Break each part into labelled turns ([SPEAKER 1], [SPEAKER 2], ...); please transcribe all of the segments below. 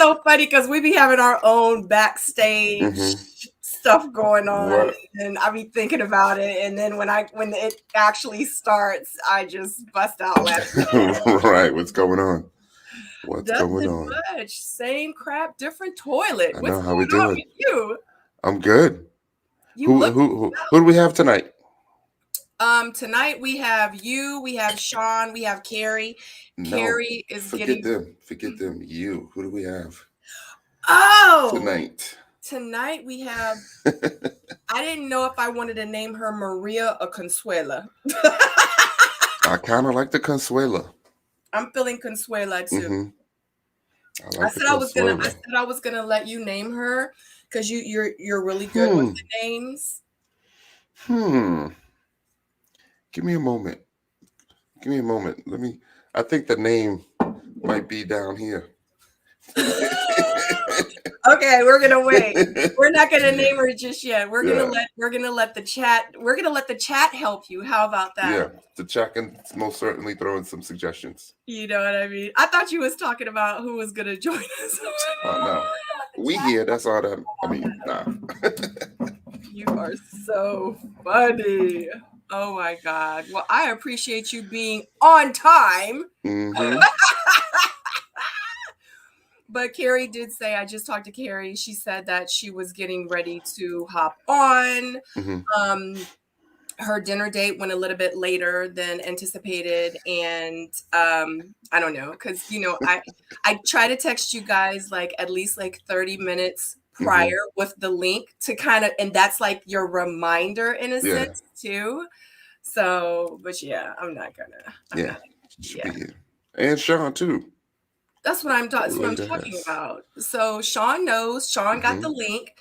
[SPEAKER 1] so funny because we be having our own backstage stuff going on, and I be thinking about it, and then when it actually starts, I just bust out laughing.
[SPEAKER 2] Right, what's going on? What's
[SPEAKER 1] Nothing
[SPEAKER 2] going on?
[SPEAKER 1] much. Same crap, different toilet.
[SPEAKER 2] I know
[SPEAKER 1] What's
[SPEAKER 2] how we
[SPEAKER 1] going on
[SPEAKER 2] doing.
[SPEAKER 1] with you?
[SPEAKER 2] I'm good.
[SPEAKER 1] You
[SPEAKER 2] Who do we have tonight?
[SPEAKER 1] Tonight we have you, we have Shawn, we have Kheri.
[SPEAKER 2] No,
[SPEAKER 1] Kheri is
[SPEAKER 2] forget
[SPEAKER 1] getting.
[SPEAKER 2] them. You. Who do we have
[SPEAKER 1] Oh,
[SPEAKER 2] tonight
[SPEAKER 1] we have. I didn't know if I wanted to name her Maria or Consuela.
[SPEAKER 2] I kind of like the Consuela.
[SPEAKER 1] I'm feeling Consuela too.
[SPEAKER 2] I said
[SPEAKER 1] I was gonna let you name her because you're really good with the names.
[SPEAKER 2] Give me a moment. I think the name might be down here.
[SPEAKER 1] Okay, we're gonna wait. We're not gonna name her just yet. We're gonna let the chat help you. How about that?
[SPEAKER 2] Yeah, the chat can most certainly throw in some suggestions.
[SPEAKER 1] You know what I mean? I thought you was talking about who was gonna join us.
[SPEAKER 2] No, we here. That's all that. I mean, nah.
[SPEAKER 1] You are so funny. Oh my God. Well, I appreciate you being on time. But Kheri did say, I just talked to Kheri. She said that she was getting ready to hop on. Her dinner date went a little bit later than anticipated. And I don't know, because, I try to text you guys like at least like 30 minutes prior with the link to kind of, and that's like your reminder in a sense too. So, but yeah, I'm not gonna.
[SPEAKER 2] And Shawn too.
[SPEAKER 1] That's what I'm talking about. So Shawn knows. Shawn got the link.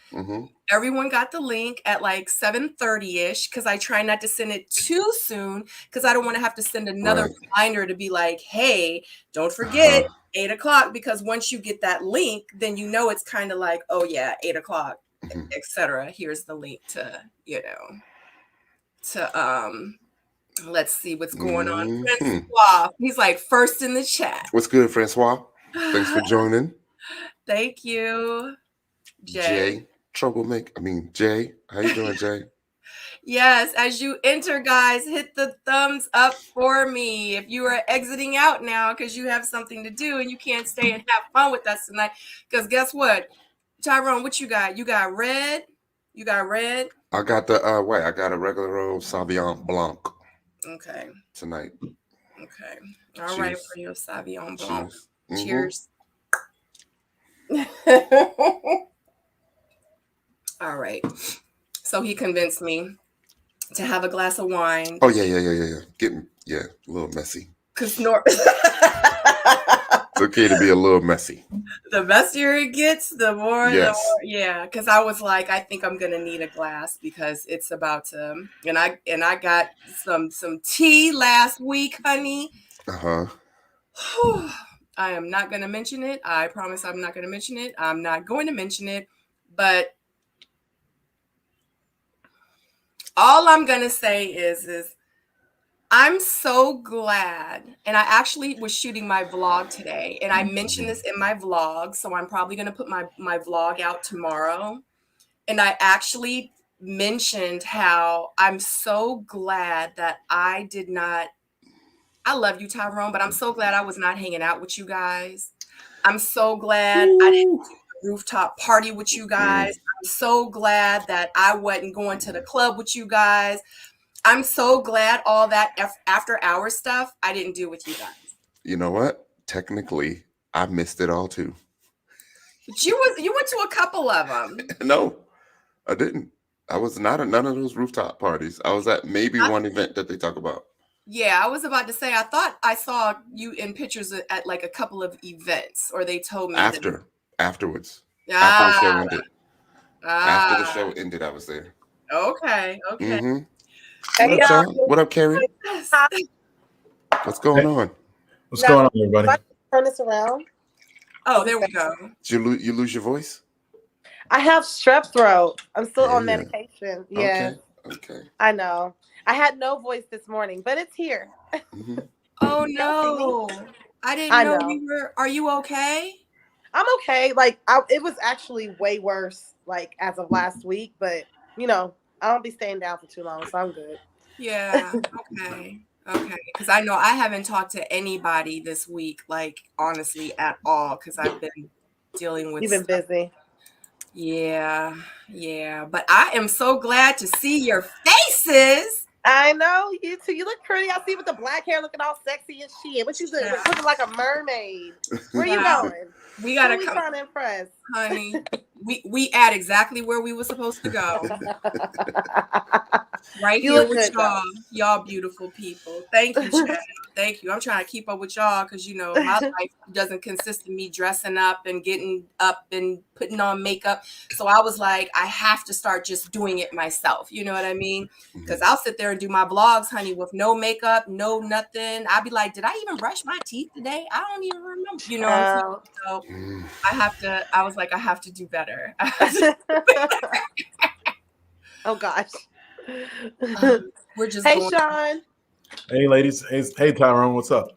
[SPEAKER 1] Everyone got the link at like 7:30ish because I try not to send it too soon because I don't want to have to send another reminder to be like, hey, don't forget 8 o'clock, because once you get that link, then it's kind of like, oh yeah, 8 o'clock, etc. Here's the link to, let's see what's going on. Francois, he's like first in the chat.
[SPEAKER 2] What's good, Francois? Thanks for joining.
[SPEAKER 1] Thank you.
[SPEAKER 2] Jay, troublemaker. Jay. How you doing, Jay?
[SPEAKER 1] Yes, as you enter, guys, hit the thumbs up for me. If you are exiting out now because you have something to do and you can't stay and have fun with us tonight, because guess what? Tyrone, what you got? You got red? You got red?
[SPEAKER 2] I got the I got a regular old Sauvignon Blanc.
[SPEAKER 1] Okay.
[SPEAKER 2] Tonight.
[SPEAKER 1] Okay. All right, for your Sauvignon Blanc.
[SPEAKER 2] Cheers.
[SPEAKER 1] All right. So he convinced me to have a glass of wine.
[SPEAKER 2] Oh yeah. Getting a little messy.
[SPEAKER 1] It's
[SPEAKER 2] okay to be a little messy.
[SPEAKER 1] The messier it gets, the more, because I was like, I think I'm gonna need a glass because it's about to, and I got some tea last week, honey. I am not gonna mention it. I promise I'm not gonna mention it. I'm not going to mention it, but all I'm gonna say is I'm so glad, and I actually was shooting my vlog today, and I mentioned this in my vlog, so I'm probably going to put my vlog out tomorrow, and I actually mentioned how I'm so glad that I love you, Tyrone, but I'm so glad I was not hanging out with you guys. I'm so glad I didn't do the rooftop party with you guys. I'm so glad that I wasn't going to the club with you guys. I'm so glad all that after hour stuff I didn't do with you guys.
[SPEAKER 2] You know what? Technically, I missed it all too.
[SPEAKER 1] But you went to a couple of them.
[SPEAKER 2] No, I didn't. I was not at none of those rooftop parties. I was at maybe one event that they talk about.
[SPEAKER 1] Yeah, I was about to say, I thought I saw you in pictures at like a couple of events, or they told me
[SPEAKER 2] afterwards. After the show ended. After the show ended, I was there.
[SPEAKER 1] Okay.
[SPEAKER 2] What up, Shawn? What up, Kheri? What's going on?
[SPEAKER 3] What's going on, everybody?
[SPEAKER 4] Turn this around.
[SPEAKER 1] Oh, there we go.
[SPEAKER 2] Did you lose your voice?
[SPEAKER 4] I have strep throat. I'm still on medication. Yeah.
[SPEAKER 2] Okay.
[SPEAKER 4] I know. I had no voice this morning, but it's here.
[SPEAKER 1] Oh no. I didn't know you were. Are you okay?
[SPEAKER 4] I'm okay. Like it was actually way worse. Like as of last week, but I don't be staying down for too long, so I'm good.
[SPEAKER 1] Yeah. Okay. Okay. Because I know I haven't talked to anybody this week, like honestly, at all. Because I've been dealing with
[SPEAKER 4] You've been
[SPEAKER 1] stuff.
[SPEAKER 4] busy.
[SPEAKER 1] Yeah. Yeah. But I am so glad to see your faces.
[SPEAKER 4] I know you too. You look pretty. I see you with the black hair, looking all sexy and shit. What you doing?
[SPEAKER 1] Yeah.
[SPEAKER 4] Looking like a mermaid. Where you
[SPEAKER 1] Wow.
[SPEAKER 4] going?
[SPEAKER 1] We gotta
[SPEAKER 4] Who we
[SPEAKER 1] come,
[SPEAKER 4] trying to impress,
[SPEAKER 1] honey. We at exactly where we were supposed to go. Right
[SPEAKER 4] You
[SPEAKER 1] here
[SPEAKER 4] look
[SPEAKER 1] with
[SPEAKER 4] good,
[SPEAKER 1] y'all, y'all beautiful people. Thank you, Chad. Thank you. I'm trying to keep up with y'all because my life doesn't consist of me dressing up and getting up and putting on makeup. So I was like, I have to start just doing it myself. You know what I mean? Because I'll sit there and do my vlogs, honey, with no makeup, no nothing. I'll be like, did I even brush my teeth today? I don't even remember. You know what I'm saying? So I was like, I have to do better.
[SPEAKER 4] Oh gosh.
[SPEAKER 1] We're just
[SPEAKER 4] Hey,
[SPEAKER 1] going.
[SPEAKER 4] Shawn.
[SPEAKER 3] Hey, ladies. Hey, Tyrone. What's up?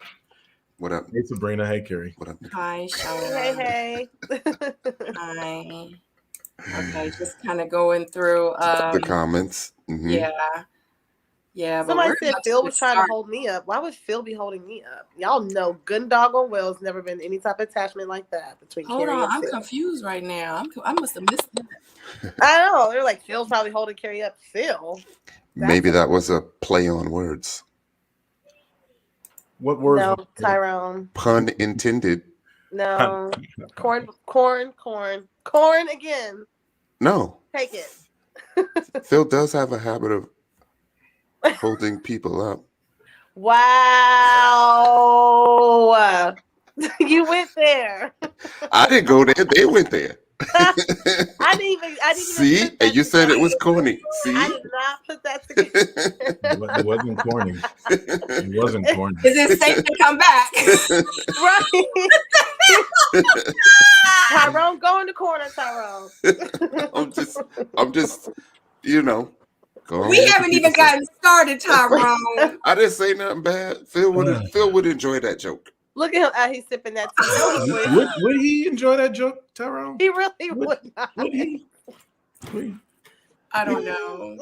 [SPEAKER 2] What up?
[SPEAKER 3] Hey, Sabrina. Hey, Kheri.
[SPEAKER 2] What up?
[SPEAKER 1] Hi, Shawn.
[SPEAKER 4] Hey.
[SPEAKER 1] Hi. Okay, just kind of going through
[SPEAKER 2] The comments.
[SPEAKER 1] yeah. Yeah, but
[SPEAKER 4] Somebody
[SPEAKER 1] we're
[SPEAKER 4] said
[SPEAKER 1] about
[SPEAKER 4] Phil
[SPEAKER 1] to
[SPEAKER 4] was
[SPEAKER 1] get
[SPEAKER 4] trying to
[SPEAKER 1] started.
[SPEAKER 4] hold me up. Why would Phil be holding me up? Y'all know good and doggone well it's never been any type of attachment like that between
[SPEAKER 1] Hold
[SPEAKER 4] Kheri
[SPEAKER 1] on,
[SPEAKER 4] and
[SPEAKER 1] I'm
[SPEAKER 4] Phil.
[SPEAKER 1] confused right now. I must have missed that.
[SPEAKER 4] I know. They're like, Phil's probably holding Kheri up. Phil?
[SPEAKER 2] Maybe that was a play on words.
[SPEAKER 3] What words?
[SPEAKER 4] No, Tyrone.
[SPEAKER 2] Pun intended.
[SPEAKER 4] No. Corn again.
[SPEAKER 2] No.
[SPEAKER 4] Take it.
[SPEAKER 2] Phil does have a habit of holding people up.
[SPEAKER 4] Wow. You went there.
[SPEAKER 2] I didn't go there. They went there.
[SPEAKER 4] I didn't even
[SPEAKER 2] See?
[SPEAKER 4] put that
[SPEAKER 2] And you said
[SPEAKER 4] together.
[SPEAKER 2] it was corny. See?
[SPEAKER 4] I did not put that together.
[SPEAKER 3] It wasn't corny. It wasn't corny.
[SPEAKER 1] Is it safe to come back?
[SPEAKER 4] Right. Tyrone, go in the corner, Tyrone.
[SPEAKER 2] I'm just,
[SPEAKER 1] We haven't even gotten started, Tyrone.
[SPEAKER 2] I didn't say nothing bad. Phil would enjoy that joke.
[SPEAKER 4] Look at him out he's sipping that tea.
[SPEAKER 3] Would he enjoy that joke, Tyrone?
[SPEAKER 4] He really would not.
[SPEAKER 3] Would he?
[SPEAKER 1] I don't know.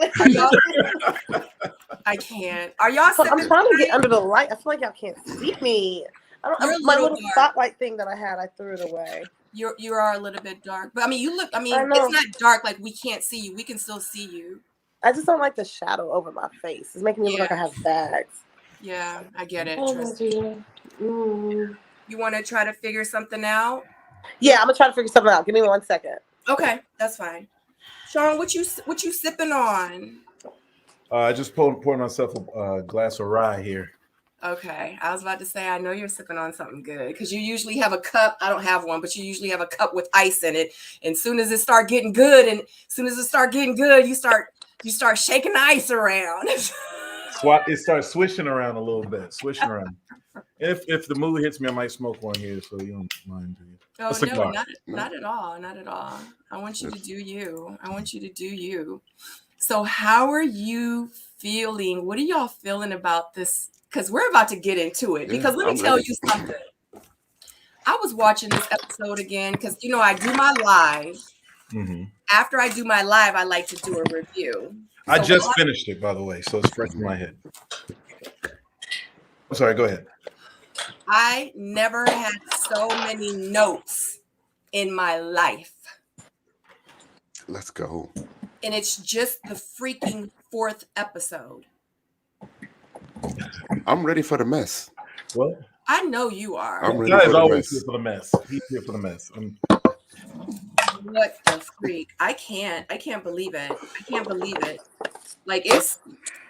[SPEAKER 1] I can't. Are y'all
[SPEAKER 4] I'm
[SPEAKER 1] sipping?
[SPEAKER 4] trying to get under the light. I feel like y'all can't see me. My little spotlight thing that I had, I threw it away.
[SPEAKER 1] You are a little bit dark, but it's not dark like we can't see you. We can still see you.
[SPEAKER 4] I just don't like the shadow over my face. It's making me look like I have bags.
[SPEAKER 1] Yeah, I get it.
[SPEAKER 4] You
[SPEAKER 1] want to try to figure something out?
[SPEAKER 4] Yeah, I'm gonna try to figure something out. Give me 1 second.
[SPEAKER 1] Okay, that's fine. Shawn, what you sipping on?
[SPEAKER 3] I just poured myself a glass of rye here.
[SPEAKER 1] Okay, I was about to say I know you're sipping on something good because you usually have a cup. I don't have one, but you usually have a cup with ice in it. And as soon as it start getting good, you start shaking the ice around.
[SPEAKER 3] It starts swishing around a little bit, If the mood hits me, I might smoke one here, so you don't mind.
[SPEAKER 1] Oh no, not at all, not at all. I want you to do you. So how are you feeling? What are y'all feeling about this? Because we're about to get into it. Because let me tell you something. I was watching this episode again because I do my live. Mm-hmm. After I do my live, I like to do a review.
[SPEAKER 3] I just finished it, by the way, so it's fresh in my head. I'm sorry, go ahead.
[SPEAKER 1] I never had so many notes in my life.
[SPEAKER 2] Let's go.
[SPEAKER 1] And it's just the freaking 4th episode.
[SPEAKER 3] I'm ready for the mess.
[SPEAKER 2] Well,
[SPEAKER 1] I know you are.
[SPEAKER 3] I'm ready for the mess. Here for the mess. He's here for the mess.
[SPEAKER 1] What the freak? I can't believe it. Like it's,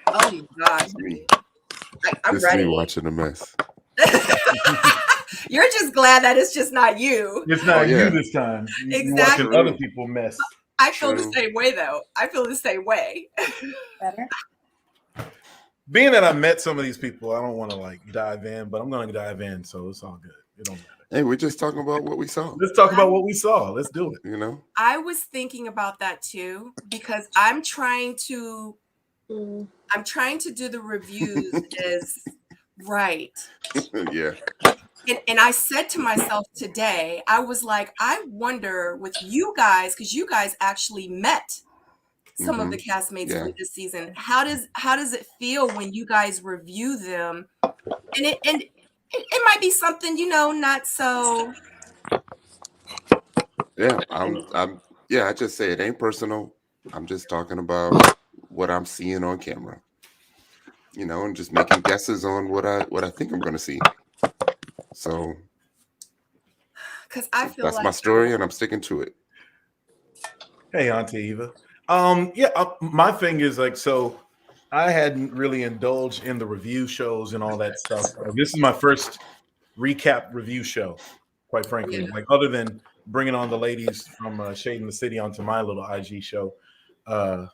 [SPEAKER 1] oh my God. I'm ready.
[SPEAKER 2] Me watching the mess.
[SPEAKER 1] You're just glad that it's just not you.
[SPEAKER 3] It's not you this time.
[SPEAKER 1] Exactly.
[SPEAKER 3] You're watching other people mess.
[SPEAKER 1] I feel the same way though. I feel the same way.
[SPEAKER 4] Better.
[SPEAKER 3] Being that I met some of these people, I don't want to dive in, but I'm going to dive in, so it's all good. It don't matter.
[SPEAKER 2] Hey, we're just talking about what we saw.
[SPEAKER 3] Let's talk about what we saw. Let's do it.
[SPEAKER 1] I was thinking about that too because I'm trying to do the reviews as right.
[SPEAKER 2] Yeah.
[SPEAKER 1] And I said to myself today, I was like, I wonder with you guys, because you guys actually met some of the castmates
[SPEAKER 2] Yeah.
[SPEAKER 1] from this season. How does it feel when you guys review them? And it might be something, not so.
[SPEAKER 2] Yeah, I just say it ain't personal. I'm just talking about what I'm seeing on camera. And just making guesses on what I think I'm gonna see. So
[SPEAKER 1] Because I feel
[SPEAKER 2] that's
[SPEAKER 1] like
[SPEAKER 2] my story and I'm sticking to it.
[SPEAKER 3] Hey, Auntie Eva. My thing is like, so I hadn't really indulged in the review shows and all that stuff. This is my first recap review show, quite frankly.
[SPEAKER 1] Yeah.
[SPEAKER 3] Like, other than bringing on the ladies from Shade in the City onto my little IG show, the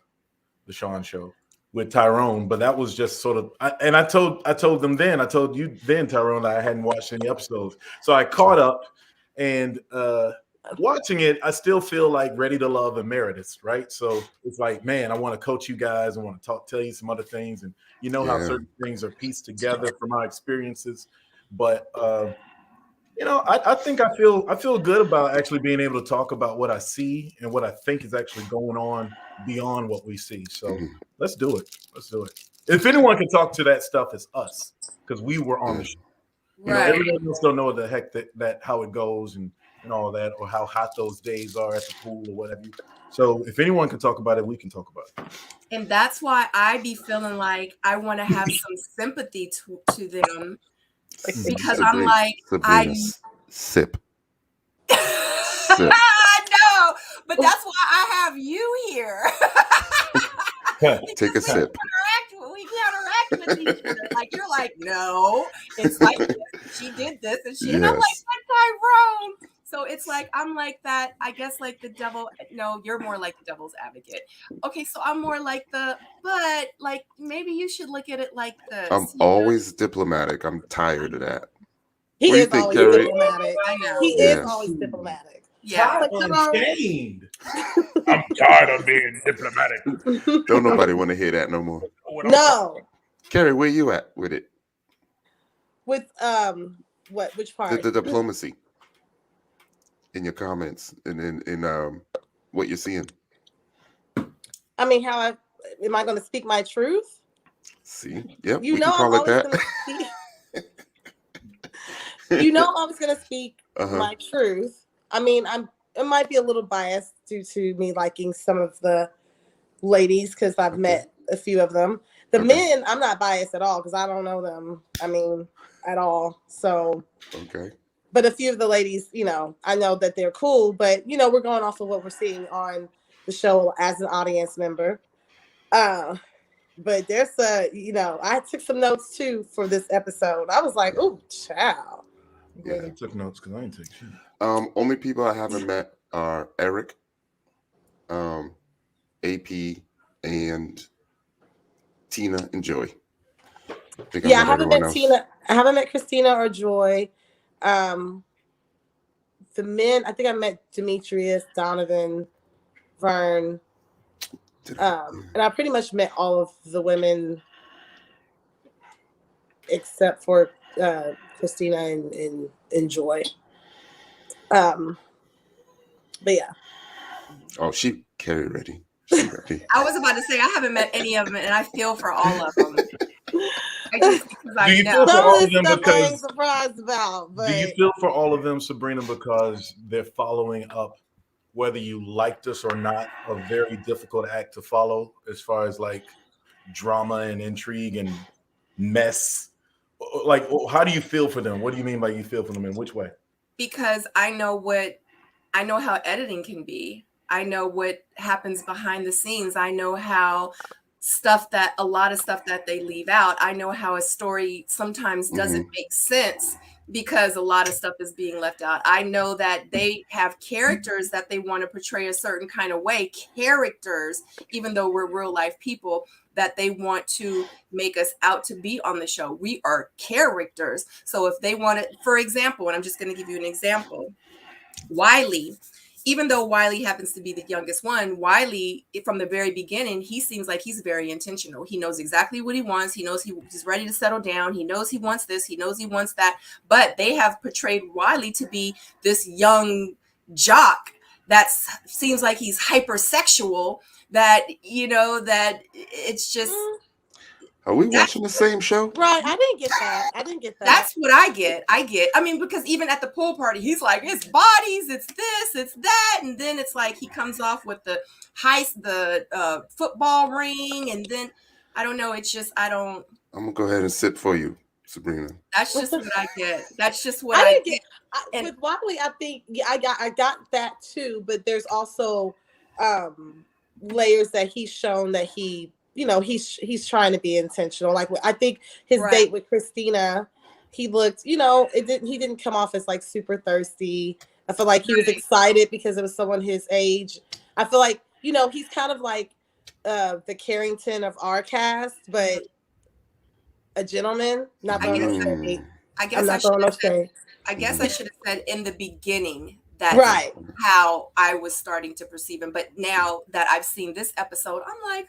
[SPEAKER 3] Shawn show with Tyrone. But that was just sort of, I told them then, I told you then, Tyrone, that I hadn't watched any episodes. So I caught up, and watching it, I still feel like Ready to Love Emeritus, right? So it's like, man, I want to coach you guys. I want to tell you some other things, and how
[SPEAKER 2] Yeah.
[SPEAKER 3] certain things are pieced together from my experiences. But I think I feel good about actually being able to talk about what I see and what I think is actually going on beyond what we see. So let's do it. Let's do it. If anyone can talk to that stuff, it's us, because we were on the show.
[SPEAKER 1] Right.
[SPEAKER 3] Everyone else don't know what the heck that how it goes and all that, or how hot those days are at the pool or whatever. So if anyone can talk about it, we can talk about it.
[SPEAKER 1] And that's why I be feeling like I want to have some sympathy to them, because I'm like,
[SPEAKER 2] Sabrina, sip. Sip.
[SPEAKER 1] No, but that's why I have you here.
[SPEAKER 2] Take a sip.
[SPEAKER 1] We counteract with each other. Like, you're like, no, it's like this. She did this, and I'm like, that's Tyrone. So it's like, I'm like that, I guess, like the devil. No, you're more like the devil's advocate. Okay, so I'm more like but like, maybe you should look at it like this.
[SPEAKER 2] I'm always diplomatic. I'm tired of that.
[SPEAKER 4] He
[SPEAKER 2] What do you
[SPEAKER 4] is
[SPEAKER 2] think,
[SPEAKER 4] always
[SPEAKER 2] Kheri?
[SPEAKER 4] diplomatic.
[SPEAKER 1] I know.
[SPEAKER 4] He is always diplomatic.
[SPEAKER 1] Yeah.
[SPEAKER 3] Unstained. I'm tired of being diplomatic.
[SPEAKER 2] Don't nobody want to hear that no more.
[SPEAKER 4] No.
[SPEAKER 2] Kheri, where you at with it?
[SPEAKER 4] With what? Which part?
[SPEAKER 2] The diplomacy in your comments and in what you're seeing.
[SPEAKER 4] I mean, am I going to speak my truth?
[SPEAKER 2] See, yep,
[SPEAKER 4] You
[SPEAKER 2] we
[SPEAKER 4] know,
[SPEAKER 2] can call it that.
[SPEAKER 4] I'm always going to speak my truth. I mean, it might be a little biased due to me liking some of the ladies, because I've met a few of them. The men, I'm not biased at all, because I don't know them. I mean, at all. So, but a few of the ladies, I know that they're cool, but we're going off of what we're seeing on the show as an audience member. But there's I took some notes too for this episode. I was like, "Ooh, child."
[SPEAKER 3] Yeah, I took notes because I didn't take shit.
[SPEAKER 2] Only people I haven't met are Eric, AP, and Tina and Joy. I
[SPEAKER 4] haven't met Tina. I haven't met Christina or Joy. The men, I think I met Demetrius, Donovan, Vern, and I pretty much met all of the women except for Christina and Joy. But yeah.
[SPEAKER 2] Oh, Kheri ready. She ready.
[SPEAKER 1] I was about to say, I haven't met any of them, and I feel for all of them.
[SPEAKER 3] Do you feel for all of them because
[SPEAKER 4] I'm surprised about? But
[SPEAKER 3] do you feel for all of them, Sabrina, because they're following up, whether you liked us or not, a very difficult act to follow as far as like drama and intrigue and mess? Like, how do you feel for them? What do you mean by you feel for them? In which way?
[SPEAKER 1] Because I know how editing can be. I know what happens behind the scenes. I know how a lot of stuff that they leave out. I know how a story sometimes doesn't make sense because a lot of stuff is being left out. I know that they have characters that they want to portray a certain kind of way, characters, even though we're real life people, that they want to make us out to be on the show. We are characters. So if they want to, for example, and I'm just going to give you an example, Wiley even though Wiley happens to be the youngest one, Wiley, from the very beginning, he seems like he's very intentional. He knows exactly what he wants. He knows he's ready to settle down. He knows he wants this. He knows he wants that. But they have portrayed Wiley to be this young jock that seems like he's hypersexual, that, that it's just...
[SPEAKER 2] Are we watching the same show?
[SPEAKER 4] Right. I didn't get that.
[SPEAKER 1] That's what I get. I mean, because even at the pool party, he's like, it's bodies, it's this, it's that. And then it's like he comes off with the football ring. And then, I don't know. It's just, I'm
[SPEAKER 2] going to go ahead and sit for you, Sabrina.
[SPEAKER 1] That's just what I get. That's just what I get.
[SPEAKER 4] With Wiley, I think I got that too. But there's also layers that he's shown that he... he's trying to be intentional. Like, I think his date with Christina, he looked, he didn't come off as like super thirsty. I feel like he was excited because it was someone his age. I feel like, he's kind of like the Carrington of our cast, but a gentleman. Not throwing no shade. I guess I
[SPEAKER 1] should have said in the beginning that's how I was starting to perceive him. But now that I've seen this episode, I'm like,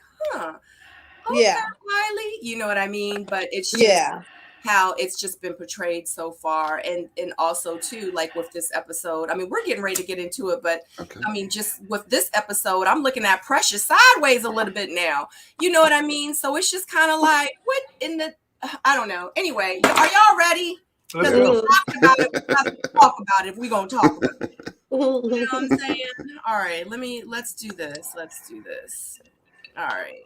[SPEAKER 1] okay, Wiley, you know what I mean? But it's just how it's just been portrayed so far. And also too, like with this episode, I mean, we're getting ready to get into it, but I mean, just with this episode, I'm looking at Precious sideways a little bit now. You know what I mean? So it's just kind of like, what in the, I don't know. Anyway, are y'all ready? Let's talk about it. We have to talk about it if we're going to talk about it. You know what I'm saying? All right, let's do this. All right.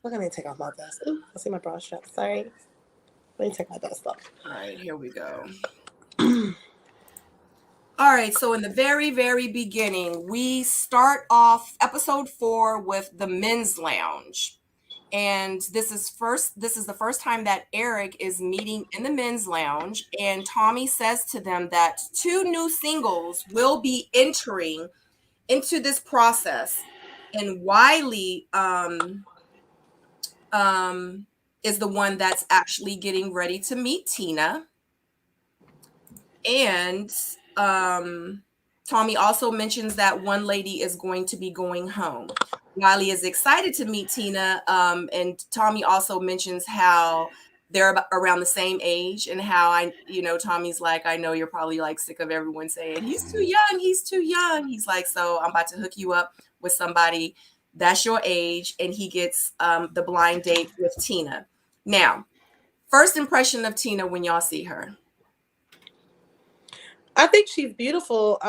[SPEAKER 4] Look, let me take off my vest. Ooh, I see my bra strap. Sorry. Let me take my vest off.
[SPEAKER 1] All right, here we go. All right, so in the very, very beginning, we start off episode 4 with the men's lounge. And this is the first time that Eric is meeting in the men's lounge, and Tommy says to them that 2 new singles will be entering into this process, and Wiley is the one that's actually getting ready to meet Tina, and Tommy also mentions that one lady is going to be going home. Wiley is excited to meet Tina, and Tommy also mentions how they're around the same age, and how Tommy's like, I know you're probably like sick of everyone saying he's too young. He's like, so I'm about to hook you up with somebody that's your age, and he gets the blind date with Tina. Now, first impression of Tina when y'all see her.
[SPEAKER 4] I think she's beautiful.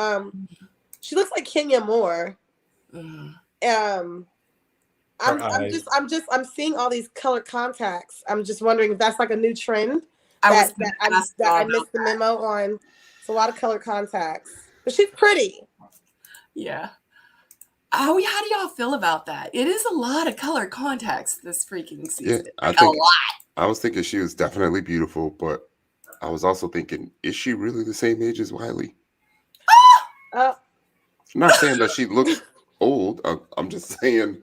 [SPEAKER 4] She looks like Kenya Moore. I'm seeing all these colored contacts. I'm just wondering if that's like a new trend I missed the memo on. It's a lot of colored contacts, but she's pretty.
[SPEAKER 1] Yeah. How do y'all feel about that? It is a lot of colored contacts this freaking season.
[SPEAKER 2] Yeah, I was thinking she was definitely beautiful, but I was also thinking, is she really the same age as Wiley? I'm not saying that she looks old. I'm just saying.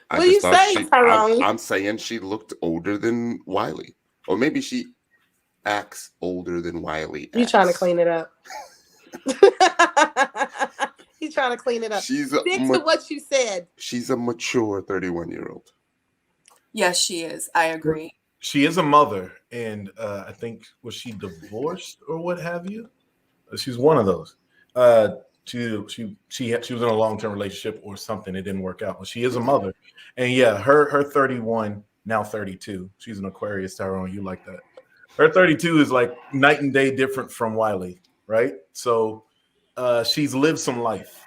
[SPEAKER 4] Tyrone?
[SPEAKER 2] I'm saying she looked older than Wiley, or maybe she acts older than Wiley.
[SPEAKER 4] You trying to clean it up? He's trying to clean it up. Stick to what you said.
[SPEAKER 2] She's a mature 31-year-old.
[SPEAKER 1] Yes, she is. I agree.
[SPEAKER 3] She is a mother, and I think, was she divorced or what have you? She's one of those. She was in a long-term relationship or something. It didn't work out. But she is a mother, and yeah, her 31, now 32. She's an Aquarius, Tyrone. You like that? Her 32 is like night and day different from Wiley, right? So she's lived some life,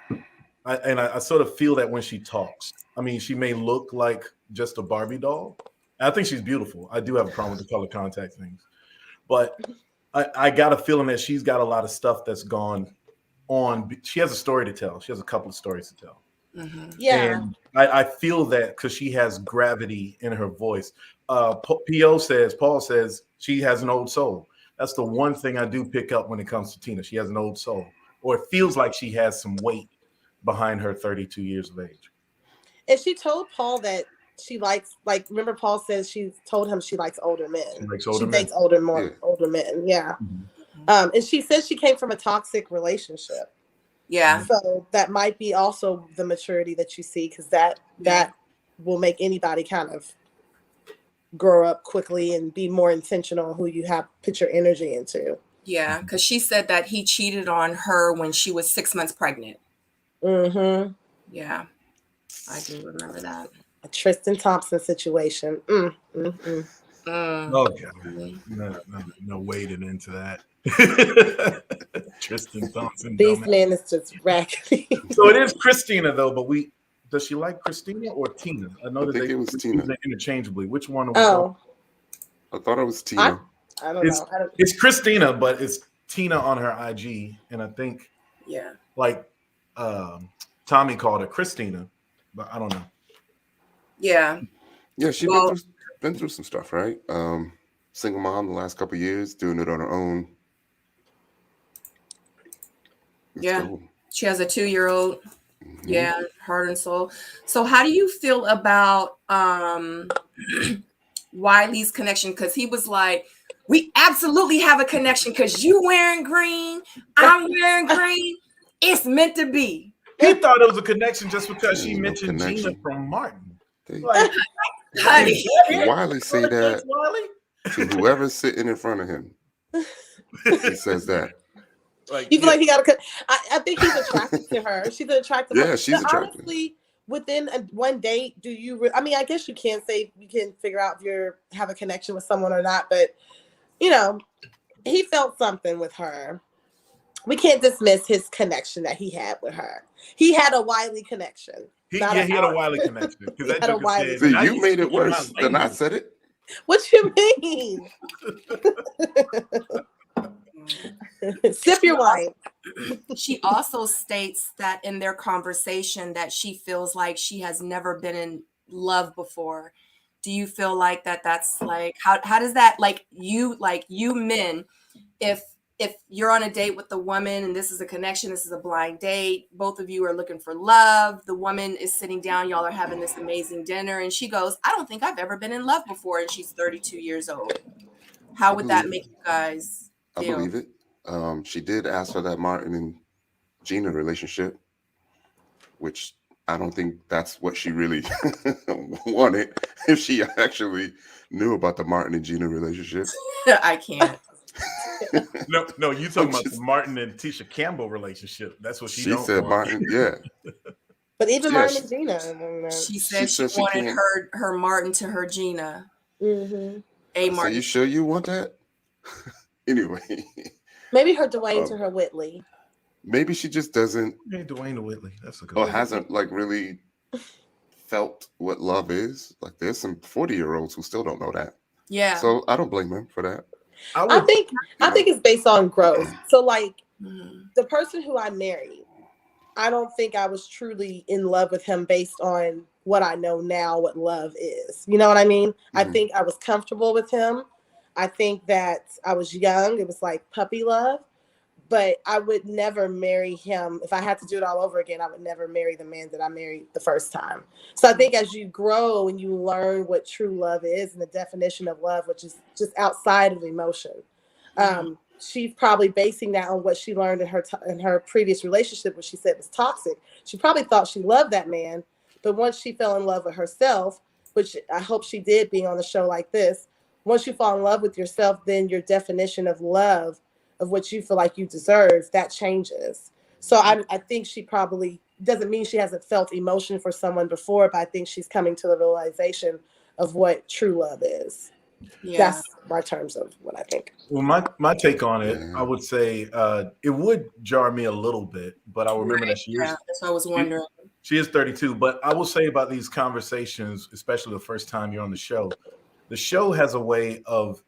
[SPEAKER 3] I sort of feel that when she talks. I mean, she may look like just a Barbie doll. I think she's beautiful. I do have a problem with the color contact things, but I got a feeling that she's got a lot of stuff that's gone on. She has a story to tell. She has a couple of stories to tell.
[SPEAKER 1] Mm-hmm.
[SPEAKER 4] Yeah,
[SPEAKER 3] and I feel that because she has gravity in her voice. Paul says she has an old soul. That's the one thing I do pick up when it comes to Tina. She has an old soul, or it feels like she has some weight behind her 32 years of age.
[SPEAKER 4] And she told Paul that she likes, remember Paul says she told him she likes older men. She dates older men. Yeah.
[SPEAKER 3] Mm-hmm.
[SPEAKER 4] And she says she came from a toxic relationship.
[SPEAKER 1] Yeah.
[SPEAKER 4] So that might be also the maturity that you see, because that will make anybody kind of grow up quickly and be more intentional who you have put your energy into.
[SPEAKER 1] Yeah, because she said that he cheated on her when she was 6 months pregnant.
[SPEAKER 4] Mm-hmm.
[SPEAKER 1] Yeah, I do remember that.
[SPEAKER 4] A Tristan Thompson situation.
[SPEAKER 3] Okay. No wading into that. Tristan Thompson.
[SPEAKER 4] These men is just raggedy.
[SPEAKER 3] So it is Christina though, but does she like Christina or Tina? I know that
[SPEAKER 2] it was Tina
[SPEAKER 3] interchangeably. Which one?
[SPEAKER 2] I thought it was Tina.
[SPEAKER 4] I don't know.
[SPEAKER 3] It's Christina, but it's Tina on her IG, and I think like Tommy called her Christina, but I don't know.
[SPEAKER 1] Yeah.
[SPEAKER 2] Yeah, she's been through some stuff, right? Single mom the last couple of years, doing it on her own.
[SPEAKER 1] Cool. She has a 2-year-old. Mm-hmm. Yeah, heart and soul. So how do you feel about Wiley's connection? Because he was like, we absolutely have a connection because you wearing green, I'm wearing green. It's meant to be.
[SPEAKER 3] He thought it was a connection just because she mentioned Gina from Martin.
[SPEAKER 2] Like, Wiley say that to whoever's sitting in front of him. He says that.
[SPEAKER 4] Like, you feel like he got a. I think he's attracted to her. She's attractive.
[SPEAKER 2] Yeah, she's attractive.
[SPEAKER 4] Honestly, within one date, do you? I mean, I guess you can't say you can figure out if you have a connection with someone or not, but you know, he felt something with her. We can't dismiss his connection that he had with her. He had a Wiley connection.
[SPEAKER 3] He had a Wiley connection.
[SPEAKER 4] He had a Wiley.
[SPEAKER 2] So you made it worse than I said it.
[SPEAKER 4] What you mean? Sip your wine.
[SPEAKER 1] She also states that in their conversation that she feels like she has never been in love before. Do you feel like that's like how does that like you men, if you're on a date with the woman and this is a connection, this is a blind date, both of you are looking for love, the woman is sitting down, y'all are having this amazing dinner, and she goes, I don't think I've ever been in love before, and she's 32 years old. How would that make you guys feel?
[SPEAKER 2] I believe it. She did ask for that Martin and Gina relationship, which I don't think that's what she really wanted. If she actually knew about the Martin and Gina relationship,
[SPEAKER 1] I can't.
[SPEAKER 3] No, you talking about the Martin and Tisha Campbell relationship? That's what she
[SPEAKER 2] said. Want. Martin, yeah.
[SPEAKER 4] But even Martin and Gina,
[SPEAKER 1] she said she wanted her Martin to her Gina.
[SPEAKER 4] Mm-hmm.
[SPEAKER 1] A Martin.
[SPEAKER 2] So you sure you want that? Anyway.
[SPEAKER 4] Maybe her Dwayne to her Whitley.
[SPEAKER 2] Maybe she just doesn't.
[SPEAKER 3] Hey, Dwayne to Whitley. That's a good.
[SPEAKER 2] Or hasn't like really felt what love is. Like there's some 40-year-olds who still don't know that.
[SPEAKER 1] Yeah.
[SPEAKER 2] So I don't blame him for that.
[SPEAKER 4] I think it's based on growth. So like the person who I married, I don't think I was truly in love with him based on what I know now, what love is. You know what I mean? Mm-hmm. I think I was comfortable with him. I think that I was young. It was like puppy love. But I would never marry him. If I had to do it all over again, I would never marry the man that I married the first time. So I think as you grow and you learn what true love is and the definition of love, which is just outside of emotion, she's probably basing that on what she learned in her previous relationship, which she said was toxic. She probably thought she loved that man. But once she fell in love with herself, which I hope she did being on a show like this, once you fall in love with yourself, then your definition of love, of what you feel like you deserve, that changes. So I think she probably doesn't mean she hasn't felt emotion for someone before, but I think she's coming to the realization of what true love is. Yeah. That's my terms of what I think.
[SPEAKER 3] Well, my take on it, I would say it would jar me a little bit, but I remember that she is.
[SPEAKER 1] Yeah, that's what I was wondering.
[SPEAKER 3] She is 32, but I will say about these conversations, especially the first time you're on the show has a way of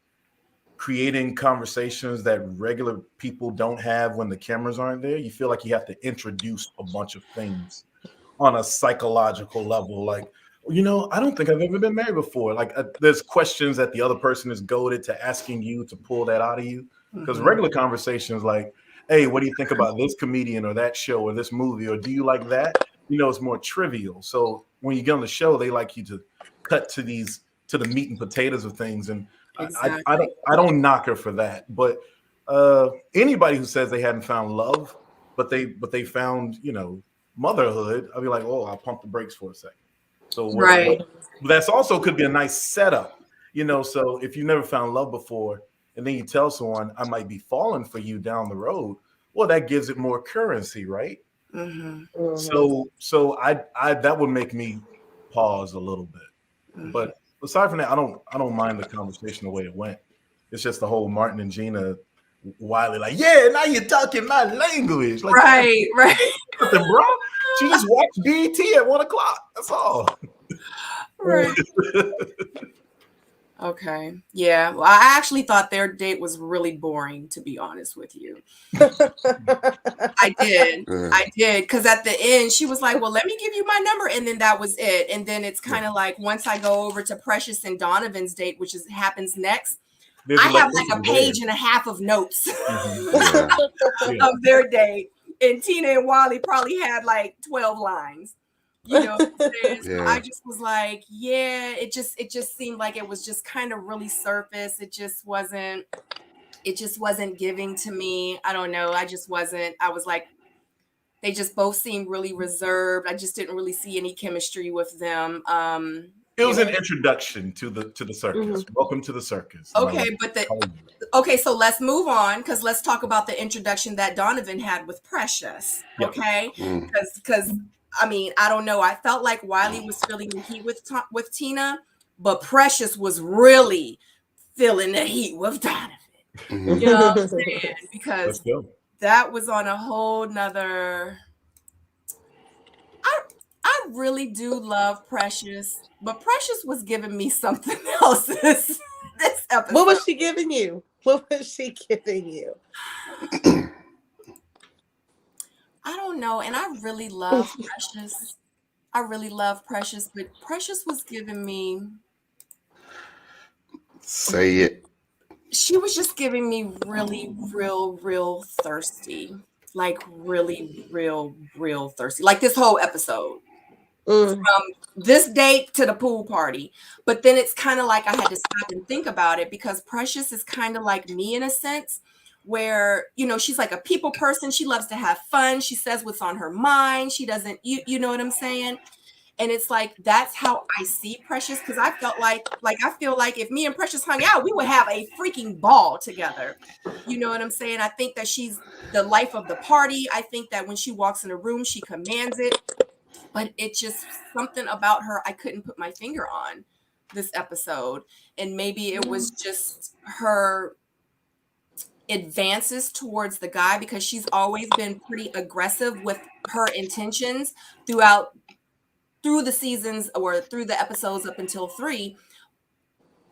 [SPEAKER 3] creating conversations that regular people don't have when the cameras aren't there. You feel like you have to introduce a bunch of things on a psychological level. Like, you know, I don't think I've ever been married before. Like there's questions that the other person is goaded to asking you to pull that out of you. Because regular conversations like, hey, what do you think about this comedian or that show or this movie? Or do you like that? You know, it's more trivial. So when you get on the show, they like you to cut to the meat and potatoes of things. And exactly. I don't knock her for that, but Anybody who says they hadn't found love, but they found, you know, motherhood, I'll be like, oh, I'll pump the brakes for a second. So what that's also could be a nice setup, you know. So if you never found love before, and then you tell someone I might be falling for you down the road, well, that gives it more currency, right? So I that would make me pause a little bit. But aside from that, I don't mind the conversation the way it went. It's just the whole Martin and Gina Wiley, like, yeah, now you're talking my language. Like,
[SPEAKER 1] right.
[SPEAKER 3] Nothing, bro. She just watched BET at 1:00. That's all.
[SPEAKER 1] Right. Okay. Yeah. Well, I actually thought their date was really boring, to be honest with you. I did. Because at the end, she was like, well, let me give you my number. And then that was it. And then it's kind of like once I go over to Precious and Donovan's date, which happens next, I have like a page and a half of notes of their date. And Tina and Wally probably had like 12 lines. You know what I'm saying? So I just was like, yeah, it just seemed like it was just kind of really surface. It just wasn't giving to me. I don't know. I was like, they just both seemed really reserved. I just didn't really see any chemistry with them.
[SPEAKER 3] It was an introduction to the circus. Welcome to the circus.
[SPEAKER 1] Okay, so let's move on, because let's talk about the introduction that Donovan had with Precious. Okay, because I mean, I don't know. I felt like Wiley was feeling the heat with Tina, but Precious was really feeling the heat with Donovan. You know what I'm saying? Because that was on a whole nother. I really do love Precious, but Precious was giving me something else this episode.
[SPEAKER 4] What was she giving you?
[SPEAKER 1] I don't know. And I really love Precious. But Precious was giving me.
[SPEAKER 2] Say it.
[SPEAKER 1] She was just giving me really, real thirsty. Like really, real thirsty. Like this whole episode. From this date to the pool party. But then it's kind of like I had to stop and think about it, because Precious is kind of like me in a sense, where, you know, she's like a people person. She loves to have fun. She says what's on her mind. She doesn't, you know what I'm saying? And it's like, that's how I see Precious, because I felt I feel like if me and Precious hung out, we would have a freaking ball together. You know what I'm saying? I think that she's the life of the party. I think that when she walks in a room, she commands it. But it's just something about her I couldn't put my finger on this episode. And maybe it was just her advances towards the guy, because she's always been pretty aggressive with her intentions through the seasons, or through the episodes up until 3.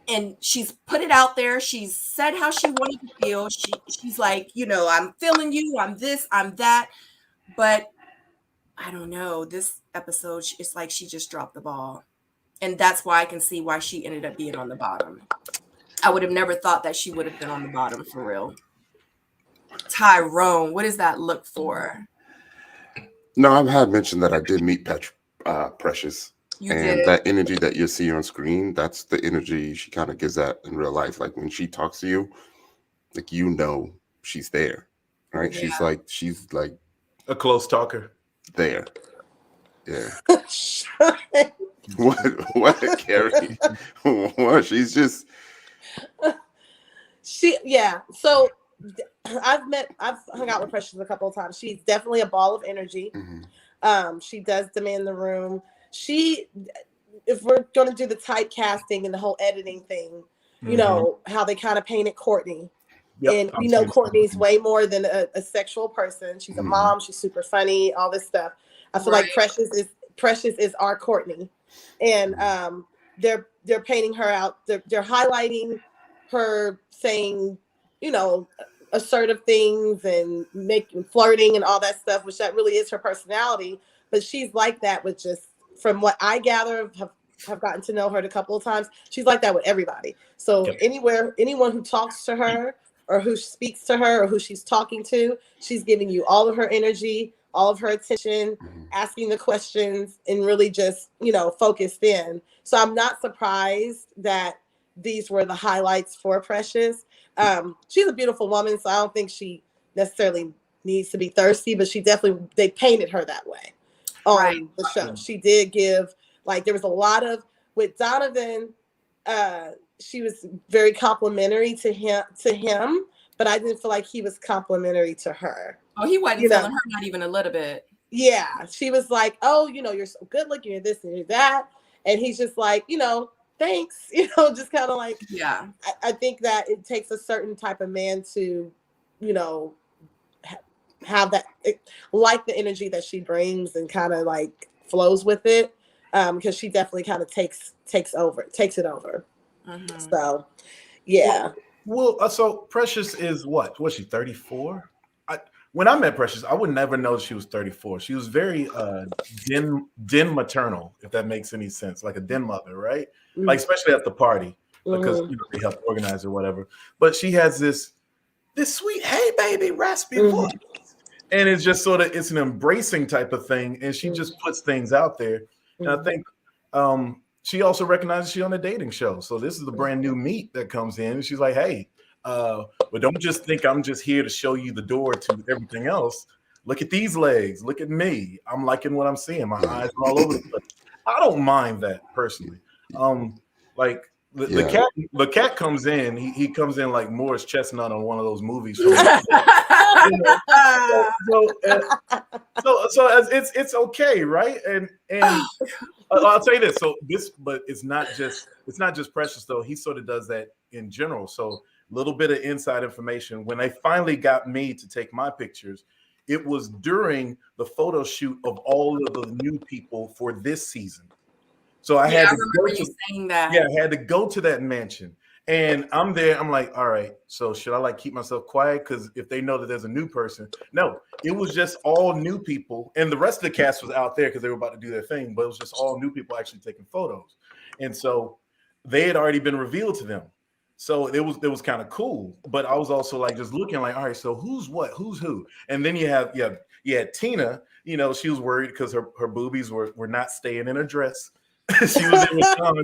[SPEAKER 1] And she's put it out there. She's said how she wanted to feel. She's like, you know, I'm feeling you. I'm this, I'm that. But I don't know. This episode, it's like she just dropped the ball. And that's why I can see why she ended up being on the bottom. I would have never thought that she would have been on the bottom, for real. Tyrone, what does that look for?
[SPEAKER 2] No, I had mentioned that I did meet Precious.
[SPEAKER 1] You
[SPEAKER 2] and
[SPEAKER 1] did.
[SPEAKER 2] That energy that you see on screen, that's the energy she kind of gives that in real life. Like when she talks to you, like, you know, she's there, right? Yeah. She's like
[SPEAKER 3] a close talker.
[SPEAKER 2] There. Yeah. What, Kheri? What? She's just.
[SPEAKER 4] So I've hung out with Precious a couple of times. She's definitely a ball of energy. She does demand the room. If we're going to do the typecasting and the whole editing thing, you know, how they kind of painted Courtney. Yep, and we know Courtney's way more than a sexual person. She's a mom. She's super funny. All this stuff. I feel like Precious is our Courtney, and they're painting her out. They're highlighting her saying, you know, assertive things and flirting and all that stuff, which that really is her personality. But she's like that with just, from what I gather, have gotten to know her a couple of times. She's like that with everybody. So anyone who talks to her, or who speaks to her, or who she's talking to, she's giving you all of her energy, all of her attention, asking the questions, and really just, you know, focused in. So I'm not surprised that these were the highlights for Precious. She's a beautiful woman, so I don't think she necessarily needs to be thirsty, but they painted her that way on the show. She did give, like, there was a lot of, with Donovan, she was very complimentary to him, but I didn't feel like he was complimentary to her.
[SPEAKER 1] Oh, he wasn't feeling her, not even a little bit.
[SPEAKER 4] Yeah, she was like, oh, you're so good looking, you're this and you're that. And he's just like, thanks, just kind of like,
[SPEAKER 1] yeah.
[SPEAKER 4] I think that it takes a certain type of man to, have that, like the energy that she brings and kind of like flows with it. Because she definitely kind of takes it over. Mm-hmm. So, yeah.
[SPEAKER 3] Well, so Precious is what? Was she 34? When I met Precious, I would never know she was 34. She was very den maternal, if that makes any sense, like a den mother, right? Mm-hmm. Like especially at the party, because they help organize or whatever. But she has this sweet, hey baby, raspy voice, and it's just sort of it's an embracing type of thing, and she just puts things out there. And I think she also recognizes she's on a dating show, so this is the brand new meat that comes in, and she's like, hey. But don't just think I'm just here to show you the door to everything else. Look at these legs. Look at me. I'm liking what I'm seeing. My eyes are all over the place. I don't mind that personally. Like the cat comes in. He comes in like Morris Chestnut on one of those movies. So it's okay, right? And I'll tell you this. But it's not just Precious though. He sort of does that in general. So. Little bit of inside information. When they finally got me to take my pictures, it was during the photo shoot of all of the new people for this season. So I had to go to saying that. Yeah, I had to go to that mansion. And I'm there. I'm like, all right, so should I like keep myself quiet? Because if they know that there's a new person. No, it was just all new people. And the rest of the cast was out there because they were about to do their thing. But it was just all new people actually taking photos. And so they had already been revealed to them. So it was kind of cool, but I was also like just looking like, all right, so who's what, who's who? And then you had Tina, she was worried because her boobies were not staying in her dress. She was in the corner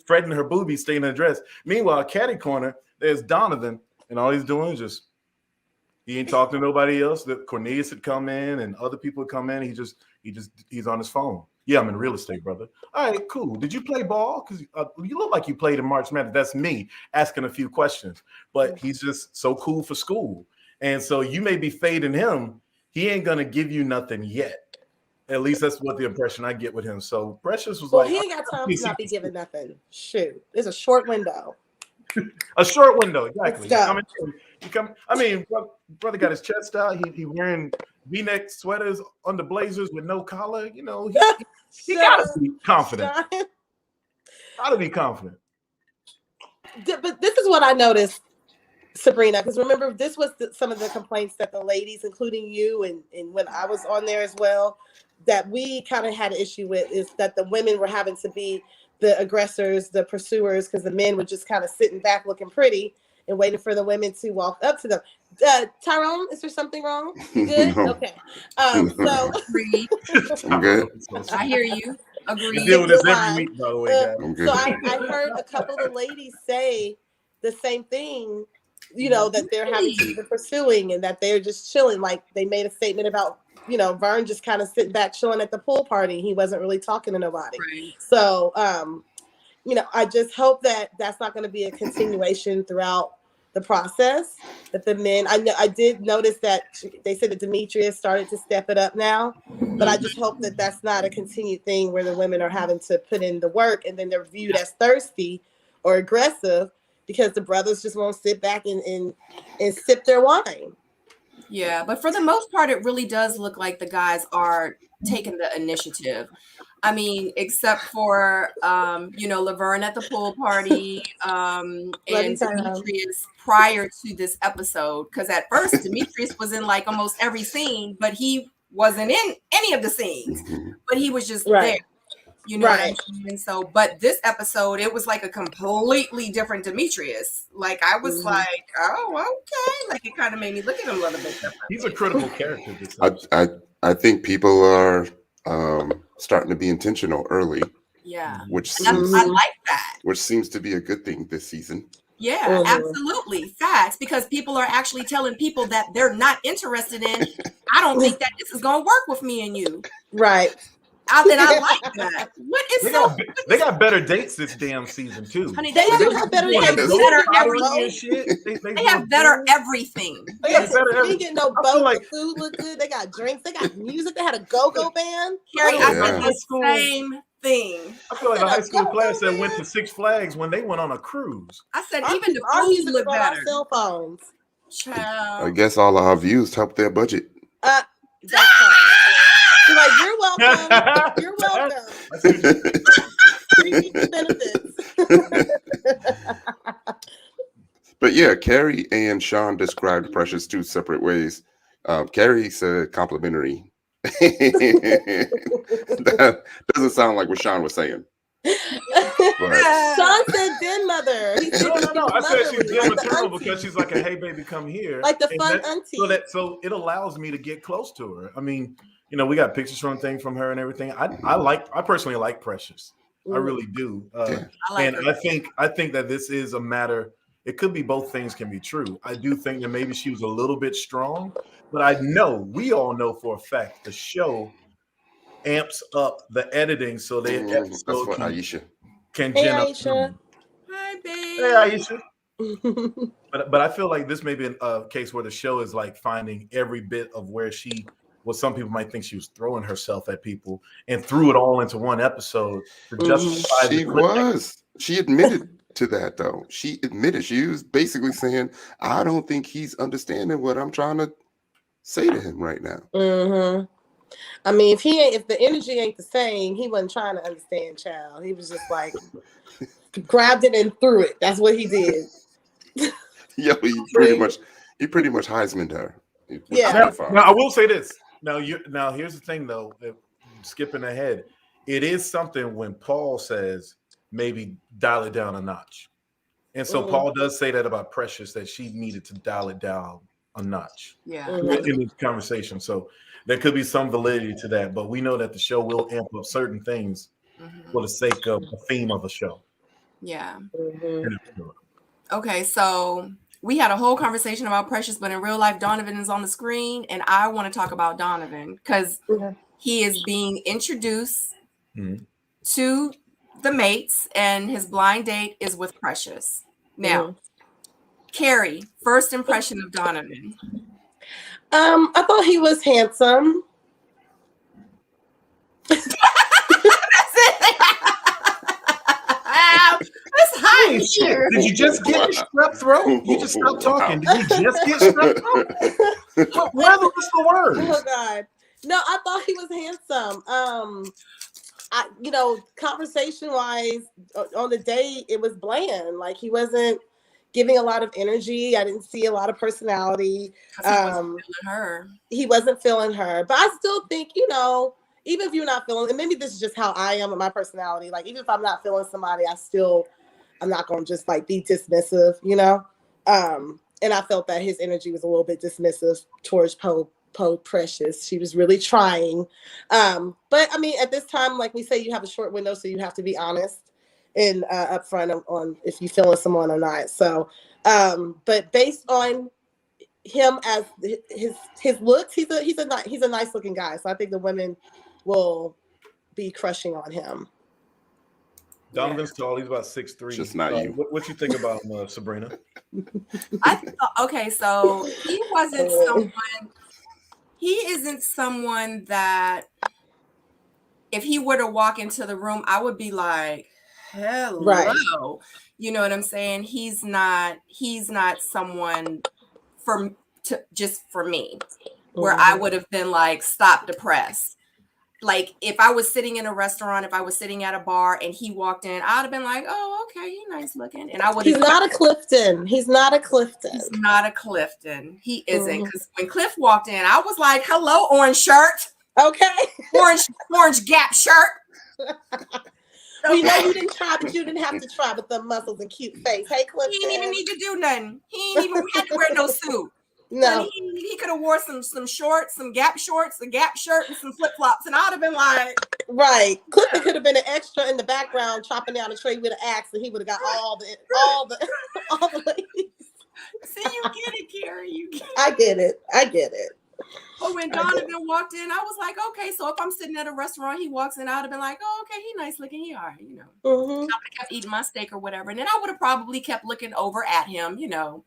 [SPEAKER 3] fretting her boobies staying in her dress. Meanwhile, caddy corner, there's Donovan, and all he's doing is he ain't talking to nobody else. That Cornelius had come in and other people had come in. He's on his phone. Yeah, I'm in real estate, brother. All right, cool. Did you play ball? Because you look like you played in March Madness. That's me asking a few questions. But he's just so cool for school. And so you may be fading him. He ain't going to give you nothing yet. At least that's what the impression I get with him. So Precious was
[SPEAKER 4] he ain't got time to not be giving nothing. Shoot. It's a short window.
[SPEAKER 3] A short window, exactly. Brother got his chest out. He wearing V-neck sweaters under blazers with no collar. He gotta be confident. Gotta be confident.
[SPEAKER 4] But this is what I noticed, Sabrina, because remember, this was some of the complaints that the ladies, including you, and when I was on there as well, that we kind of had an issue with is that the women were having to be the aggressors, the pursuers, because the men were just kind of sitting back looking pretty and waiting for the women to walk up to them. Tyrone, is there something wrong? You good?
[SPEAKER 2] No.
[SPEAKER 4] Okay. So
[SPEAKER 1] agreed.
[SPEAKER 2] I'm good.
[SPEAKER 1] I hear you. Agreed.
[SPEAKER 3] I deal with this every week, by the way, guys.
[SPEAKER 2] I'm good.
[SPEAKER 4] So I heard a couple of ladies say the same thing, that they're having to be pursuing and that they're just chilling. Like they made a statement about, Vern just kind of sitting back chilling at the pool party. He wasn't really talking to nobody. Right. So, I just hope that that's not going to be a continuation throughout the process. That the men, I did notice that they said that Demetrius started to step it up now, but I just hope that that's not a continued thing where the women are having to put in the work and then they're viewed as thirsty or aggressive because the brothers just won't sit back and sip their wine.
[SPEAKER 1] Yeah, but for the most part, it really does look like the guys are taking the initiative. I mean, except for, Laverne at the pool party and Demetrius prior to this episode. Because at first, Demetrius was in like almost every scene, but he wasn't in any of the scenes. But he was just there. You know what I mean? And so, but this episode, it was like a completely different Demetrius. Like, I was like, oh, okay. Like, it kind of made me look at him a little bit different.
[SPEAKER 3] He's a critical character.
[SPEAKER 2] I think people are starting to be intentional early.
[SPEAKER 1] Yeah.
[SPEAKER 2] Which
[SPEAKER 1] I like that.
[SPEAKER 2] Which seems to be a good thing this season.
[SPEAKER 1] Yeah, absolutely. Facts. Because people are actually telling people that they're not interested in, I don't think that this is going to work with me and you.
[SPEAKER 4] Right.
[SPEAKER 1] And I like that. What is
[SPEAKER 3] they got better dates this damn season too.
[SPEAKER 1] Honey,
[SPEAKER 4] they do have better dates.
[SPEAKER 1] They have better everything.
[SPEAKER 4] They have better everything. We get no boat. Like, the food look good. They got drinks. They got music. They had a go-go band.
[SPEAKER 1] Kheri, I said the same thing.
[SPEAKER 3] I feel like a high school class that went to Six Flags when they went on a cruise.
[SPEAKER 1] I said even the food looked better.
[SPEAKER 4] Cell phones.
[SPEAKER 2] Child. I guess all of our views helped their budget.
[SPEAKER 4] Like, you're welcome. You're welcome. Benefits.
[SPEAKER 2] But yeah, Kheri and Shawn described Precious two separate ways. Kheri said complimentary. That doesn't sound like what Shawn was saying.
[SPEAKER 4] Shawn said den mother.
[SPEAKER 3] No. I said she's den maternal because she's like a hey baby, come here.
[SPEAKER 4] Like the fun auntie.
[SPEAKER 3] So it allows me to get close to her. I mean, you know, we got pictures from things from her and everything. I personally like Precious. I really do. I think that this is a matter. It could be both things can be true. I do think that maybe she was a little bit strong, but we all know for a fact the show amps up the editing so they can
[SPEAKER 4] hey, Aisha.
[SPEAKER 1] Hi, babe.
[SPEAKER 3] Hey, Aisha. But I feel like this may be a case where the show is like finding every bit of where some people might think she was throwing herself at people and threw it all into one episode to justify.
[SPEAKER 2] She admitted to that though. She was basically saying, I don't think he's understanding what I'm trying to say to him right now.
[SPEAKER 4] I mean, if the energy ain't the same, he wasn't trying to understand, child. He was just like grabbed it and threw it. That's what he did.
[SPEAKER 2] Yeah, he pretty much Heisman'd her.
[SPEAKER 4] Yeah.
[SPEAKER 3] Now I will say this. Now here's the thing though. Skipping ahead, it is something when Paul says maybe dial it down a notch, and so Paul does say that about Precious, that she needed to dial it down a notch.
[SPEAKER 1] Yeah.
[SPEAKER 3] In this conversation, so there could be some validity to that, but we know that the show will amp up certain things for the sake of the theme of the show.
[SPEAKER 1] Yeah. Okay, so we had a whole conversation about Precious, but in real life, Donovan is on the screen, and I want to talk about Donovan because he is being introduced to the mates, and his blind date is with Precious. Now, Kheri, first impression of Donovan.
[SPEAKER 4] I thought he was handsome.
[SPEAKER 1] It's hot in here.
[SPEAKER 3] Did you just get strep throat? You just stopped talking. Did you just get strep throat? What are the words?
[SPEAKER 4] Oh God! No, I thought he was handsome. Conversation wise, on the date, it was bland. Like, he wasn't giving a lot of energy. I didn't see a lot of personality. He wasn't feeling her. But I still think, even if you're not feeling, and maybe this is just how I am with my personality. Like, even if I'm not feeling somebody, I'm not going to just like be dismissive, and I felt that his energy was a little bit dismissive towards Precious. She was really trying. But I mean, at this time, like we say, you have a short window, so you have to be honest and upfront on if you feeling someone or not. So, but based on him as his looks, he's a nice looking guy. So I think the women will be crushing on him.
[SPEAKER 3] Donovan's tall. He's about 6'3".
[SPEAKER 2] Just not you.
[SPEAKER 3] What you think about him, Sabrina?
[SPEAKER 1] So he wasn't someone. He isn't someone that if he were to walk into the room, I would be like, hello. Right. You know what I'm saying? He's not someone just for me, where I would have been like, stop the press. Like, if I was sitting in a restaurant, if I was sitting at a bar and he walked in, I would have been like, oh, okay, you're nice looking. And I would.
[SPEAKER 4] He's not a Clifton. He's not a Clifton.
[SPEAKER 1] He's not a Clifton. He isn't. Because when Cliff walked in, I was like, hello, orange shirt.
[SPEAKER 4] Okay.
[SPEAKER 1] Orange Gap shirt.
[SPEAKER 4] We know you didn't try, but you didn't have to try with the muscles and cute face. Hey, Clifton.
[SPEAKER 1] He didn't even need to do nothing. He ain't even had to wear no suit.
[SPEAKER 4] No.
[SPEAKER 1] He could have wore some shorts, some Gap shorts, a Gap shirt, and some flip flops, and I'd have been like,
[SPEAKER 4] right. Clifton could have been an extra in the background chopping down a tree with an axe, and he would have got all the ladies.
[SPEAKER 1] See, you get it, Kheri. You get it.
[SPEAKER 4] I get it.
[SPEAKER 1] But when Donovan walked in, I was like, okay, so if I'm sitting at a restaurant, he walks in, I'd have been like, oh, okay, he nice looking, he all right, you know.
[SPEAKER 4] Mm-hmm.
[SPEAKER 1] I would have kept eating my steak or whatever, and then I would have probably kept looking over at him, you know.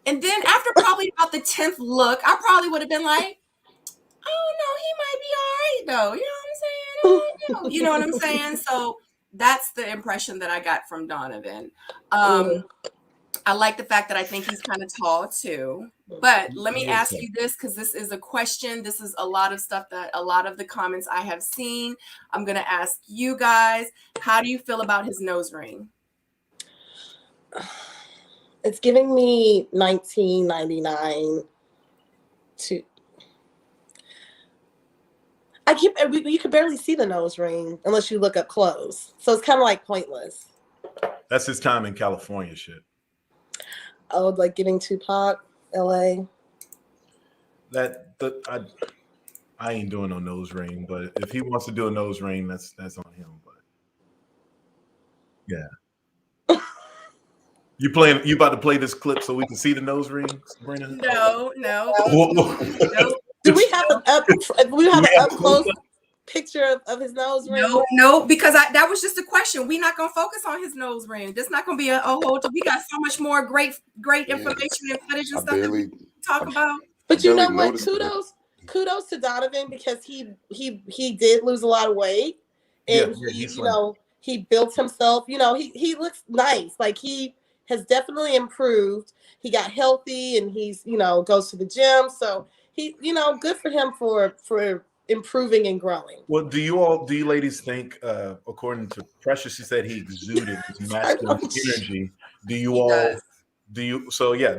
[SPEAKER 1] And then after probably about the 10th look, I probably would have been like, oh no, he might be all right though. You know what I'm saying? I don't know. You know what I'm saying? So that's the impression that I got from Donovan. I like the fact that I think he's kind of tall too. But let me ask you this, because this is a question. This is a lot of stuff that a lot of the comments I have seen. I'm going to ask you guys, how do you feel about his nose ring?
[SPEAKER 4] It's giving me 1999 to. You can barely see the nose ring unless you look up close. So it's kind of like pointless.
[SPEAKER 3] That's his time in California shit.
[SPEAKER 4] Oh, like getting Tupac, LA.
[SPEAKER 3] I ain't doing no nose ring, but if he wants to do a nose ring, that's on him. But yeah. You about to play this clip so we can see the nose ring, Sabrina?
[SPEAKER 1] No.
[SPEAKER 4] Do we have an up close picture of his nose ring?
[SPEAKER 1] No, because that was just a question. We're not gonna focus on his nose ring. This not gonna be a whole. We got so much more great information and footage and stuff that we talk about.
[SPEAKER 4] But you know what? Kudos to Donovan, because he did lose a lot of weight, and he built himself. You know, he looks nice. Like he has definitely improved. He got healthy, and he's goes to the gym. So he good for him for improving and growing.
[SPEAKER 3] Well, do you ladies think, according to Precious, she said he exuded his masculine energy.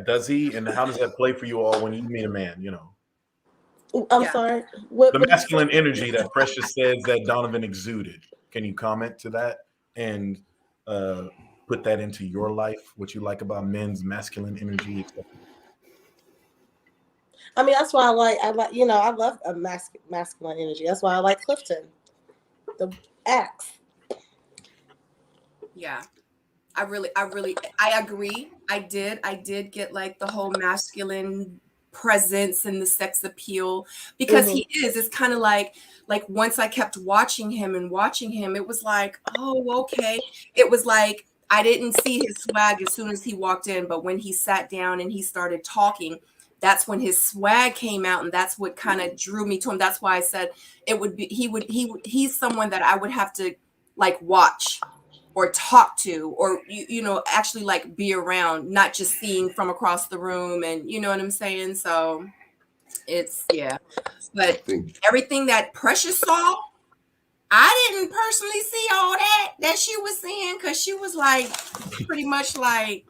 [SPEAKER 3] Does he? And how does that play for you all when you meet a man,
[SPEAKER 4] I'm sorry.
[SPEAKER 3] The masculine energy that Precious says that Donovan exuded. Can you comment to that and put that into your life, what you like about men's masculine energy, etc.?
[SPEAKER 4] I mean, that's why I love a masculine energy. That's why I like Clifton, the axe.
[SPEAKER 1] Yeah, I agree. I did get like the whole masculine presence and the sex appeal, because he is. It's kind of like once I kept watching him, it was like, oh, okay. It was like I didn't see his swag as soon as he walked in, but when he sat down and he started talking, that's when his swag came out, and that's what kind of drew me to him. That's why I said he's someone that I would have to like watch or talk to, or actually like be around, not just seeing from across the room, and you know what I'm saying? So it's but everything that Precious saw, I didn't personally see all that she was seeing, because she was like pretty much like,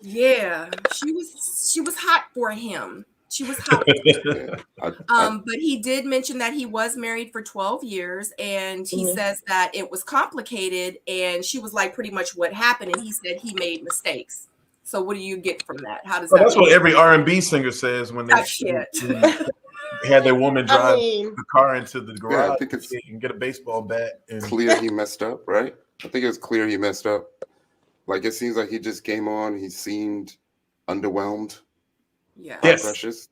[SPEAKER 1] yeah, she was hot for him. She was hot. But he did mention that he was married for 12 years, and he says that it was complicated, and she was like, pretty much what happened, and he said he made mistakes. So what do you get from that? How does that
[SPEAKER 3] that's what every R&B singer says when they had their woman drive the car into the garage.
[SPEAKER 2] Yeah, I think it's
[SPEAKER 3] and get a baseball bat. And
[SPEAKER 2] clear he messed up, right? I think it's clear he messed up. Like, it seems like he just came on. He seemed underwhelmed.
[SPEAKER 1] Yeah.
[SPEAKER 3] Yes.
[SPEAKER 2] Precious.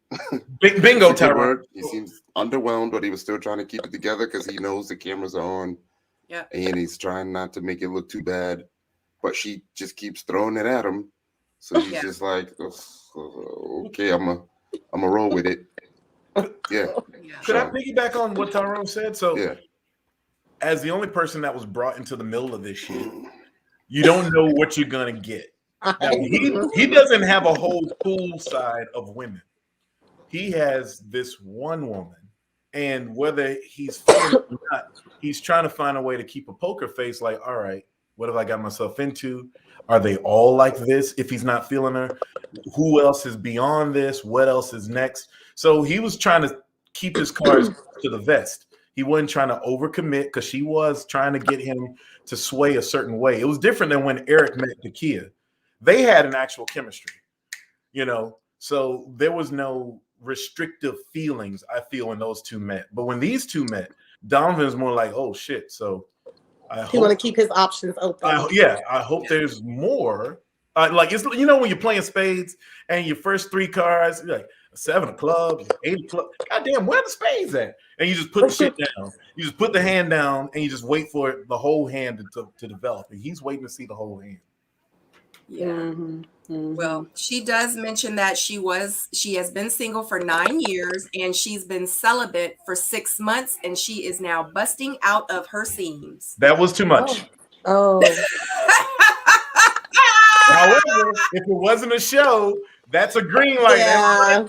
[SPEAKER 3] Bingo, Tyrone.
[SPEAKER 2] He seems underwhelmed, but he was still trying to keep it together because he knows the cameras are on.
[SPEAKER 1] Yeah.
[SPEAKER 2] And he's trying not to make it look too bad. But she just keeps throwing it at him. So he's just like, okay, I'm a roll with it. Yeah.
[SPEAKER 3] Could I piggyback on what Tyrone said? So as the only person that was brought into the middle of this shit, you don't know what you're gonna get. Now, he doesn't have a whole pool side of women. He has this one woman, and whether he's feeling it or not, he's trying to find a way to keep a poker face. Like, all right, what have I got myself into? Are they all like this? If he's not feeling her, who else is beyond this? What else is next? So he was trying to keep his cards to the vest. He wasn't trying to overcommit, because she was trying to get him to sway a certain way. It was different than when Eric met Nakia. They had an actual chemistry. So there was no restrictive feelings, I feel, when those two met. But when these two met, Donovan's more like, oh shit. So
[SPEAKER 4] he want to keep his options open.
[SPEAKER 3] I hope there's more. Like, it's, you know, when you're playing spades and your first 3 cards, you're like 7 of clubs, 8 of clubs. Goddamn, where the spades at? And you just put the shit down. You just put the hand down and you just wait for the whole hand to develop. And he's waiting to see the whole hand.
[SPEAKER 1] Yeah. Mm-hmm. Well, she does mention that she has been single for 9 years and she's been celibate for 6 months, and she is now busting out of her seams.
[SPEAKER 3] That was too much.
[SPEAKER 4] Oh.
[SPEAKER 3] However, if it wasn't a show, that's a green light.
[SPEAKER 4] Yeah.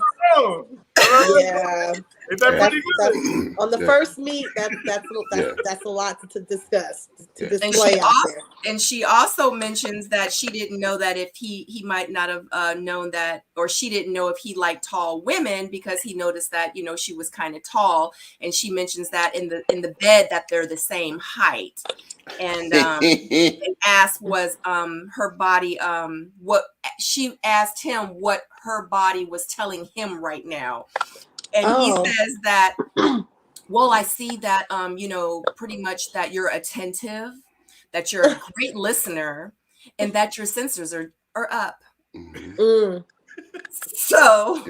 [SPEAKER 3] Yeah. Is that pretty good?
[SPEAKER 4] On the first meet, that's a lot to discuss, to display out there.
[SPEAKER 1] And she also mentions that she didn't know that if he might not have known that, or she didn't know if he liked tall women, because he noticed that, you know, she was kind of tall, and she mentions that in the bed that they're the same height. And asked was her body, what she asked him what her body was telling him right now. And he says that, well, I see that, you know, pretty much that you're attentive, that you're a great listener, and that your sensors are up. Mm. So,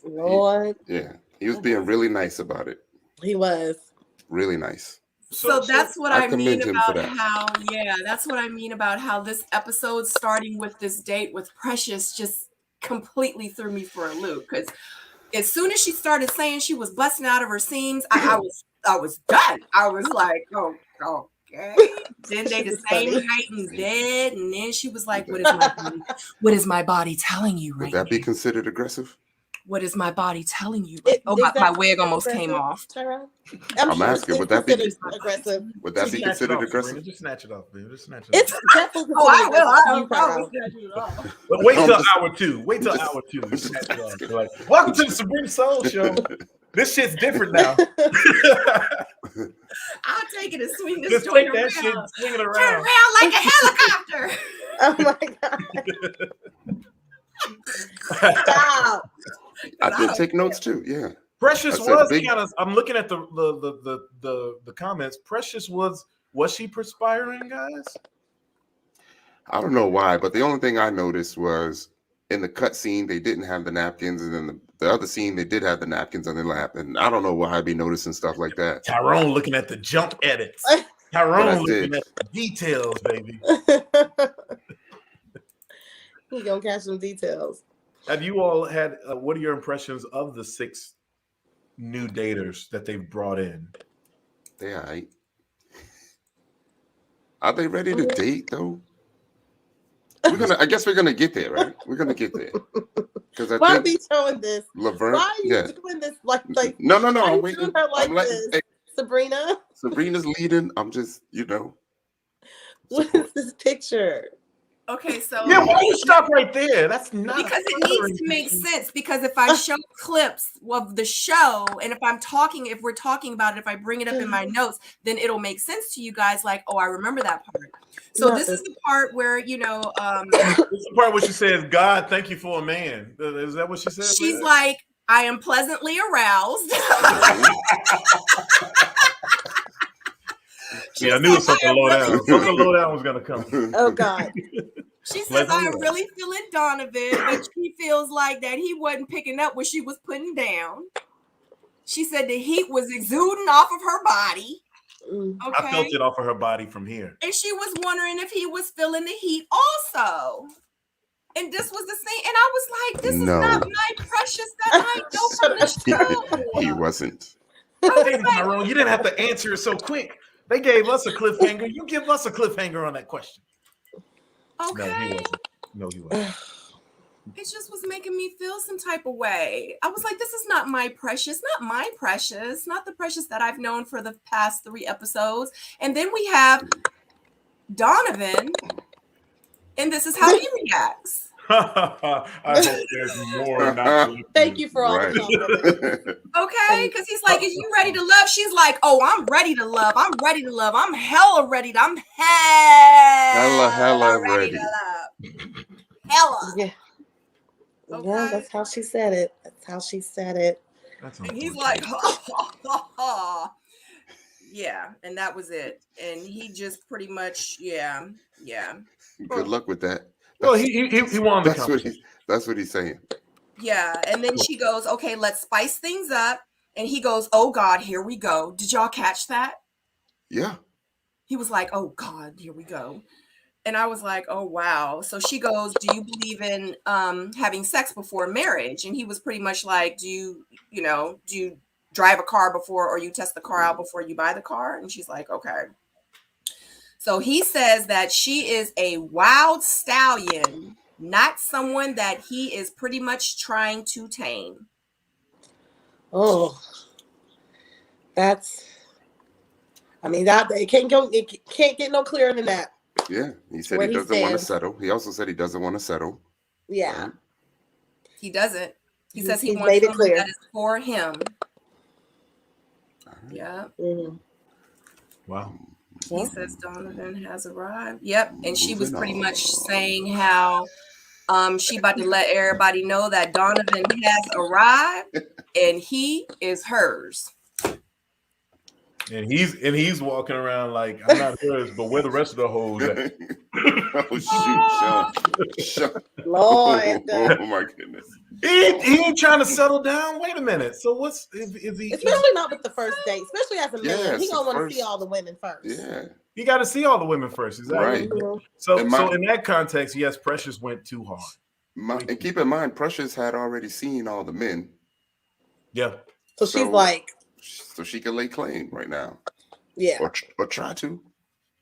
[SPEAKER 4] Lord.
[SPEAKER 2] Yeah, he was being really nice about it.
[SPEAKER 4] He was.
[SPEAKER 2] Really nice.
[SPEAKER 1] So that's what I mean about that's what I mean about how this episode, starting with this date with Precious, just completely threw me for a loop. Because as soon as she started saying she was busting out of her seams, I was done. I was like, oh, okay. Then they the same height and dead, and then she was like, what is my body telling you right now?
[SPEAKER 2] Would that be considered aggressive?
[SPEAKER 1] What is my body telling you? My wig almost came off.
[SPEAKER 2] I'm asking, would that be
[SPEAKER 4] aggressive?
[SPEAKER 2] Would that be considered aggressive?
[SPEAKER 3] Just snatch it off, baby. Just snatch it off.
[SPEAKER 4] It's definitely I will
[SPEAKER 3] snatch it off. But wait till hour 2. Wait till hour 2. Snatch it off. Like, welcome to the Sabrina Seoul show. This shit's different now.
[SPEAKER 1] I'll take it and swing this
[SPEAKER 3] just
[SPEAKER 1] joint
[SPEAKER 3] take that
[SPEAKER 1] around.
[SPEAKER 3] shit, swing it around.
[SPEAKER 1] Turn around like a helicopter.
[SPEAKER 4] Oh my god! Stop.
[SPEAKER 2] I did take notes too. Yeah.
[SPEAKER 3] Precious was kind of. I'm looking at the comments. Precious was she perspiring, guys?
[SPEAKER 2] I don't know why, but the only thing I noticed was in the cut scene they didn't have the napkins, and then the other scene they did have the napkins on their lap, and I don't know why I'd be noticing stuff like that.
[SPEAKER 3] Tyrone looking at the jump edits. Tyrone looking at the details, baby.
[SPEAKER 4] He gonna catch some details.
[SPEAKER 3] Have you all had? What are your impressions of the 6 new daters that they've brought in?
[SPEAKER 2] They all right. Are they ready to date though? I guess we're gonna get there, right? We're gonna get there. Because
[SPEAKER 4] why are we showing this?
[SPEAKER 2] Laverne,
[SPEAKER 4] why are you doing this? Like
[SPEAKER 2] no. I'm
[SPEAKER 4] waiting. Doing her like this? Hey, Sabrina.
[SPEAKER 2] Sabrina's leading. I'm just,
[SPEAKER 4] What is this picture?
[SPEAKER 1] Okay, so
[SPEAKER 3] yeah, why you stop right there? That's not
[SPEAKER 1] because it needs to make sense. Because if I show clips of the show, and if we're talking about it, if I bring it up in my notes, then it'll make sense to you guys. Like, oh, I remember that part. So this is the part where this is
[SPEAKER 3] the part where she says, "God, thank you for a man." Is that what she said?
[SPEAKER 1] She's like, "I am pleasantly aroused."
[SPEAKER 3] Yeah, I knew something low down. Something low down was gonna come.
[SPEAKER 4] Oh God.
[SPEAKER 1] She says, I'm really feeling Donovan, but she feels like that he wasn't picking up what she was putting down. She said the heat was exuding off of her body. Okay?
[SPEAKER 3] I felt it off of her body from here.
[SPEAKER 1] And she was wondering if he was feeling the heat also. And this was the same. And I was like, this is not my Precious that I know from the show.
[SPEAKER 2] He wasn't.
[SPEAKER 3] Hey, Tyrone, you didn't have to answer it so quick. They gave us a cliffhanger. You give us a cliffhanger on that question.
[SPEAKER 1] Okay.
[SPEAKER 3] No, he wasn't.
[SPEAKER 1] It just was making me feel some type of way. I was like, this is not my Precious, not the Precious that I've known for the past 3 episodes. And then we have Donovan, and this is how he reacts.
[SPEAKER 3] I hope there's more.
[SPEAKER 4] Thank you for all the comments.
[SPEAKER 1] Okay, because he's like, "Is you ready to love?" She's like, "Oh, I'm ready to love. I'm ready to love. I'm hella ready. I'm hella
[SPEAKER 2] ready
[SPEAKER 1] to love." hella.
[SPEAKER 4] Yeah.
[SPEAKER 1] Okay.
[SPEAKER 4] Yeah, that's how she said it. That's how she said it.
[SPEAKER 1] And he's like, ha, ha, ha, ha. Yeah, and that was it. And he just pretty much, yeah.
[SPEAKER 2] Good luck with that.
[SPEAKER 3] Well, he won the competition.
[SPEAKER 2] That's what he's saying.
[SPEAKER 1] Yeah, and then she goes, okay, let's spice things up. And he goes, oh God, here we go. Did y'all catch that?
[SPEAKER 2] Yeah.
[SPEAKER 1] He was like, oh God, here we go. And I was like, oh wow. So she goes, do you believe in having sex before marriage? And he was pretty much like, do you drive a car before, or you test the car out before you buy the car? And she's like, okay. So he says that she is a wild stallion, not someone that he is pretty much trying to tame.
[SPEAKER 4] Oh, that's. I mean, that it can't go. It can't get no clearer than that.
[SPEAKER 2] Yeah, he said he doesn't want to settle. He also said he doesn't want to settle.
[SPEAKER 4] Yeah,
[SPEAKER 2] right?
[SPEAKER 1] He doesn't. He says he
[SPEAKER 4] he's
[SPEAKER 1] wants
[SPEAKER 4] made it
[SPEAKER 1] someone
[SPEAKER 4] clear
[SPEAKER 1] that is for him.
[SPEAKER 2] Right.
[SPEAKER 1] Yeah.
[SPEAKER 4] Mm-hmm.
[SPEAKER 3] Wow.
[SPEAKER 1] He says Donovan has arrived. Yep. And she was pretty
[SPEAKER 2] Moving
[SPEAKER 1] much
[SPEAKER 2] on.
[SPEAKER 1] saying how she about to let everybody know that Donovan has arrived and he is hers.
[SPEAKER 3] And he's walking around like, I'm not hers, but where the rest of the hoes at?
[SPEAKER 2] Oh shoot, Shawn.
[SPEAKER 4] Lord.
[SPEAKER 2] Oh my goodness.
[SPEAKER 3] He ain't trying to settle down. Wait a minute. So what's is he?
[SPEAKER 4] Especially not with the first date. Especially as a man,
[SPEAKER 2] Yes,
[SPEAKER 4] he gonna want to
[SPEAKER 2] first-
[SPEAKER 4] see all the women first.
[SPEAKER 2] Yeah.
[SPEAKER 3] You got to see all the women first, exactly.
[SPEAKER 2] Right.
[SPEAKER 4] Mhm.
[SPEAKER 3] So
[SPEAKER 2] And
[SPEAKER 3] in that context, yes, Precious went too hard.
[SPEAKER 2] And keep in mind, Precious had already seen all the men.
[SPEAKER 3] Yeah.
[SPEAKER 4] So she's like,
[SPEAKER 2] so she can lay claim right now.
[SPEAKER 4] yeah,
[SPEAKER 2] Or try to.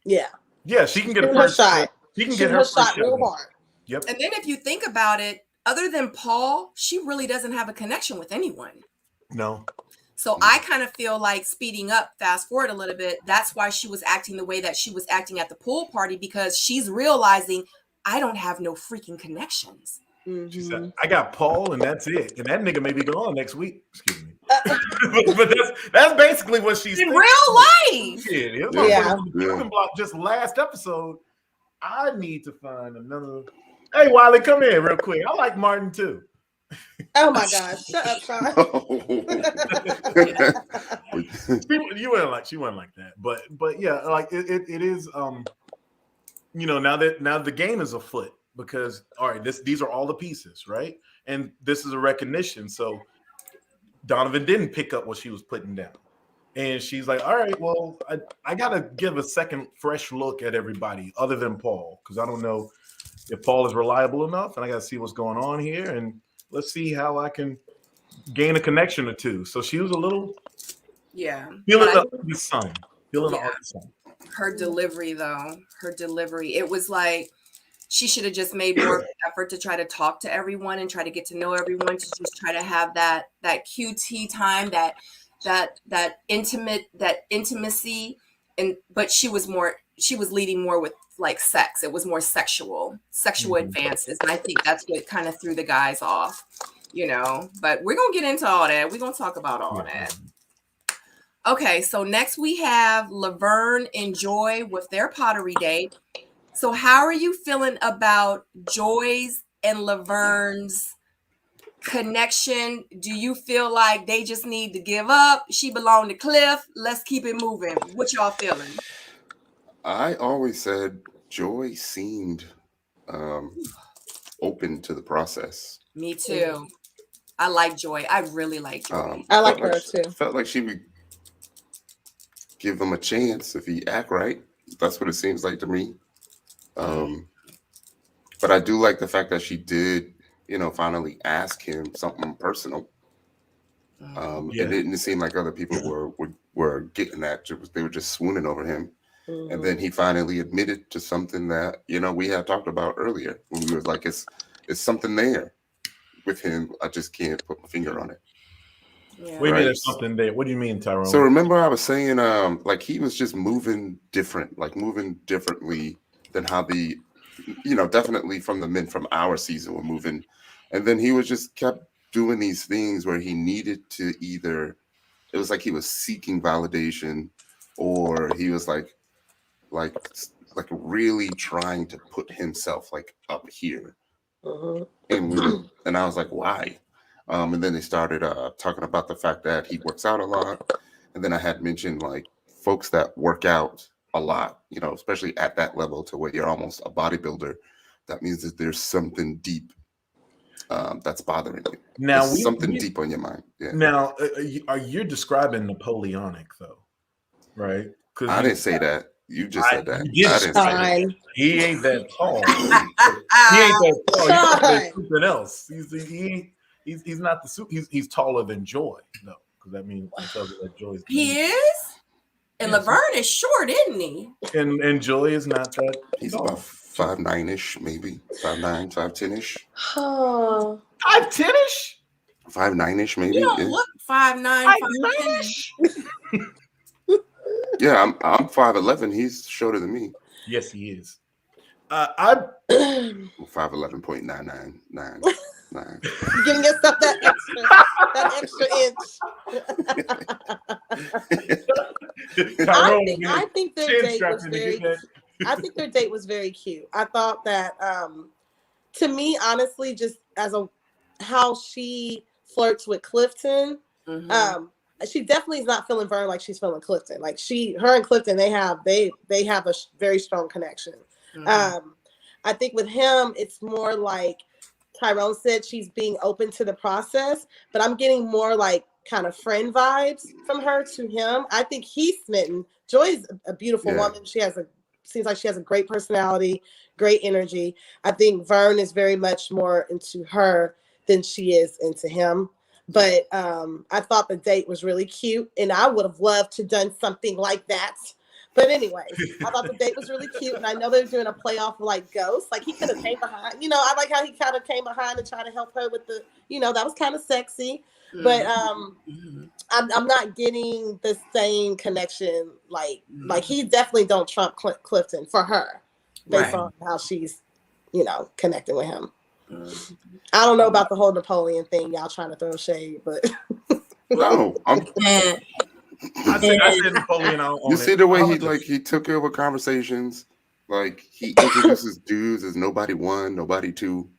[SPEAKER 4] yeah.
[SPEAKER 3] Yeah, she can get
[SPEAKER 4] Shoot
[SPEAKER 3] a
[SPEAKER 4] her
[SPEAKER 3] first
[SPEAKER 4] shot.
[SPEAKER 3] She can
[SPEAKER 4] Shoot
[SPEAKER 3] get
[SPEAKER 4] her
[SPEAKER 3] her
[SPEAKER 4] shot
[SPEAKER 3] first
[SPEAKER 4] real
[SPEAKER 3] shot.
[SPEAKER 4] hard.
[SPEAKER 3] Yep.
[SPEAKER 1] And then if you think about it, other than Paul, she really doesn't have a connection with anyone.
[SPEAKER 3] No.
[SPEAKER 1] So I kind of feel like, speeding up, fast forward a little bit, that's why she was acting the way that she was acting at the pool party, because she's realizing, I don't have no freaking connections.
[SPEAKER 4] Mm-hmm.
[SPEAKER 3] She said, I got Paul and that's it. And that nigga may be gone next week. Excuse me. But that's basically what she's
[SPEAKER 1] in
[SPEAKER 3] thinking.
[SPEAKER 1] real life.
[SPEAKER 3] Shit, it was
[SPEAKER 4] Yeah.
[SPEAKER 3] on the chopping block just last episode. I need to find another. Hey, Wiley, come in real quick. I like Martin too.
[SPEAKER 4] Oh my gosh! Shut up, Shawn.
[SPEAKER 3] She wasn't like that, but yeah, like it is. Now the game is afoot, because all right, these are all the pieces, right? And this is a recognition. So Donovan didn't pick up what she was putting down, and she's like, all right, well, I gotta give a second fresh look at everybody other than Paul, because I don't know if Paul is reliable enough, and I gotta see what's going on here, and let's see how I can gain a connection or two. So she was a little feeling the sun. Feeling the sun.
[SPEAKER 1] Her delivery, though, it was like she should have just made more effort to try to talk to everyone and try to get to know everyone, to just try to have that QT time, that intimacy. But she was leading more with like sex. It was more sexual advances, and I think that's what kind of threw the guys off, but we're gonna get into all that. We're gonna talk about all that. Okay, so next we have Laverne and Joy with their pottery date. So how are you feeling about Joy's and Laverne's connection? Do you feel like they just need to give up? She belonged to Cliff. Let's keep it moving. What y'all feeling?
[SPEAKER 2] I always said Joy seemed open to the process.
[SPEAKER 1] Me too. I like Joy. I really like Joy.
[SPEAKER 4] I like her too.
[SPEAKER 2] Felt like she would give him a chance if he act right. That's what it seems like to me. But I do like the fact that she did, finally ask him something personal. It didn't seem like other people were getting that. They were just swooning over him. Mm-hmm. And then he finally admitted to something that, we had talked about earlier, when we was like, it's something there with him. I just can't put my finger on it.
[SPEAKER 1] Yeah.
[SPEAKER 3] What do you mean there's something there? What do you mean, Tyrone?
[SPEAKER 2] So remember I was saying, like he was just moving differently than how the, definitely from the men from our season were moving. And then he was just kept doing these things where he needed to it was like he was seeking validation, or he was like really trying to put himself like up here. and I was like, why? And then they started talking about the fact that he works out a lot. And then I had mentioned like folks that work out a lot, you know, especially at that level to where you're almost a bodybuilder. That means that there's something deep that's bothering you.
[SPEAKER 3] Now,
[SPEAKER 2] there's something deep on your mind. Yeah.
[SPEAKER 3] Now, are you describing Napoleonic though? Right? Because
[SPEAKER 2] I didn't say that. You just said that.
[SPEAKER 3] You
[SPEAKER 2] I didn't say that.
[SPEAKER 3] He ain't that tall. He ain't that tall. He's something else. He's not the suit. He's taller than Joy, though, because that means that Joy's.
[SPEAKER 1] He is. And Laverne is short, isn't he?
[SPEAKER 3] And Joy is not that.
[SPEAKER 2] He's about 5'9" maybe 5'9", 5'10".
[SPEAKER 3] 5'10"?
[SPEAKER 2] 5'9" maybe.
[SPEAKER 1] You don't look 5'9", 5'10".
[SPEAKER 2] Yeah, I'm 5'11". He's shorter than me.
[SPEAKER 3] Yes, he is. I'm
[SPEAKER 2] 5'11.999.
[SPEAKER 4] Giving yourself that extra inch. I think their date was very. I think their date was very cute. I thought that, to me, honestly, just as how she flirts with Clifton. She definitely is not feeling Vern like she's feeling Clifton. Like her and Clifton, they have a very strong connection. I think with him, it's more like Tyrone said, she's being open to the process, but I'm getting more like kind of friend vibes from her to him. I think he's smitten. Joy's a beautiful woman. Seems like she has a great personality, great energy. I think Vern is very much more into her than she is into him. But I thought the date was really cute, and I would have loved to done something like that. But anyway, I thought the date was really cute, and I know they're doing a playoff of like Ghost. Like he could have came behind, I like how he kind of came behind and tried to help her with the, that was kind of sexy. But I'm not getting the same connection. Like he definitely don't trump Clifton for her based on how she's, connecting with him. I don't know about the whole Napoleon thing. Y'all trying to throw shade, but
[SPEAKER 2] no,
[SPEAKER 3] I said Napoleon.
[SPEAKER 2] You see the way he took over conversations. Like he introduces dudes as nobody one, nobody two.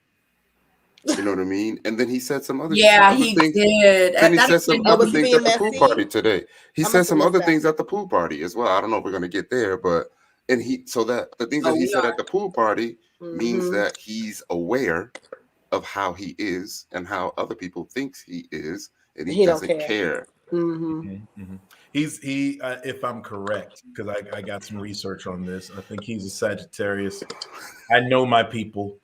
[SPEAKER 2] You know what I mean? And then he said some other
[SPEAKER 1] he
[SPEAKER 2] things.
[SPEAKER 1] did.
[SPEAKER 2] And he said some other things at the pool
[SPEAKER 4] messy?
[SPEAKER 2] party today. He said some other things at the pool party as well. I don't know if we're gonna get there, but the things that he said at the pool party means that he's aware of how he is and how other people thinks he is, and he doesn't care.
[SPEAKER 3] He's if I'm correct, because I got some research on this. I think he's a Sagittarius. I know my people.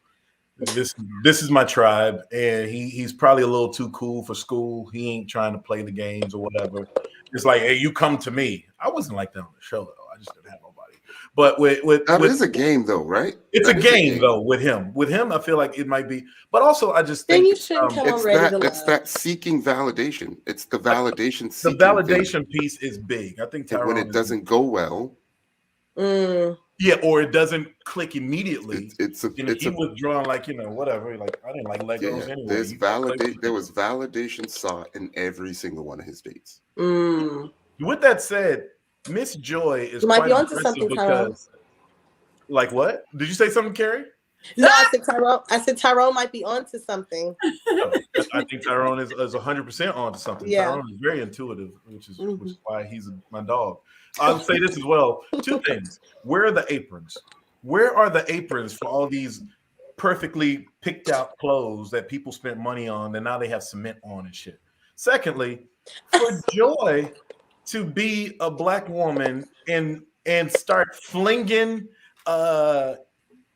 [SPEAKER 3] This is my tribe, and he's probably a little too cool for school. He ain't trying to play the games or whatever. It's like, hey, you come to me. I wasn't like that on the show though. I just didn't have nobody. But with
[SPEAKER 2] is a game though, right?
[SPEAKER 3] It's a game though with him. With him, I feel like it might be. But also, I just think
[SPEAKER 4] you shouldn't come ready to
[SPEAKER 2] it's that seeking validation. It's the validation.
[SPEAKER 3] The validation piece is big. I think Tyrone,
[SPEAKER 2] when it doesn't go well.
[SPEAKER 3] Or it doesn't click immediately.
[SPEAKER 2] It's
[SPEAKER 3] withdrawn, like whatever. Like I didn't like Legos anyway.
[SPEAKER 2] There was validation sought in every single one of his dates.
[SPEAKER 3] With that said, Miss Joy is
[SPEAKER 4] might be onto something, Tyrone.
[SPEAKER 3] Like what? Did you say something, Kheri?
[SPEAKER 4] No, I said Tyrone. I said Tyrone might be onto something.
[SPEAKER 3] I think Tyrone is 100% onto something.
[SPEAKER 4] Yeah.
[SPEAKER 3] Tyrone is very intuitive, which is why he's my dog. I'll say this as well. Two things. Where are the aprons? Where are the aprons for all these perfectly picked out clothes that people spent money on and now they have cement on and shit? Secondly, for Joy to be a black woman and start flinging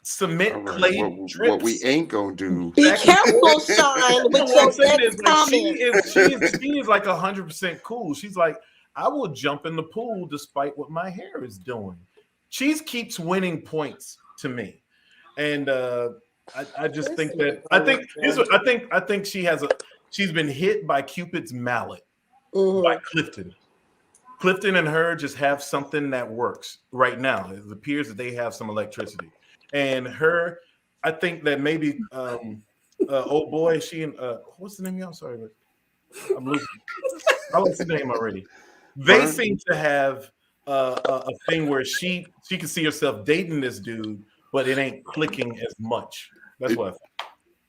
[SPEAKER 3] cement clay drips.
[SPEAKER 2] What we ain't gonna do.
[SPEAKER 4] Be careful, Shawn, with your next comment.
[SPEAKER 3] She is like 100% cool. She's like, I will jump in the pool despite what my hair is doing. She keeps winning points to me, and I just think that I think she's been hit by Cupid's mallet by Clifton. Clifton and her just have something that works right now. It appears that they have some electricity, and her, I think that maybe old boy, she and what's the name? I'm sorry, I'm losing. I lost the name already. They seem to have a thing where she can see herself dating this dude, but it ain't clicking as much. That's what I think.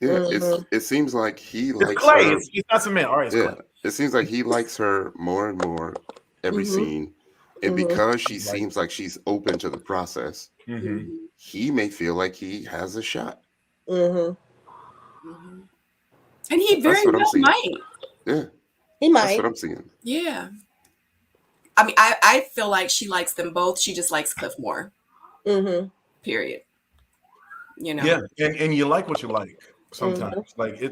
[SPEAKER 2] Yeah, it seems like he likes
[SPEAKER 3] Clay.
[SPEAKER 2] her.
[SPEAKER 3] He's not some man. All right, it's Clay.
[SPEAKER 2] It seems like he likes her more and more every scene, and because she seems like she's open to the process, he may feel like he has a shot.
[SPEAKER 1] And he very well might.
[SPEAKER 2] Yeah,
[SPEAKER 4] he might.
[SPEAKER 2] That's what I'm seeing.
[SPEAKER 1] Yeah. I mean, I feel like she likes them both. She just likes Cliff more. Period. You know.
[SPEAKER 3] Yeah, and you like what you like sometimes. Like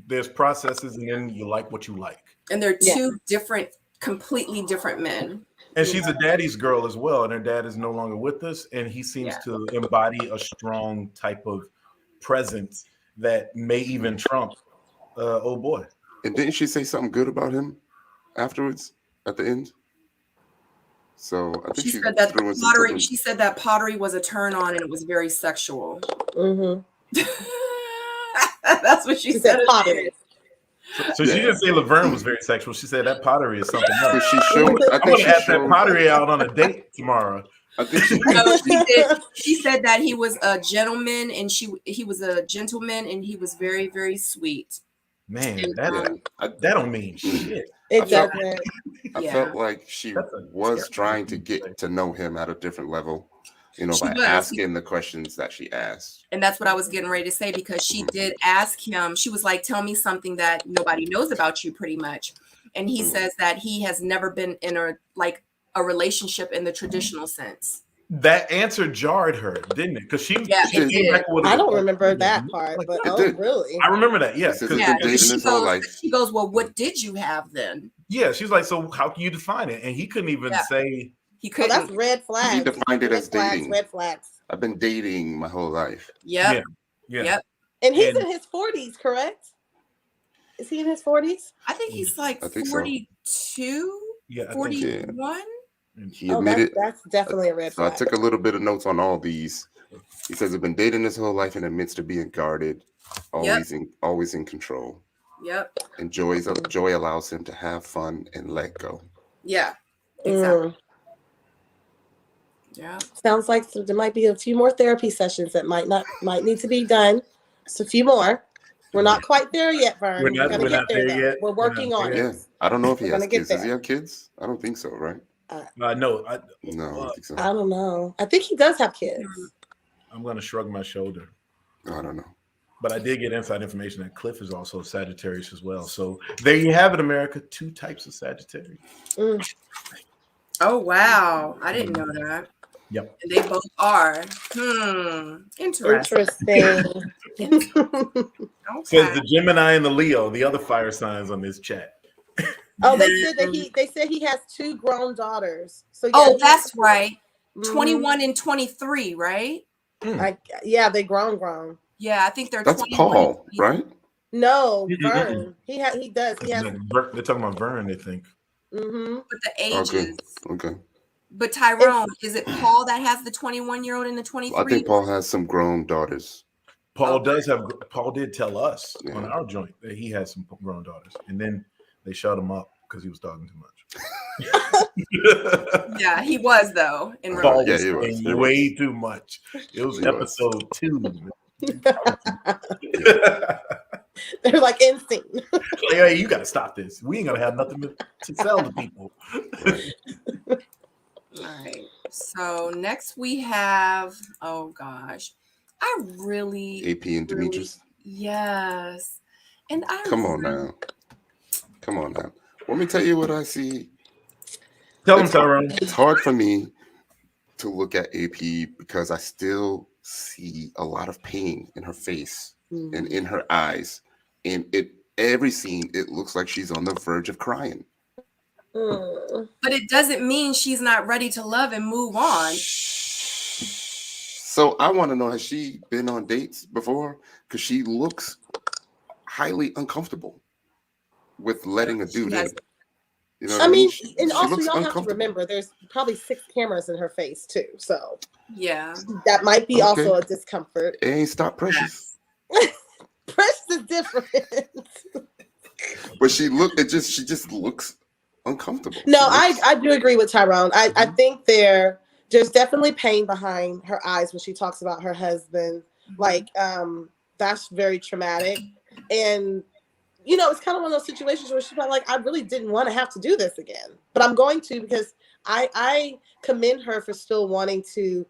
[SPEAKER 3] there's processes, and then you like what you like.
[SPEAKER 1] And they're two completely different men.
[SPEAKER 3] And she's a daddy's girl as well, and her dad is no longer with us, and he seems to embody a strong type of presence that may even trump old boy.
[SPEAKER 2] And didn't she say something good about him afterwards at the end? So I think
[SPEAKER 1] she said that pottery. She said that pottery was a turn on and it was very sexual. That's what she said. Pottery.
[SPEAKER 3] So she didn't say Laverne was very sexual. She said that pottery is something else.
[SPEAKER 2] She showed.
[SPEAKER 3] I'm gonna ask that pottery out on a date tomorrow.
[SPEAKER 2] I think
[SPEAKER 1] she said that he was a gentleman and he was a gentleman and he was very, very sweet.
[SPEAKER 3] Man, that don't mean shit.
[SPEAKER 4] It doesn't.
[SPEAKER 2] I felt like she was trying to get to know him at a different level, you know, by asking the questions that she asked.
[SPEAKER 1] And that's what I was getting ready to say, because she did ask him. She was like, tell me something that nobody knows about you, pretty much. And he says that he has never been in a relationship in the traditional sense.
[SPEAKER 3] That answer jarred her, didn't it? Because she came back with
[SPEAKER 4] I don't remember that part, but really?
[SPEAKER 3] I remember that, yes.
[SPEAKER 1] She goes, well, what did you have then?
[SPEAKER 3] Yeah, she's like, so how can you define it? And he couldn't even say.
[SPEAKER 1] He couldn't.
[SPEAKER 4] Well, that's red flags.
[SPEAKER 2] He defined it as dating.
[SPEAKER 4] Red flags.
[SPEAKER 2] I've been dating my whole life.
[SPEAKER 1] Yep.
[SPEAKER 3] Yep.
[SPEAKER 4] And he's in his 40s, correct? Is he in his 40s?
[SPEAKER 1] I think he's like 42, so. 41.
[SPEAKER 2] He admitted
[SPEAKER 4] that's definitely a red flag.
[SPEAKER 2] So I took a little bit of notes on all these. He says he's been dating his whole life and admits to being guarded, always in control.
[SPEAKER 1] Yep.
[SPEAKER 2] And joy allows him to have fun and let go.
[SPEAKER 1] Yeah. Exactly. Yeah.
[SPEAKER 4] Sounds like there might be a few more therapy sessions that might need to be done. Just a few more. We're not quite there yet, Vern.
[SPEAKER 3] We're not there yet.
[SPEAKER 4] We're working on it.
[SPEAKER 2] Yeah. I don't know if he has kids. Does he have kids? I don't think so, right?
[SPEAKER 3] No,
[SPEAKER 2] I don't think so.
[SPEAKER 4] I don't know. I think he does have kids.
[SPEAKER 3] I'm going to shrug my shoulder.
[SPEAKER 2] I don't know.
[SPEAKER 3] But I did get inside information that Cliff is also a Sagittarius as well. So there you have it, America. 2 types of Sagittarius.
[SPEAKER 1] Oh, wow. I didn't know that.
[SPEAKER 3] Yep.
[SPEAKER 1] And they both are. Interesting.
[SPEAKER 4] Okay.
[SPEAKER 3] Says the Gemini and the Leo, the other fire signs on this chat.
[SPEAKER 4] Oh, they said he has 2 grown daughters. So
[SPEAKER 1] that's right. 21 and 23, right?
[SPEAKER 4] They grown.
[SPEAKER 1] Yeah, I think they're.
[SPEAKER 2] That's Paul, right?
[SPEAKER 4] No, Vern. He does. He has.
[SPEAKER 3] They're talking about Vern, they think.
[SPEAKER 1] But the ages.
[SPEAKER 2] Okay.
[SPEAKER 1] But Tyrone, is it Paul that has the 21-year-old and the 23?
[SPEAKER 2] I think Paul has some grown daughters.
[SPEAKER 3] Paul did tell us on our joint that he has some grown daughters, and then they shut him up because he was talking too much.
[SPEAKER 1] Yeah, he was though. In
[SPEAKER 3] Paul was saying way too much. It was episode 2.
[SPEAKER 4] They're like insane.
[SPEAKER 3] Hey, you got to stop this. We ain't gonna have nothing to sell to people.
[SPEAKER 1] All right. So next we have. Oh gosh, I really.
[SPEAKER 2] AP and Demetrius.
[SPEAKER 1] Yes, and I.
[SPEAKER 2] Come on now. Let me tell you what I see.
[SPEAKER 3] Tell him, Tyrone.
[SPEAKER 2] It's hard for me to look at AP because I still see a lot of pain in her face and in her eyes. And every scene, it looks like she's on the verge of crying.
[SPEAKER 1] But it doesn't mean she's not ready to love and move on.
[SPEAKER 2] So I want to know, has she been on dates before? Because she looks highly uncomfortable with letting a dude in. You know what I mean?
[SPEAKER 4] And also y'all have to remember there's probably 6 cameras in her face too. So
[SPEAKER 1] yeah,
[SPEAKER 4] that might be also a discomfort.
[SPEAKER 2] It ain't stop Precious.
[SPEAKER 4] Precious is different.
[SPEAKER 2] But she just looks uncomfortable.
[SPEAKER 4] No, I do agree with Tyrone. I think there's definitely pain behind her eyes when she talks about her husband. Like that's very traumatic. And you know, it's kind of one of those situations where she's like, I really didn't want to have to do this again, but I'm going to, because I commend her for still wanting to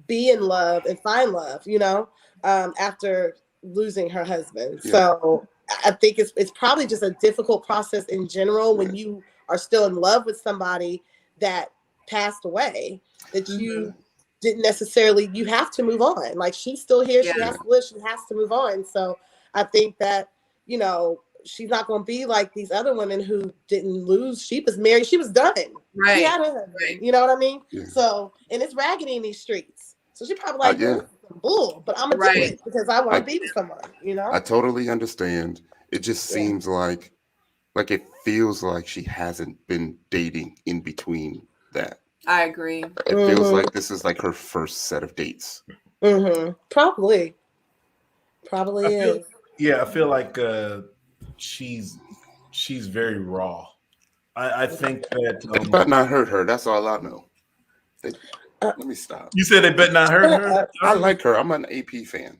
[SPEAKER 4] be in love and find love, you know, after losing her husband. Yeah. So I think it's probably just a difficult process in general when you are still in love with somebody that passed away, that you didn't necessarily, you have to move on. Like, she's still here. She has to live. She has to move on. So I think that, you know, she's not going to be like these other women who didn't lose. She was married. She was done.
[SPEAKER 1] Right.
[SPEAKER 4] She had a husband. You know what I mean? Yeah. So, and it's raggedy in these streets. So she probably like, this is some bull, but I'm going to do it because I want to be with someone, you know?
[SPEAKER 2] I totally understand. It just seems like it feels like she hasn't been dating in between that.
[SPEAKER 1] I agree.
[SPEAKER 2] It feels like this is like her first set of dates.
[SPEAKER 4] Probably is.
[SPEAKER 3] Yeah, I feel like she's very raw. I think that
[SPEAKER 2] they better not hurt her. That's all I know. Let me stop.
[SPEAKER 3] You said they better not hurt her.
[SPEAKER 2] I like her. I'm an AP fan.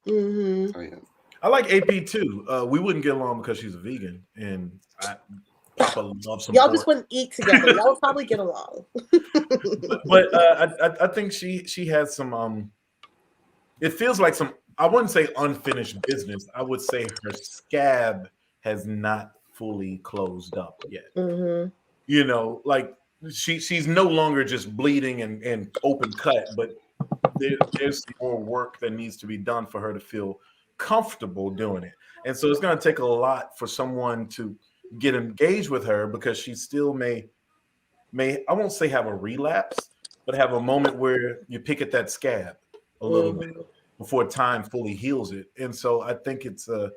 [SPEAKER 3] Oh, yeah. I like AP too. We wouldn't get along because she's a vegan, and Papa loves some.
[SPEAKER 4] Y'all just wouldn't eat together. Y'all would probably get along.
[SPEAKER 3] but I think she has some. It feels like some. I wouldn't say unfinished business. I would say her scab has not fully closed up yet. You know, like she's no longer just bleeding and open cut, but there's more work that needs to be done for her to feel comfortable doing it. And so it's going to take a lot for someone to get engaged with her, because she still may I won't say have a relapse, but have a moment where you pick at that scab a little bit before time fully heals it. And so I think it's a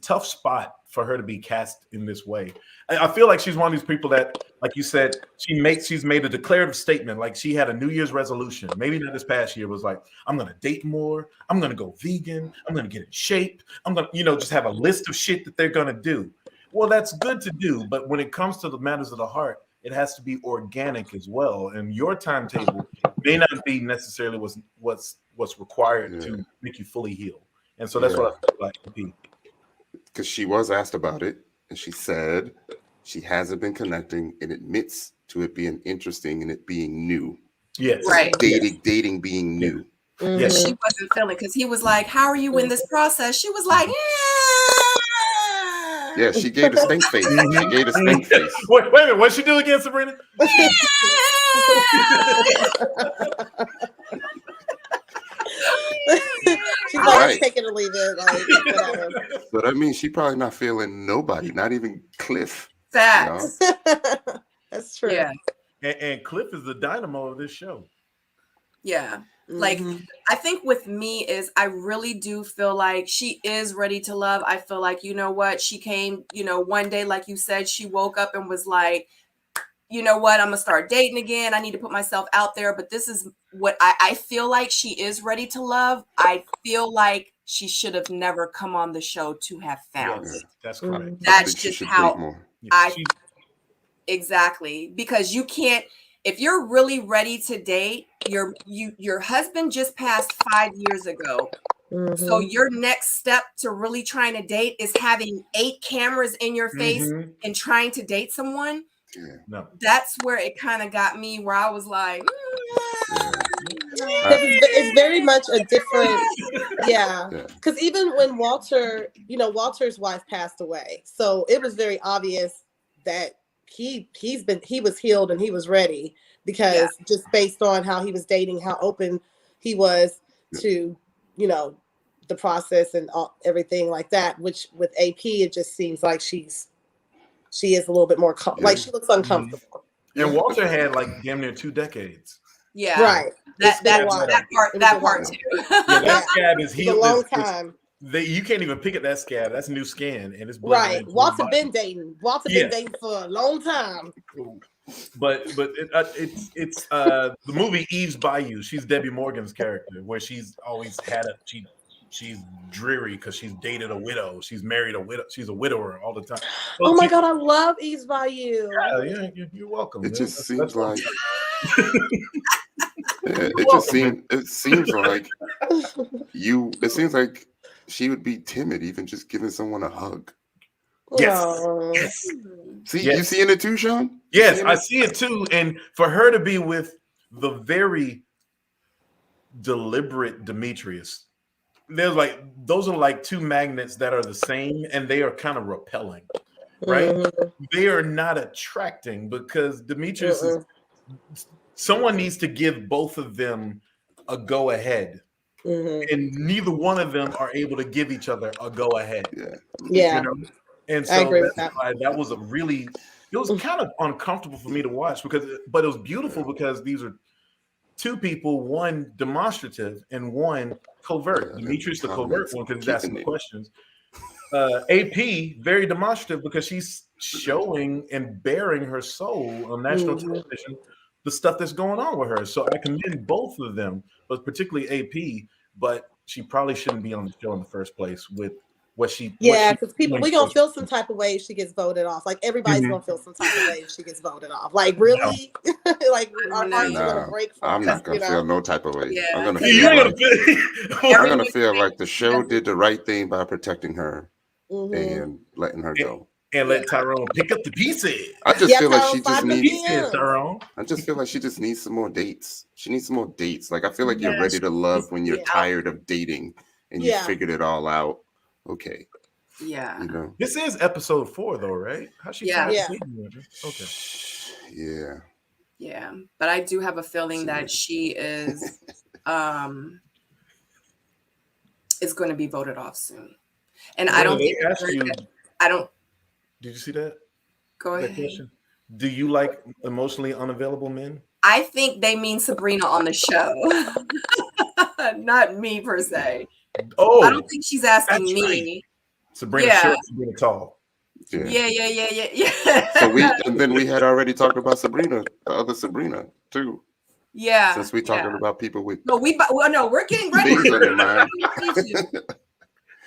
[SPEAKER 3] tough spot for her to be cast in this way. I feel like she's one of these people that, like you said, she's made a declarative statement. Like, she had a New Year's resolution, maybe not this past year, was like, I'm going to date more. I'm going to go vegan. I'm going to get in shape. I'm going to, just have a list of shit that they're going to do. Well, that's good to do. But when it comes to the matters of the heart, it has to be organic as well. And your timetable may not be necessarily what's required to make you fully heal. And so that's what I feel like.
[SPEAKER 2] Because she was asked about it, and she said she hasn't been connecting, and admits to it being interesting and it being new.
[SPEAKER 3] Yes.
[SPEAKER 1] Right.
[SPEAKER 2] Dating being new.
[SPEAKER 1] Yes. She wasn't feeling, because he was like, how are you in this process? She was like,
[SPEAKER 2] yeah, she gave the stink face. She gave the stink face.
[SPEAKER 3] Wait a minute. What'd she do again, Sabrina?
[SPEAKER 4] She's like, take it or leave it. Like, whatever.
[SPEAKER 2] But I mean, she probably not feeling nobody, not even Cliff.
[SPEAKER 1] Facts.
[SPEAKER 2] You know?
[SPEAKER 4] That's true.
[SPEAKER 1] Yeah.
[SPEAKER 3] And Cliff is the dynamo of this show.
[SPEAKER 1] Yeah. Like, I think with me is, I really do feel like she is ready to love. I feel like, you know what, she came, one day, like you said, she woke up and was like, you know what, I'm gonna start dating again. I need to put myself out there. But this is what I feel like she is ready to love. I feel like she should have never come on the show to have found it.
[SPEAKER 3] That's correct.
[SPEAKER 1] That's just how exactly, because you can't, if you're really ready to date, your husband just passed 5 years ago. So your next step to really trying to date is having 8 cameras in your face and trying to date someone.
[SPEAKER 3] No.
[SPEAKER 1] That's where it kind of got me, where I was like,
[SPEAKER 4] it's very much a different, because even when Walter's wife passed away, so it was very obvious that he was healed and he was ready, because just based on how he was dating, how open he was to the process and everything like that. Which with AP, it just seems like she is a little bit more like, she looks uncomfortable.
[SPEAKER 3] And Walter had like damn near 2 decades.
[SPEAKER 1] Yeah,
[SPEAKER 4] right.
[SPEAKER 1] That part too.
[SPEAKER 3] That scab is healed.
[SPEAKER 4] A long time.
[SPEAKER 3] You can't even pick at that scab. That's a new skin, and it's
[SPEAKER 4] right. Walter been dating. Been dating for a long time.
[SPEAKER 3] But it's the movie Eve's Bayou. She's Debbie Morgan's character, where she's always had she's dreary because she's dated a widow. She's married a widow. She's a widower all the time. So
[SPEAKER 4] oh my God, I love Eve's Bayou.
[SPEAKER 3] Yeah, you're welcome.
[SPEAKER 2] It just seems like it seems like she would be timid, even just giving someone a hug.
[SPEAKER 3] Yes.
[SPEAKER 4] Oh.
[SPEAKER 3] Yes.
[SPEAKER 2] See,
[SPEAKER 3] Yes.
[SPEAKER 2] you seeing it too, Shawn?
[SPEAKER 3] Yes, I see it too. And for her to be with the very deliberate Demetrius, there's like those are like two magnets that are the same, and they are kind of repelling, right? They are not attracting because Demetrius is. Someone needs to give both of them a go ahead. And neither one of them are able to give each other a go ahead.
[SPEAKER 4] Yeah.
[SPEAKER 3] You know? And
[SPEAKER 4] I
[SPEAKER 3] so
[SPEAKER 4] agree with
[SPEAKER 3] that's why that was a really, it was kind of uncomfortable for me to watch but it was beautiful because these are two people, one demonstrative and one covert. Demetrius, the covert one, because he's asking the questions. AP, very demonstrative because she's showing and bearing her soul on national television, the stuff that's going on with her. So I commend both of them, but particularly AP, but she probably shouldn't be on the show in the first place with what she.
[SPEAKER 4] Yeah, because people, we're going to feel some type of way if she gets voted off. Like, everybody's going to feel some type of way if she gets voted off. Like, really? Like, our hearts are going to break for
[SPEAKER 2] I'm not going to feel no type of way.
[SPEAKER 1] Yeah.
[SPEAKER 2] I'm going to feel like the show did the right thing by protecting her and letting her go.
[SPEAKER 3] And let Tyrone pick up the pieces.
[SPEAKER 2] I just feel like she just needs
[SPEAKER 3] Tyrone.
[SPEAKER 2] I just feel like she just needs some more dates. She needs some more dates. Like, I feel like you're ready to love when you're tired of dating and you figured it all out. Okay.
[SPEAKER 1] Yeah.
[SPEAKER 2] You know.
[SPEAKER 3] This is episode 4 though, right? How's she
[SPEAKER 4] yeah.
[SPEAKER 3] Okay.
[SPEAKER 2] Yeah.
[SPEAKER 1] Yeah. But I do have a feeling that she is going to be voted off soon. And I don't think I don't.
[SPEAKER 3] Did you see that?
[SPEAKER 1] Go ahead.
[SPEAKER 3] That question? Do you like emotionally unavailable men?
[SPEAKER 1] I think they mean Sabrina on the show, not me per se.
[SPEAKER 3] Oh,
[SPEAKER 1] I don't think she's asking me.
[SPEAKER 3] Right. Sabrina short, Sabrina tall.
[SPEAKER 1] Yeah.
[SPEAKER 2] So then we had already talked about Sabrina, the other Sabrina too.
[SPEAKER 1] Yeah.
[SPEAKER 2] Since we're talking about people with
[SPEAKER 1] we're getting ready.
[SPEAKER 2] things on their mind.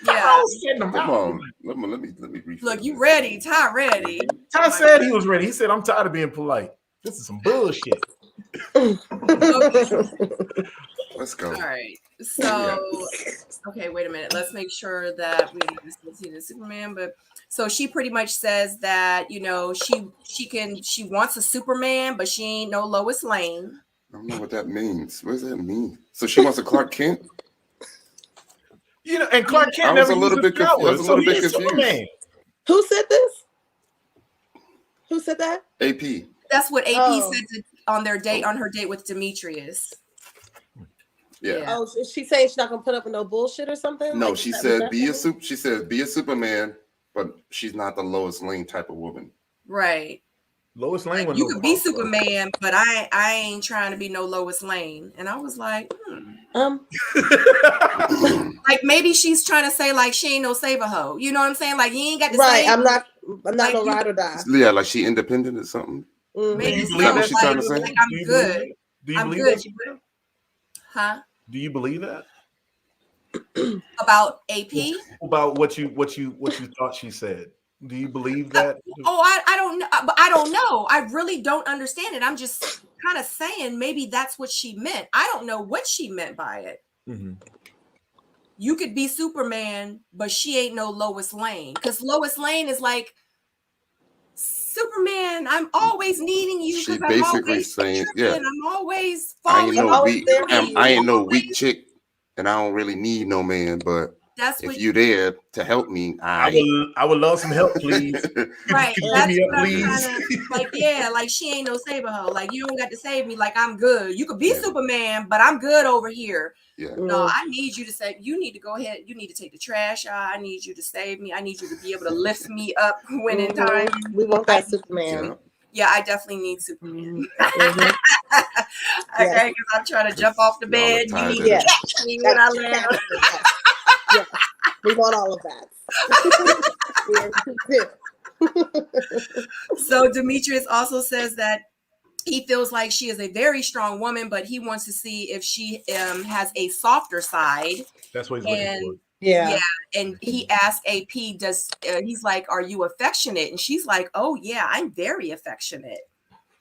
[SPEAKER 1] Yeah.
[SPEAKER 2] Come on. Let me refill.
[SPEAKER 1] Look, you ready? Ty ready.
[SPEAKER 3] Ty said he was ready. He said, I'm tired of being polite. This is some bullshit.
[SPEAKER 2] Let's go.
[SPEAKER 1] All right. So, okay, wait a minute. Let's make sure that we see the Superman. But so she pretty much says that, you know, she wants a Superman, but she ain't no Lois Lane.
[SPEAKER 2] I don't know what that means. What does that mean? So she wants a Clark Kent?
[SPEAKER 3] You know, and Clark Kent
[SPEAKER 2] never used his powers, so he's Superman.
[SPEAKER 4] Who said this? Who said that?
[SPEAKER 2] AP.
[SPEAKER 1] That's what AP said on her date with Demetrius.
[SPEAKER 2] Yeah.
[SPEAKER 4] Oh, is she saying she's not gonna put up with no bullshit or something?
[SPEAKER 2] No, she said be a Superman, but she's not the Lois Lane type of woman.
[SPEAKER 1] Right.
[SPEAKER 3] Lois Lane.
[SPEAKER 1] Like, you could be Superman, but I ain't trying to be no Lois Lane. And I was like, like maybe she's trying to say like she ain't no saver hoe. You know what I'm saying? Like you ain't got to say.
[SPEAKER 4] I'm not
[SPEAKER 1] like,
[SPEAKER 4] no ride or die.
[SPEAKER 2] Yeah, like she independent or something.
[SPEAKER 1] Maybe
[SPEAKER 2] is that what she's trying to say?
[SPEAKER 1] Like, I'm good.
[SPEAKER 3] Do you believe
[SPEAKER 1] good.
[SPEAKER 3] that?
[SPEAKER 1] Huh?
[SPEAKER 3] Do you believe that?
[SPEAKER 1] About AP?
[SPEAKER 3] About what you thought she said. Do you believe that?
[SPEAKER 1] I don't know. But I don't know. I really don't understand it. I'm just kind of saying maybe that's what she meant. I don't know what she meant by it.
[SPEAKER 3] Mm-hmm.
[SPEAKER 1] You could be Superman, but she ain't no Lois Lane. Because Lois Lane is like, Superman, I'm always needing you.
[SPEAKER 2] She basically saying,
[SPEAKER 1] I'm always falling.
[SPEAKER 2] I ain't no weak chick, and I don't really need no man, but
[SPEAKER 1] that's
[SPEAKER 2] if you there to help me,
[SPEAKER 3] I would love some help, please.
[SPEAKER 1] Right.
[SPEAKER 3] Could you
[SPEAKER 1] That's
[SPEAKER 3] give me
[SPEAKER 1] what
[SPEAKER 3] up, please?
[SPEAKER 1] like she ain't no saver hoe. Like you don't got to save me. Like I'm good. You could be Superman, but I'm good over here.
[SPEAKER 2] Yeah.
[SPEAKER 1] No, I need you to say. You need to go ahead. You need to take the trash out. I need you to save me. I need you to be able to lift me up when in time.
[SPEAKER 4] We want that Superman.
[SPEAKER 1] Yeah, I definitely need Superman. Okay, because I'm trying to jump off the bed. You need to catch me when I land.
[SPEAKER 4] Yeah, we want all of that.
[SPEAKER 1] So Demetrius also says that he feels like she is a very strong woman, but he wants to see if she has a softer side.
[SPEAKER 3] That's what he's looking for.
[SPEAKER 4] Yeah.
[SPEAKER 1] And he asked AP, he's like, are you affectionate? And she's like, oh yeah, I'm very affectionate.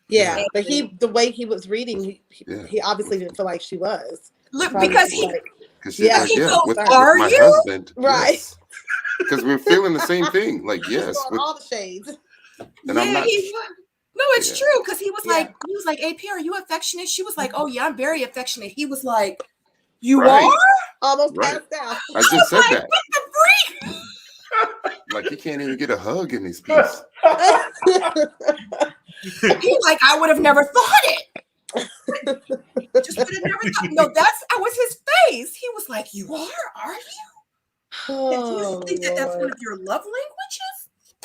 [SPEAKER 4] Yeah, and, but the way he was reading, he obviously didn't feel like she was.
[SPEAKER 1] Look, because
[SPEAKER 2] Because she's like,
[SPEAKER 1] So
[SPEAKER 2] with
[SPEAKER 1] are
[SPEAKER 2] my
[SPEAKER 1] you?
[SPEAKER 2] husband,
[SPEAKER 4] Right.
[SPEAKER 2] yes. Because we're feeling the same thing. Like, yes,
[SPEAKER 4] He's on all the shades.
[SPEAKER 2] and I'm not.
[SPEAKER 1] No, it's true. Because he was like, AP, are you affectionate? She was like, oh yeah, I'm very affectionate. He was like, you are?
[SPEAKER 4] Almost passed out.
[SPEAKER 2] I just said that.
[SPEAKER 1] What the freak?
[SPEAKER 2] Like, he can't even get a hug in this piece.
[SPEAKER 1] He's like, I would have never thought it. Just would have never thought. No, that was his face. He was like, you are you?
[SPEAKER 4] Oh,
[SPEAKER 1] Do you think that's one of your love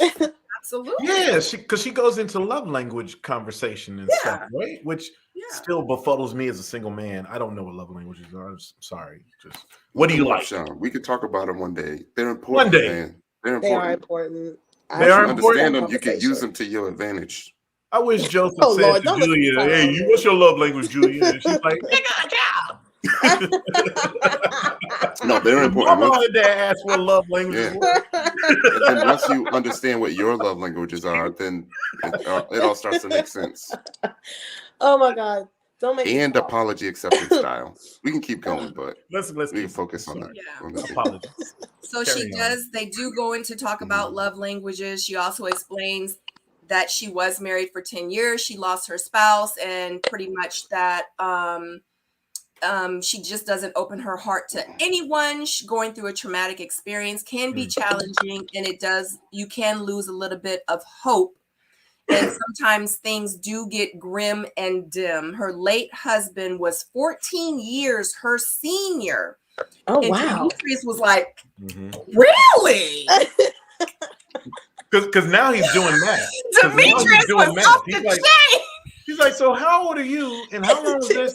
[SPEAKER 1] languages? Absolutely.
[SPEAKER 3] Yeah, because she goes into love language conversation and stuff, right? Which still befuddles me as a single man. I don't know what love languages are. I'm sorry. Just what do you like,
[SPEAKER 2] Shawn? We could talk about them one day. They're important.
[SPEAKER 3] One day.
[SPEAKER 2] Man. They're important.
[SPEAKER 4] They are important.
[SPEAKER 3] They are
[SPEAKER 2] understand them. You can use them to your advantage.
[SPEAKER 3] I wish Joseph said to Julia, "Hey, what's your love language, Julia?" And she's like,
[SPEAKER 2] No, they're important.
[SPEAKER 3] Mama and Dad asked what love language was.
[SPEAKER 2] And then once you understand what your love languages are, then it all starts to make sense.
[SPEAKER 4] Oh my God. Don't make
[SPEAKER 2] and apology acceptance style. We can keep going, but
[SPEAKER 3] let's
[SPEAKER 2] we can focus on that.
[SPEAKER 1] Yeah.
[SPEAKER 3] Apologies.
[SPEAKER 1] So they do go into talk about love languages. She also explains that she was married for 10 years. She lost her spouse, and pretty much that she just doesn't open her heart to anyone. Going through a traumatic experience can be challenging, and you can lose a little bit of hope. And sometimes things do get grim and dim. Her late husband was 14 years her senior.
[SPEAKER 4] Oh,
[SPEAKER 1] and
[SPEAKER 4] wow.
[SPEAKER 1] Demetrius was like, really?
[SPEAKER 3] Because now he's doing math.
[SPEAKER 1] Demetrius was up the chain.
[SPEAKER 3] He's like, so how old are you? And how long was this?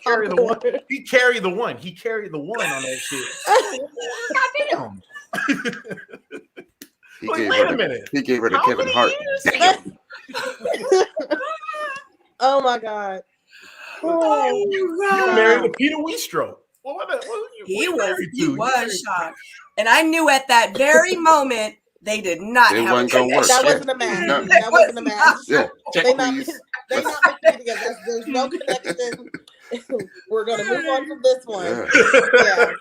[SPEAKER 3] Carry the one. He carried the one. He carried the one on that shit. Goddamn. Wait a minute.
[SPEAKER 2] He gave her to Kevin Hart. Damn.
[SPEAKER 4] Oh my God.
[SPEAKER 3] You married to Peter Weestro.
[SPEAKER 1] He was shocked. And I knew at that very moment they did not have a connection.
[SPEAKER 4] That wasn't a match. That wasn't a match.
[SPEAKER 2] Yeah.
[SPEAKER 4] They not mixing together. There's no connection. We're gonna move on from this one. Yeah.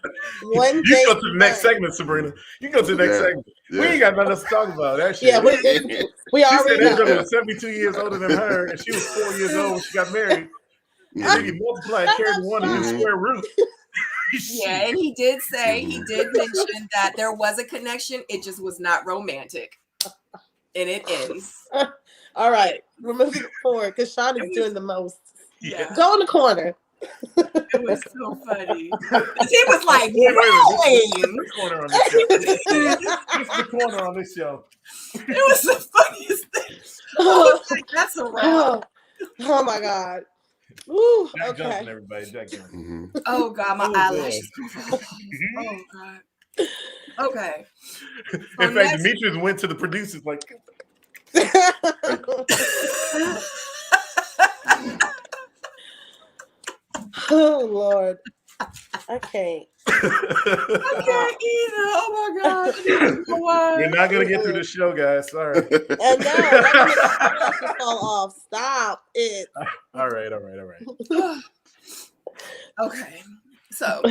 [SPEAKER 4] One day.
[SPEAKER 3] You go to the next segment, Sabrina. You go to the next segment. Yeah. We ain't got nothing else to talk about. That shit.
[SPEAKER 4] Yeah, we already know.
[SPEAKER 3] He was 72 years older than her, and she was 4 years old when she got married. And he multiplied, carried one in the square root.
[SPEAKER 1] Yeah, and he did mention that there was a connection. It just was not romantic. And it ends.
[SPEAKER 4] All right. We're moving forward because Shawn is doing the most.
[SPEAKER 1] Yeah.
[SPEAKER 4] Go in the corner.
[SPEAKER 1] It was so funny. He was like, rolling.
[SPEAKER 3] The corner on this show. It's the corner on this show.
[SPEAKER 1] It was the funniest thing. Like, that's a wrap.
[SPEAKER 4] Oh my God. Ooh,
[SPEAKER 3] Jack
[SPEAKER 4] okay.
[SPEAKER 3] Johnson, everybody. Jack Johnson.
[SPEAKER 1] Oh God, my eyelashes. Oh God. Okay.
[SPEAKER 3] In fact, Demetrius went to the producers like.
[SPEAKER 4] Oh Lord, I can't.
[SPEAKER 1] I can't either. Oh my God.
[SPEAKER 3] We're not gonna get through this show, guys. Sorry.
[SPEAKER 4] And now fall off. Stop it.
[SPEAKER 3] All right.
[SPEAKER 1] Okay, so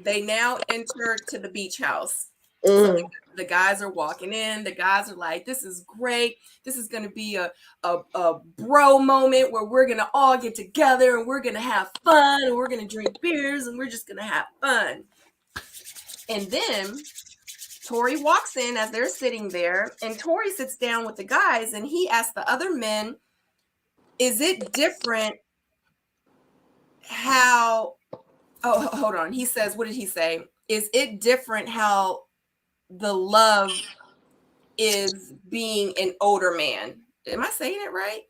[SPEAKER 1] they now enter to the beach house.
[SPEAKER 4] Mm.
[SPEAKER 1] So the guys are walking in. The guys are like, "This is great. This is going to be a bro moment where we're going to all get together and we're going to have fun and we're going to drink beers and we're just going to have fun." And then Tori walks in as they're sitting there, and Tori sits down with the guys and he asks the other men, "Is it different how?" Oh, hold on. He says, "What did he say? Is it different how the love is being an older man?" Am I saying it right?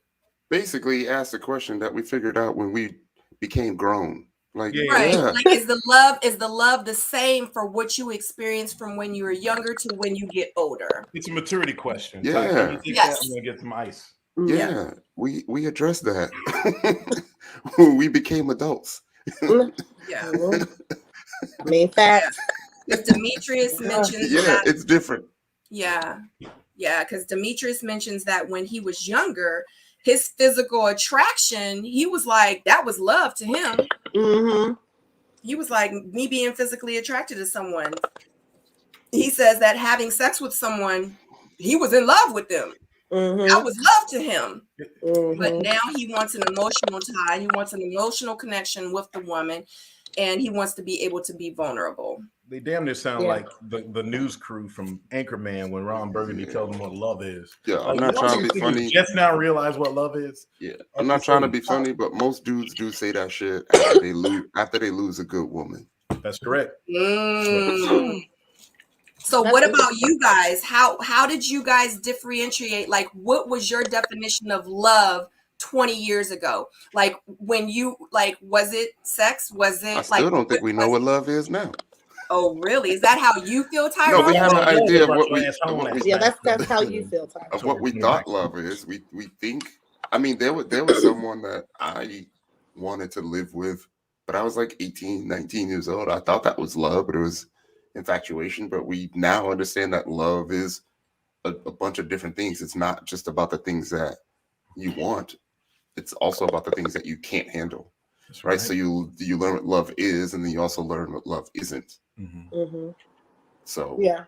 [SPEAKER 2] Basically, he asked a question that we figured out when we became grown. Like,
[SPEAKER 1] right. Like, is the love the same for what you experienced from when you were younger to when you get older?
[SPEAKER 3] It's a maturity question.
[SPEAKER 2] Yeah.
[SPEAKER 3] Yes. I'm gonna get some ice.
[SPEAKER 2] Yeah. We addressed that when we became adults.
[SPEAKER 1] Yeah.
[SPEAKER 4] I mean, facts.
[SPEAKER 1] If Demetrius mentions that,
[SPEAKER 2] it's different.
[SPEAKER 1] Yeah, because Demetrius mentions that when he was younger, his physical attraction, he was like, that was love to him.
[SPEAKER 4] Mm-hmm.
[SPEAKER 1] He was like, me being physically attracted to someone. He says that having sex with someone, he was in love with them. That was love to him. But now he wants an emotional tie. He wants an emotional connection with the woman, and he wants to be able to be vulnerable.
[SPEAKER 3] They damn near sound like the news crew from Anchorman when Ron Burgundy tells them what love is.
[SPEAKER 2] Yeah, I'm not trying to be funny.
[SPEAKER 3] Just now realize what love is.
[SPEAKER 2] Yeah, I'm not trying to be funny, but most dudes do say that shit after they lose a good woman.
[SPEAKER 3] That's correct.
[SPEAKER 1] So what about you guys? How did you guys differentiate? Like, what was your definition of love 20 years ago? Like, when you, like, was it sex? Was it
[SPEAKER 2] I still don't think we know what love is now.
[SPEAKER 1] Oh, really? Is that how you feel, Tyrone?
[SPEAKER 2] No, we have an idea of what we
[SPEAKER 4] that's how you feel, Tyrone.
[SPEAKER 2] Of what we thought love is. We think. I mean, there was someone that I wanted to live with, but I was like 18, 19 years old. I thought that was love, but it was infatuation. But we now understand that love is a bunch of different things. It's not just about the things that you want. It's also about the things that you can't handle. Right. So you learn what love is, and then you also learn what love isn't. So
[SPEAKER 4] yeah,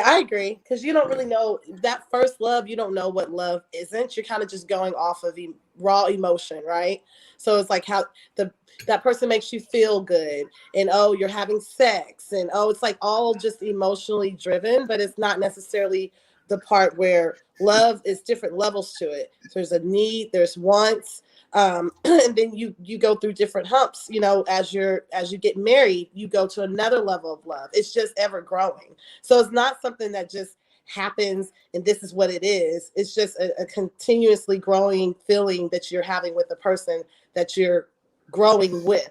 [SPEAKER 4] I agree, because you don't really know that first love. You don't know what love isn't. You're kind of just going off of raw emotion, right? So it's like how that person makes you feel good, and oh, you're having sex, and oh, it's like all just emotionally driven, but it's not necessarily the part where love is different levels to it. So there's a need, there's wants. And then you go through different humps, you know, as you get married, you go to another level of love. It's just ever growing. So it's not something that just happens and this is what it is. It's just a continuously growing feeling that you're having with the person that you're growing with.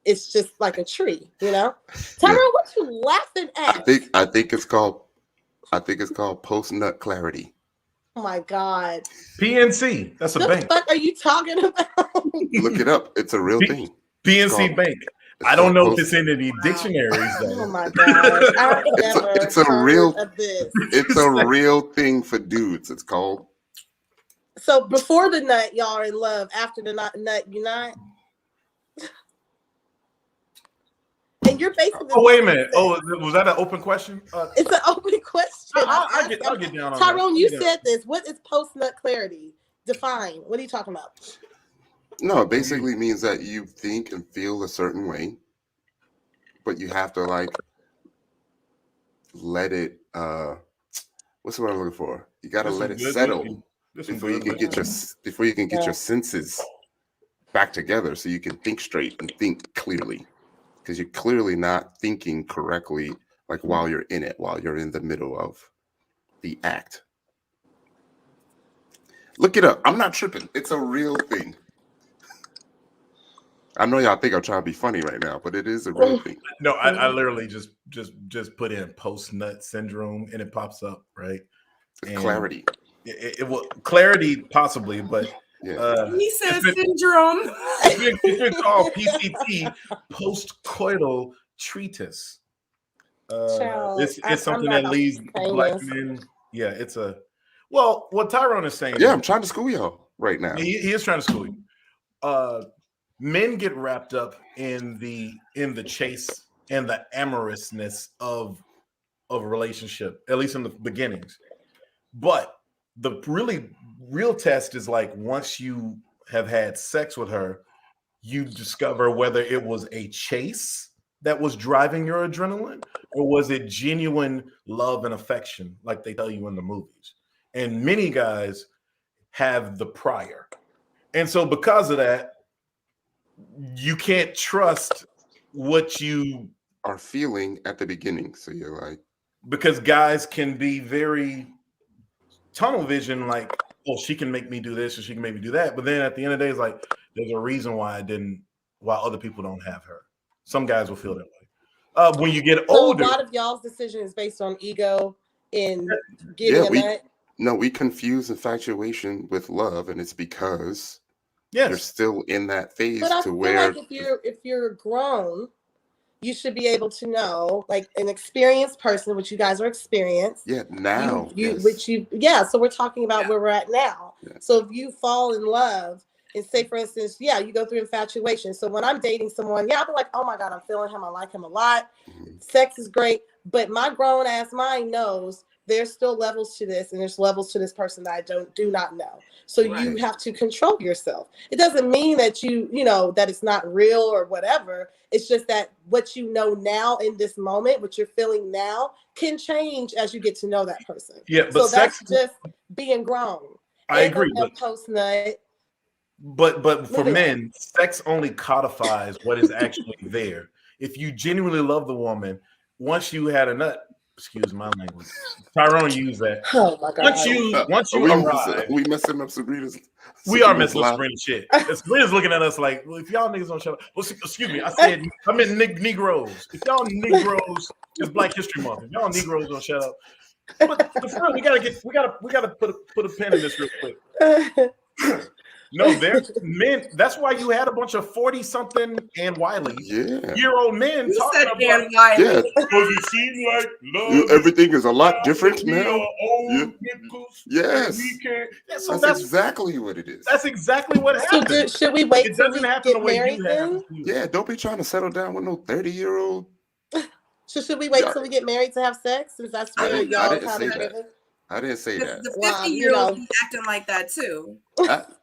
[SPEAKER 4] It's just like a tree, you know. Tyrone, what you laughing at?
[SPEAKER 2] I think it's called post-nut clarity.
[SPEAKER 4] Oh my God.
[SPEAKER 3] PNC. That's a bank.
[SPEAKER 4] What the fuck are you talking about?
[SPEAKER 2] Look it up. It's a real thing.
[SPEAKER 3] PNC Bank. I don't know if it's in any dictionaries. Though.
[SPEAKER 4] Oh my God.
[SPEAKER 2] It's a real thing for dudes. It's called.
[SPEAKER 4] So before the nut, y'all are in love. After the nut, you're not. And you're basically.
[SPEAKER 3] Oh, wait a minute. Oh, was that an open question?
[SPEAKER 4] It's an open question.
[SPEAKER 3] I'll get down on
[SPEAKER 4] Tyrone,
[SPEAKER 3] that.
[SPEAKER 4] you said this. What is post-nut clarity? Define. What are you talking about?
[SPEAKER 2] No, it basically means that you think and feel a certain way, but you have to like let it. What's the word I'm looking for? You got to let it settle before you can get your senses back together, so you can think straight and think clearly. Because you're clearly not thinking correctly, like while you're in the middle of the act. Look it up. I'm not tripping. It's a real thing. I know y'all think I'm trying to be funny right now, but it is a real thing.
[SPEAKER 3] No, I literally just put in post-nut syndrome and it pops up, right?
[SPEAKER 2] And clarity.
[SPEAKER 3] It will clarity possibly, but
[SPEAKER 2] yeah.
[SPEAKER 1] He says syndrome.
[SPEAKER 3] It's called PCT, postcoital treatise. It's something that leads black men. Yeah, it's a what Tyrone is saying.
[SPEAKER 2] Yeah, I'm trying to school y'all right now.
[SPEAKER 3] He is trying to school you. Men get wrapped up in the chase and the amorousness of a relationship, at least in the beginnings. But the real test is like once you have had sex with her, you discover whether it was a chase that was driving your adrenaline or was it genuine love and affection like they tell you in the movies. And many guys have the prior. And so because of that, you can't trust what you
[SPEAKER 2] are feeling at the beginning. So you're like,
[SPEAKER 3] because guys can be very tunnel vision, like, oh, she can make me do this or she can make me do that. But then at the end of the day, it's like, there's a reason why other people don't have her. Some guys will feel that way. When you get older.
[SPEAKER 4] A lot of y'all's decision is based on ego in getting a nut.
[SPEAKER 2] No, we confuse infatuation with love, and it's because
[SPEAKER 3] you're
[SPEAKER 2] still in that phase
[SPEAKER 4] but I
[SPEAKER 2] to
[SPEAKER 4] feel
[SPEAKER 2] where
[SPEAKER 4] like if you're grown, you should be able to know, like an experienced person, which you guys are experienced.
[SPEAKER 2] Yeah, now.
[SPEAKER 4] So we're talking about where we're at now.
[SPEAKER 2] Yeah.
[SPEAKER 4] So if you fall in love And say, for instance, you go through infatuation. So when I'm dating someone, I'll be like, oh my God, I'm feeling him. I like him a lot. Sex is great. But my grown ass mind knows there's still levels to this, and there's levels to this person that I do not know. So you have to control yourself. It doesn't mean that that it's not real or whatever. It's just that what you know now in this moment, what you're feeling now, can change as you get to know that person.
[SPEAKER 3] Yeah, but
[SPEAKER 4] so that's just being grown.
[SPEAKER 3] I agree.
[SPEAKER 4] Post nut.
[SPEAKER 3] But for men, sex only codifies what is actually there. If you genuinely love the woman, once you had a nut, excuse my language, Tyrone used that.
[SPEAKER 4] Oh my God!
[SPEAKER 3] Once you arrive,
[SPEAKER 2] we messing up Sabrina's.
[SPEAKER 3] We are messing up Sabrina's shit. Sabrina's looking at us like, well, if y'all niggas don't shut up. Well, excuse me, I meant Negroes. If y'all Negroes, it's Black History Month. If y'all Negroes don't shut up. But before we gotta put a pin in this real quick. No, there's men. That's why you had a bunch of 40-something and year-old men talking about.
[SPEAKER 2] Yeah, because it seems like love, everything is a lot different now. Yes, that's exactly what it is.
[SPEAKER 3] That's exactly what happened.
[SPEAKER 4] Should we wait till we get married then?
[SPEAKER 2] Yeah, don't be trying to settle down with no 30-year-old.
[SPEAKER 4] So should we wait till we get married to have sex? Since that's where y'all kind of driven.
[SPEAKER 2] I didn't say that.
[SPEAKER 1] The 50-year-old be acting like that too.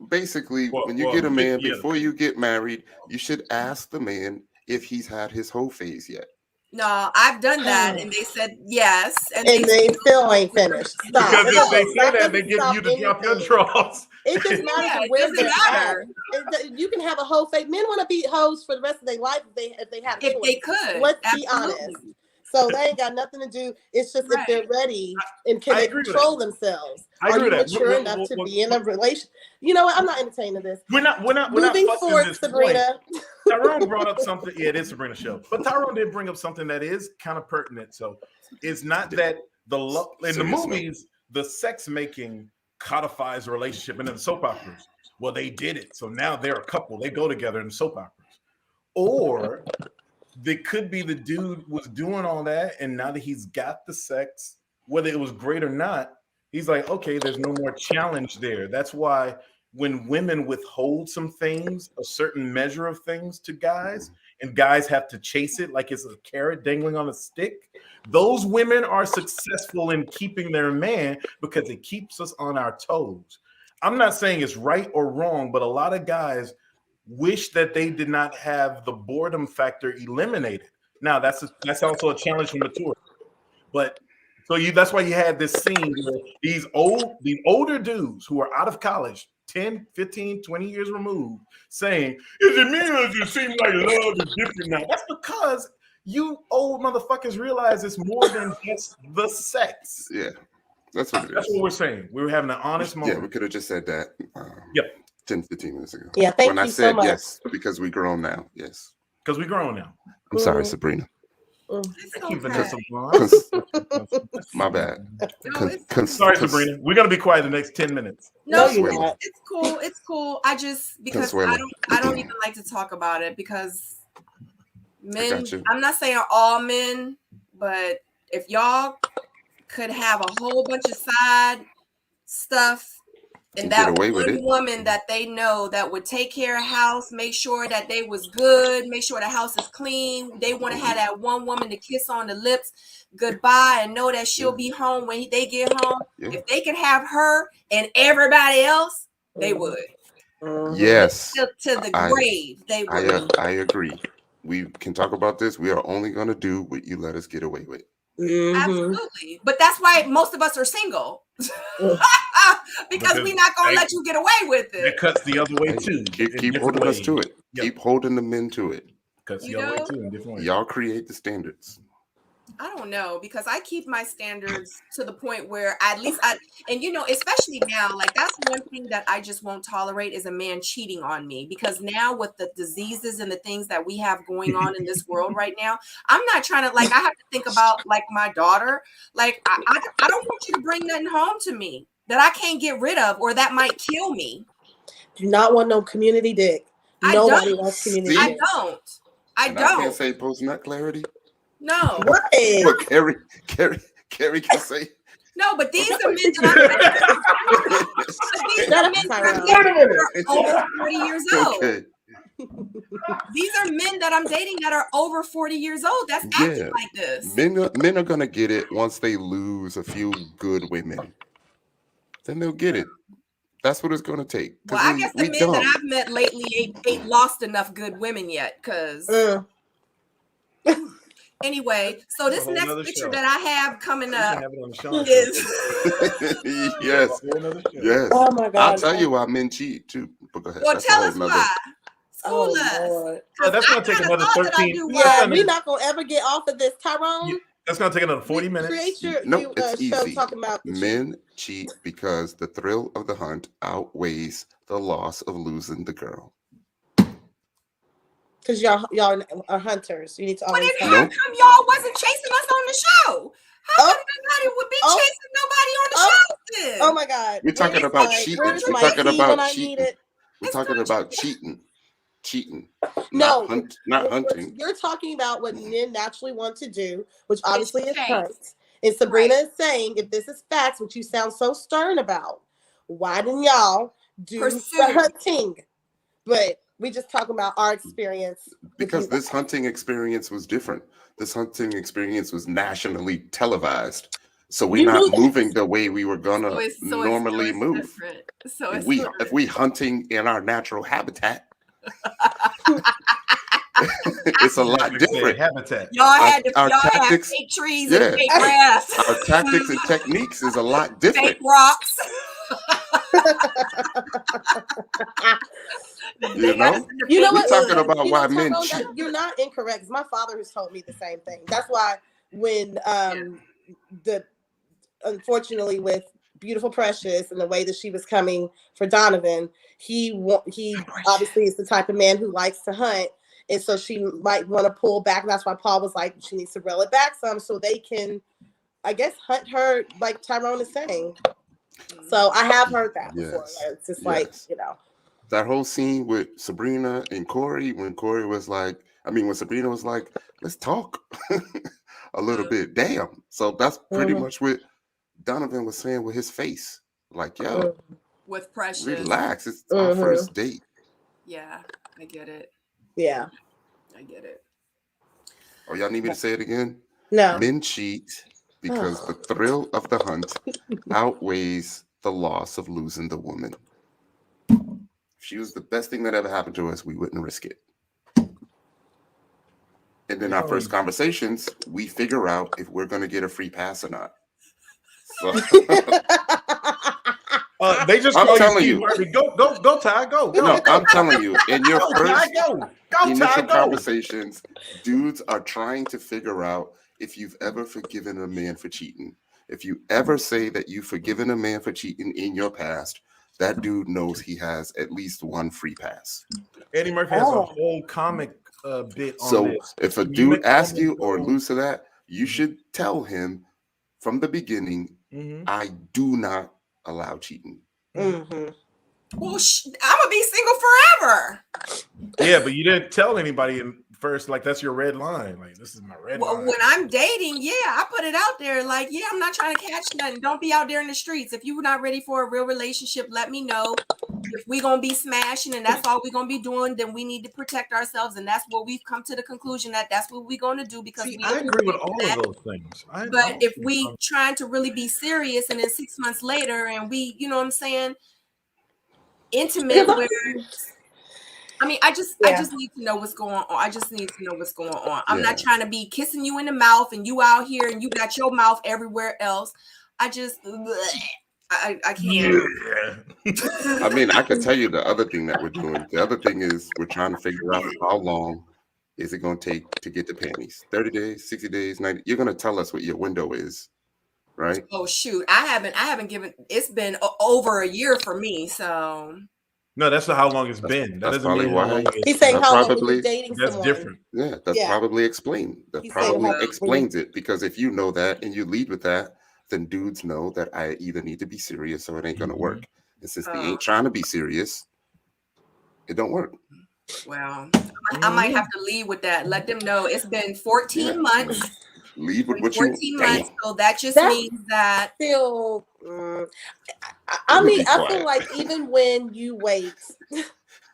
[SPEAKER 2] Basically, when you get a man, before you get married, you should ask the man if he's had his whole phase yet.
[SPEAKER 1] No, I've done that, and they said yes,
[SPEAKER 4] and they still ain't finished. Stop.
[SPEAKER 3] Because if they say that, they give you to drop your draws.
[SPEAKER 4] It just matters where they are. You can have a whole phase. Men want to be hoes for the rest of their life if they have a choice.
[SPEAKER 1] If they could.
[SPEAKER 4] Let's be honest. So they ain't got nothing to do. It's just if they're ready and can they control themselves. Are you mature enough to be in a relation? You know what? I'm not entertaining this.
[SPEAKER 3] We're not
[SPEAKER 4] moving forward, Sabrina.
[SPEAKER 3] Tyrone brought up something. Yeah, it is Sabrina's show. But Tyrone did bring up something that is kind of pertinent. So it's not that in the movies, the sex making codifies a relationship, and in the soap operas, well, they did it. So now they're a couple. They go together in the soap operas. Or they could be the dude was doing all that, and now that he's got the sex, whether it was great or not, he's like, okay, there's no more challenge there. That's why when women withhold some things, a certain measure of things to guys, and guys have to chase it like it's a carrot dangling on a stick, those women are successful in keeping their man because it keeps us on our toes. I'm not saying it's right or wrong, but a lot of guys wish that they did not have the boredom factor eliminated. Now that's also a challenge for maturity. But that's why you had this scene where the older dudes who are out of college, 10, 15, 20 years removed, saying, is it me or does it seem like love is different now? That's because you old motherfuckers realize it's more than just the sex.
[SPEAKER 2] Yeah, that's what it is.
[SPEAKER 3] That's what we're saying. We were having an honest moment.
[SPEAKER 2] Yeah, we could have just said that. 10, 15 minutes ago.
[SPEAKER 4] Yeah, thank you so much.
[SPEAKER 2] Yes, because we grown now. Yes.
[SPEAKER 3] Because we grown now.
[SPEAKER 2] I'm sorry, Sabrina. My bad.
[SPEAKER 3] Sorry, Sabrina. We're gonna be quiet the next 10 minutes.
[SPEAKER 1] No, it's cool. It's cool. I just because I don't even like to talk about it because men. I'm not saying all men, but if y'all could have a whole bunch of side stuff. And that one woman that they know that would take care of house, make sure that they was good, make sure the house is clean. They want to have that one woman to kiss on the lips, goodbye, and know that she'll be home when they get home. Yeah. If they could have her and everybody else, they would.
[SPEAKER 2] Yes.
[SPEAKER 1] To the grave, they would.
[SPEAKER 2] I agree. We can talk about this. We are only going to do what you let us get away with.
[SPEAKER 1] Absolutely. But that's why most of us are single. because we're not going to let you get away with it.
[SPEAKER 3] It cuts the other way too.
[SPEAKER 2] Keep holding us to it. Yep. Keep holding the men to it.
[SPEAKER 3] Cuts the other way too in different ways.
[SPEAKER 2] Y'all create the standards.
[SPEAKER 1] I don't know, because I keep my standards to the point where at least especially now, like that's one thing that I just won't tolerate is a man cheating on me, because now with the diseases and the things that we have going on in this world right now, I'm not trying to I have to think about like my daughter. Like I don't want you to bring nothing home to me that I can't get rid of or that might kill me.
[SPEAKER 4] Do not want no community dick. Nobody wants community dick.
[SPEAKER 1] I don't.
[SPEAKER 2] I can't say post-nut clarity.
[SPEAKER 1] No.
[SPEAKER 4] What?
[SPEAKER 2] But Kheri can say.
[SPEAKER 1] No, but these are men that
[SPEAKER 4] Shut up,
[SPEAKER 1] men
[SPEAKER 4] Tyrone.
[SPEAKER 1] that are over 40 years old.
[SPEAKER 2] Okay.
[SPEAKER 1] These are men that I'm dating that are over 40 years old. That's acting like this.
[SPEAKER 2] Men are gonna get it once they lose a few good women. Then they'll get it. That's what it's gonna take.
[SPEAKER 1] Well, I guess the men that I've met lately ain't lost enough good women yet. Because anyway, so this next picture that I have coming up is
[SPEAKER 2] yes.
[SPEAKER 4] Oh my God!
[SPEAKER 2] I'll tell you why men cheat too. But go ahead.
[SPEAKER 1] Well, tell us why. School
[SPEAKER 4] us.
[SPEAKER 3] That's gonna take another 13.
[SPEAKER 4] We're not gonna ever get off of this, Tyrone.
[SPEAKER 3] That's gonna take another 40 minutes.
[SPEAKER 2] It's easy.
[SPEAKER 4] Talking about
[SPEAKER 2] men cheat because the thrill of the hunt outweighs the loss of losing the girl.
[SPEAKER 4] Because y'all are hunters. You need to always.
[SPEAKER 1] But how come y'all wasn't chasing us on the show? How come nobody would be chasing nobody on the show then?
[SPEAKER 4] Oh my God!
[SPEAKER 2] We're talking about cheating. We're talking about cheating. We're talking about cheating.
[SPEAKER 4] No,
[SPEAKER 2] not hunting.
[SPEAKER 4] You're talking about what men naturally want to do, which obviously is hunt. And Sabrina is saying, if this is facts, which you sound so stern about, why didn't y'all do the hunting? But we just talking about our experience.
[SPEAKER 2] Because this hunting experience was different. This hunting experience was nationally televised. So we're not moving the way we were gonna normally move. So if we hunting in our natural habitat, it's a lot different.
[SPEAKER 3] Habitat.
[SPEAKER 1] Y'all had fake trees and fake grass.
[SPEAKER 2] Our tactics and techniques is a lot different.
[SPEAKER 1] Fake rocks.
[SPEAKER 2] You know
[SPEAKER 4] what?
[SPEAKER 2] We're talking about why men cheat.
[SPEAKER 4] You're not incorrect. My father has told me the same thing. That's why when unfortunately with Beautiful Precious and the way that she was coming for Donovan, he obviously is the type of man who likes to hunt, and so she might want to pull back. And that's why Paul was like, she needs to reel it back some so they can, I guess, hunt her like Tyrone is saying. So I have heard that before. It's just like,
[SPEAKER 2] that whole scene with Sabrina and Kheri, when Sabrina was like, let's talk a little bit. Damn. So that's pretty much what Donovan was saying with his face. Like, yo,
[SPEAKER 1] with Precious,
[SPEAKER 2] relax. It's our first date.
[SPEAKER 1] Yeah, I get it.
[SPEAKER 4] Yeah,
[SPEAKER 1] I get it.
[SPEAKER 2] Oh, y'all need me to say it again?
[SPEAKER 4] No.
[SPEAKER 2] Men cheat because the thrill of the hunt outweighs the loss of losing the woman. If she was the best thing that ever happened to us, we wouldn't risk it. And in our first conversations, we figure out if we're going to get a free pass or not. So
[SPEAKER 3] they just
[SPEAKER 2] I'm telling you.
[SPEAKER 3] Go, Ty, go.
[SPEAKER 2] No, I'm telling you, in your first initial
[SPEAKER 3] Ty,
[SPEAKER 2] conversations, dudes are trying to figure out if you've ever forgiven a man for cheating. If you ever say that you've forgiven a man for cheating in your past, that dude knows he has at least one free pass.
[SPEAKER 3] Eddie Murphy has a whole comic bit on this.
[SPEAKER 2] So if a dude asks you or alludes to that, you should tell him from the beginning, I do not allow cheating.
[SPEAKER 4] Mm-hmm.
[SPEAKER 1] Well, I'm gonna be single forever.
[SPEAKER 3] Yeah, but you didn't tell anybody first. Like, that's your red line. Like, this is my red line.
[SPEAKER 1] When I'm dating, I put it out there. Like, I'm not trying to catch nothing. Don't be out there in the streets. If you're not ready for a real relationship, let me know. If we're gonna be smashing and that's all we're gonna be doing, then we need to protect ourselves, and that's what we've come to the conclusion that's what we're gonna do. Because
[SPEAKER 3] I agree with all of those things.
[SPEAKER 1] But if we trying to really be serious, and then 6 months later, and we, you know what I'm saying, intimate where. I just need to know what's going on. I just need to know what's going on. I'm not trying to be kissing you in the mouth and you out here and you got your mouth everywhere else. I just, I can't.
[SPEAKER 2] I can tell you the other thing that we're doing. The other thing is we're trying to figure out how long is it going to take to get the panties. 30 days, 60 days, 90. You're going to tell us what your window is, right?
[SPEAKER 1] Oh, shoot. I haven't given, it's been over a year for me, so.
[SPEAKER 3] No, that's not how long it's been. That doesn't mean
[SPEAKER 2] why.
[SPEAKER 4] He's saying how long you're dating
[SPEAKER 3] that's
[SPEAKER 4] someone.
[SPEAKER 3] Different.
[SPEAKER 2] Yeah, that's probably explained. That probably explains it, because if you know that and you lead with that, then dudes know that I either need to be serious or it ain't gonna work. And since they ain't trying to be serious, it don't work.
[SPEAKER 1] Well, I might have to lead with that. Let them know it's been 14 months.
[SPEAKER 2] Leave with what
[SPEAKER 1] 14 months. So that just
[SPEAKER 4] That's
[SPEAKER 1] means that
[SPEAKER 4] still. I
[SPEAKER 2] Let me
[SPEAKER 4] mean,
[SPEAKER 2] be
[SPEAKER 4] I
[SPEAKER 2] quiet.
[SPEAKER 4] feel like even when you wait,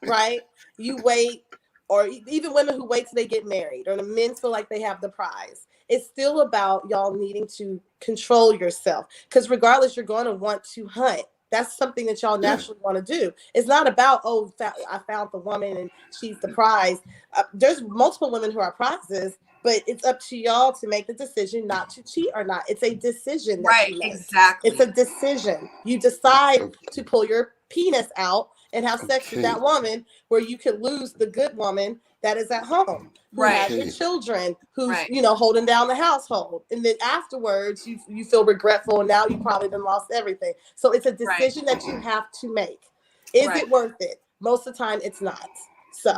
[SPEAKER 4] right? You wait, or even women who wait till they get married, or the men feel like they have the prize. It's still about y'all needing to control yourself, because regardless, you're going to want to hunt. That's something that y'all naturally want to do. It's not about, oh, I found the woman and she's the prize. There's multiple women who are prizes, but it's up to y'all to make the decision not to cheat or not. It's a decision that you make.
[SPEAKER 1] exactly.
[SPEAKER 4] It's a decision. You decide to pull your penis out and have sex with that woman, where you could lose the good woman that is at home, who has the children, who's holding down the household, and then afterwards you feel regretful, and now you probably done lost everything. So it's a decision that you have to make. Is it worth it? Most of the time, it's not. So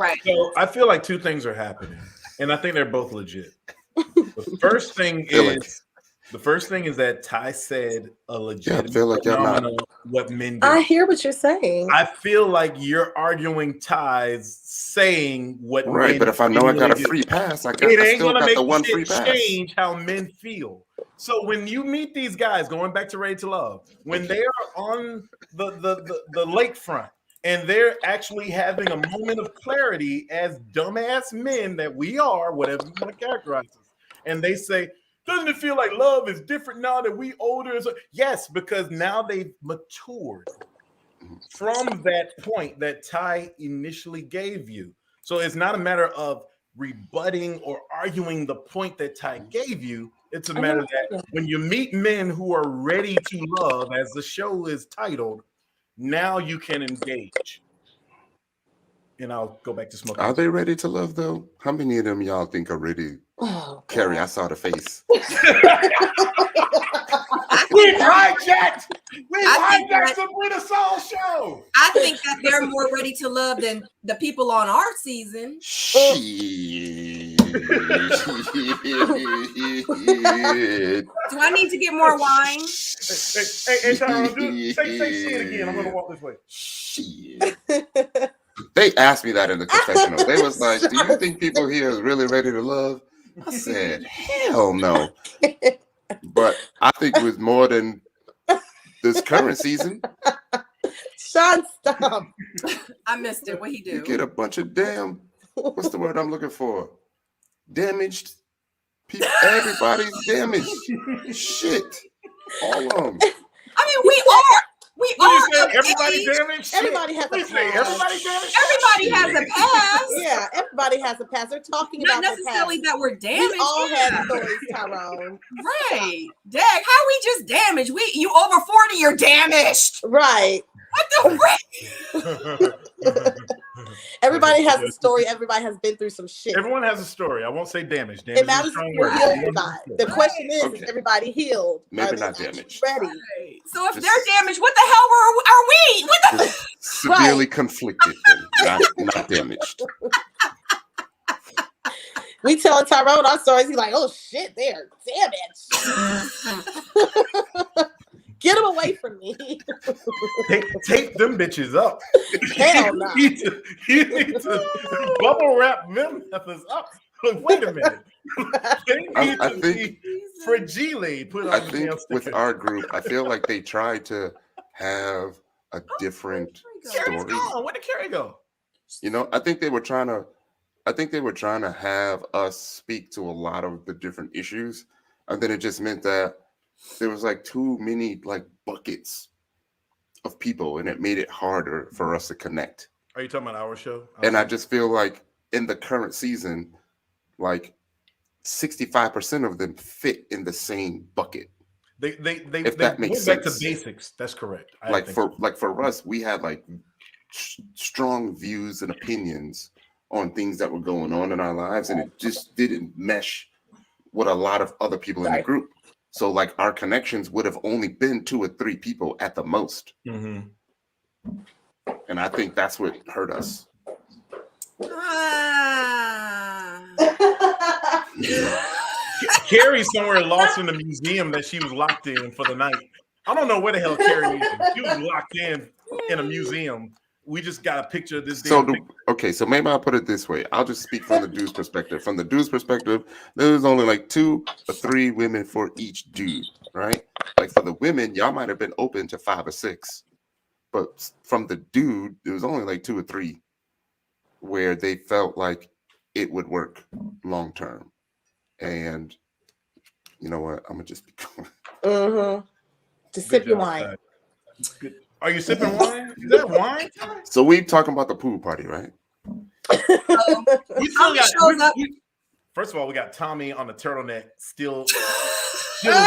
[SPEAKER 3] I feel like two things are happening, and I think they're both legit. The first thing is that Ty said a legit phenomenon. What men do.
[SPEAKER 4] I hear what you're saying.
[SPEAKER 3] I feel like you're arguing Ty's saying what men
[SPEAKER 2] but if I know I got a free pass, I still got the one free pass.
[SPEAKER 3] Change how men feel. So when you meet these guys, going back to Ready to Love, when they are on the lakefront and they're actually having a moment of clarity as dumbass men that we are, whatever you want to characterize us, and they say, doesn't it feel like love is different now that we older? Yes, because now they've matured from that point that Ty initially gave you. So it's not a matter of rebutting or arguing the point that Ty gave you. It's a matter that when you meet men who are ready to love, as the show is titled, now you can engage. And I'll go back to smoking.
[SPEAKER 2] Are they ready to love, though? How many of them y'all think are ready? Kheri, I saw the face.
[SPEAKER 3] We've hijacked Sabrina Seoul show.
[SPEAKER 1] I think that they're more ready to love than the people on our season.
[SPEAKER 2] Shit.
[SPEAKER 1] Do I need to get more wine?
[SPEAKER 3] Hey, Tyrone, say shit again. I'm gonna walk this way.
[SPEAKER 2] Shit. They asked me that in the confessional. They was like, do you think people here is really ready to love? I said, hell no. But I think it was more than this current season.
[SPEAKER 4] Shawn, stop.
[SPEAKER 1] I missed it. What he do?
[SPEAKER 2] You get a bunch of what's the word I'm looking for? Damaged people. Everybody's damaged. Shit. All of them.
[SPEAKER 1] I mean, we are.
[SPEAKER 3] Everybody damaged.
[SPEAKER 4] Everybody has a past.
[SPEAKER 1] Everybody has a past.
[SPEAKER 4] Yeah, everybody has a past. They're talking about
[SPEAKER 1] not necessarily that we're damaged.
[SPEAKER 4] We all have stories, Tyrone.
[SPEAKER 1] Right. Dag, how we just damaged? You over 40, you're damaged.
[SPEAKER 4] Right.
[SPEAKER 1] What the frick?
[SPEAKER 4] Everybody has a story. Everybody has been through some shit.
[SPEAKER 3] Everyone has a story. I won't say damaged.
[SPEAKER 4] It matters if you're healed or not. The question is everybody healed?
[SPEAKER 2] Maybe not damaged.
[SPEAKER 4] Ready.
[SPEAKER 1] Right. So if they're damaged, what the hell are we? What the
[SPEAKER 2] severely conflicted, not damaged.
[SPEAKER 4] We telling Tyrone our stories. He's like, oh shit, they're damaged. Get them away from me.
[SPEAKER 3] Tape them bitches up.
[SPEAKER 4] Hell no.
[SPEAKER 3] You need to bubble wrap them up. Wait a minute. I think fragile.
[SPEAKER 2] With our group, I feel like they tried to have a different story.
[SPEAKER 3] Where did Kheri go?
[SPEAKER 2] You know, I think they were trying to have us speak to a lot of the different issues, and then it just meant that there was like too many like buckets of people, and it made it harder for us to connect.
[SPEAKER 3] Are you talking about our show?
[SPEAKER 2] And I just feel like in the current season, like 65% of them fit in the same bucket.
[SPEAKER 3] They
[SPEAKER 2] that makes sense.
[SPEAKER 3] Back to basics. That's correct.
[SPEAKER 2] For us, we had like strong views and opinions on things that were going on in our lives, and it just didn't mesh with a lot of other people in the group. So like our connections would have only been 2 or 3 people at the most. Mm-hmm. And I think that's what hurt us.
[SPEAKER 3] Kheri's somewhere lost in the museum that she was locked in for the night. I don't know where the hell Kheri is. She was locked in a museum we just got a picture of this.
[SPEAKER 2] So maybe I'll put it this way. I'll just speak from the dude's perspective. From the dude's perspective, there's only like 2 or 3 women for each dude, right? Like for the women, y'all might have been open to 5 or 6, but from the dude, there was only like 2 or 3 where they felt like it would work long term. And you know what? I'm gonna just be
[SPEAKER 4] Just sip your wine.
[SPEAKER 3] Good. Are you sipping wine? Is that wine?
[SPEAKER 2] So we talking about the pool party, right?
[SPEAKER 3] First of all, we got Tommy on the turtleneck still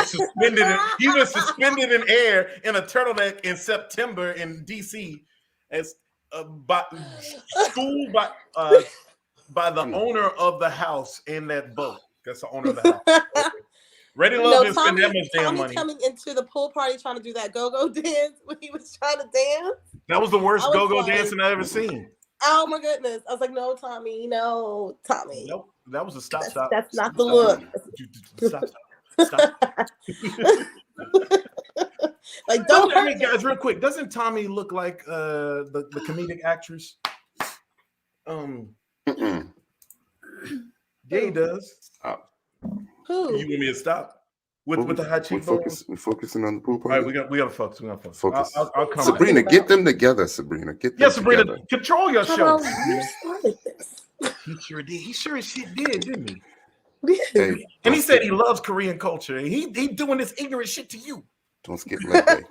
[SPEAKER 3] suspended. He was suspended in air in a turtleneck in September in DC as by the owner of the house in that boat. That's the owner of the house. Ready Love didn't spend that much damn money.
[SPEAKER 4] Coming into the pool party trying to do that go-go dance when he was trying to dance.
[SPEAKER 3] That was the worst go-go dancing I ever seen.
[SPEAKER 4] Oh my goodness. I was like, no, Tommy. Nope,
[SPEAKER 3] that was a stop.
[SPEAKER 4] That's not the look.
[SPEAKER 3] Stop.
[SPEAKER 4] Like, don't hurt me,
[SPEAKER 3] guys, real quick. Doesn't Tommy look like the comedic actress? Yeah, he does.
[SPEAKER 4] Who?
[SPEAKER 3] You want me to stop with the high cheekbones?
[SPEAKER 2] We're focusing on the pool party.
[SPEAKER 3] All right, we gotta focus.
[SPEAKER 2] Focus.
[SPEAKER 3] I'll come.
[SPEAKER 2] Sabrina, get them together. Sabrina, get them
[SPEAKER 3] Sabrina,
[SPEAKER 2] together.
[SPEAKER 3] control your show.
[SPEAKER 4] You started this.
[SPEAKER 3] He sure did. He sure as shit did, didn't he?
[SPEAKER 2] Hey,
[SPEAKER 3] and he said he loves Korean culture. He doing this ignorant shit to you.
[SPEAKER 2] Don't skip leg day.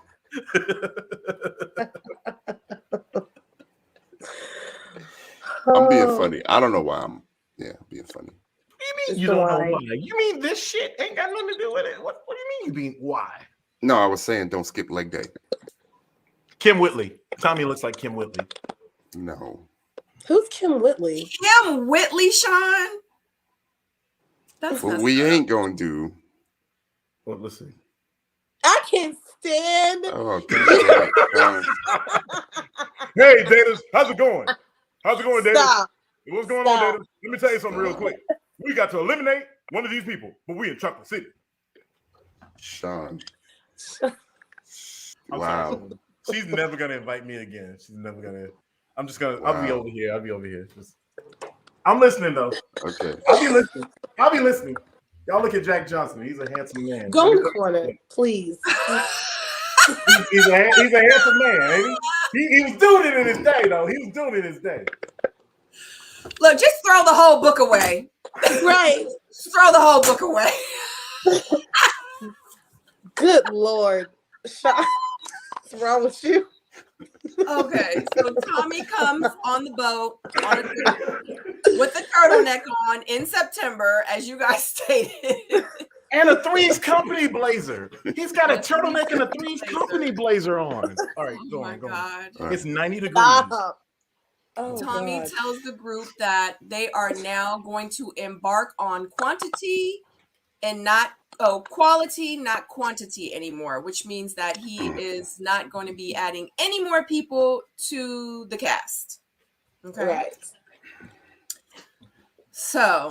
[SPEAKER 2] I'm being funny. I don't know why I'm being funny.
[SPEAKER 3] What do you mean you don't know why? You mean this shit ain't got nothing to do with it? What do you mean why?
[SPEAKER 2] No, I was saying don't skip leg day.
[SPEAKER 3] Kim Whitley. Tommy looks like Kim Whitley.
[SPEAKER 2] No.
[SPEAKER 4] Who's Kim Whitley?
[SPEAKER 1] Kim Whitley, Shawn?
[SPEAKER 2] That's what we ain't gonna do.
[SPEAKER 3] Well, let's see.
[SPEAKER 4] I can't stand.
[SPEAKER 2] Oh,
[SPEAKER 3] hey, Datas, how's it going? How's it going, Datas?
[SPEAKER 4] Stop.
[SPEAKER 3] What's going on, Datas? Let me tell you something real quick. We got to eliminate one of these people, but we in Chocolate City.
[SPEAKER 2] Shawn. Wow.
[SPEAKER 3] She's never gonna invite me again. She's never gonna. I'm just gonna. Wow. I'll be over here. I'm listening though.
[SPEAKER 2] Okay.
[SPEAKER 3] I'll be listening. Y'all look at Jack Johnson. He's a handsome man.
[SPEAKER 4] Go in the corner, please.
[SPEAKER 3] he's a handsome man, ain't he? He was doing it in his day, though. He was doing it in his day.
[SPEAKER 1] Look, just throw the whole book away.
[SPEAKER 4] Right.
[SPEAKER 1] Just throw the whole book away.
[SPEAKER 4] Good Lord. What's wrong with you?
[SPEAKER 1] Okay, so Tommy comes on the boat with the turtleneck on in September, as you guys stated.
[SPEAKER 3] And a Three's Company blazer. He's got a turtleneck and a Three's Company blazer on. All right, go on. It's 90 degrees.
[SPEAKER 4] Stop.
[SPEAKER 1] Tommy tells the group that they are now going to embark on quality, not quantity anymore, which means that he is not going to be adding any more people to the cast. Okay.
[SPEAKER 4] Right.
[SPEAKER 1] So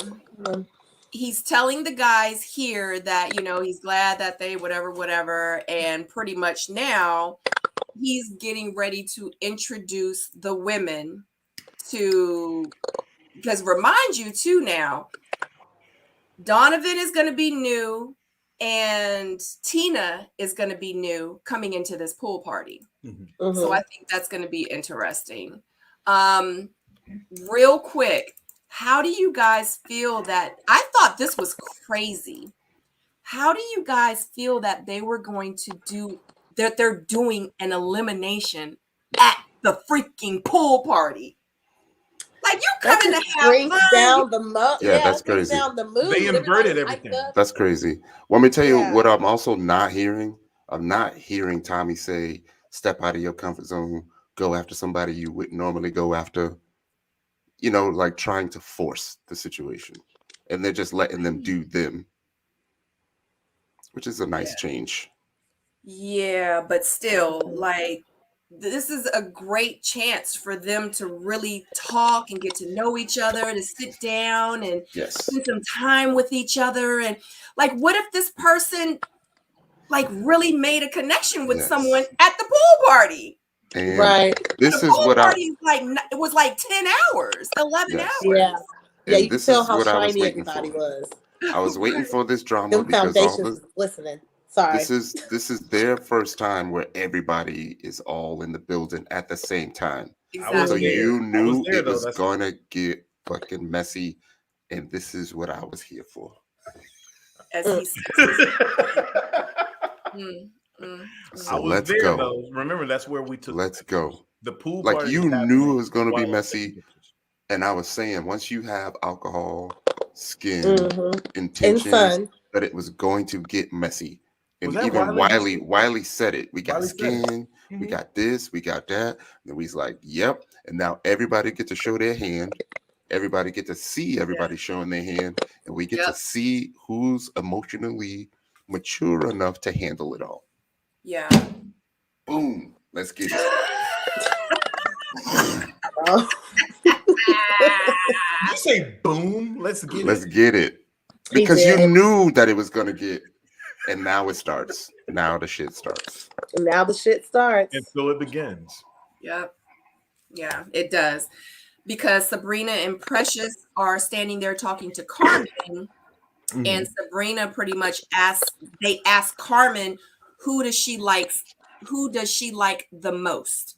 [SPEAKER 1] he's telling the guys here that, he's glad that they whatever, and pretty much now he's getting ready to introduce the women because remind you too now, Donovan is going to be new and Tina is going to be new coming into this pool party. Mm-hmm. So I think that's going to be interesting. Real quick, how do you guys feel that? I thought this was crazy. How do you guys feel that they were going to do that? They're doing an elimination at the freaking pool party. Like, you coming to have
[SPEAKER 4] brings
[SPEAKER 1] fun.
[SPEAKER 4] Down the mood.
[SPEAKER 2] Yeah, that's crazy.
[SPEAKER 4] Down the mood.
[SPEAKER 3] They inverted everything.
[SPEAKER 2] That's crazy. Well, let me tell you what I'm also not hearing. I'm not hearing Tommy say, step out of your comfort zone, go after somebody you wouldn't normally go after, like trying to force the situation. And they're just letting them do them, which is a nice change.
[SPEAKER 1] Yeah, but still, like, this is a great chance for them to really talk and get to know each other, to sit down and spend some time with each other. And like, what if this person like really made a connection with someone at the pool party?
[SPEAKER 2] And this is what
[SPEAKER 1] party is like. It was like 10 hours, 11 hours.
[SPEAKER 4] Yeah. Yeah,
[SPEAKER 2] and
[SPEAKER 4] you can
[SPEAKER 2] this
[SPEAKER 4] tell
[SPEAKER 2] is
[SPEAKER 4] how
[SPEAKER 2] what I was
[SPEAKER 4] shiny
[SPEAKER 2] waiting
[SPEAKER 4] everybody
[SPEAKER 2] for.
[SPEAKER 4] was.
[SPEAKER 2] I was waiting for this drama
[SPEAKER 4] Them
[SPEAKER 2] because all
[SPEAKER 4] foundations
[SPEAKER 2] the
[SPEAKER 4] was glistening. Sorry.
[SPEAKER 2] this is their first time where everybody is all in the building at the same time.
[SPEAKER 1] Exactly.
[SPEAKER 2] So you knew
[SPEAKER 3] there,
[SPEAKER 2] it was
[SPEAKER 3] though.
[SPEAKER 2] gonna get fucking messy, and this is what I was here for.
[SPEAKER 1] As he says.
[SPEAKER 2] So
[SPEAKER 3] I was
[SPEAKER 2] let's
[SPEAKER 3] there,
[SPEAKER 2] go.
[SPEAKER 3] though. Remember, that's where we took.
[SPEAKER 2] Let's go.
[SPEAKER 3] The pool
[SPEAKER 2] Like
[SPEAKER 3] party.
[SPEAKER 2] you knew it was gonna be
[SPEAKER 3] while
[SPEAKER 2] messy, and I was saying once you have alcohol, skin,
[SPEAKER 4] And
[SPEAKER 2] intentions,
[SPEAKER 4] sun.
[SPEAKER 2] that it was going to get messy. And
[SPEAKER 3] Was that
[SPEAKER 2] even
[SPEAKER 3] Wiley?
[SPEAKER 2] Wiley said it. We got
[SPEAKER 3] Wiley said it.
[SPEAKER 2] skin, we got this, we got that. And he's like, yep. And now everybody get to show their hand. Everybody get to see everybody showing their hand. And we get to see who's emotionally mature enough to handle it all.
[SPEAKER 1] Yeah.
[SPEAKER 2] Boom. Let's get it.
[SPEAKER 3] You say boom. Let's get it.
[SPEAKER 2] Let's get it. Because you knew that it was going to get. And now it starts. Now the shit starts.
[SPEAKER 4] Now the shit starts.
[SPEAKER 3] And so it begins.
[SPEAKER 1] Yep. Yeah, it does. Because Sabrina and Precious are standing there talking to Carmen. And Sabrina pretty much ask Carmen, who does she like the most?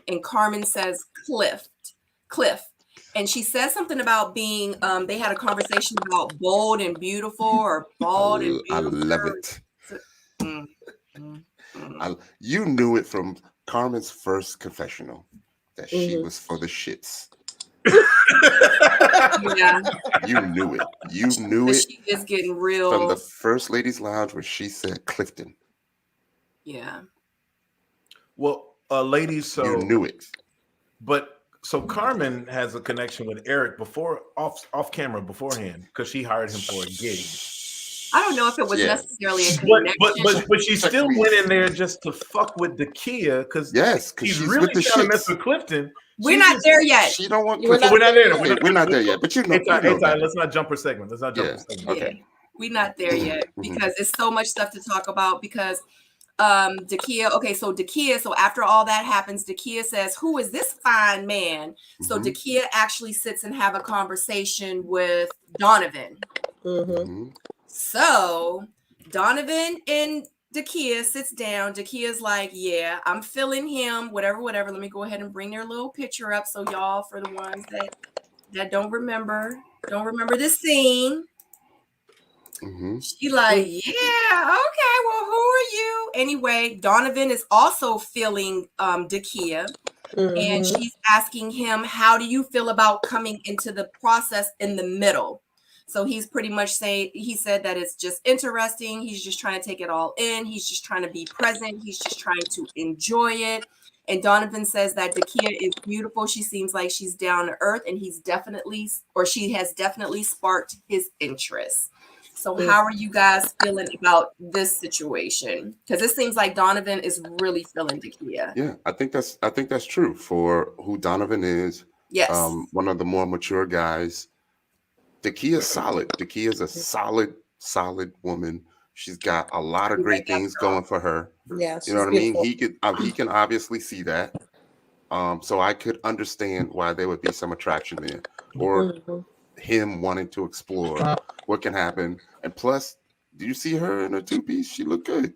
[SPEAKER 1] And Carmen says Cliff. And she says something about being they had a conversation about bold and beautiful or bald and beautiful.
[SPEAKER 2] I love it. You knew it from Carmen's first confessional that she was for the shits.
[SPEAKER 1] Yeah.
[SPEAKER 2] You knew it. You knew it.
[SPEAKER 1] She is getting real
[SPEAKER 2] from the first ladies' lounge where she said Clifton.
[SPEAKER 1] Yeah.
[SPEAKER 3] Well, ladies, so
[SPEAKER 2] you knew it.
[SPEAKER 3] But so Carmen has a connection with Eric before off camera beforehand because she hired him for a gig.
[SPEAKER 1] I don't know if it was necessarily a connection.
[SPEAKER 3] But she still went in there just to fuck with Dakia because she's really
[SPEAKER 2] with the
[SPEAKER 3] trying to
[SPEAKER 2] shits.
[SPEAKER 3] mess with Clifton.
[SPEAKER 1] We're not there yet.
[SPEAKER 2] She don't want.
[SPEAKER 3] We're not there.
[SPEAKER 2] We're not there yet. But you know,
[SPEAKER 3] let's not jump her segment. Let's not jump her segment.
[SPEAKER 2] Okay.
[SPEAKER 1] Yeah. We're not there yet because it's so much stuff to talk about because Dakia, so after all that happens, Dakia says, who is this fine man? So Dakia actually sits and have a conversation with Donovan. So Donovan and Dakia sits down. Dakia's like, yeah, I'm feeling him, whatever. Let me go ahead and bring their little picture up. So y'all, for the ones that don't remember this scene. She like, yeah, okay, well, who are you? Anyway, Donovan is also feeling Dakia, and she's asking him, how do you feel about coming into the process in the middle? So he's pretty much he said that it's just interesting. He's just trying to take it all in. He's just trying to be present. He's just trying to enjoy it. And Donovan says that Dakia is beautiful. She seems like she's down to earth, and she has definitely sparked his interest. So how are you guys feeling about this situation? Because it seems like Donovan is really feeling Dakia.
[SPEAKER 2] Yeah, I think that's true for who Donovan is.
[SPEAKER 1] Yes.
[SPEAKER 2] One of the more mature guys. Dakia's solid. Dakia's a solid woman. She's got a lot of great things going for her.
[SPEAKER 4] Yeah,
[SPEAKER 2] you know what beautiful. I mean? He can obviously see that. So I could understand why there would be some attraction there, or him wanting to explore what can happen. And plus, do you see her in a two-piece? She looked good.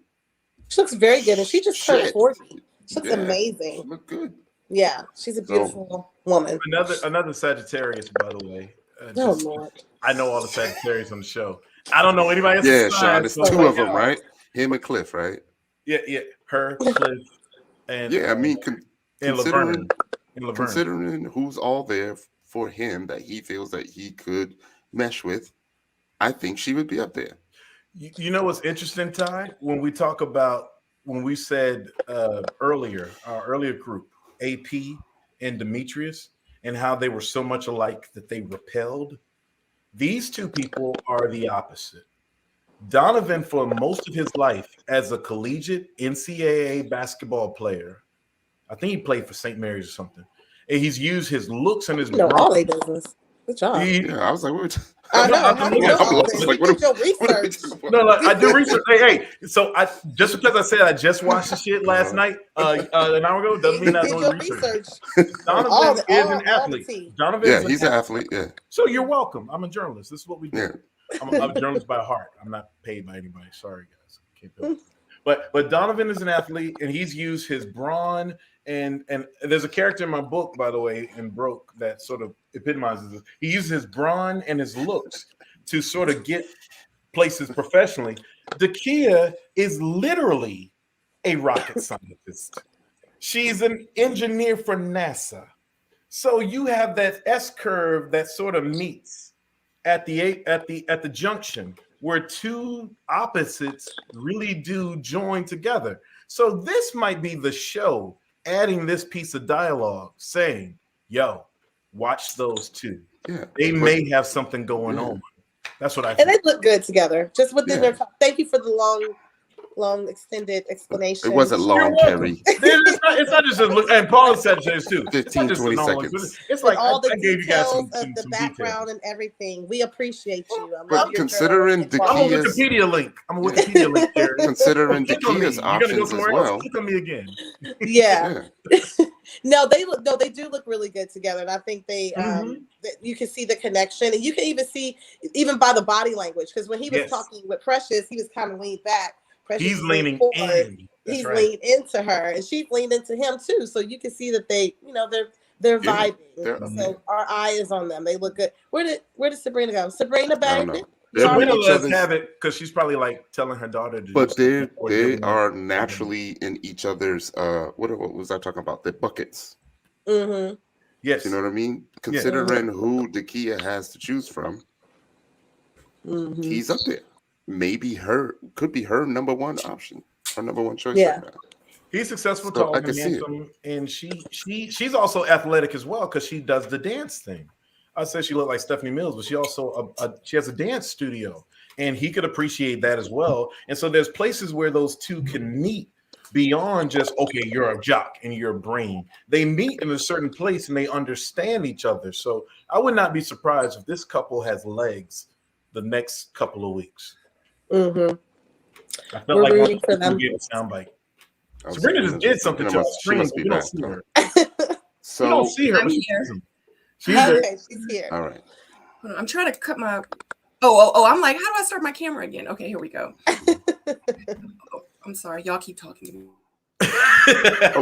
[SPEAKER 4] She looks very good, and she just turned 40. She looks amazing.
[SPEAKER 2] She looked good.
[SPEAKER 4] Yeah, she's a beautiful woman.
[SPEAKER 3] Another Sagittarius, by the way.
[SPEAKER 4] Lord.
[SPEAKER 3] I know all the Sagittarius on the show. I don't know anybody else.
[SPEAKER 2] Yeah, Shawn, there's two of them, right? Him and Cliff, right?
[SPEAKER 3] Yeah. Her, Cliff, and
[SPEAKER 2] I mean,
[SPEAKER 3] Laverne.
[SPEAKER 2] Considering who's all there for him that he feels that he could mesh with, I think she would be up there.
[SPEAKER 3] You know what's interesting, Ty? When we said earlier, our earlier group, AP and Demetrius, and how they were so much alike that they repelled. These two people are the opposite. Donovan, for most of his life as a collegiate NCAA basketball player, I think he played for St. Mary's or something, and he's used his looks and his
[SPEAKER 4] all they business. Good job.
[SPEAKER 2] Yeah, I was like, what?
[SPEAKER 4] I know.
[SPEAKER 3] I'm
[SPEAKER 4] How do you
[SPEAKER 3] looking-
[SPEAKER 4] know
[SPEAKER 3] I'm
[SPEAKER 4] all
[SPEAKER 2] lost.
[SPEAKER 4] this?
[SPEAKER 2] Like,
[SPEAKER 4] You did your research.
[SPEAKER 3] No, I do research. Hey, so I just because I said I just watched the shit last night, an hour ago, doesn't mean
[SPEAKER 4] You
[SPEAKER 3] I
[SPEAKER 4] did
[SPEAKER 3] know
[SPEAKER 4] your
[SPEAKER 3] research.
[SPEAKER 4] research.
[SPEAKER 3] Donovan is an
[SPEAKER 4] all the
[SPEAKER 3] athlete.
[SPEAKER 4] tea.
[SPEAKER 3] Donovan
[SPEAKER 2] Yeah,
[SPEAKER 3] is an
[SPEAKER 2] he's an
[SPEAKER 3] athlete.
[SPEAKER 2] athlete. Yeah,
[SPEAKER 3] So you're welcome. I'm a journalist. This is what we do.
[SPEAKER 2] yeah.
[SPEAKER 3] I'm a journalist by heart. I'm not paid by anybody. Sorry, guys. Can't do it. But Donovan is an athlete, and he's used his brawn and there's a character in my book, by the way, in Broke that sort of epitomizes this. He uses his brawn and his looks to sort of get places professionally. Dakia is literally a rocket scientist. She's an engineer for NASA. So you have that S curve that sort of meets at the junction where two opposites really do join together. So this might be the show adding this piece of dialogue saying, yo, watch those two.
[SPEAKER 2] Yeah,
[SPEAKER 3] they may have something going on. That's what I
[SPEAKER 4] think. And they look good together. Just within their talk. Thank you for the long extended explanation.
[SPEAKER 2] It wasn't long, Kheri.
[SPEAKER 3] It's not just a look, and Paul said this too.
[SPEAKER 2] 15, 20 seconds.
[SPEAKER 3] It's like
[SPEAKER 4] all the
[SPEAKER 3] I gave you guys
[SPEAKER 4] details
[SPEAKER 3] some
[SPEAKER 4] of the background
[SPEAKER 3] details.
[SPEAKER 4] and everything. We appreciate you.
[SPEAKER 2] But considering
[SPEAKER 3] I'm a Wikipedia link. There.
[SPEAKER 2] Considering Dakia's options as well.
[SPEAKER 3] Click on me again.
[SPEAKER 4] Yeah. No, they do look really good together, and I think they you can see the connection, and you can even see by the body language, because when he was talking with Precious, he was kind of leaned back. Precious
[SPEAKER 3] he's leaning in.
[SPEAKER 4] He's leaned into her, and she's leaned into him too. So you can see that they're vibing. So our eye is on them. They look good. Where did Sabrina go? Sabrina bagged it.
[SPEAKER 3] Sabrina lets have it because she's probably like telling her daughter to.
[SPEAKER 2] But they are naturally in each other's. What was I talking about? The buckets.
[SPEAKER 4] Mm-hmm.
[SPEAKER 3] Yes.
[SPEAKER 2] You know what I mean? Considering who Dakia has to choose from, he's up there. Maybe could be her number one option, her number one choice right now.
[SPEAKER 3] He's successful, tall, and handsome, and she's also athletic as well because she does the dance thing. I said she looked like Stephanie Mills, but she also she has a dance studio, and he could appreciate that as well. And so there's places where those two can meet beyond just, okay, you're a jock and you're a brain. They meet in a certain place and they understand each other. So I would not be surprised if this couple has legs the next couple of weeks.
[SPEAKER 4] Mm-hmm.
[SPEAKER 3] I felt like one for them. Get a soundbite. Sabrina just did something to us.
[SPEAKER 2] She must be back.
[SPEAKER 3] So you don't see her.
[SPEAKER 1] I'm here.
[SPEAKER 4] She's here.
[SPEAKER 2] All right.
[SPEAKER 1] I'm trying to cut my. Oh! I'm like, how do I start my camera again? Okay, here we go. I'm sorry, y'all keep talking to me.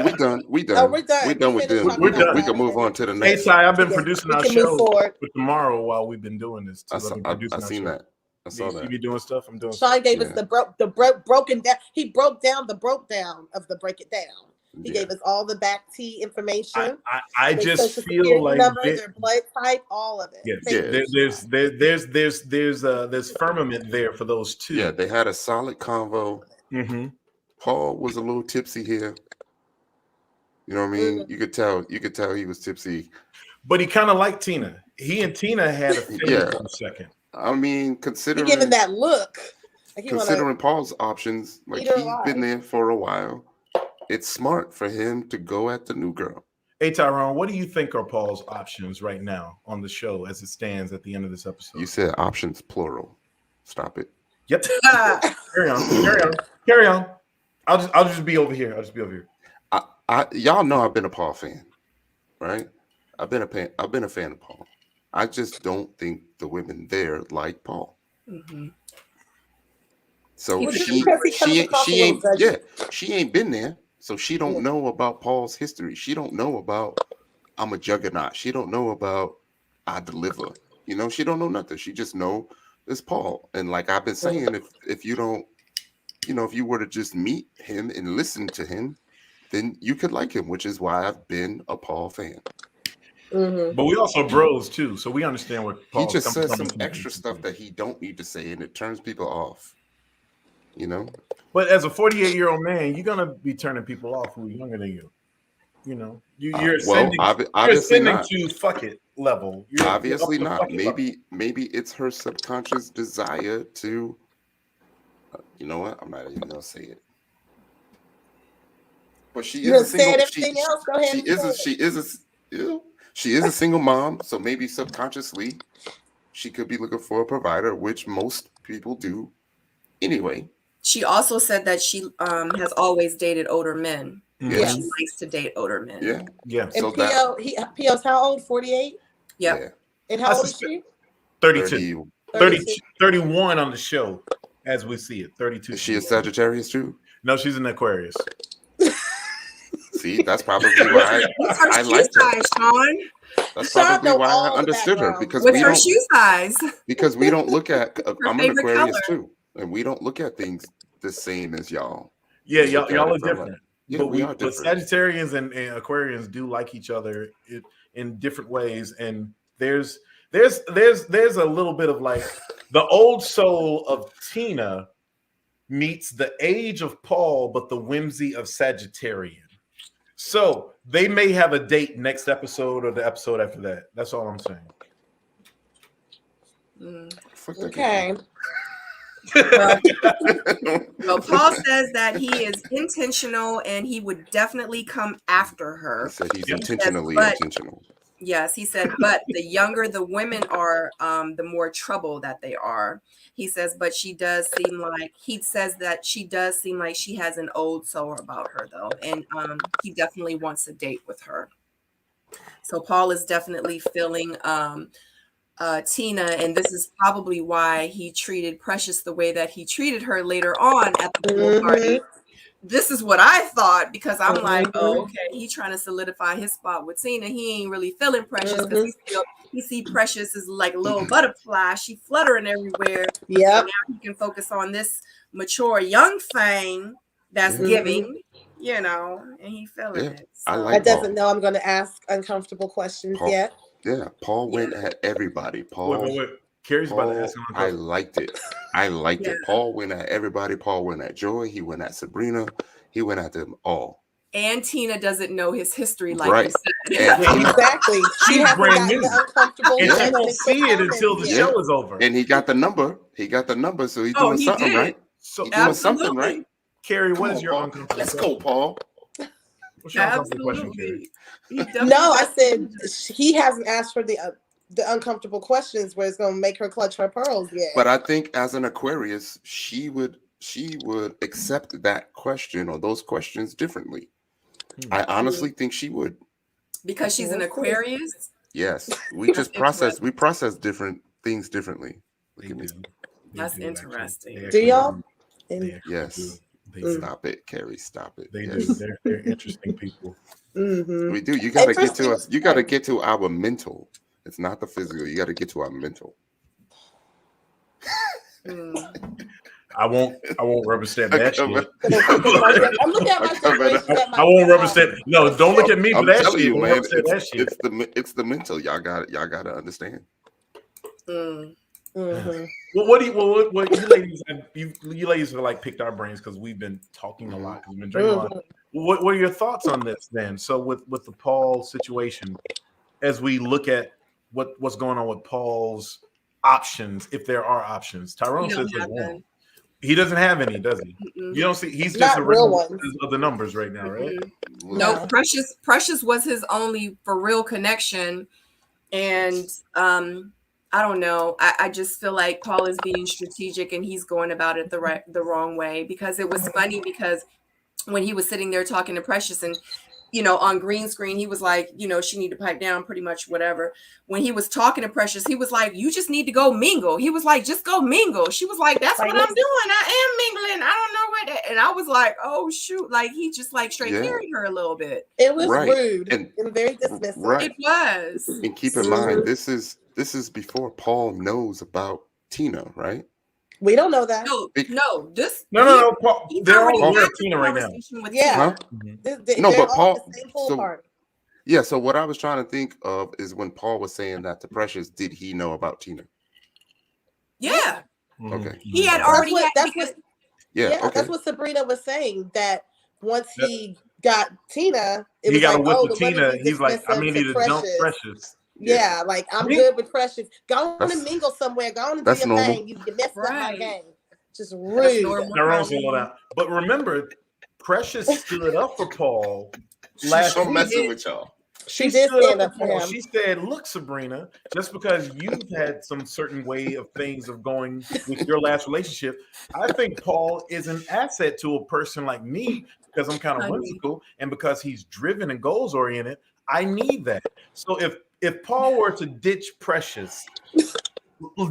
[SPEAKER 2] We done. We done.
[SPEAKER 4] Oh, we're done.
[SPEAKER 2] We're done with this.
[SPEAKER 3] We're done.
[SPEAKER 2] We can move on to the next.
[SPEAKER 3] Hey, Ty, I've been producing our show for tomorrow while we've been doing this.
[SPEAKER 2] I seen that. I saw that.
[SPEAKER 3] You be doing stuff. I'm doing.
[SPEAKER 4] Shawn gave us the broken down. He broke down the breakdown of the break it down. He gave us all the back T information.
[SPEAKER 3] I just feel like
[SPEAKER 4] their blood type, all of it.
[SPEAKER 3] There's firmament there for those two.
[SPEAKER 2] Yeah, they had a solid convo.
[SPEAKER 3] Mm-hmm.
[SPEAKER 2] Paul was a little tipsy here. You know what I mean? Mm-hmm. You could tell he was tipsy.
[SPEAKER 3] But he kind of liked Tina. He and Tina had a thing for a second.
[SPEAKER 2] I mean, considering
[SPEAKER 4] giving that look.
[SPEAKER 2] Like considering Paul's options, like he's been there for a while. It's smart for him to go at the new girl.
[SPEAKER 3] Hey, Tyrone, what do you think are Paul's options right now on the show as it stands at the end of this episode?
[SPEAKER 2] You said options plural. Stop it.
[SPEAKER 3] Yep. Carry on. I'll just be over here.
[SPEAKER 2] Y'all know I've been a Paul fan, right? I've been a fan of Paul. I just don't think the women there like Paul. Mm-hmm. So she ain't been there. So she don't know about Paul's history. She don't know about I'm a juggernaut. She don't know about I deliver. You know, she don't know nothing. She just know it's Paul. And like I've been saying, if you don't, you know, if you were to just meet him and listen to him, then you could like him, which is why I've been a Paul fan.
[SPEAKER 4] Mm-hmm.
[SPEAKER 3] But we also bros too, so we understand what Paul.
[SPEAKER 2] He just says some extra stuff that he don't need to say, and it turns people off. You know.
[SPEAKER 3] But as a 48-year-old man, you're gonna be turning people off who are younger than you. You know, you're ascending, you're ascending to fuck it level.
[SPEAKER 2] Obviously not. Maybe it's her subconscious desire to. You know what? I'm not even gonna say it. But she is a single. She is She is a single mom, so maybe subconsciously she could be looking for a provider, which most people do anyway.
[SPEAKER 1] She also said that she has always dated older men.
[SPEAKER 2] Yeah.
[SPEAKER 1] She likes to date older men.
[SPEAKER 2] Yeah.
[SPEAKER 3] Yeah.
[SPEAKER 2] So
[SPEAKER 4] And P.O.'s how old? 48?
[SPEAKER 1] Yep.
[SPEAKER 2] Yeah.
[SPEAKER 4] And how old is she?
[SPEAKER 3] 32. 31 on the show as we see it. 32.
[SPEAKER 2] Is she a Sagittarius too?
[SPEAKER 3] No, she's an Aquarius.
[SPEAKER 2] See, that's probably why I liked her.
[SPEAKER 1] Shawn.
[SPEAKER 2] That's
[SPEAKER 4] Shawn
[SPEAKER 2] probably
[SPEAKER 4] know
[SPEAKER 2] why I
[SPEAKER 4] all the
[SPEAKER 2] understood her
[SPEAKER 4] background.
[SPEAKER 2] because
[SPEAKER 1] With
[SPEAKER 2] we
[SPEAKER 1] her
[SPEAKER 2] don't
[SPEAKER 1] shoe size.
[SPEAKER 2] because we don't look at I'm an
[SPEAKER 1] favorite
[SPEAKER 2] Aquarius
[SPEAKER 1] color.
[SPEAKER 2] too, and we don't look at things the same as y'all.
[SPEAKER 3] Yeah,
[SPEAKER 2] We look at
[SPEAKER 3] y'all
[SPEAKER 2] it
[SPEAKER 3] are
[SPEAKER 2] from
[SPEAKER 3] different.
[SPEAKER 2] Yeah,
[SPEAKER 3] but
[SPEAKER 2] we are
[SPEAKER 3] but
[SPEAKER 2] different.
[SPEAKER 3] Sagittarians and Aquarians do like each other in different ways, and there's a little bit of like the old soul of Tina meets the age of Paul, but the whimsy of Sagittarian. So they may have a date next episode or the episode after that. That's all I'm saying.
[SPEAKER 4] Okay.
[SPEAKER 1] Well, Paul says that he is intentional and he would definitely come after her.
[SPEAKER 2] He said he's
[SPEAKER 1] He
[SPEAKER 2] intentionally
[SPEAKER 1] says,
[SPEAKER 2] intentional.
[SPEAKER 1] Yes, he said, but the younger the women are, the more trouble that they are. He says, but she does seem like, he says that she does seem like she has an old soul about her, though. And he definitely wants a date with her. So Paul is definitely feeling Tina, and this is probably why he treated Precious the way that he treated her later on at the pool party. This is what I thought, because I'm like, oh, okay, he trying to solidify his spot with Tina. He ain't really feeling Precious because he see Precious as like a little butterfly. She fluttering everywhere.
[SPEAKER 4] Yeah.
[SPEAKER 1] So now he can focus on this mature young thing that's giving, you know, and he feeling it. So.
[SPEAKER 2] I like
[SPEAKER 4] That doesn't know I'm going to ask uncomfortable questions yet.
[SPEAKER 2] Yeah, Paul went at everybody. Paul.
[SPEAKER 3] Wait. Kheri's about to ask him.
[SPEAKER 2] I liked it. It. Paul went at everybody. Paul went at Joy. He went at Sabrina. He went at them all.
[SPEAKER 1] And Tina doesn't know his history, like you
[SPEAKER 4] Yeah,
[SPEAKER 1] said.
[SPEAKER 4] exactly. She hasn't
[SPEAKER 3] brand
[SPEAKER 4] gotten
[SPEAKER 3] new.
[SPEAKER 4] the uncomfortable.
[SPEAKER 3] And she won't see it until the show is over.
[SPEAKER 2] And he got the number. So he's doing something
[SPEAKER 1] did.
[SPEAKER 2] right.
[SPEAKER 3] So
[SPEAKER 2] he's doing something right.
[SPEAKER 3] Kheri, what is your
[SPEAKER 2] Paul.
[SPEAKER 3] uncomfortable?
[SPEAKER 2] Let's go, Paul.
[SPEAKER 3] What's your uncomfortable question, Kheri?
[SPEAKER 4] No, I said he hasn't asked for the uncomfortable questions where it's going to make her clutch her pearls yet.
[SPEAKER 2] But I think as an Aquarius, she would accept that question or those questions differently. I honestly think she would.
[SPEAKER 1] Because she's an Aquarius?
[SPEAKER 2] Yes. We just process different things differently.
[SPEAKER 1] That's interesting.
[SPEAKER 4] Do y'all?
[SPEAKER 2] Yes. Stop it, Kheri. Stop it.
[SPEAKER 3] They do. They're interesting people.
[SPEAKER 2] We do. You gotta get to us. You gotta get to our mental. It's not the physical. You gotta get to our mental.
[SPEAKER 3] I won't rubber stamp that shit.
[SPEAKER 4] I'm looking at my situation.
[SPEAKER 3] I won't rubber stamp. No, don't look at me for that shit.
[SPEAKER 2] You, man,
[SPEAKER 3] it's
[SPEAKER 2] the mental. Y'all gotta understand.
[SPEAKER 3] Well, what you ladies have like picked our brains because we've been talking a lot, because we've been drinking a lot. What are your thoughts on this then? So with the Paul situation, as we look at what's going on with Paul's options, if there are options, Tyrone says there's one. He doesn't have any, does he? You don't see. He's just a real one of the numbers right now, right?
[SPEAKER 1] No, Precious was his only for real connection, and I don't know. I just feel like Paul is being strategic and he's going about it the wrong way, because it was funny because when he was sitting there talking to Precious and, you know, on green screen, he was like, you know, she need to pipe down, pretty much whatever. When he was talking to Precious, he was like, you just need to go mingle. He was like, just go mingle. She was like, that's what I'm doing. I am mingling. I don't know what. And I was like, oh shoot. Like he just like straight carried her a little bit.
[SPEAKER 4] It was rude and very dismissive.
[SPEAKER 2] Right.
[SPEAKER 1] It was.
[SPEAKER 2] And keep in mind, this is before Paul knows about Tina, right?
[SPEAKER 4] We don't know that.
[SPEAKER 1] No.
[SPEAKER 3] Paul, they're all aware of Tina right now.
[SPEAKER 4] Yeah.
[SPEAKER 2] But Paul.
[SPEAKER 4] Party.
[SPEAKER 2] Yeah. So what I was trying to think of is when Paul was saying that to Precious, did he know about Tina?
[SPEAKER 1] Yeah.
[SPEAKER 2] Okay.
[SPEAKER 1] He had already.
[SPEAKER 4] That's what Sabrina was saying. That once he got Tina,
[SPEAKER 3] he got a whip with Tina. He's like, I mean, to jump Precious.
[SPEAKER 4] Yeah, like I'm good with Precious. Go on and mingle somewhere. Go on and do your thing. You messed up my game. Just rude.
[SPEAKER 3] But remember, Precious stood up for Paul
[SPEAKER 2] last week. Messing with y'all.
[SPEAKER 4] She did stand up for him.
[SPEAKER 3] She said, "Look, Sabrina, just because you've had some certain way of things of going with your last relationship, I think Paul is an asset to a person like me because I'm kind of whimsical and because he's driven and goals oriented. I need that. So if Paul were to ditch Precious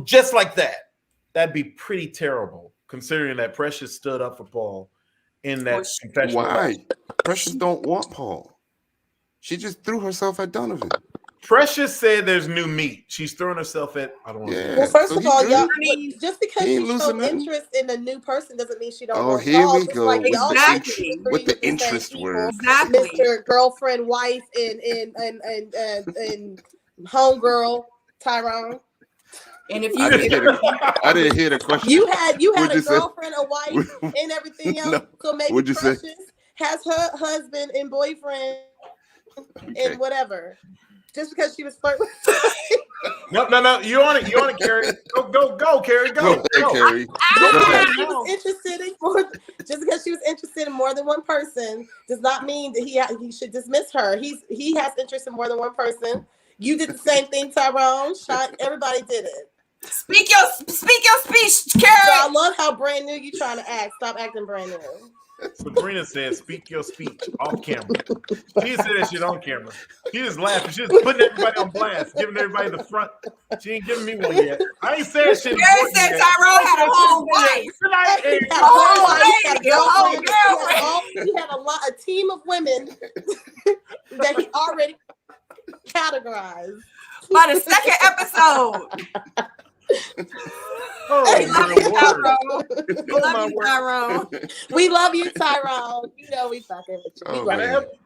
[SPEAKER 3] just like that, that'd be pretty terrible, considering that Precious stood up for Paul in that confession.
[SPEAKER 2] Why? Precious don't want Paul. She just threw herself at Donovan.
[SPEAKER 3] Precious said there's new meat. She's throwing herself at, I don't know.
[SPEAKER 2] Yeah.
[SPEAKER 4] Well, first of all, y'all, just because
[SPEAKER 2] He
[SPEAKER 4] she
[SPEAKER 2] ain't
[SPEAKER 4] shows
[SPEAKER 2] losing nothing.
[SPEAKER 4] interest in a new person doesn't mean she don't
[SPEAKER 2] Oh,
[SPEAKER 4] want
[SPEAKER 2] here
[SPEAKER 4] Paul.
[SPEAKER 2] we
[SPEAKER 4] Just
[SPEAKER 2] go.
[SPEAKER 4] like
[SPEAKER 2] With
[SPEAKER 4] we all
[SPEAKER 2] the
[SPEAKER 4] disagree
[SPEAKER 2] with the
[SPEAKER 4] with same
[SPEAKER 2] interest
[SPEAKER 4] people.
[SPEAKER 2] word.
[SPEAKER 1] Exactly.
[SPEAKER 4] Mr. Girlfriend, wife, and homegirl, Tyrone.
[SPEAKER 1] And if
[SPEAKER 2] I didn't hear the question.
[SPEAKER 4] You had
[SPEAKER 2] What'd
[SPEAKER 4] a
[SPEAKER 2] you say?
[SPEAKER 4] girlfriend, a wife, and everything else.
[SPEAKER 2] No.
[SPEAKER 4] So maybe
[SPEAKER 2] What'd you say?
[SPEAKER 4] Precious has her husband and boyfriend and whatever. Just because she was flirting with
[SPEAKER 3] No. You on it, Kheri. Go, Kheri. Go.
[SPEAKER 2] Hey, Kheri.
[SPEAKER 4] Just because she was interested in more than one person does not mean that he should dismiss her. He has interest in more than one person. You did the same thing, Tyrone. Shawn, everybody did it.
[SPEAKER 1] Speak your speech, Kheri.
[SPEAKER 4] So I love how brand new you trying to act. Stop acting brand new.
[SPEAKER 3] Sabrina said, "Speak your speech off camera." She didn't say that shit on camera. She just laughing. She just putting everybody on blast, giving everybody the front. She ain't giving me one yet. I ain't saying shit.
[SPEAKER 1] Kheri said Tyrone had a whole wife.
[SPEAKER 4] He had a team of women that he already categorized.
[SPEAKER 1] By the second episode.
[SPEAKER 3] Oh,
[SPEAKER 1] We love you, Tyrone.
[SPEAKER 4] We love you, Tyrone. You know we fucking with you.
[SPEAKER 2] Oh,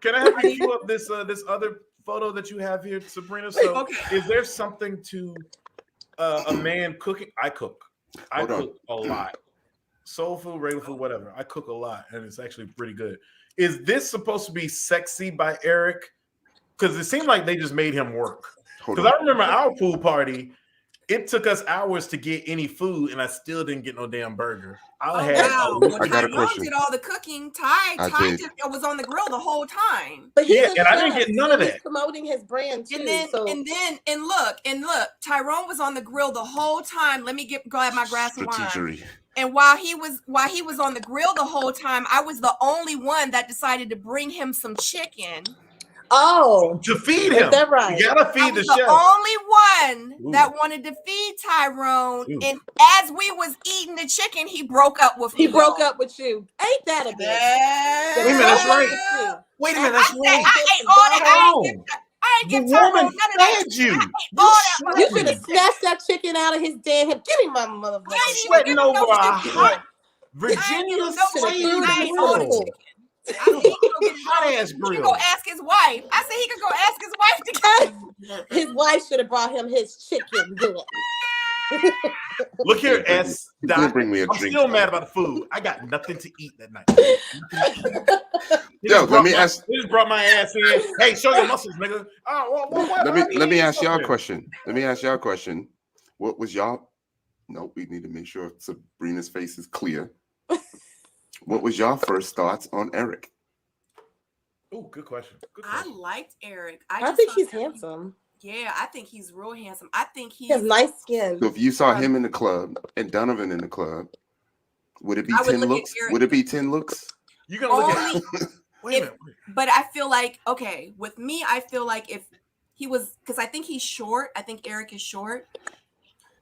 [SPEAKER 3] Can I have you up this other photo that you have here, Sabrina? So, is there something to a man cooking? I cook. I cook a lot. Soul food, regular food, whatever. I cook a lot, and it's actually pretty good. Is this supposed to be sexy by Eric? Because it seemed like they just made him work. Because I remember our pool party. It took us hours to get any food, and I still didn't get no damn burger.
[SPEAKER 2] I got a question.
[SPEAKER 1] Did all the cooking. Ty was on the grill the whole time.
[SPEAKER 4] But
[SPEAKER 3] and I didn't get none of that.
[SPEAKER 4] He's promoting his brand too.
[SPEAKER 1] And look. Tyrone was on the grill the whole time. Let me grab my glass of wine. And while he was on the grill the whole time, I was the only one that decided to bring him some chicken.
[SPEAKER 4] Oh,
[SPEAKER 3] to feed him.
[SPEAKER 4] Is that right?
[SPEAKER 3] You gotta feed the chef.
[SPEAKER 1] The only one that wanted to feed Tyrone. And as we was eating the chicken, he broke up with me.
[SPEAKER 4] He broke up with you. Ain't that a bitch?
[SPEAKER 1] Yeah.
[SPEAKER 3] Wait a minute, that's right. Wait a minute, that's right.
[SPEAKER 1] I ate all that. I ain't give Tyrone none of that.
[SPEAKER 4] You should have snatched that chicken out of his dead hip. Give me my motherfucker.
[SPEAKER 3] Sweating over a hot Virginia
[SPEAKER 1] slice.
[SPEAKER 3] hot ass grill.
[SPEAKER 1] He could go ask his wife. I said he could go ask his wife to
[SPEAKER 4] get his wife should have brought him his chicken.
[SPEAKER 3] Look here, S. Doc.
[SPEAKER 2] Bring me a
[SPEAKER 3] I'm
[SPEAKER 2] drink.
[SPEAKER 3] Still mad about the food. I got nothing to eat that night.
[SPEAKER 2] Yo, let me ask.
[SPEAKER 3] He just brought my ass in. Hey, show your muscles, nigga.
[SPEAKER 2] Let me ask y'all a question. What was y'all? No, we need to make sure Sabrina's face is clear. What was your first thoughts on Eric?
[SPEAKER 3] Oh, good question.
[SPEAKER 1] I liked Eric.
[SPEAKER 4] I think he's handsome.
[SPEAKER 1] Yeah, I think he's real handsome. I think he
[SPEAKER 4] has nice skin.
[SPEAKER 2] So if you saw him in the club and Donovan in the club, would it be 10 looks? Would it be 10 looks?
[SPEAKER 3] You're gonna look at wait a minute.
[SPEAKER 1] But I feel like, okay, with me, I feel like if he was, because I think he's short. I think Eric is short.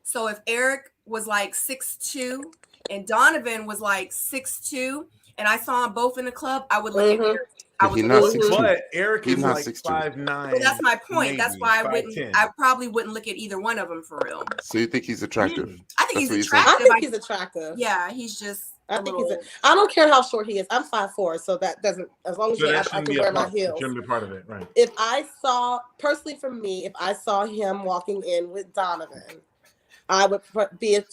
[SPEAKER 1] So if Eric was like 6'2" and Donovan was like 6'2", and I saw them both in the club, I would look at Eric.
[SPEAKER 2] He's not 6'2".
[SPEAKER 3] But Eric is like
[SPEAKER 2] 6'2".
[SPEAKER 3] 5'9".
[SPEAKER 1] Well, that's my point.
[SPEAKER 3] Maybe,
[SPEAKER 1] that's why
[SPEAKER 3] 5'10".
[SPEAKER 1] I probably wouldn't look at either one of them for real.
[SPEAKER 2] So you think he's attractive?
[SPEAKER 1] I think
[SPEAKER 2] That's
[SPEAKER 1] he's attractive.
[SPEAKER 4] I think he's attractive.
[SPEAKER 1] Yeah, he's just.
[SPEAKER 4] I don't care how short he is. I'm 5'4", so that doesn't. As long as I can wear my heels.
[SPEAKER 3] Shouldn't be part of it, right?
[SPEAKER 4] If I saw personally, for me, if I saw him walking in with Donovan, I would be a.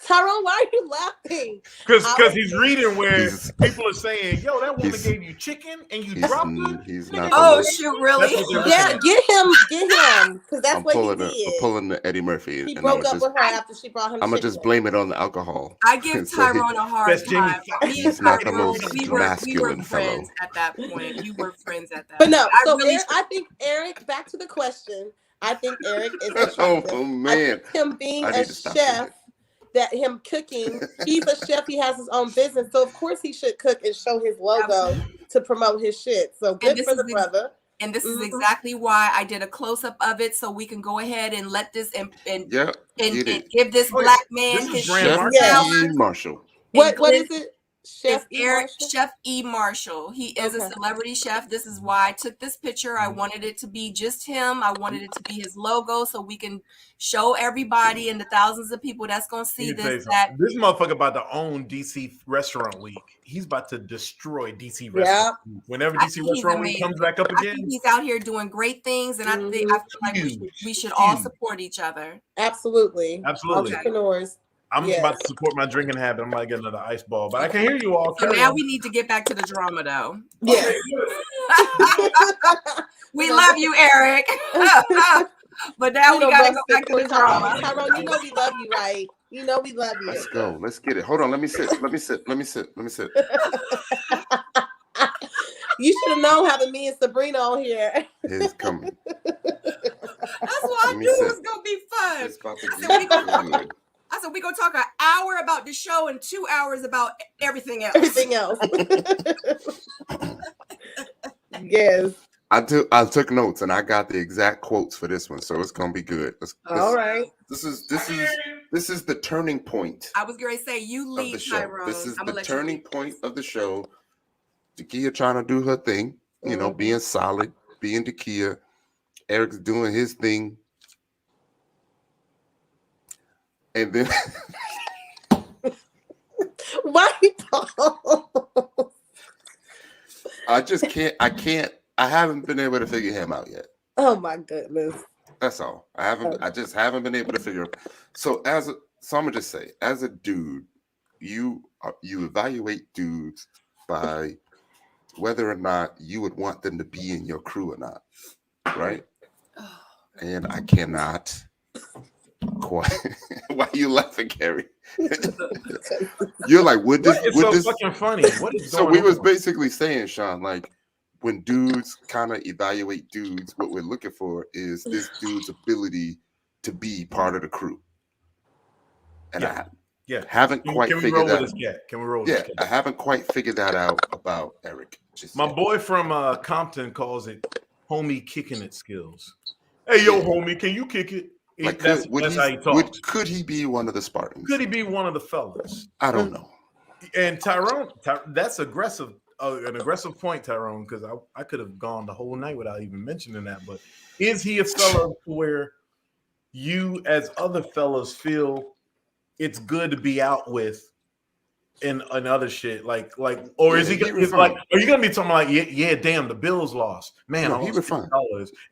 [SPEAKER 4] Tyrone, why are you laughing?
[SPEAKER 3] Because he's reading where people are saying, "Yo, that woman gave you chicken and you dropped it."
[SPEAKER 2] He's not.
[SPEAKER 1] Oh shoot! Really?
[SPEAKER 4] Yeah, get him. because that's what he did.
[SPEAKER 2] I'm pulling the Eddie Murphy.
[SPEAKER 4] He broke up with her after she brought him.
[SPEAKER 2] I'm gonna just blame it on the alcohol.
[SPEAKER 1] I give Tyrone a hard time.
[SPEAKER 2] He's not the most masculine fellow.
[SPEAKER 1] Friends at that point. We were friends at that.
[SPEAKER 4] But no,
[SPEAKER 1] point.
[SPEAKER 4] I think Eric. Back to the question. I think Eric is attractive.
[SPEAKER 2] Oh man,
[SPEAKER 4] him being a chef. That him cooking, he's a chef. He has his own business, so of course he should cook and show his logo to promote his shit. So good for the brother.
[SPEAKER 1] And this is exactly why I did a close up of it, so we can go ahead and let this and give this black man his
[SPEAKER 2] Chef E. Marshall.
[SPEAKER 4] What is it? Chef
[SPEAKER 1] E. Marshall. He is a celebrity chef. This is why I took this picture. I wanted it to be just him. I wanted it to be his logo, so we can show everybody and the thousands of people that's gonna see this.
[SPEAKER 3] This motherfucker about to own DC Restaurant Week. He's about to destroy DC Restaurant Week. Whenever DC Restaurant Week comes back up again,
[SPEAKER 1] I think he's out here doing great things, and I feel like we should all support each other.
[SPEAKER 4] Absolutely. Entrepreneurs.
[SPEAKER 3] I'm about to support my drinking habit. I'm about to get another ice ball, but I can hear you all.
[SPEAKER 1] So now we need to get back to the drama, though.
[SPEAKER 4] Yeah.
[SPEAKER 1] We love you, Eric. But now we gotta go back to the drama.
[SPEAKER 4] Tyrone, you know we love you, right? You know we love you.
[SPEAKER 2] Let's go. Let's get it. Hold on. Let me sit.
[SPEAKER 4] You should have known having me and Sabrina on here.
[SPEAKER 2] It's coming.
[SPEAKER 1] That's what I knew it was gonna be fun.
[SPEAKER 2] It's about to be good.
[SPEAKER 1] I said we're gonna talk an hour about the show and 2 hours about everything else.
[SPEAKER 4] Yes.
[SPEAKER 2] I took notes and I got the exact quotes for this one, so it's gonna be good.
[SPEAKER 4] All right.
[SPEAKER 2] This is the turning point.
[SPEAKER 1] I was gonna say you lead, Tyrone.
[SPEAKER 2] This is the turning point of the show. Dakia trying to do her thing, you know, being solid, being Dakia. Eric's doing his thing. And then
[SPEAKER 4] why Paul?
[SPEAKER 2] I haven't been able to figure him out yet.
[SPEAKER 4] Oh my goodness.
[SPEAKER 2] That's all. I just haven't been able to figure him. So I'm gonna just say, as a dude, you evaluate dudes by whether or not you would want them to be in your crew or not. Right? And I cannot quite. Why are you laughing, Kheri? You're like, would this?
[SPEAKER 3] Fucking funny. What is
[SPEAKER 2] so we was basically saying, Shawn, like when dudes kind of evaluate dudes, what we're looking for is this dude's ability to be part of the crew. And I haven't quite figured that out.
[SPEAKER 3] Can we roll this cat?
[SPEAKER 2] I haven't quite figured that out about Eric.
[SPEAKER 3] My boy from Compton calls it homie kicking it skills. Hey, yo, homie, can you kick it?
[SPEAKER 2] Like,
[SPEAKER 3] that's how he talks.
[SPEAKER 2] Could he be one of the Spartans?
[SPEAKER 3] Could he be one of the fellas?
[SPEAKER 2] I don't know.
[SPEAKER 3] And Tyrone, that's aggressive. An aggressive point, Tyrone, because I could have gone the whole night without even mentioning that. But is he a fella where you, as other fellas, feel it's good to be out with and other shit? Like, or is he like, are you gonna be talking like, yeah, damn, the Bills lost, man?
[SPEAKER 2] No, he was fine.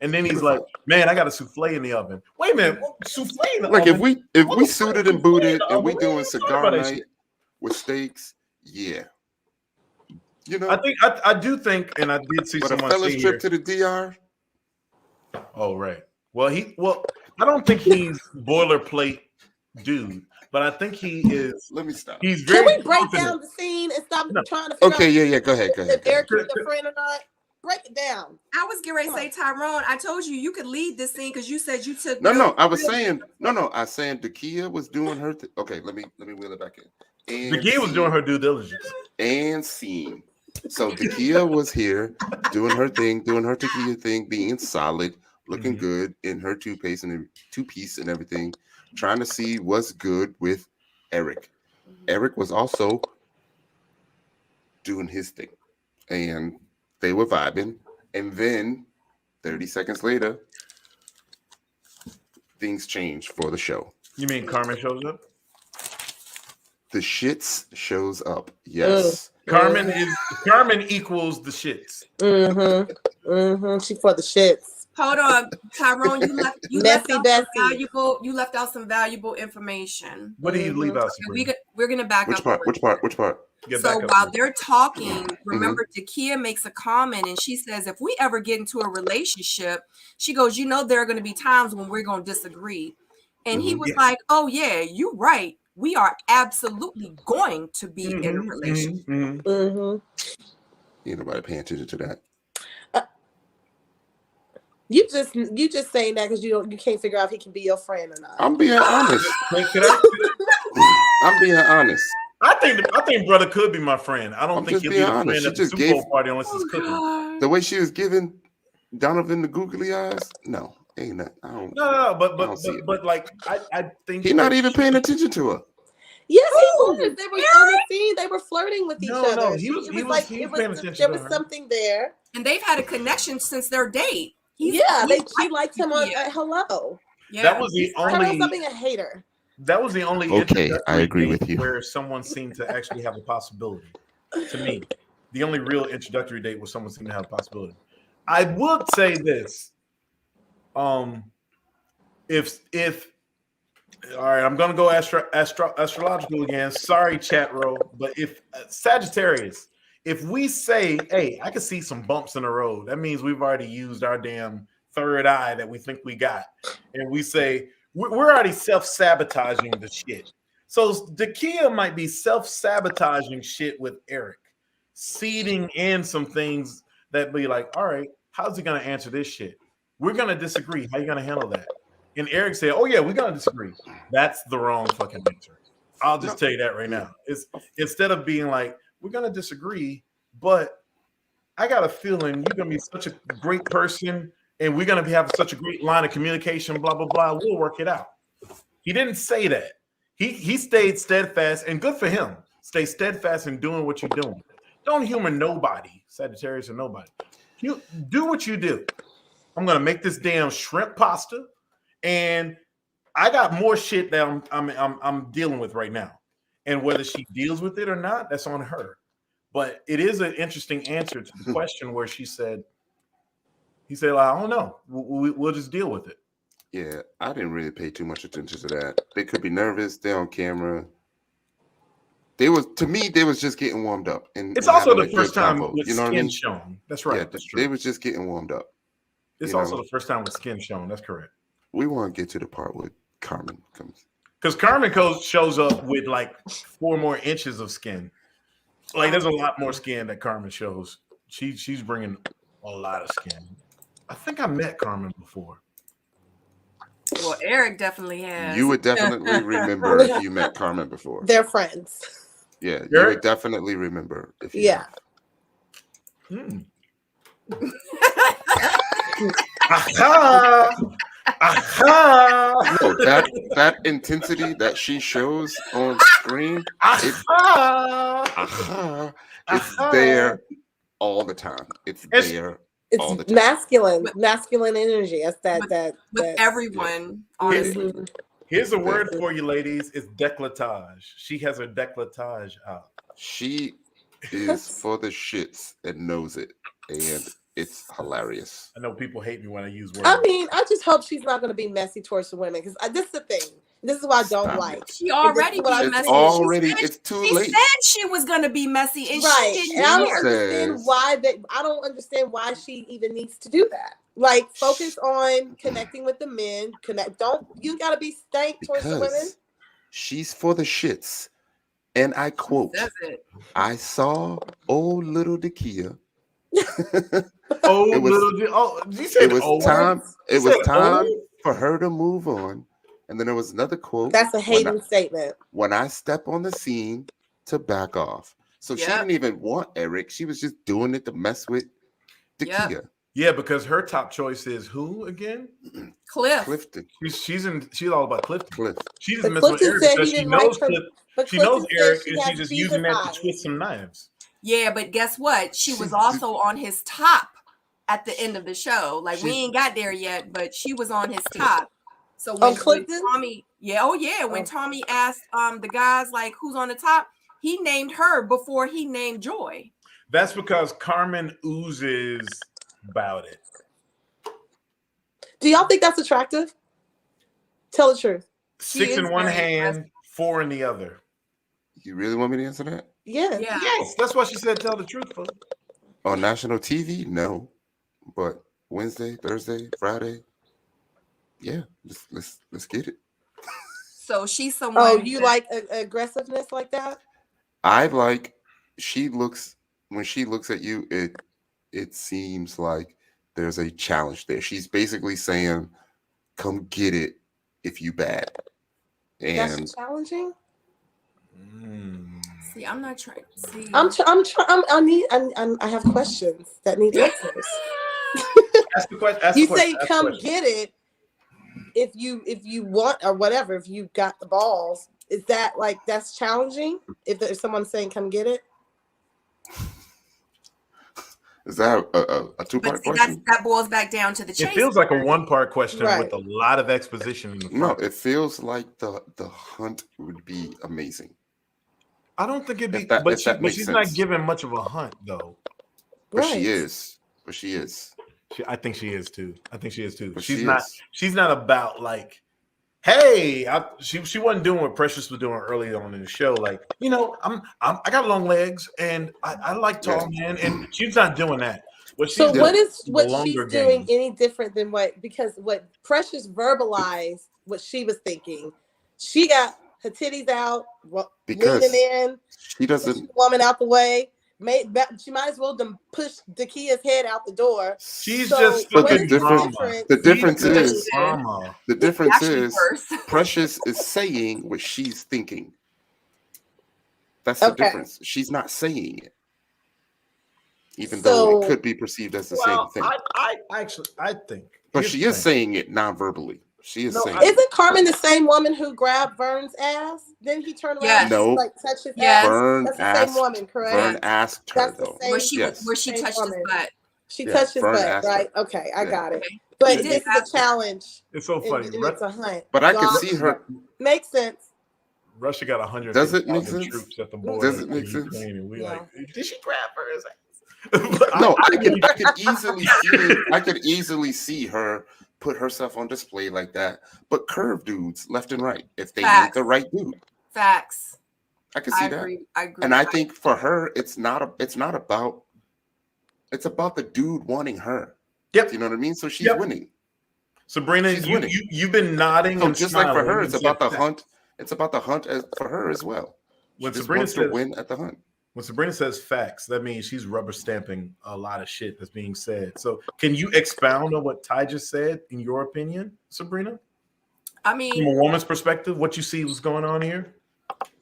[SPEAKER 3] And then he's like, man, I got a souffle in the oven. Wait a minute, souffle in the
[SPEAKER 2] oven?
[SPEAKER 3] Like
[SPEAKER 2] if we suited and booted and we doing cigar night with steaks, yeah. You know,
[SPEAKER 3] I do think, and I did see someone
[SPEAKER 2] a fella's trip to the DR.
[SPEAKER 3] Oh right. Well, I don't think he's boilerplate dude, but I think he is.
[SPEAKER 2] Let me stop.
[SPEAKER 3] He's very.
[SPEAKER 4] Can we break down the scene and stop trying to figure out?
[SPEAKER 2] Yeah. Go ahead.
[SPEAKER 4] If Eric is a friend or not, break it down.
[SPEAKER 1] I was getting ready to say, Tyrone, I told you could lead this scene because you said you took.
[SPEAKER 2] No. I was saying Dakia was doing her. Okay, let me wheel it back in.
[SPEAKER 3] Dakia was doing her due diligence
[SPEAKER 2] and scene. So Dakia was here doing her thing, doing her Dakia thing, being solid, looking good in her two-piece and everything, trying to see what's good with Eric. Eric was also doing his thing, and they were vibing. And then 30 seconds later, things changed for the show.
[SPEAKER 3] You mean Carmen shows up?
[SPEAKER 2] The shits shows up. Yes.
[SPEAKER 3] Carmen equals the shits.
[SPEAKER 4] She for the shits.
[SPEAKER 1] Hold on, Tyrone. You left out some valuable information.
[SPEAKER 3] What do you leave out?
[SPEAKER 1] We're gonna back
[SPEAKER 2] Which
[SPEAKER 1] up.
[SPEAKER 2] Which part?
[SPEAKER 3] Get
[SPEAKER 1] So
[SPEAKER 3] back up
[SPEAKER 1] while
[SPEAKER 3] here.
[SPEAKER 1] they're talking, remember Dakia makes a comment and she says, if we ever get into a relationship, she goes, you know, there are going to be times when we're going to disagree. And he was like, oh yeah, you're right. We are absolutely going to be in a relationship.
[SPEAKER 2] Ain't nobody paying attention to that.
[SPEAKER 4] You just saying that because you can't figure out if he can be your friend or not.
[SPEAKER 2] I'm being honest. I'm being honest.
[SPEAKER 3] I think brother could be my friend. I don't think he'll be the friend
[SPEAKER 2] She
[SPEAKER 3] at the
[SPEAKER 2] just
[SPEAKER 3] Super
[SPEAKER 2] gave
[SPEAKER 3] Bowl party unless it's cooking.
[SPEAKER 1] God.
[SPEAKER 2] the way she was giving Donovan the googly eyes. No, ain't that. I don't.
[SPEAKER 3] No, but
[SPEAKER 2] see it.
[SPEAKER 3] but like I think
[SPEAKER 2] He's not even paying attention to her.
[SPEAKER 4] Yes, he was. They were on the scene. They were flirting with each other.
[SPEAKER 3] No, he was paying attention.
[SPEAKER 4] There was something there,
[SPEAKER 1] and they've had a connection since their date.
[SPEAKER 4] She liked him on Hello.
[SPEAKER 1] Yeah,
[SPEAKER 3] that was the only.
[SPEAKER 4] Stop being a hater.
[SPEAKER 3] That was the only.
[SPEAKER 2] Okay, I agree with you.
[SPEAKER 3] Where someone seemed to actually have a possibility. To me, the only real introductory date where someone seemed to have a possibility. I would say this. If all right, I'm gonna go astrological again. Sorry, chat row, but if Sagittarius, if we say, hey, I can see some bumps in the road, that means we've already used our damn third eye that we think we got, and we say we're already self-sabotaging the shit. So Dakia might be self-sabotaging shit with Eric, seeding in some things that be like, all right, how's he gonna answer this shit? We're gonna disagree. How you gonna handle that? And Eric said, oh yeah, we're gonna disagree. That's the wrong fucking answer. I'll just tell you that right now. It's instead of being like, we're gonna disagree, but I got a feeling you're gonna be such a great person and we're gonna be having such a great line of communication, blah, blah, blah. We'll work it out. He didn't say that. He stayed steadfast, and good for him. Stay steadfast in doing what you're doing. Don't humor nobody, Sagittarius or nobody. You do what you do. I'm gonna make this damn shrimp pasta, and I got more shit that I'm dealing with right now. And whether she deals with it or not, that's on her. But it is an interesting answer to the question where he said, well, I don't know. We'll just deal with it.
[SPEAKER 2] Yeah, I didn't really pay too much attention to that. They could be nervous. They're on camera. They was just getting warmed up. And
[SPEAKER 3] it's also the first time with
[SPEAKER 2] you know
[SPEAKER 3] skin shown. That's right.
[SPEAKER 2] Yeah,
[SPEAKER 3] that's true.
[SPEAKER 2] They was just getting warmed up.
[SPEAKER 3] It's also the first time with skin shown. That's correct.
[SPEAKER 2] We want to get to the part where Carmen comes.
[SPEAKER 3] Because Carmen shows up with like 4 more inches of skin. Like there's a lot more skin that Carmen shows. She's bringing a lot of skin. I think I met Carmen before.
[SPEAKER 1] Well, Eric definitely has.
[SPEAKER 2] You would definitely remember if you met Carmen before.
[SPEAKER 4] They're friends.
[SPEAKER 2] Yeah, you would definitely remember if you
[SPEAKER 4] have.
[SPEAKER 2] No, that intensity that she shows on screen, it's there all the time. It's there. All the time.
[SPEAKER 4] Masculine energy. That's that
[SPEAKER 1] with everyone. Honestly,
[SPEAKER 3] here's a word for you, ladies. It's décolletage. She has her décolletage out.
[SPEAKER 2] She is for the shits and knows it, and it's hilarious.
[SPEAKER 3] I know people hate me when I use words.
[SPEAKER 4] I mean, I just hope she's not going to be messy towards the women because this is the thing. This is what I don't like.
[SPEAKER 1] She already being messy.
[SPEAKER 2] It's too late.
[SPEAKER 1] She said she was going to be messy, and she didn't.
[SPEAKER 4] And I don't understand why I don't understand why she even needs to do that. Like, focus on connecting with the men. You got to be stank towards the women.
[SPEAKER 2] She's for the shits, and I quote: "I saw old little Dakia." It was time for her to move on. And then there was another quote.
[SPEAKER 4] That's a hating statement.
[SPEAKER 2] When I step on the scene, to back off. So she didn't even want Eric. She was just doing it to mess with Dakia.
[SPEAKER 3] Yeah, because her top choice is who again?
[SPEAKER 2] Clifton.
[SPEAKER 3] She's all about Clifton. She just
[SPEAKER 4] messing
[SPEAKER 3] with Eric because she knows she knows Eric, and she's just using that to twist some knives.
[SPEAKER 1] Yeah, but guess what? She was also on his top at the end of the show. Like we ain't got there yet, but she was on his top. So when Tommy, when Tommy asked the guys like who's on the top, he named her before he named Joy.
[SPEAKER 3] That's because Carmen oozes about it.
[SPEAKER 4] Do y'all think that's attractive? Tell the truth.
[SPEAKER 3] 6 in one hand, 4 in the other.
[SPEAKER 2] You really want me to answer that?
[SPEAKER 4] Yeah.
[SPEAKER 3] Yes, that's why she said tell the truth, folks.
[SPEAKER 2] On national TV, no. But Wednesday, Thursday, Friday, yeah, let's get it.
[SPEAKER 1] So she's someone.
[SPEAKER 4] Oh, you like aggressiveness like that?
[SPEAKER 2] I like when she looks at you, it seems like there's a challenge there. She's basically saying, "Come get it if you bad." And
[SPEAKER 4] that's challenging.
[SPEAKER 1] See, I'm not trying. See,
[SPEAKER 4] I have questions that need answers.
[SPEAKER 3] Ask the question.
[SPEAKER 4] You say come get it if you want or whatever, if you got the balls. Is that like that's challenging? If there's someone saying come get it?
[SPEAKER 2] is that a two-part question?
[SPEAKER 1] That boils back down to the chase.
[SPEAKER 3] It feels like a one-part question with a lot of exposition in the front.
[SPEAKER 2] No, it feels like the hunt would be amazing.
[SPEAKER 3] I don't think it'd be,
[SPEAKER 2] but
[SPEAKER 3] she's not giving much of a hunt though.
[SPEAKER 2] But she is.
[SPEAKER 3] I think she is too.
[SPEAKER 2] But
[SPEAKER 3] She's not about like, hey, she wasn't doing what Precious was doing early on in the show. Like, I got long legs and I like tall men, and she's not doing that. What she's doing
[SPEAKER 4] any different than what Precious verbalized what she was thinking? She got her titties out, leaning in.
[SPEAKER 2] She doesn't
[SPEAKER 4] woman out the way. She might as well push Dakia's head out the door.
[SPEAKER 3] She's just fucking drama.
[SPEAKER 2] The difference is Precious is saying what she's thinking. That's the difference. She's not saying it, even though it could be perceived as the same thing.
[SPEAKER 3] I think,
[SPEAKER 2] but she is saying it non-verbally. She is saying.
[SPEAKER 4] Isn't Carmen the same woman who grabbed Verne's ass? Then he turned around and touched his ass. That's the same woman, correct?
[SPEAKER 2] Verne asked her though.
[SPEAKER 1] Where she touched his butt.
[SPEAKER 4] She touched his butt, right? Okay, I got it. But this is a challenge.
[SPEAKER 3] It's so funny.
[SPEAKER 4] It's a hunt.
[SPEAKER 2] But I can see her.
[SPEAKER 4] Makes sense.
[SPEAKER 3] Russia got 100.
[SPEAKER 2] Does it make sense?
[SPEAKER 3] Troops at the border.
[SPEAKER 2] Does it make sense?
[SPEAKER 3] And we like, did she grab her ass?
[SPEAKER 2] No, I could easily see her put herself on display like that, but curve dudes left and right if they meet the right dude.
[SPEAKER 1] Facts.
[SPEAKER 2] I can see that. I agree. And I think for her, it's about the dude wanting her.
[SPEAKER 3] Yep.
[SPEAKER 2] You know what I mean? So she's winning.
[SPEAKER 3] Sabrina, you've been nodding.
[SPEAKER 2] So just like for her, it's about the hunt. It's about the hunt for her as well.
[SPEAKER 3] When Sabrina
[SPEAKER 2] says, to win at the hunt.
[SPEAKER 3] When Sabrina says facts, that means she's rubber stamping a lot of shit that's being said. So can you expound on what Ty just said, in your opinion, Sabrina?
[SPEAKER 1] I mean,
[SPEAKER 3] from a woman's perspective, what you see was going on here?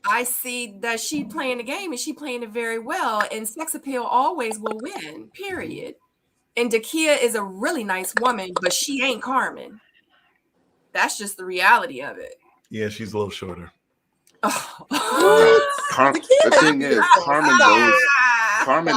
[SPEAKER 1] I see that she playing the game and she playing it very well, and sex appeal always will win, period. And Dakia is a really nice woman, but she ain't Carmen. That's just the reality of it.
[SPEAKER 3] Yeah, she's a little shorter.
[SPEAKER 2] The thing is, Carmen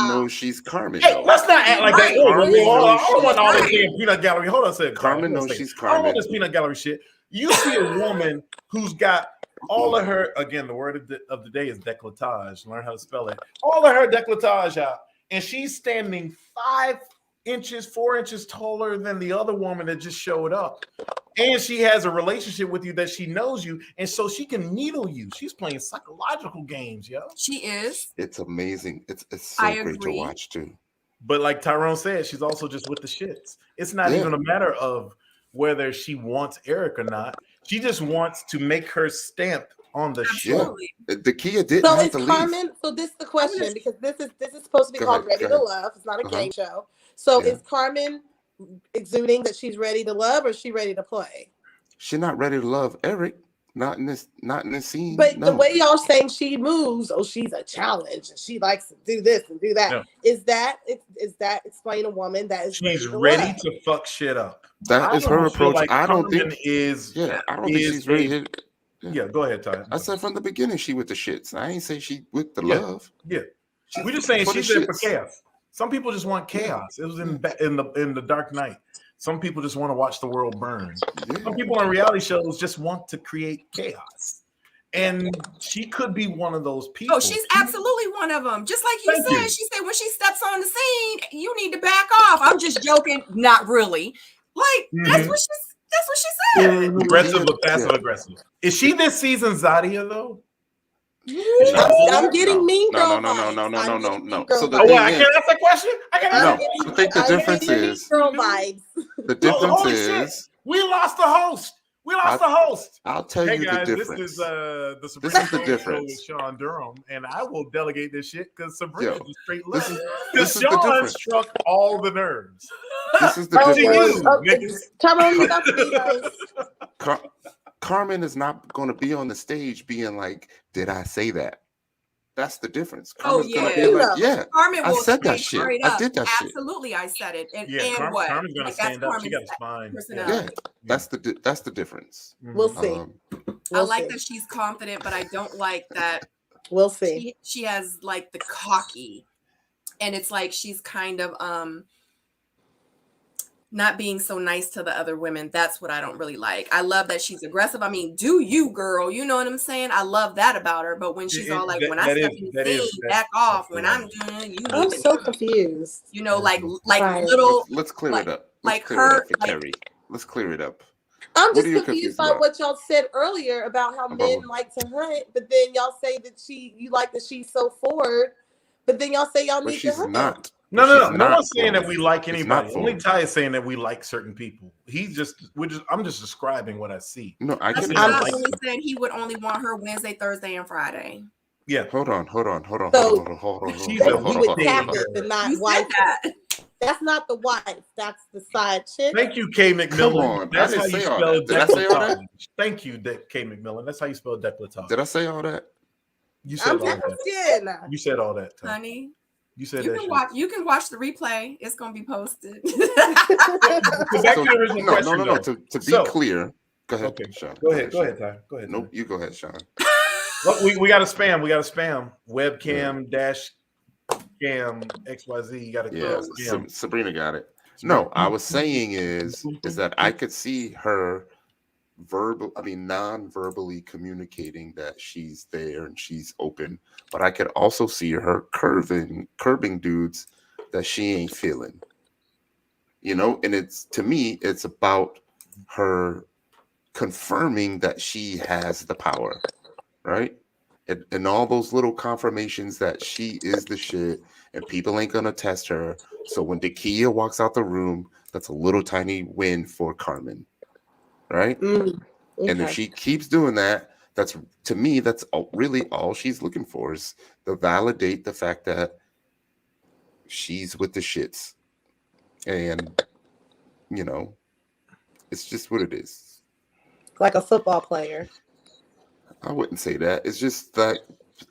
[SPEAKER 2] knows she's Carmen.
[SPEAKER 3] Hey, let's not act like that. I don't want all this peanut gallery. Hold on a second.
[SPEAKER 2] Carmen knows she's Carmen.
[SPEAKER 3] I don't want this peanut gallery shit. You see a woman who's got all of her, again, the word of the day is décolletage. Learn how to spell it. All of her décolletage out. And she's standing 4 inches taller than the other woman that just showed up. And she has a relationship with you that she knows you, and so she can needle you. She's playing psychological games, yo.
[SPEAKER 1] She is.
[SPEAKER 2] It's amazing. It's so great to watch too.
[SPEAKER 3] But like Tyrone said, she's also just with the shits. It's not even a matter of whether she wants Eric or not. She just wants to make her stamp on the show.
[SPEAKER 2] Dakia didn't have to
[SPEAKER 4] Carmen, so this is the question, because this is supposed to be called Ready to Love. It's not a game show. So is Carmen exuding that she's ready to love, or is she ready to play?
[SPEAKER 2] She's not ready to love Eric. Not in this scene.
[SPEAKER 4] But the way y'all saying she moves, she's a challenge, and she likes to do this and do that. Yeah. Is that explain a woman that is
[SPEAKER 3] she's ready to fuck shit up?
[SPEAKER 2] That is her approach.
[SPEAKER 3] Like
[SPEAKER 2] I don't think
[SPEAKER 3] I don't think she's ready. Yeah, go ahead, Ty.
[SPEAKER 2] I said from the beginning she with the shits. I ain't say she with the love.
[SPEAKER 3] Yeah, we're just saying she's there for chaos. Some people just want chaos. It was in the Dark Knight. Some people just want to watch the world burn. Yeah. Some people on reality shows just want to create chaos. And she could be one of those people.
[SPEAKER 1] Oh, she's absolutely one of them. Just like you said, she said when she steps on the scene, you need to back off. I'm just joking, not really. Like that's what she said.
[SPEAKER 3] Aggressive but passive aggressive. Is she this season's Zadia though?
[SPEAKER 4] I'm getting Mean Girl vibes.
[SPEAKER 2] No. So the
[SPEAKER 3] I
[SPEAKER 2] thing
[SPEAKER 3] can't ask that question. I can't ask that
[SPEAKER 2] I think the difference is
[SPEAKER 4] Mean Girl vibes.
[SPEAKER 2] the difference
[SPEAKER 3] holy
[SPEAKER 2] is
[SPEAKER 3] shit. We lost the host. The host.
[SPEAKER 2] I'll tell
[SPEAKER 3] Hey
[SPEAKER 2] you
[SPEAKER 3] guys,
[SPEAKER 2] the difference.
[SPEAKER 3] this is the
[SPEAKER 2] This
[SPEAKER 3] Sabrina
[SPEAKER 2] is the
[SPEAKER 3] Seoul
[SPEAKER 2] difference.
[SPEAKER 3] with Shawn Durham, and I will delegate this shit because Sabrina's a straight left.
[SPEAKER 2] This is the
[SPEAKER 3] Shawn
[SPEAKER 2] difference.
[SPEAKER 3] struck all the nerves.
[SPEAKER 2] This is the difference.
[SPEAKER 4] Tyrone, you got to be nice.
[SPEAKER 2] Carmen is not going to be on the stage being like, "Did I say that?" That's the difference. Carmen's gonna be like, "Yeah,
[SPEAKER 1] Carmen
[SPEAKER 2] I
[SPEAKER 1] will
[SPEAKER 2] said that shit. I did that shit.
[SPEAKER 1] Absolutely, I said it. And
[SPEAKER 3] Carmen's gonna stand up. She got a spine.
[SPEAKER 2] Yeah, that's the difference.
[SPEAKER 4] We'll see.
[SPEAKER 1] I like that she's confident, but I don't like that.
[SPEAKER 4] We'll see.
[SPEAKER 1] She has like the cocky, and it's like she's kind of not being so nice to the other women. That's what I don't really like. I love that she's aggressive. I mean, do you, girl? You know what I'm saying? I love that about her. But when she's all like, when I step in the scene, back off. When I'm doing, you.
[SPEAKER 4] I'm so confused.
[SPEAKER 1] You know, like little.
[SPEAKER 2] Let's clear it up.
[SPEAKER 1] Like her,
[SPEAKER 2] Kheri. Let's clear it up.
[SPEAKER 4] I'm just confused by what y'all said earlier about how men like to hunt, but then y'all say that you like that she's so forward, but then y'all say y'all need to hunt.
[SPEAKER 2] Not.
[SPEAKER 3] No one's saying that we like anybody.
[SPEAKER 2] Only
[SPEAKER 3] Ty is saying that we like certain people. I'm just describing what I see.
[SPEAKER 2] No, I get it.
[SPEAKER 1] He said he would only want her Wednesday, Thursday, and Friday.
[SPEAKER 3] Yeah.
[SPEAKER 2] Hold on.
[SPEAKER 4] He would tap it, but not wife. That's not the wife. That's the side chick.
[SPEAKER 3] Thank you, K. McMillan.
[SPEAKER 2] Come on.
[SPEAKER 3] That's how you spell
[SPEAKER 2] Did I say all that?
[SPEAKER 3] Thank you, K. McMillan. That's how you spell décolletage.
[SPEAKER 2] Did I say all that?
[SPEAKER 3] You said all that. You said all that, Ty.
[SPEAKER 1] Honey.
[SPEAKER 3] You said
[SPEAKER 1] you can watch the replay. It's gonna be posted.
[SPEAKER 2] No. To be clear, go ahead, Shawn.
[SPEAKER 3] Go ahead, Ty. Go ahead.
[SPEAKER 2] Nope, you go ahead, Shawn.
[SPEAKER 3] Look, we got to spam. Webcam dash cam XYZ. You got to
[SPEAKER 2] Sabrina got it. No, I was saying is that I could see her non-verbally communicating that she's there and she's open, but I could also see her curbing dudes that she ain't feeling. You know, and to me, it's about her confirming that she has the power, right? And all those little confirmations that she is the shit and people ain't gonna test her. So when Dakia walks out the room, that's a little tiny win for Carmen. Right? Okay. And if she keeps doing that, that's really all she's looking for is to validate the fact that she's with the shits. And, you know, it's just what it is.
[SPEAKER 4] Like a football player.
[SPEAKER 2] I wouldn't say that. It's just that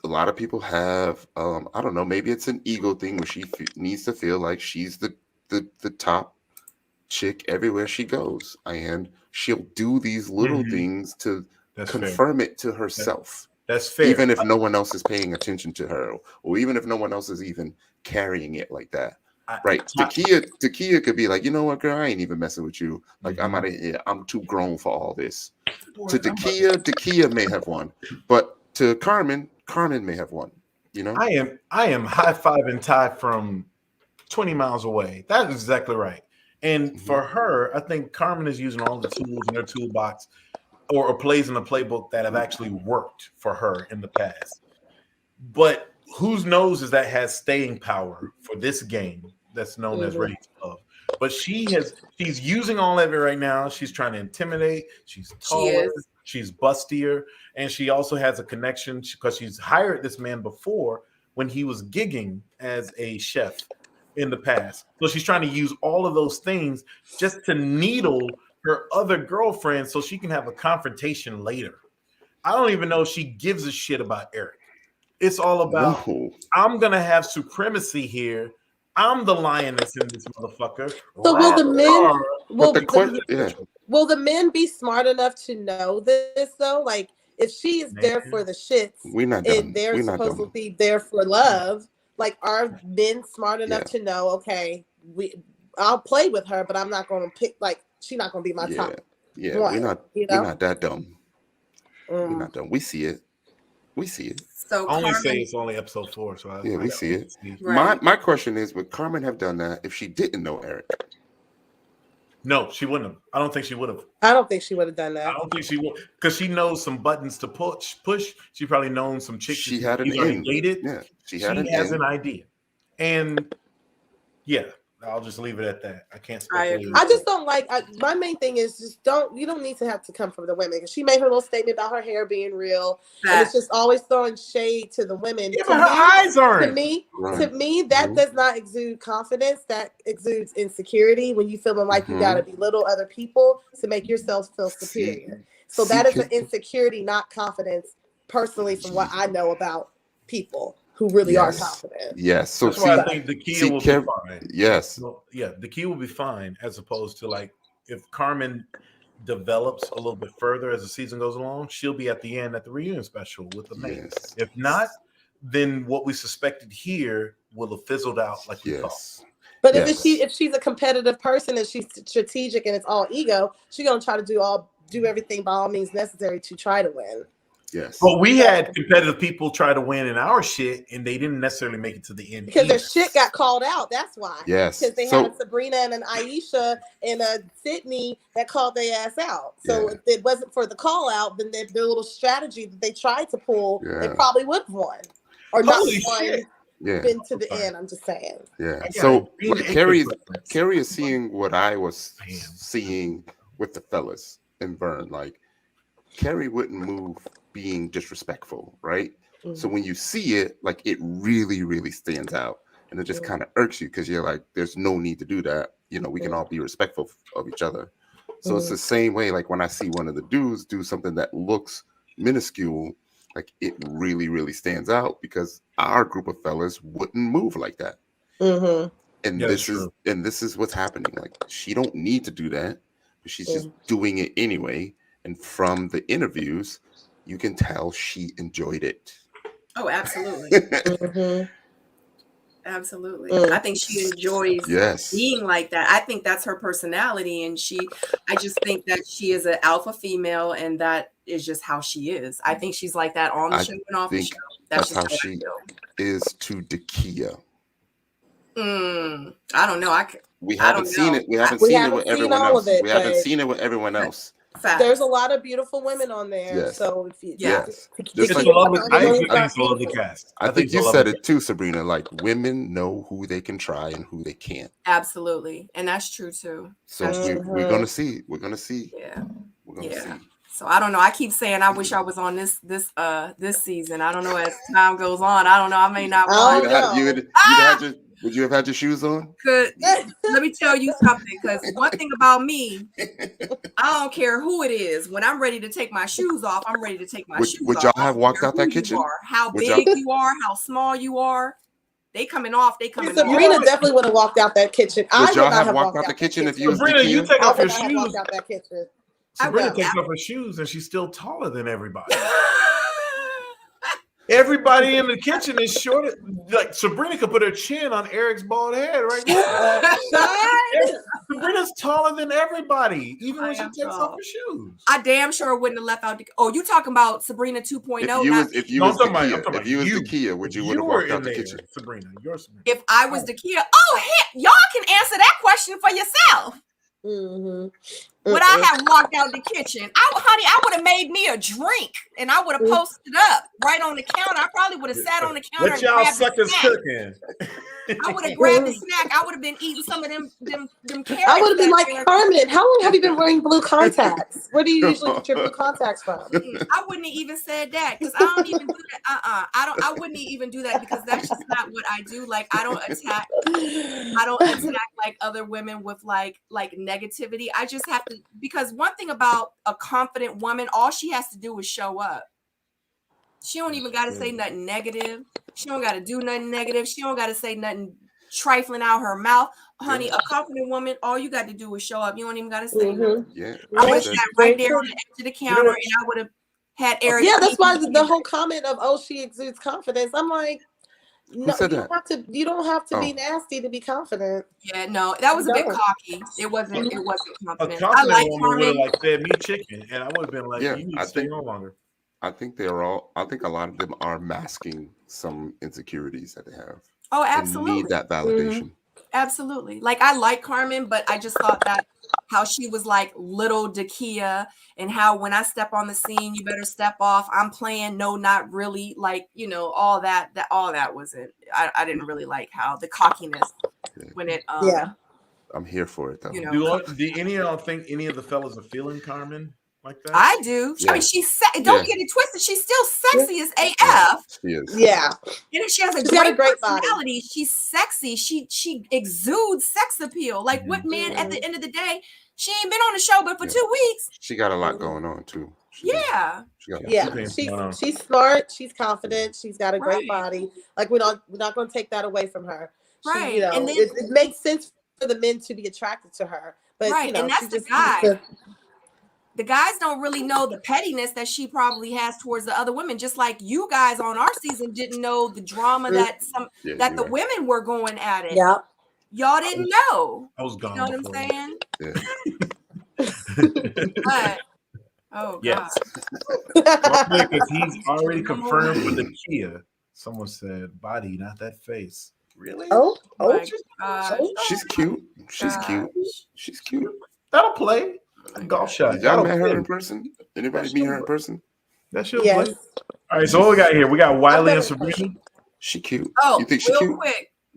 [SPEAKER 2] a lot of people have, I don't know, maybe it's an ego thing where she needs to feel like she's the top chick everywhere she goes, and she'll do these little things to confirm it to herself.
[SPEAKER 3] That's fair.
[SPEAKER 2] Even if no one else is paying attention to her, or even if no one else is even carrying it like that. Right. Dakia could be like, you know what, girl, I ain't even messing with you. Like, I'm out of here. I'm too grown for all this. To Dakia may have won. But to Carmen may have won. You know?
[SPEAKER 3] I am high-fiving Ty from 20 miles away. That is exactly right. And for her, I think Carmen is using all the tools in her toolbox or plays in the playbook that have actually worked for her in the past. But whose knows is that has staying power for this game that's known as Ready to Love. But she's using all of it right now. She's trying to intimidate. She's taller. She's bustier. And she also has a connection because she's hired this man before when he was gigging as a chef in the past. So she's trying to use all of those things just to needle her other girlfriend so she can have a confrontation later. I don't even know if she gives a shit about Eric. It's all about, I'm going to have supremacy here. I'm the lioness in this motherfucker.
[SPEAKER 4] So will the men be smart enough to know this though? Like if she is there for the shits and they're supposed to be there for love, like are men smart enough to know, okay, I'll play with her, but I'm not going to pick, like she's not going to be my top.
[SPEAKER 2] Yeah,
[SPEAKER 4] one,
[SPEAKER 2] we're not that dumb. We're not dumb. We see it.
[SPEAKER 1] So
[SPEAKER 3] I only say it's only episode 4, so
[SPEAKER 2] we see it.
[SPEAKER 1] Right.
[SPEAKER 2] My question is, would Carmen have done that if she didn't know Eric?
[SPEAKER 3] No, she wouldn't have. I don't think she would have.
[SPEAKER 4] I don't think she would have done that.
[SPEAKER 3] I don't think she would, because she knows some buttons to push. She probably knows some chicks.
[SPEAKER 2] She had an
[SPEAKER 3] already
[SPEAKER 2] in.
[SPEAKER 3] dated.
[SPEAKER 2] Yeah, she
[SPEAKER 3] has an idea, and yeah, I'll just leave it at that. I can't speculate.
[SPEAKER 4] I just don't like. My main thing is just don't. You don't need to have to come from the women, because she made her little statement about her hair being real, and it's just always throwing shade to the women.
[SPEAKER 3] Yeah, but her eyes aren't.
[SPEAKER 4] To me, that does not exude confidence. That exudes insecurity when you feeling like you got to belittle other people to make yourself feel superior. So that is an insecurity, not confidence. Personally, from what I know about people who really are confident.
[SPEAKER 2] Yes. So
[SPEAKER 3] that's why I think the key will be fine.
[SPEAKER 2] Yes.
[SPEAKER 3] So, yeah, the key will be fine, as opposed to like if Carmen develops a little bit further as the season goes along, she'll be at the end at the reunion special with the mate.
[SPEAKER 2] Yes.
[SPEAKER 3] If not, then what we suspected here will have fizzled out like we thought.
[SPEAKER 4] But if she's a competitive person and she's strategic and it's all ego, she's gonna try to do everything by all means necessary to try to win.
[SPEAKER 2] Yes.
[SPEAKER 3] But we had competitive people try to win in our shit, and they didn't necessarily make it to the end.
[SPEAKER 4] Because their shit got called out. That's why.
[SPEAKER 2] Yes.
[SPEAKER 4] Because they had a Sabrina and an Aisha and a Sydney that called their ass out. So if it wasn't for the call out, then their little strategy that they tried to pull, they probably would have won. Or not won. Been to the end. I'm just saying.
[SPEAKER 2] Yeah. So Kheri is seeing what I was seeing with the fellas in Vern. Like, Kheri wouldn't move being disrespectful, right? So when you see it, like, it really, really stands out, and it just kind of irks you because you're like, there's no need to do that. You know, we can all be respectful of each other. So it's the same way. Like, when I see one of the dudes do something that looks minuscule, like, it really, really stands out because our group of fellas wouldn't move like that. And this is what's happening. Like, she don't need to do that, but she's just doing it anyway. And from the interviews, you can tell she enjoyed it.
[SPEAKER 1] Oh, absolutely. Absolutely. I think she enjoys being like that. I think that's her personality. And I just think that she is an alpha female, and that is just how she is. I think she's like that on the show and off the show.
[SPEAKER 2] That's how she is to Dakia.
[SPEAKER 1] I don't know.
[SPEAKER 2] We haven't seen it. We haven't seen it with everyone else. We haven't seen it with everyone else.
[SPEAKER 4] There's a lot of beautiful women on there. So if you,
[SPEAKER 2] I think you said it too, Sabrina. Like, women know who they can try and who they can't.
[SPEAKER 1] Absolutely, and that's true too.
[SPEAKER 2] So we're gonna see. We're gonna see.
[SPEAKER 1] Yeah.
[SPEAKER 2] We're gonna see.
[SPEAKER 1] So I don't know. I keep saying I wish I was on this season. I don't know, as time goes on. I don't know. I may not. Would you have had your shoes on? Let me tell you something, because one thing about me, I don't care who it is. When I'm ready to take my shoes off, I'm ready to take my shoes off.
[SPEAKER 2] Would y'all have walked out that kitchen?
[SPEAKER 1] How big you are, how small you are. They coming off.
[SPEAKER 4] Sabrina definitely would have walked out that kitchen.
[SPEAKER 2] Would y'all have walked out the kitchen if you was
[SPEAKER 3] Sabrina, you take off your shoes.
[SPEAKER 4] Walked out that kitchen.
[SPEAKER 3] Sabrina takes off her shoes and she's still taller than everybody. Everybody in the kitchen is shorter. Like, Sabrina could put her chin on Eric's bald head right now. Sabrina's taller than everybody, even when she takes off her shoes.
[SPEAKER 1] I damn sure wouldn't have left out. You talking about Sabrina 2.0?
[SPEAKER 2] If you was Dakia, would you have walked out the kitchen?
[SPEAKER 3] Sabrina,
[SPEAKER 1] if I was Dakia, y'all can answer that question for yourself. Would I have walked out the kitchen? I would have made me a drink and I would have posted up right on the counter. I probably would have sat on the counter.
[SPEAKER 3] What y'all suckers cooking?
[SPEAKER 1] I would have grabbed the snack. I would have been eating some of them carrots.
[SPEAKER 4] I would have been like, Carmen, how long have you been wearing blue contacts? Where do you usually get your blue contacts from?
[SPEAKER 1] I wouldn't have even said that, because I don't even do that. I wouldn't even do that, because that's just not what I do. Like, I don't attack like other women with like negativity. I just have to, because one thing about a confident woman, all she has to do is show up. She don't even got to say nothing negative. She don't got to do nothing negative. She don't got to say nothing trifling out her mouth. Honey, a confident woman, all you got to do is show up. You don't even got to say nothing. I would have sat right there on the edge of the counter, and I would have had Eric.
[SPEAKER 4] Yeah, that's why the whole comment of, she exudes confidence. I'm like, no, you don't have to be nasty to be confident.
[SPEAKER 1] Yeah, no, that was a bit cocky. It wasn't confident.
[SPEAKER 3] I like Carmen. Would have like fed me chicken, and I would have been like, you need to stay no longer.
[SPEAKER 2] I think a lot of them are masking some insecurities that they have.
[SPEAKER 1] Oh, absolutely.
[SPEAKER 2] They need that validation.
[SPEAKER 1] Absolutely. Like I like Carmen, but I just thought that how she was like little Dakia, and how when I step on the scene, you better step off. I'm playing, no, not really. Like, you know, all that wasn't. I didn't really like how the cockiness when it
[SPEAKER 4] Yeah.
[SPEAKER 2] I'm here for it though.
[SPEAKER 1] You know,
[SPEAKER 3] Do any of y'all think any of the fellas are feeling Carmen like that?
[SPEAKER 1] I do.
[SPEAKER 2] Yeah.
[SPEAKER 1] I mean, don't get it twisted. She's still sexy as AF.
[SPEAKER 2] She is.
[SPEAKER 4] Yeah.
[SPEAKER 1] And she has
[SPEAKER 4] She's got a great
[SPEAKER 1] personality. She's sexy. She exudes sex appeal. Like what man at the end of the day, she ain't been on the show but for 2 weeks.
[SPEAKER 2] She got a lot going on too. She
[SPEAKER 1] Yeah.
[SPEAKER 4] She's smart. She's confident. She's got a great body. Like we're not going to take that away from her.
[SPEAKER 1] Right.
[SPEAKER 4] You know,
[SPEAKER 1] and then,
[SPEAKER 4] it makes sense for the men to be attracted to her. But you know,
[SPEAKER 1] and that's the guy. The guys don't really know the pettiness that she probably has towards the other women, just like you guys on our season didn't know the drama that the women were going at it.
[SPEAKER 4] Yeah.
[SPEAKER 1] Y'all didn't know.
[SPEAKER 3] I was gone.
[SPEAKER 1] You know what I'm saying?
[SPEAKER 2] Yeah.
[SPEAKER 1] But oh
[SPEAKER 3] yes.
[SPEAKER 1] God.
[SPEAKER 3] Because he's already confirmed with the Kia. Someone said body, not that face. Really?
[SPEAKER 4] Oh,
[SPEAKER 2] she's cute. She's cute. She's cute.
[SPEAKER 3] That'll play. A golf shot.
[SPEAKER 2] Did y'all met her in person? Anybody meet her in person?
[SPEAKER 3] That should play. All right, so what we got here? We got Wiley and Sabrina.
[SPEAKER 2] She cute.
[SPEAKER 1] Oh,
[SPEAKER 2] you think she cute?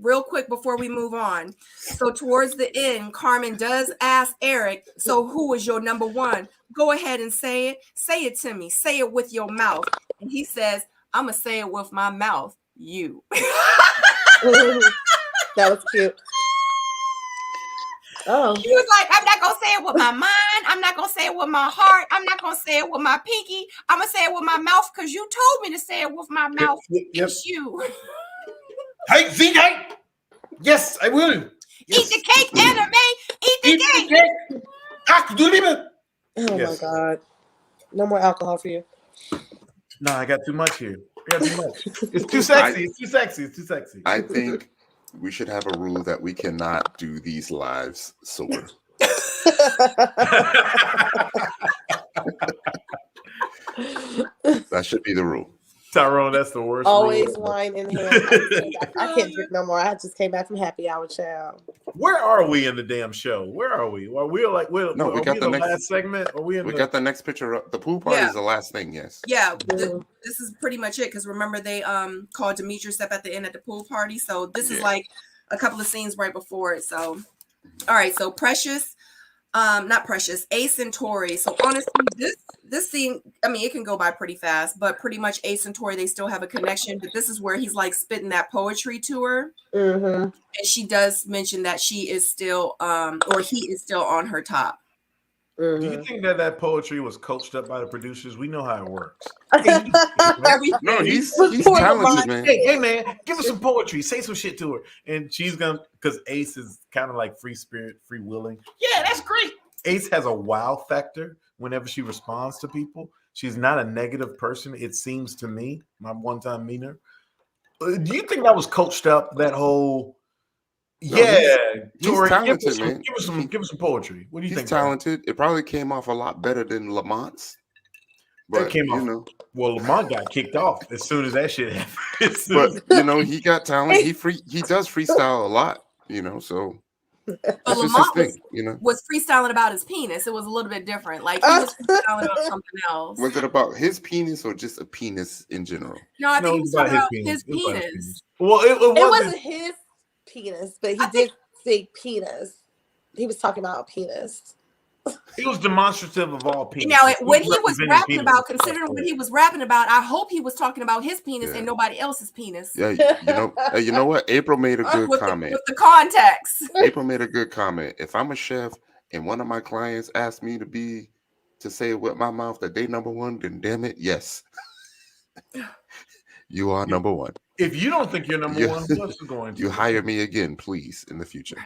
[SPEAKER 1] Real quick before we move on. So towards the end, Carmen does ask Eric, so who is your number one? Go ahead and say it. Say it to me. Say it with your mouth. And he says, I'm going to say it with my mouth. You.
[SPEAKER 4] That was cute. Oh.
[SPEAKER 1] He was like, I'm not going to say it with my mind. I'm not going to say it with my heart. I'm not going to say it with my pinky. I'm going to say it with my mouth because you told me to say it with my mouth. It's you.
[SPEAKER 3] Hey, VJ. Yes, I will. Yes.
[SPEAKER 1] Eat the cake, anime. Eat the cake.
[SPEAKER 4] Oh my God. No more alcohol for you.
[SPEAKER 3] No, I got too much here. I got too much. It's too sexy. It's too sexy. It's too sexy.
[SPEAKER 2] I think we should have a rule that we cannot do these lives sober. That should be the rule.
[SPEAKER 3] Tyrone, that's the worst.
[SPEAKER 4] Always wine in hand. I can't drink no more. I just came back from happy hour, child.
[SPEAKER 3] Where are we in the damn show? Where are we? Well, we got the next
[SPEAKER 2] last
[SPEAKER 3] segment. Are we
[SPEAKER 2] got the next picture up. The pool party is the last thing. Yes.
[SPEAKER 1] Yeah. This is pretty much it because remember they called Demetrius up at the end at the pool party. So this is like a couple of scenes right before it. So all right. So not Precious, Ace and Tori. So honestly, this scene, I mean, it can go by pretty fast, but pretty much Ace and Tori, they still have a connection. But this is where he's like spitting that poetry to her. Mm-hmm. And she does mention that she is still, or he is still on her top.
[SPEAKER 3] Mm-hmm. Do you think that poetry was coached up by the producers? We know how it works.
[SPEAKER 2] No, he's talented, man.
[SPEAKER 3] Hey, man, give us some poetry. Say some shit to her. And she's gonna, because Ace is kind of like free spirit, free willing. Yeah, that's great. Ace has a wow factor whenever she responds to people. She's not a negative person, it seems to me. My one-time meaner. Do you think that was coached up? That whole he's
[SPEAKER 2] talented, man.
[SPEAKER 3] Give us some poetry. What do you think?
[SPEAKER 2] He's talented. It probably came off a lot better than Lamont's. But
[SPEAKER 3] it came off. Well, Lamont got kicked off as soon as that shit happened.
[SPEAKER 2] But he got talent. He does freestyle a lot. So.
[SPEAKER 1] But Lamont was freestyling about his penis. It was a little bit different. Like he was freestyling about something else.
[SPEAKER 2] Was it about his penis or just a penis in general?
[SPEAKER 1] No, I think it was about his penis.
[SPEAKER 3] Well, it
[SPEAKER 4] wasn't his penis, but he did say penis. He was talking about a penis.
[SPEAKER 3] He was demonstrative of all penis.
[SPEAKER 1] Now, when he was rapping about, considering what he was rapping about, I hope he was talking about his penis and nobody else's penis.
[SPEAKER 2] Yeah, you know what? April made a good comment.
[SPEAKER 1] With the context.
[SPEAKER 2] April made a good comment. If I'm a chef and one of my clients asked me to say it with my mouth that they number one, then damn it, yes. You are number one.
[SPEAKER 3] If you don't think you're number one, who else is going to?
[SPEAKER 2] You hire me again, please, in the future.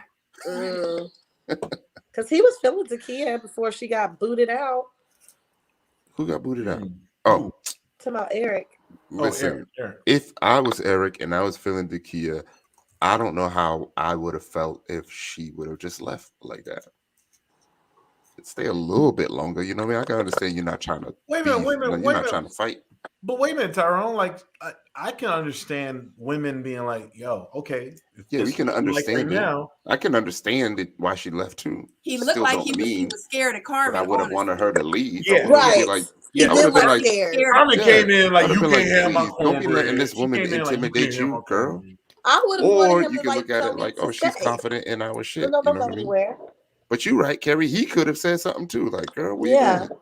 [SPEAKER 4] Because he was feeling Dakia before she got booted out.
[SPEAKER 2] Who got booted out? Oh.
[SPEAKER 4] Talking about Eric.
[SPEAKER 2] Listen, if I was Eric and I was feeling Dakia, I don't know how I would have felt if she would have just left like that. Stay a little bit longer. You know what I mean? I can understand you're not trying to
[SPEAKER 3] Wait a minute.
[SPEAKER 2] You're not trying to fight.
[SPEAKER 3] But wait a minute, Tyrone. Like, I can understand women being like, "Yo, okay,
[SPEAKER 2] Yeah, we can understand it.
[SPEAKER 3] now."
[SPEAKER 2] I can understand it why she left too.
[SPEAKER 1] He looked
[SPEAKER 2] Still
[SPEAKER 1] like
[SPEAKER 2] don't
[SPEAKER 1] he
[SPEAKER 2] mean,
[SPEAKER 1] was scared of
[SPEAKER 2] but
[SPEAKER 1] Carmen.
[SPEAKER 2] I would have wanted her to leave.
[SPEAKER 3] Yeah.
[SPEAKER 2] I would be
[SPEAKER 4] Right.
[SPEAKER 2] like,
[SPEAKER 4] He
[SPEAKER 2] I would
[SPEAKER 4] did
[SPEAKER 2] have been
[SPEAKER 4] look
[SPEAKER 2] like,
[SPEAKER 4] scared.
[SPEAKER 3] Carmen came in like,
[SPEAKER 2] I would
[SPEAKER 3] "You
[SPEAKER 2] have been
[SPEAKER 3] can't
[SPEAKER 2] like,
[SPEAKER 3] have my
[SPEAKER 2] please, don't be letting
[SPEAKER 3] cornbread."
[SPEAKER 2] this
[SPEAKER 3] She
[SPEAKER 2] woman
[SPEAKER 3] came in like, "You
[SPEAKER 2] intimidate
[SPEAKER 3] can't have my
[SPEAKER 2] you, girl.
[SPEAKER 3] cornbread."
[SPEAKER 4] I would have
[SPEAKER 2] Or
[SPEAKER 4] wanted him
[SPEAKER 2] you
[SPEAKER 4] to
[SPEAKER 2] can
[SPEAKER 4] like
[SPEAKER 2] look at
[SPEAKER 4] tell
[SPEAKER 2] it
[SPEAKER 4] me
[SPEAKER 2] like,
[SPEAKER 4] to
[SPEAKER 2] oh, she's
[SPEAKER 4] stay.
[SPEAKER 2] confident in our shit.
[SPEAKER 4] No,
[SPEAKER 2] You know what I mean?
[SPEAKER 4] anywhere.
[SPEAKER 2] But you're right, Kheri. He could have said something too, like, girl, where
[SPEAKER 4] Yeah.
[SPEAKER 2] you going?
[SPEAKER 4] Like,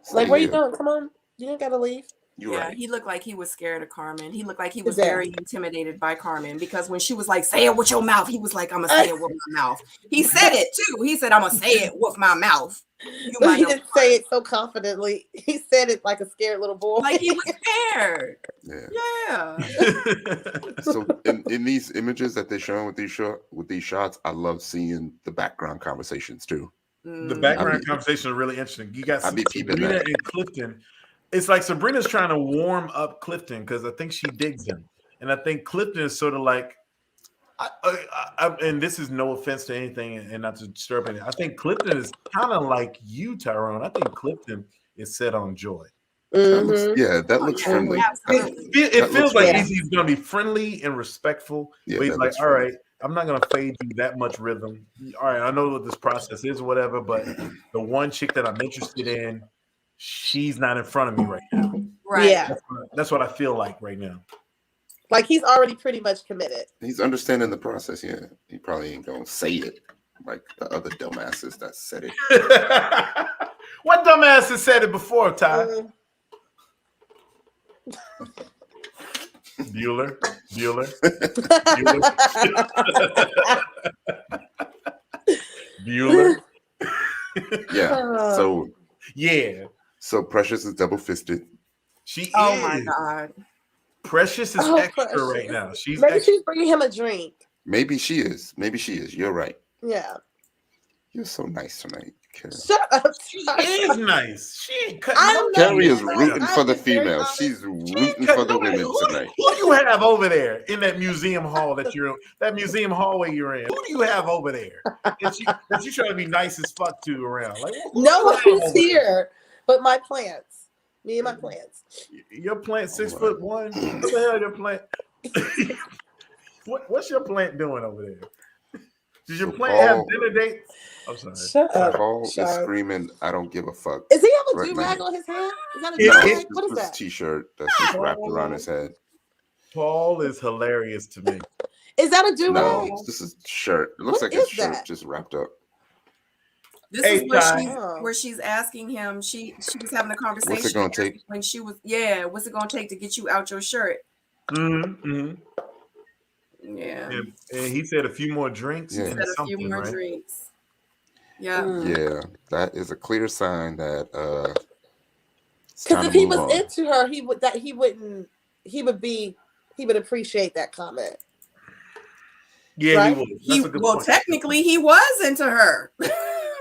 [SPEAKER 2] Stay
[SPEAKER 4] where you
[SPEAKER 2] here.
[SPEAKER 4] going? Come on. You ain't gotta leave.
[SPEAKER 2] You're
[SPEAKER 1] Yeah,
[SPEAKER 2] right.
[SPEAKER 1] he looked like he was scared of Carmen. He looked like he was
[SPEAKER 4] Yeah.
[SPEAKER 1] very intimidated by Carmen because when she was like, "Say it with your mouth," he was like, "I'm gonna say it with my mouth." He said it too. He said, "I'm gonna say it with my mouth." You
[SPEAKER 4] But
[SPEAKER 1] might
[SPEAKER 4] he
[SPEAKER 1] know
[SPEAKER 4] didn't say it so confidently. He said it like a scared little boy.
[SPEAKER 1] like he was scared.
[SPEAKER 2] Yeah.
[SPEAKER 1] Yeah.
[SPEAKER 2] So in these images that they're showing with these shots, I love seeing the background conversations too.
[SPEAKER 3] The background conversations are really interesting. You got
[SPEAKER 2] I'd be peeping
[SPEAKER 3] Sabrina
[SPEAKER 2] that.
[SPEAKER 3] and Clifton. It's like Sabrina's trying to warm up Clifton because I think she digs him, and I think Clifton is sort of like, and this is no offense to anything, and not to disturb anything. I think Clifton is kind of like you, Tyrone. I think Clifton is set on joy.
[SPEAKER 2] That looks friendly.
[SPEAKER 3] It feels like
[SPEAKER 2] friendly.
[SPEAKER 3] he's going to be friendly and respectful.
[SPEAKER 2] Yeah,
[SPEAKER 3] but he's
[SPEAKER 2] that
[SPEAKER 3] like,
[SPEAKER 2] looks
[SPEAKER 3] all
[SPEAKER 2] friendly.
[SPEAKER 3] right, I'm not going to fade you that much rhythm. All right, I know what this process is or whatever, but the one chick that I'm interested in, she's not in front of me right now.
[SPEAKER 1] Right.
[SPEAKER 4] Yeah.
[SPEAKER 3] That's what I feel like right now.
[SPEAKER 4] Like he's already pretty much committed.
[SPEAKER 2] He's understanding the process. Yeah, he probably ain't gonna say it like the other dumbasses that said it.
[SPEAKER 3] What dumbass has said it before, Ty? Bueller. Bueller.
[SPEAKER 2] Yeah. So Precious is double fisted.
[SPEAKER 3] She
[SPEAKER 1] Oh
[SPEAKER 3] is.
[SPEAKER 1] my God.
[SPEAKER 3] Precious is extra
[SPEAKER 4] Precious.
[SPEAKER 3] right now.
[SPEAKER 4] Maybe she's bringing him a drink.
[SPEAKER 2] Maybe she is. You're right.
[SPEAKER 4] Yeah.
[SPEAKER 2] You're so nice tonight, Kheri.
[SPEAKER 4] Shut up.
[SPEAKER 3] She is nice. She ain't cutting
[SPEAKER 2] Kheri is rooting
[SPEAKER 4] I'm
[SPEAKER 2] for the
[SPEAKER 4] just very
[SPEAKER 2] females.
[SPEAKER 4] honest.
[SPEAKER 2] She's rooting for the women tonight.
[SPEAKER 3] Who do you have over there in that museum hall that museum hallway you're in? Who do you have over there that you trying to be nice as fuck to around? Like
[SPEAKER 4] no one's here but my plants. Me and my plants.
[SPEAKER 3] Your plant 6'1". What the hell your plant? What's your plant doing over there? Does your plant have dinner dates? I'm sorry.
[SPEAKER 4] Shut up.
[SPEAKER 2] Paul is screaming, "I don't give a fuck."
[SPEAKER 4] Is he have a
[SPEAKER 2] right
[SPEAKER 4] do-rag
[SPEAKER 2] now.
[SPEAKER 4] on his head? Is that a do-rag? What is
[SPEAKER 2] This
[SPEAKER 4] that?
[SPEAKER 2] T-shirt that's just wrapped around his head.
[SPEAKER 3] Paul is hilarious to me.
[SPEAKER 4] Is that a do-rag?
[SPEAKER 2] No, this is shirt. It looks like a shirt just wrapped up.
[SPEAKER 1] This is where she's asking him. She was having a conversation.
[SPEAKER 2] What's it gonna take?
[SPEAKER 1] When she was, what's it gonna take to get you out your shirt?
[SPEAKER 3] Mm-hmm.
[SPEAKER 1] Yeah.
[SPEAKER 3] And he said a few more drinks.
[SPEAKER 2] Yeah.
[SPEAKER 1] He said a few more drinks. Yeah.
[SPEAKER 2] Yeah, that is a clear sign that
[SPEAKER 4] because if he was into her, he would appreciate that comment.
[SPEAKER 3] Yeah,
[SPEAKER 4] right?
[SPEAKER 3] he would.
[SPEAKER 1] Well, technically, he was into her.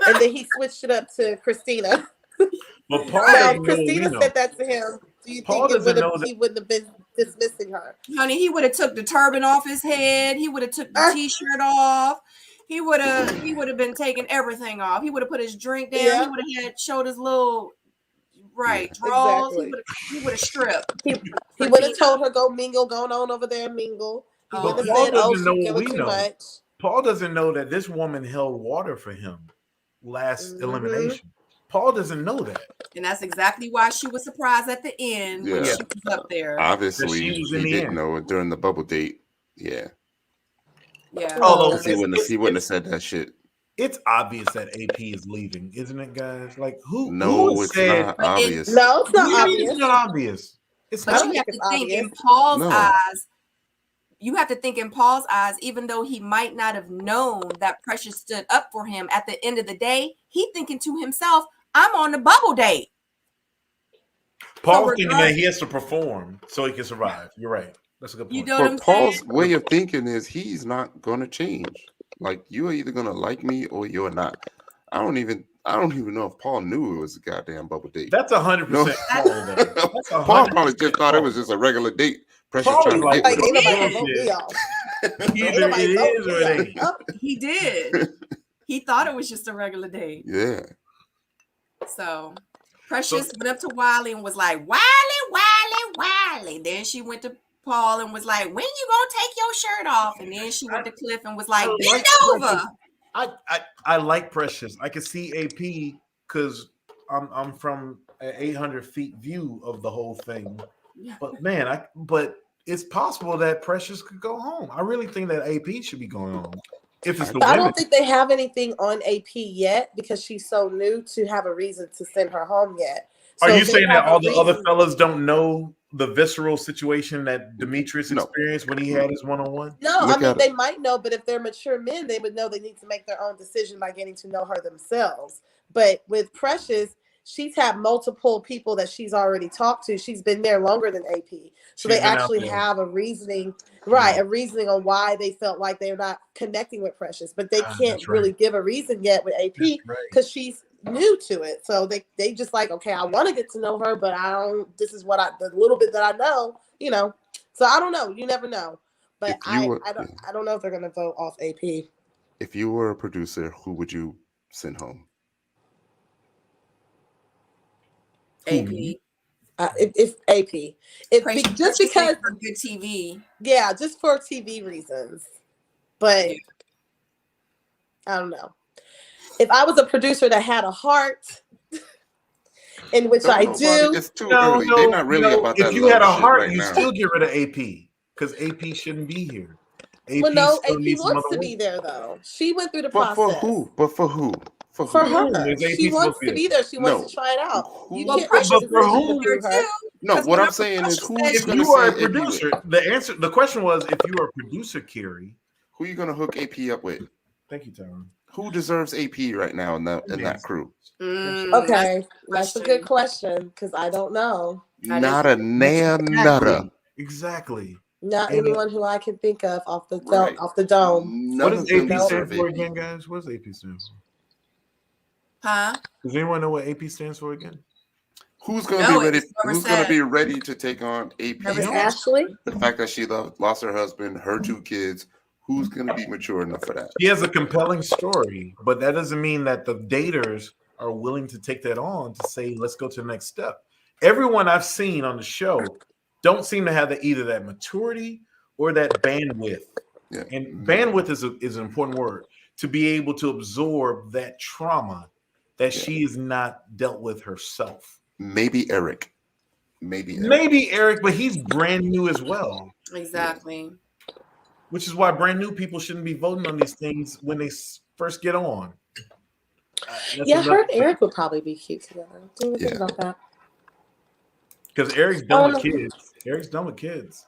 [SPEAKER 4] And then he switched it up to Christina.
[SPEAKER 3] But Paul
[SPEAKER 4] Christina said that to him. Do you think he wouldn't have been dismissing her?
[SPEAKER 1] Honey, he would have took the turban off his head. He would have took the T-shirt off. He would have been taking everything off. He would have put his drink down.
[SPEAKER 4] Yeah.
[SPEAKER 1] He would have showed his little draws.
[SPEAKER 4] Exactly.
[SPEAKER 1] He would have stripped.
[SPEAKER 4] He would have told her go mingle, going on over there and mingle. He would have said, "Oh, she's giving too much."
[SPEAKER 3] Paul doesn't know that this woman held water for him last elimination. Paul doesn't know that.
[SPEAKER 1] And that's exactly why she was surprised at the end when she was up there.
[SPEAKER 2] Obviously, he didn't know it during the bubble date. Yeah.
[SPEAKER 1] Yeah.
[SPEAKER 2] Although he wouldn't have said that shit.
[SPEAKER 3] It's obvious that AP is leaving, isn't it, guys? Like who?
[SPEAKER 2] No, it's not obvious.
[SPEAKER 4] No, it's not obvious.
[SPEAKER 3] It's not obvious.
[SPEAKER 1] But you have to think in Paul's eyes. You have to think in Paul's eyes, even though he might not have known that Precious stood up for him at the end of the day, he thinking to himself, I'm on the bubble date.
[SPEAKER 3] Paul's thinking that he has to perform so he can survive. You're right. That's a good point.
[SPEAKER 1] You know what I'm
[SPEAKER 2] Paul's
[SPEAKER 1] saying?
[SPEAKER 2] way of thinking is he's not going to change. Like, you are either going to like me or you're not. I don't even know if Paul knew it was a goddamn bubble date.
[SPEAKER 3] That's 100% Paul.
[SPEAKER 2] Paul probably just thought it was just a regular date. Precious trying to get
[SPEAKER 3] Either it is or it ain't.
[SPEAKER 1] He did. He thought it was just a regular date.
[SPEAKER 2] Yeah.
[SPEAKER 1] So Precious went up to Wiley and was like, Wiley, Riley. Then she went to Paul and was like, when you gonna take your shirt off? And then she went to Cliff and was like, bend over.
[SPEAKER 3] I like Precious. I can see AP because I'm from an 800 feet view of the whole thing. But man, but it's possible that Precious could go home. I really think that AP should be going home. If it's the
[SPEAKER 4] I don't think they have anything on AP yet because she's so new to have a reason to send her home yet.
[SPEAKER 3] Are you saying that all the other fellas don't know the visceral situation that Demetrius experienced when he had his one-on-one?
[SPEAKER 4] No, I mean, they might know, but if they're mature men, they would know they need to make their own decision by getting to know her themselves. But with Precious, she's had multiple people that she's already talked to. She's been there longer than AP. So they actually have a reasoning, a reasoning on why they felt like they're not connecting with Precious. But they can't really give a reason yet with AP because she's new to it. So they just like, okay, I want to get to know her, but this is what the little bit that I know, So I don't know. You never know. But I don't know if they're going to vote off AP.
[SPEAKER 2] If you were a producer, who would you send home?
[SPEAKER 1] AP.
[SPEAKER 4] If AP, just because
[SPEAKER 1] for good TV,
[SPEAKER 4] just for TV reasons. But I don't know. If I was a producer that had a heart, in which I do,
[SPEAKER 2] it's too early. They're not really about that.
[SPEAKER 3] If you had a heart, you still get rid of AP because AP shouldn't be here.
[SPEAKER 4] Well, no, AP wants to be there though. She went through the process.
[SPEAKER 2] For who? But for who?
[SPEAKER 4] For her. She wants to be there. She wants to try it out. You can't
[SPEAKER 3] for whom?
[SPEAKER 2] No, what I'm saying is who is
[SPEAKER 3] if you are a producer, the question was if you are a producer, Kheri,
[SPEAKER 2] who are you gonna hook AP up with?
[SPEAKER 3] Thank you, Tyrone.
[SPEAKER 2] Who deserves AP right now in that crew?
[SPEAKER 4] Okay, that's a good question because I don't know.
[SPEAKER 2] Not a nutter.
[SPEAKER 3] Exactly.
[SPEAKER 4] Not anyone who I can think of off the dome.
[SPEAKER 3] What does AP stand for again, guys? What does AP stand for?
[SPEAKER 1] Huh?
[SPEAKER 3] Does anyone know what AP stands for again?
[SPEAKER 2] Who's going to be ready? Who's going to be ready to take on AP?
[SPEAKER 4] Ashley.
[SPEAKER 2] The fact that she lost her husband, her 2 kids. Who's going to be mature enough for that?
[SPEAKER 3] She has a compelling story, but that doesn't mean that the daters are willing to take that on to say, let's go to the next step. Everyone I've seen on the show don't seem to have either that maturity or that bandwidth. Yeah. And bandwidth is an important word to be able to absorb that trauma that she has not dealt with herself.
[SPEAKER 2] Maybe Eric.
[SPEAKER 3] Maybe Eric, but he's brand new as well.
[SPEAKER 1] Exactly.
[SPEAKER 3] Which is why brand new people shouldn't be voting on these things when they first get on.
[SPEAKER 4] Her and Eric would probably be cute together. Didn't even think about that.
[SPEAKER 3] Because Eric's done with kids. Eric's done with kids.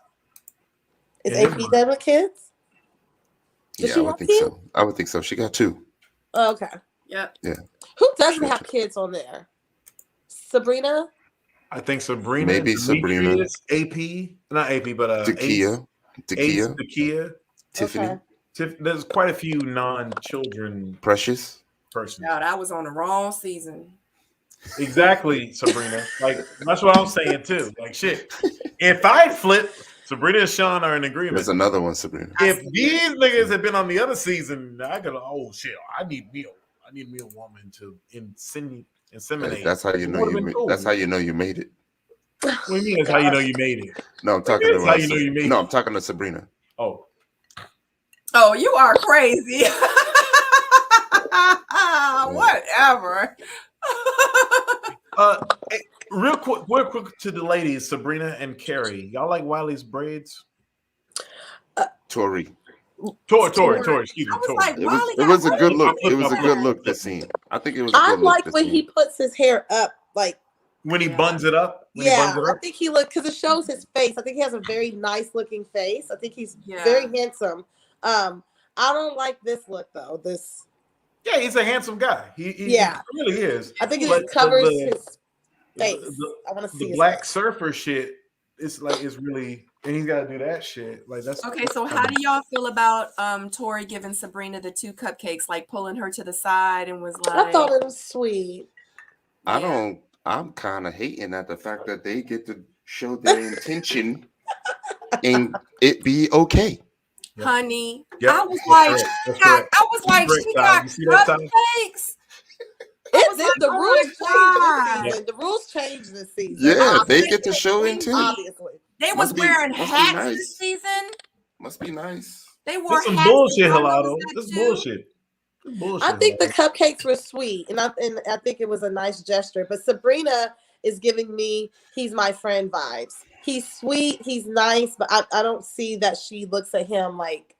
[SPEAKER 4] Is AP done with kids?
[SPEAKER 2] I would think so. I would think so. She got 2.
[SPEAKER 4] Oh, okay.
[SPEAKER 1] Yep.
[SPEAKER 2] Yeah.
[SPEAKER 4] Who doesn't have kids on there? Sabrina?
[SPEAKER 3] I think Sabrina.
[SPEAKER 2] Maybe Sabrina.
[SPEAKER 3] AP. Not AP, but
[SPEAKER 2] Takia.
[SPEAKER 3] Tiffany.
[SPEAKER 4] Okay.
[SPEAKER 3] There's quite a few non-children.
[SPEAKER 2] Precious.
[SPEAKER 3] Persons.
[SPEAKER 1] God, I was on the wrong season.
[SPEAKER 3] Exactly, Sabrina. Like, that's what I'm saying, too. Like, shit. If I flip, Sabrina and Shawn are in agreement.
[SPEAKER 2] There's another one, Sabrina.
[SPEAKER 3] If these niggas had been on the other season, I could, I need me a woman to inseminate.
[SPEAKER 2] That's how you know that's how you know you made it.
[SPEAKER 3] What do you mean that's how you know you made it?
[SPEAKER 2] No, I'm talking about
[SPEAKER 3] how you know you made it.
[SPEAKER 2] No, I'm talking to Sabrina.
[SPEAKER 3] Oh,
[SPEAKER 1] you are crazy. Whatever.
[SPEAKER 3] Real quick to the ladies, Sabrina and Kheri. Y'all like Wiley's braids?
[SPEAKER 2] Tori.
[SPEAKER 3] Excuse me. Tori.
[SPEAKER 1] Like,
[SPEAKER 2] it was a good look. It was a good look this scene. I think it was.
[SPEAKER 4] I like when he puts his hair up, like
[SPEAKER 3] when he buns it up.
[SPEAKER 4] I think he looks because it shows his face. I think he has a very nice looking face. I think he's very handsome. I don't like this look though.
[SPEAKER 3] Yeah, he's a handsome guy. He really is.
[SPEAKER 4] I think it covers his face. I want to see
[SPEAKER 3] the black surfer shit. It's really, and he's got to do that shit. Like that's
[SPEAKER 1] okay. So how do y'all feel about Tori giving Sabrina the 2 cupcakes, like pulling her to the side and was like?
[SPEAKER 4] I thought it was sweet.
[SPEAKER 2] I'm kind of hating at the fact that they get to show their intention and it be okay.
[SPEAKER 1] Yep. Honey, yep. I was like, she got cupcakes.
[SPEAKER 4] The rules changed this season. The rules changed this season.
[SPEAKER 2] Yeah, they get to show intent.
[SPEAKER 4] Obviously,
[SPEAKER 1] They was wearing hats this season.
[SPEAKER 2] Must be nice.
[SPEAKER 1] They wore
[SPEAKER 3] some
[SPEAKER 1] hats.
[SPEAKER 3] bullshit, Hilado. This bullshit.
[SPEAKER 4] I think the cupcakes were sweet, and I think it was a nice gesture. But Sabrina is giving me "he's my friend" vibes. He's sweet, he's nice, but I don't see that she looks at him like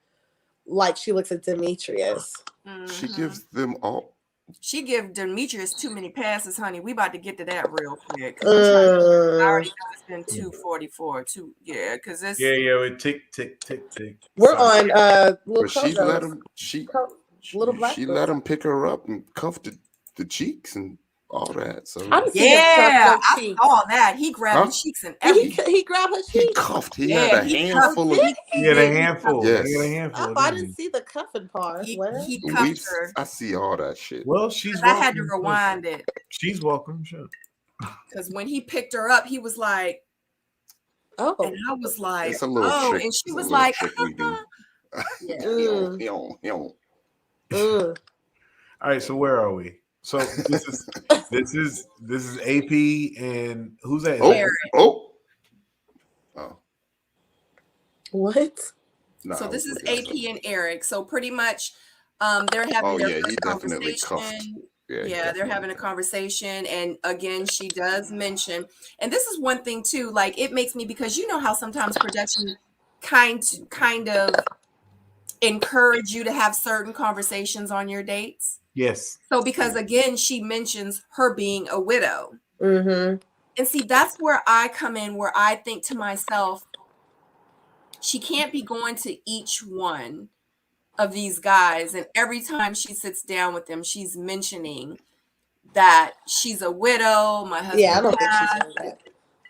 [SPEAKER 4] she looks at Demetrius.
[SPEAKER 1] Mm-hmm.
[SPEAKER 2] She gives them all.
[SPEAKER 1] She give Demetrius too many passes, honey. We about to get to that real quick. I already know it's been 2:44. Because it's
[SPEAKER 3] it tick tick tick tick.
[SPEAKER 4] We're on
[SPEAKER 2] but she let him. She let him pick her up and cuff the cheeks and all that. So
[SPEAKER 1] I saw that. He grabbed the cheeks and everything.
[SPEAKER 4] He grabbed her cheeks.
[SPEAKER 2] He cuffed. He had a handful of.
[SPEAKER 3] He had a handful.
[SPEAKER 2] Yes.
[SPEAKER 3] He had a handful.
[SPEAKER 4] I didn't see the cuffing part.
[SPEAKER 1] He cuffed her.
[SPEAKER 2] I see all that shit.
[SPEAKER 3] Well, she's.
[SPEAKER 1] I had to rewind it.
[SPEAKER 3] She's welcome. Sure.
[SPEAKER 1] Because when he picked her up, he was like,
[SPEAKER 4] "Oh,"
[SPEAKER 1] and I was like,
[SPEAKER 2] it's a little
[SPEAKER 1] "Oh,"
[SPEAKER 2] trick.
[SPEAKER 1] and she was
[SPEAKER 2] it's
[SPEAKER 1] like,
[SPEAKER 3] All right, so where are we? So this is AP and who's that?
[SPEAKER 4] What?
[SPEAKER 2] Nah,
[SPEAKER 1] so this is AP and Eric. So pretty much, they're having their first conversation. Yeah, they're having a conversation, and again, she does mention, and this is one thing too. Like it makes me, because you know how sometimes production kind of encourage you to have certain conversations on your dates.
[SPEAKER 3] Yes.
[SPEAKER 1] So because again, she mentions her being a widow.
[SPEAKER 4] Mm-hmm.
[SPEAKER 1] And see, that's where I come in, where I think to myself, she can't be going to each one of these guys, and every time she sits down with them, she's mentioning that she's a widow. My husband.
[SPEAKER 4] Yeah, I don't think she's saying that.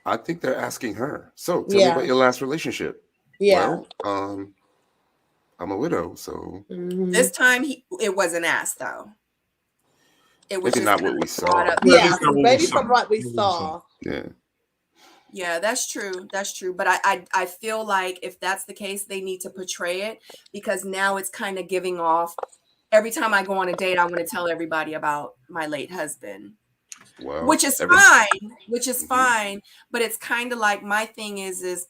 [SPEAKER 2] I think they're asking her. So tell me about your last relationship.
[SPEAKER 4] Yeah.
[SPEAKER 2] Well, I'm a widow, so
[SPEAKER 1] this time it wasn't asked though. It was
[SPEAKER 2] maybe
[SPEAKER 1] just
[SPEAKER 2] not what we saw.
[SPEAKER 4] Yeah, maybe from what we saw.
[SPEAKER 2] Yeah,
[SPEAKER 1] that's true. That's true. But I feel like if that's the case, they need to portray it, because now it's kind of giving off. Every time I go on a date, I want to tell everybody about my late husband.
[SPEAKER 2] Well,
[SPEAKER 1] which is fine. But it's kind of like, my thing is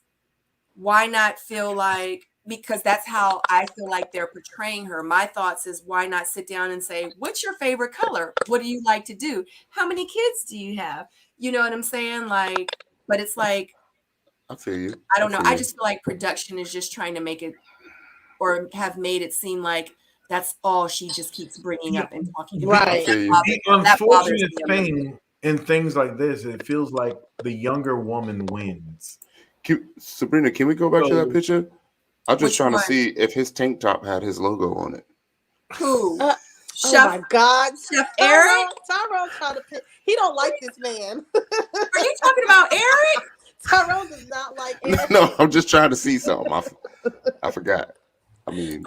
[SPEAKER 1] why not feel like, because that's how I feel like they're portraying her. My thoughts is, why not sit down and say, what's your favorite color? What do you like to do? How many kids do you have? You know what I'm saying? Like, but it's like,
[SPEAKER 2] I feel you.
[SPEAKER 1] I don't know. I just feel like production is just trying to make it, or have made it seem like that's all she just keeps bringing up and talking about.
[SPEAKER 4] Right.
[SPEAKER 3] The unfortunate thing in things like this, it feels like the younger woman wins.
[SPEAKER 2] Sabrina, can we go back to that picture? I'm just trying to see if his tank top had his logo on it.
[SPEAKER 1] Who?
[SPEAKER 4] Oh my God,
[SPEAKER 1] Chef Eric.
[SPEAKER 4] Tyrone trying to pick. He don't like this man.
[SPEAKER 1] Are you talking about Eric?
[SPEAKER 4] Tyrone does not like Eric.
[SPEAKER 2] No, I'm just trying to see something. I forgot. I mean,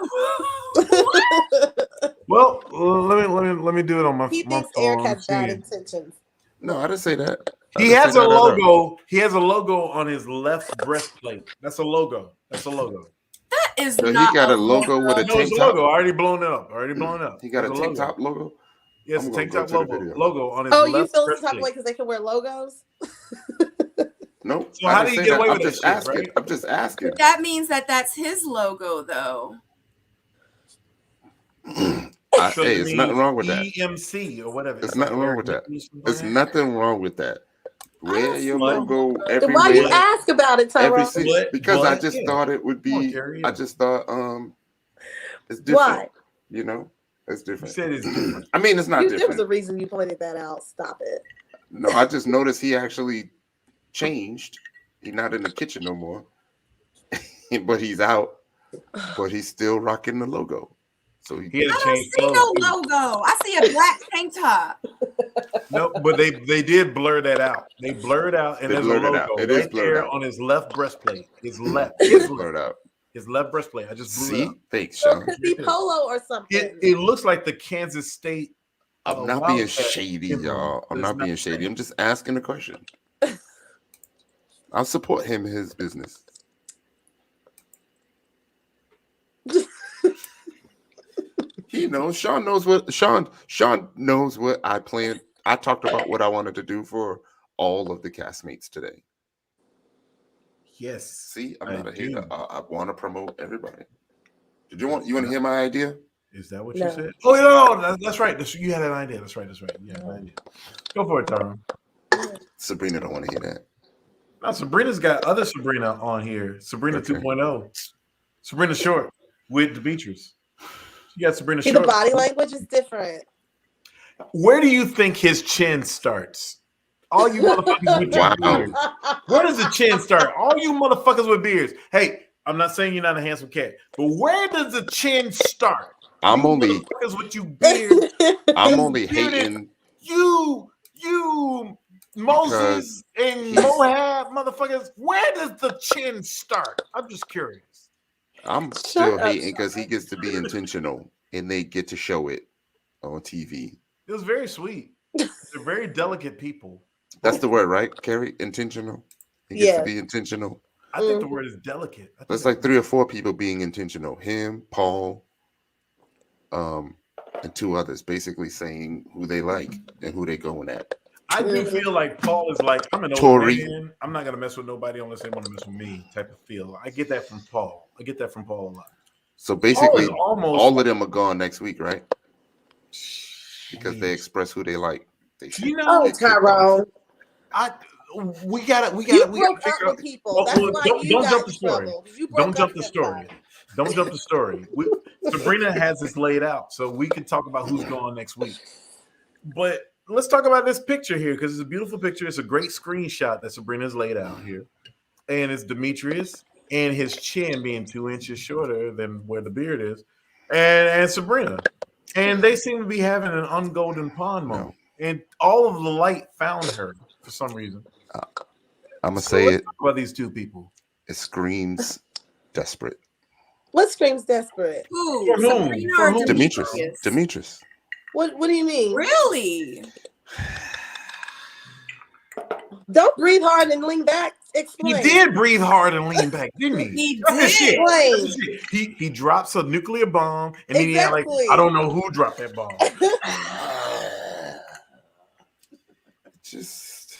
[SPEAKER 3] well, let me do it on my.
[SPEAKER 4] He thinks Eric has bad intentions.
[SPEAKER 2] No, I didn't say that.
[SPEAKER 3] He has a logo. He has a logo on his left breastplate. That's a logo.
[SPEAKER 1] That is
[SPEAKER 2] so
[SPEAKER 1] not.
[SPEAKER 2] He got a logo with a tank top.
[SPEAKER 3] Logo. Already blown up.
[SPEAKER 2] He got a tank top logo.
[SPEAKER 3] Yes, tank top logo on his.
[SPEAKER 4] Oh,
[SPEAKER 3] left
[SPEAKER 4] you feel
[SPEAKER 3] breastplate.
[SPEAKER 4] some type of way because they can wear logos?
[SPEAKER 2] Nope.
[SPEAKER 3] So how do you get away with this?
[SPEAKER 2] Right? I'm just asking.
[SPEAKER 1] That means that's his logo, though.
[SPEAKER 2] Hey, there's nothing wrong with that.
[SPEAKER 3] EMC or whatever.
[SPEAKER 2] There's nothing wrong with that. There's nothing wrong with that. Wear your logo everywhere.
[SPEAKER 4] Why you ask about it, Tyrone?
[SPEAKER 2] Because I just thought it would be. I just thought it's different.
[SPEAKER 4] Why?
[SPEAKER 2] You know, it's different.
[SPEAKER 3] You said it's different.
[SPEAKER 2] I mean, it's not different.
[SPEAKER 4] There was a reason you pointed that out. Stop it.
[SPEAKER 2] No, I just noticed he actually changed. He's not in the kitchen no more, but he's out. But he's still rocking the logo. So
[SPEAKER 3] he had
[SPEAKER 1] I don't see no logo. I see a black tank top.
[SPEAKER 3] No, but they did blur that out. They blurred out, and there's a logo right there on his left breastplate. His left.
[SPEAKER 2] It's blurred out.
[SPEAKER 3] His left breastplate. I just blew
[SPEAKER 2] see.
[SPEAKER 3] it out.
[SPEAKER 2] Thanks, Shawn.
[SPEAKER 4] It could be polo or something.
[SPEAKER 3] It looks like the Kansas State.
[SPEAKER 2] I'm not being shady, y'all. I'm not being shady. I'm just asking a question. I'll support him in his business. He knows. Shawn knows what Shawn knows what I planned. I talked about what I wanted to do for all of the castmates today.
[SPEAKER 3] Yes.
[SPEAKER 2] See, I'm not a hater. I want to promote everybody. You want to hear my idea?
[SPEAKER 3] Is that what you said? Oh, no, that's right. You had an idea. That's right. You had an idea. Go for it, Tyrone.
[SPEAKER 2] Sabrina don't want to hear that.
[SPEAKER 3] No, Sabrina's got other Sabrina on here. Sabrina 2.0. Sabrina Short with Demetrius. You got Sabrina Short.
[SPEAKER 4] The body language is different.
[SPEAKER 3] Where do you think his chin starts? All you motherfuckers with your beards. Where does the chin start? All you motherfuckers with beards. Hey, I'm not saying you're not a handsome cat, but where does the chin start?
[SPEAKER 2] I'm only
[SPEAKER 3] motherfuckers with you beards.
[SPEAKER 2] I'm only hating
[SPEAKER 3] you Moses and Moab motherfuckers. Where does the chin start? I'm just curious.
[SPEAKER 2] I'm still hating because he gets to be intentional and they get to show it on TV.
[SPEAKER 3] It was very sweet. They're very delicate people.
[SPEAKER 2] That's the word, right, Kheri? Intentional. He gets to be intentional.
[SPEAKER 3] I think the word is delicate.
[SPEAKER 2] There's like 3 or 4 people being intentional. Him, Paul, and 2 others, basically saying who they like and who they going at.
[SPEAKER 3] I do feel like Paul is like, I'm an old man. I'm not gonna mess with nobody unless they want to mess with me. Type of feel. I get that from Paul. A lot.
[SPEAKER 2] So basically, all of them are gone next week, right? Because they express who they like.
[SPEAKER 4] Tyrone.
[SPEAKER 3] We gotta
[SPEAKER 4] broke up with people. That's why you got in trouble.
[SPEAKER 3] Don't jump the story. Don't jump the story. Sabrina has this laid out, so we can talk about who's going next week. But let's talk about this picture here because it's a beautiful picture. It's a great screenshot that Sabrina's laid out here, and it's Demetrius and his chin being 2 inches shorter than where the beard is, and Sabrina, and they seem to be having an ungolden pond moment, and all of the light found her for some reason.
[SPEAKER 2] I'm gonna say it.
[SPEAKER 3] Talk about these 2 people.
[SPEAKER 2] It screams desperate.
[SPEAKER 4] What screams desperate?
[SPEAKER 1] Who? Sabrina or
[SPEAKER 2] Demetrius.
[SPEAKER 4] What do you mean?
[SPEAKER 1] Really?
[SPEAKER 4] Don't breathe hard and lean back. Explain.
[SPEAKER 3] He did breathe hard and lean back, didn't he?
[SPEAKER 1] He did.
[SPEAKER 4] Explain.
[SPEAKER 3] He drops a nuclear bomb, and then he had like, I don't know who dropped that bomb.
[SPEAKER 2] Just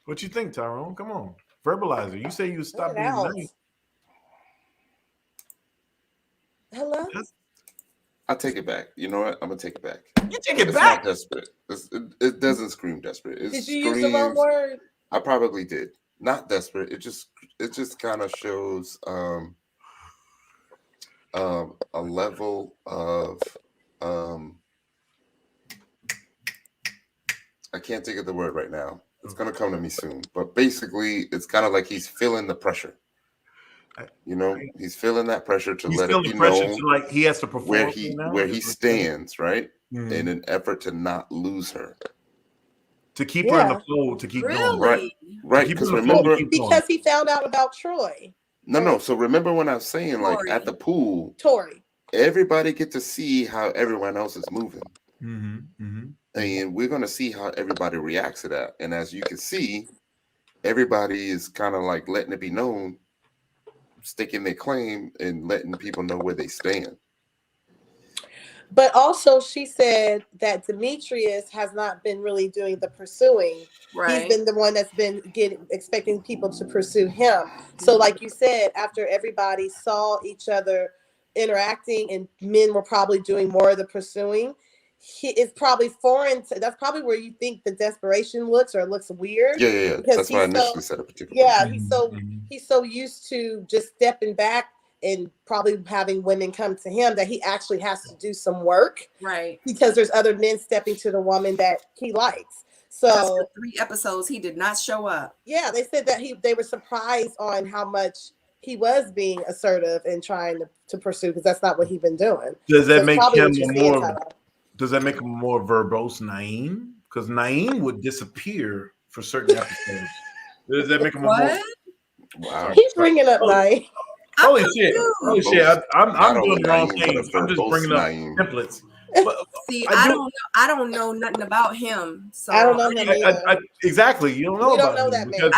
[SPEAKER 3] what you think, Tyrone? Come on, verbalize it. You say you stop being nice.
[SPEAKER 4] Hello.
[SPEAKER 2] I take it back. You know what? I'm gonna take it back.
[SPEAKER 3] You take it back.
[SPEAKER 2] Not desperate. It doesn't scream desperate.
[SPEAKER 4] Did you use the wrong word?
[SPEAKER 2] I probably did. Not desperate. It just kind of shows a level of I can't think of the word right now. It's gonna come to me soon. But basically, it's kind of like he's feeling the pressure. You know, he's feeling that pressure to let it be known,
[SPEAKER 3] like he has to perform
[SPEAKER 2] where he stands, right? In an effort to not lose her,
[SPEAKER 3] to keep her in the fold, to keep going,
[SPEAKER 2] right? Because remember,
[SPEAKER 4] because he found out about Troy.
[SPEAKER 2] No. So remember when I was saying, like at the pool,
[SPEAKER 4] Tori,
[SPEAKER 2] everybody get to see how everyone else is moving, and we're gonna see how everybody reacts to that. And as you can see, everybody is kind of like letting it be known, sticking their claim and letting people know where they stand.
[SPEAKER 4] But also she said that Demetrius has not been really doing the pursuing. Right. He's been the one that's been expecting people to pursue him. So like you said, after everybody saw each other interacting and men were probably doing more of the pursuing, it's probably foreign. That's probably where you think the desperation looks, or it looks weird.
[SPEAKER 2] Yeah. That's why I initially said a particular.
[SPEAKER 4] Yeah, he's so used to just stepping back and probably having women come to him that he actually has to do some work.
[SPEAKER 1] Right.
[SPEAKER 4] Because there's other men stepping to the woman that he likes. So
[SPEAKER 1] 3 episodes he did not show up.
[SPEAKER 4] Yeah, they said that they were surprised on how much he was being assertive and trying to pursue, because that's not what he's been doing.
[SPEAKER 3] Does that make him more? Does that make him more verbose Naeem? Because Naeem would disappear for certain episodes. Does that make him more?
[SPEAKER 2] Wow.
[SPEAKER 4] He's bringing up Naeem.
[SPEAKER 3] Holy shit! I'm doing the wrong things. I'm just bringing up templates. But,
[SPEAKER 1] see, I don't know nothing about him. So
[SPEAKER 4] I don't know him either.
[SPEAKER 3] Exactly, you don't know.
[SPEAKER 4] We don't know that man.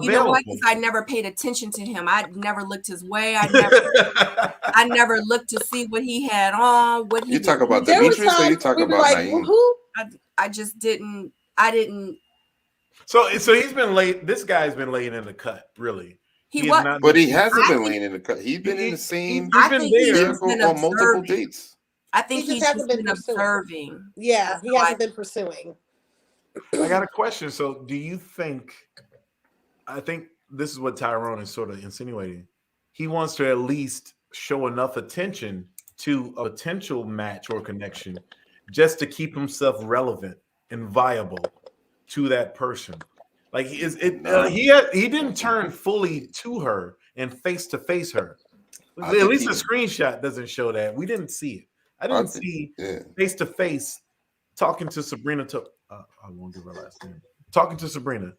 [SPEAKER 1] You know what? Because I never paid attention to him. I never looked his way. I never looked to see what he had on. What he
[SPEAKER 2] you talk about Demetrius, or you talk about Naeem?
[SPEAKER 4] Who?
[SPEAKER 1] I just didn't. I didn't.
[SPEAKER 3] So he's been late. This guy's been laying in the cut, really.
[SPEAKER 1] He
[SPEAKER 3] has
[SPEAKER 1] was,
[SPEAKER 3] not
[SPEAKER 2] But
[SPEAKER 3] been-
[SPEAKER 2] he hasn't been laying in the cut. He's been in the same
[SPEAKER 3] He's been there.
[SPEAKER 1] just been
[SPEAKER 2] on multiple
[SPEAKER 1] observing.
[SPEAKER 2] dates.
[SPEAKER 1] I think
[SPEAKER 4] He
[SPEAKER 1] he's
[SPEAKER 4] just
[SPEAKER 1] just
[SPEAKER 4] hasn't
[SPEAKER 1] been
[SPEAKER 4] been pursuing.
[SPEAKER 1] observing.
[SPEAKER 4] Yeah,
[SPEAKER 1] That's
[SPEAKER 4] he
[SPEAKER 1] how
[SPEAKER 4] hasn't been pursuing.
[SPEAKER 3] I got a question. So do you think, I think this is what Tyrone is sort of insinuating. He wants to at least show enough attention to a potential match or connection just to keep himself relevant and viable to that person. Like he didn't turn fully to her and face to face her. At least the screenshot doesn't show that. We didn't see it. I didn't see face to face talking to Sabrina. I won't give her last name. Talking to Sabrina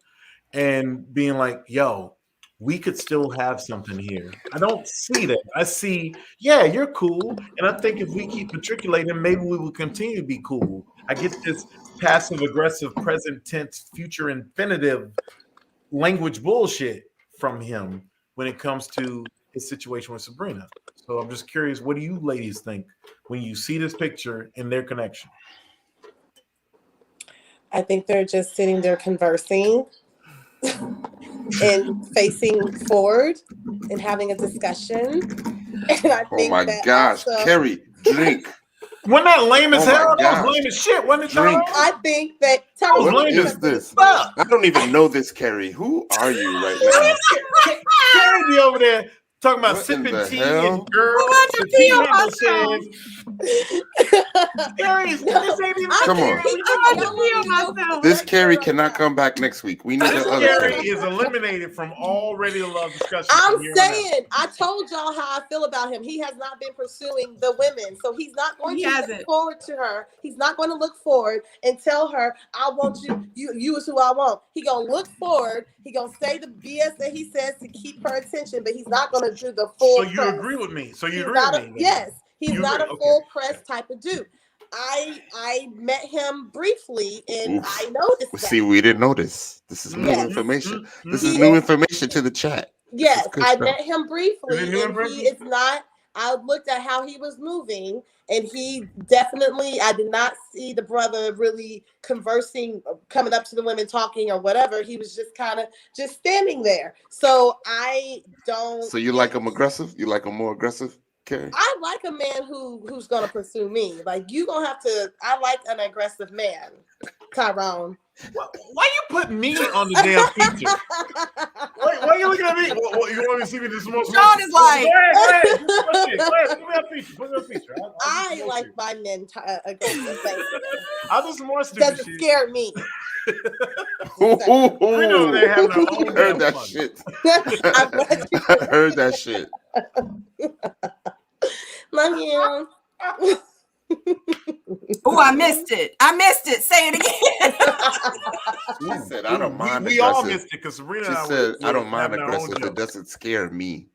[SPEAKER 3] and being like, "Yo, we could still have something here." I don't see that. I see, yeah, you're cool, and I think if we keep matriculating, maybe we will continue to be cool. I get this passive aggressive present tense future infinitive language bullshit from him when it comes to his situation with Sabrina. So I'm just curious, what do you ladies think when you see this picture and their connection?
[SPEAKER 4] I think they're just sitting there conversing and facing forward and having a discussion. And I think
[SPEAKER 2] my gosh,
[SPEAKER 4] also,
[SPEAKER 2] Kheri, drink.
[SPEAKER 3] Wasn't that lame as hell? That
[SPEAKER 2] gosh.
[SPEAKER 3] was lame as shit. Wasn't it?
[SPEAKER 2] Drink.
[SPEAKER 4] I think that
[SPEAKER 2] What is this? I don't even know this, Kheri. Who are you right now?
[SPEAKER 3] Kheri be over there talking about
[SPEAKER 2] What in
[SPEAKER 3] sipping
[SPEAKER 2] the
[SPEAKER 3] tea
[SPEAKER 2] hell?
[SPEAKER 3] and girls.
[SPEAKER 1] Who
[SPEAKER 3] The tea
[SPEAKER 1] on
[SPEAKER 3] handle
[SPEAKER 1] myself?
[SPEAKER 3] says, Kheri, this ain't even
[SPEAKER 2] Come on. This Kheri cannot come back next week. We need
[SPEAKER 3] This
[SPEAKER 2] the other
[SPEAKER 3] Kheri
[SPEAKER 2] Kheri.
[SPEAKER 3] is eliminated from all Ready to Love discussions.
[SPEAKER 4] I'm saying, I told y'all how I feel about him. He has not been pursuing the women, so he's not going to look forward to her. He's not going to look forward and tell her, "I want you. You is who I want." He gonna look forward. He gonna say the BS that he says to keep her attention, but he's not gonna do the full.
[SPEAKER 3] So you
[SPEAKER 4] press.
[SPEAKER 3] agree with me? So you
[SPEAKER 4] He's
[SPEAKER 3] agree
[SPEAKER 4] not
[SPEAKER 3] with me?
[SPEAKER 4] Yes, he's
[SPEAKER 3] You
[SPEAKER 4] not
[SPEAKER 3] agree?
[SPEAKER 4] a full press type of dude. I met him briefly, and I noticed that.
[SPEAKER 2] See, we didn't know this. This is new information. This is new information to the chat.
[SPEAKER 4] Yes, I
[SPEAKER 2] stuff.
[SPEAKER 4] met him briefly, and he is not. I looked at how he was moving, and he definitely. I did not see the brother really conversing, coming up to the women, talking or whatever. He was just kind of just standing there. So I don't.
[SPEAKER 2] So you like him aggressive? You like him more aggressive, Kheri?
[SPEAKER 4] I like a man who's gonna pursue me. Like you gonna have to. I like an aggressive man, Tyrone.
[SPEAKER 3] Why you putting me on the damn feature? Why are you looking at me? What, you want me to see me this more?
[SPEAKER 1] Shawn is like,
[SPEAKER 3] go ahead. Put me on feature. Put me on feature.
[SPEAKER 4] I like my men aggressive.
[SPEAKER 3] I'll do some more stupid shit.
[SPEAKER 4] Doesn't scare me.
[SPEAKER 3] We know they're having their own
[SPEAKER 2] I heard
[SPEAKER 3] damn
[SPEAKER 2] that
[SPEAKER 3] fun.
[SPEAKER 2] shit.
[SPEAKER 4] I'm glad you
[SPEAKER 2] I heard that shit.
[SPEAKER 4] love you.
[SPEAKER 1] "Oh, I missed it. I missed it. Say it again."
[SPEAKER 2] She said, "I don't mind."
[SPEAKER 3] We all
[SPEAKER 2] aggressive."
[SPEAKER 3] missed it because Sabrina
[SPEAKER 2] She
[SPEAKER 3] and I
[SPEAKER 2] said,
[SPEAKER 3] were
[SPEAKER 2] "I don't mind
[SPEAKER 3] having our own
[SPEAKER 2] aggressive. It
[SPEAKER 3] jokes.
[SPEAKER 2] doesn't scare me."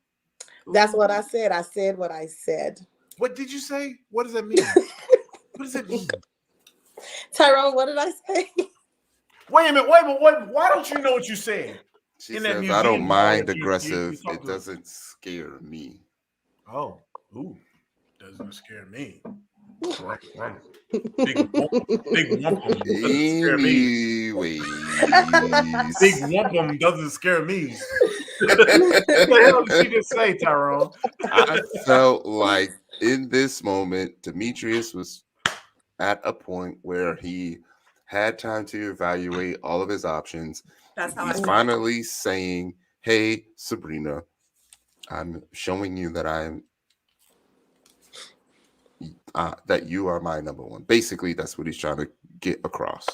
[SPEAKER 4] That's what I said. I said what I said.
[SPEAKER 3] What did you say? What does that mean? What does it mean?
[SPEAKER 4] Tyrone, what did I say?
[SPEAKER 3] Wait a minute. Why don't you know what you said?
[SPEAKER 2] She
[SPEAKER 3] In that
[SPEAKER 2] says,
[SPEAKER 3] museum
[SPEAKER 2] "I don't mind
[SPEAKER 3] hall, you
[SPEAKER 2] aggressive.
[SPEAKER 3] talk
[SPEAKER 2] It
[SPEAKER 3] to-
[SPEAKER 2] doesn't scare me."
[SPEAKER 3] Oh, ooh, doesn't scare me. Right. Big wumpum doesn't scare me.
[SPEAKER 2] Anyways.
[SPEAKER 3] Big wumpum doesn't scare me. What the hell did she just say, Tyrone?
[SPEAKER 2] I felt like in this moment, Demetrius was at a point where he had time to evaluate all of his options.
[SPEAKER 1] That's how
[SPEAKER 2] He's finally saying, "Hey, Sabrina, I'm showing you that that you are my number one." Basically, that's what he's trying to get across.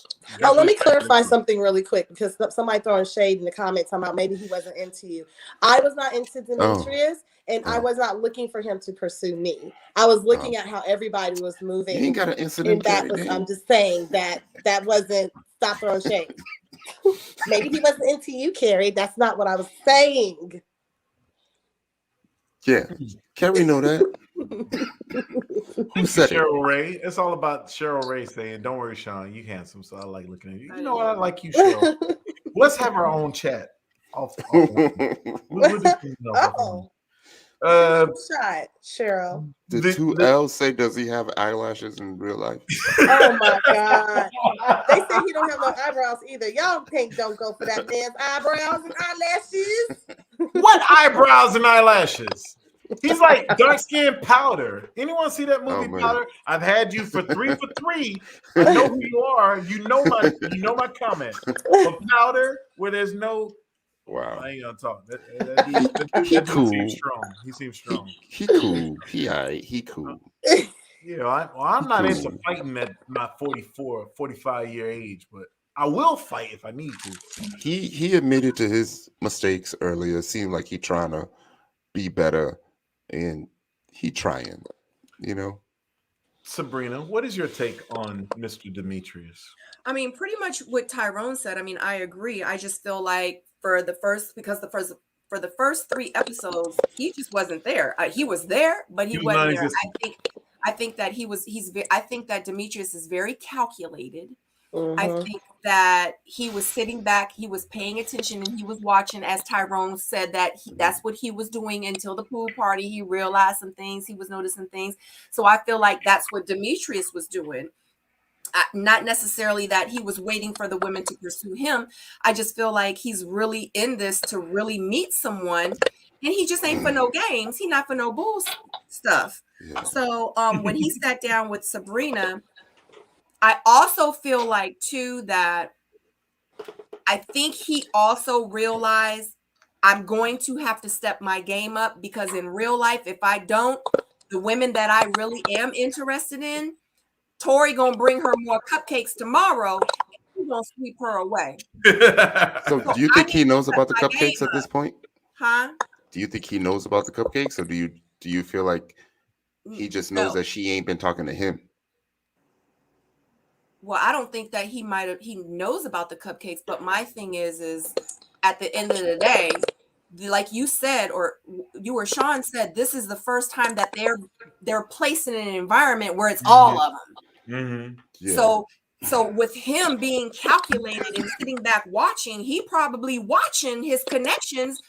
[SPEAKER 4] Oh, let me clarify something really quick because somebody throwing shade in the comments about maybe he wasn't into you. I was not into Demetrius, and I was not looking for him to pursue me. I was looking at how everybody was moving.
[SPEAKER 2] You ain't got an incident.
[SPEAKER 4] I'm just saying that wasn't. Stop throwing shade. Maybe he wasn't into you, Kheri. That's not what I was saying.
[SPEAKER 2] Yeah, Kheri know that. Who said it?
[SPEAKER 3] Cheryl Ray. It's all about Cheryl Ray saying, "Don't worry, Shawn, you handsome, so I like looking at you." You know what? I like you, Cheryl. Let's have our own chat. We'll
[SPEAKER 4] Shot, Cheryl.
[SPEAKER 2] Did two L's say does he have eyelashes in real life?
[SPEAKER 4] Oh my God. They say he don't have no eyebrows either. Y'all don't go for that man's eyebrows and eyelashes.
[SPEAKER 3] What eyebrows and eyelashes? He's like dark skin Powder. Anyone see that movie Powder? I've had you for 3 for 3. I know who you are. You know my comment. But Powder, where there's no.
[SPEAKER 2] Wow.
[SPEAKER 3] I ain't gonna talk. That
[SPEAKER 2] cool.
[SPEAKER 3] Seems strong. He seems strong.
[SPEAKER 2] He cool. He cool.
[SPEAKER 3] Yeah, I'm not into fighting at my 44, 45-year age, but I will fight if I need to.
[SPEAKER 2] He admitted to his mistakes earlier. Seemed like he trying to be better, and he trying.
[SPEAKER 3] Sabrina, what is your take on Mr. Demetrius?
[SPEAKER 1] I mean, pretty much what Tyrone said. I mean, I agree. I just feel like for the first 3 episodes, he just wasn't there. He was there, but he wasn't there. I think that I think that Demetrius is very calculated. Mm-hmm. I think that he was sitting back, he was paying attention, and he was watching, as Tyrone said, that's what he was doing until the pool party. He realized some things, he was noticing things. So I feel like that's what Demetrius was doing. Not necessarily that he was waiting for the women to pursue him. I just feel like he's really in this to really meet someone, and he just ain't for no games. He not for no bull stuff. Yeah. So when he sat down with Sabrina, I also feel like too that I think he also realized I'm going to have to step my game up, because in real life, if I don't, the women that I really am interested in, Tori gonna bring her more cupcakes tomorrow. He's gonna sweep her away.
[SPEAKER 2] So do you think he knows about the cupcakes at this point?
[SPEAKER 1] Huh?
[SPEAKER 2] Do you think he knows about the cupcakes, or do you feel like he just knows that she ain't been talking to him?
[SPEAKER 1] Well, I don't think that he knows about the cupcakes, but my thing is at the end of the day, like you said, or you or Shawn said, this is the first time that they're placed in an environment where it's all of them.
[SPEAKER 3] Mm-hmm.
[SPEAKER 2] Yeah.
[SPEAKER 1] So with him being calculated and sitting back watching, he probably watching his connections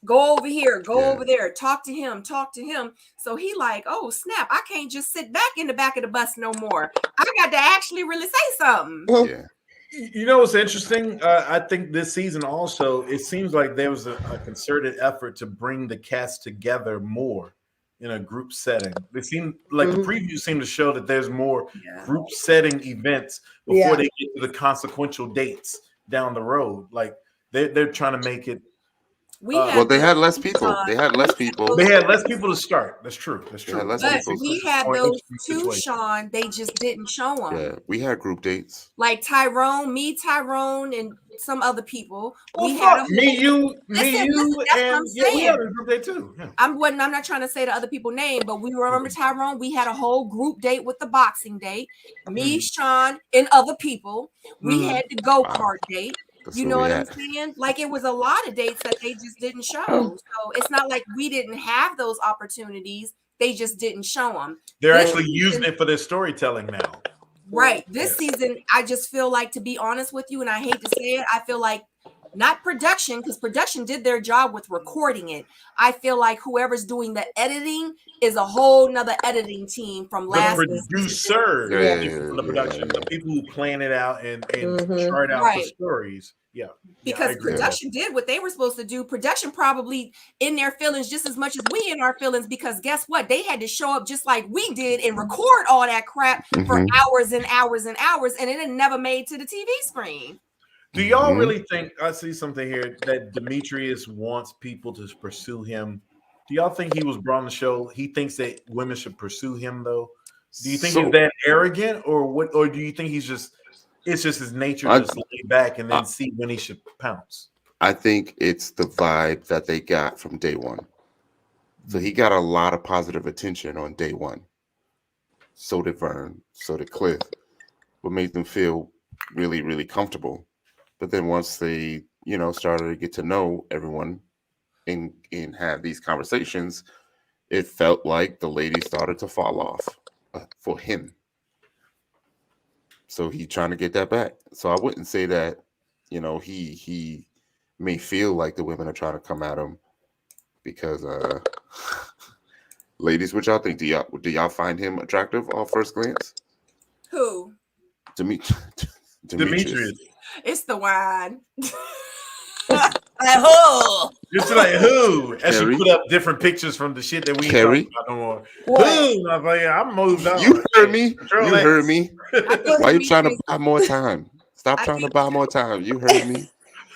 [SPEAKER 1] go over here, go over there, talk to him. So he like, oh snap, I can't just sit back in the back of the bus no more. I got to actually really say something.
[SPEAKER 2] Yeah.
[SPEAKER 3] You know what's interesting? I think this season also, it seems like there was a concerted effort to bring the cast together more in a group setting. They seem like the previews seem to show that there's more group setting events before they get to the consequential dates down the road. Like they're trying to make it.
[SPEAKER 2] They had less people. They had less people
[SPEAKER 3] to start. That's true.
[SPEAKER 1] But we had those two, Shawn. They just didn't show them.
[SPEAKER 2] Yeah, we had group dates.
[SPEAKER 1] Like Tyrone, and some other people.
[SPEAKER 3] Well,
[SPEAKER 1] we had
[SPEAKER 3] you,
[SPEAKER 1] and
[SPEAKER 3] we had a group date too. Yeah.
[SPEAKER 1] I'm not trying to say the other people's name, but we remember Tyrone. We had a whole group date with the boxing date. Me, Shawn, and other people. We had the go-kart date. You know what I'm saying? Like, it was a lot of dates that they just didn't show. So it's not like we didn't have those opportunities. They just didn't show them.
[SPEAKER 3] They're actually using it for their storytelling now.
[SPEAKER 1] Right. This season, I just feel like, to be honest with you, and I hate to say it, I feel like not production, because production did their job with recording it. I feel like whoever's doing the editing is a whole nother editing team from last
[SPEAKER 3] season. The producer from the production, the people who plan it out and chart out the stories. Yeah.
[SPEAKER 1] Because production did what they were supposed to do. Production probably in their feelings just as much as we in our feelings, because guess what? They had to show up just like we did and record all that crap for hours and hours and hours, and it had never made to the TV screen.
[SPEAKER 3] Do y'all really think, I see something here, that Demetrius wants people to pursue him? Do y'all think he was brought on the show? He thinks that women should pursue him, though? Do you think he's that arrogant, or what? Or do you think it's just his nature to lay back and then see when he should pounce?
[SPEAKER 2] I think it's the vibe that they got from day one. So he got a lot of positive attention on day one. So did Vern, so did Cliff. What made them feel really, really comfortable. But then once they, started to get to know everyone and have these conversations, it felt like the ladies started to fall off for him. So he's trying to get that back. So I wouldn't say that, he may feel like the women are trying to come at him because Ladies, what y'all think? Do y'all find him attractive off first glance?
[SPEAKER 1] Who?
[SPEAKER 2] Demetrius.
[SPEAKER 1] It's the wine. Like, who?
[SPEAKER 3] Just like who? As she
[SPEAKER 2] Kheri?
[SPEAKER 3] put up different pictures from the shit that we ain't
[SPEAKER 2] Kheri?
[SPEAKER 3] talking about no more.
[SPEAKER 4] What?
[SPEAKER 3] Who? I'm like, I'm moved on.
[SPEAKER 2] You heard me.
[SPEAKER 3] Control
[SPEAKER 2] You
[SPEAKER 3] X.
[SPEAKER 2] heard me.
[SPEAKER 1] I think
[SPEAKER 2] Why you trying to
[SPEAKER 1] Demetrius-
[SPEAKER 2] buy more time? Stop
[SPEAKER 1] I
[SPEAKER 2] trying to
[SPEAKER 1] think-
[SPEAKER 2] buy more time. You heard me.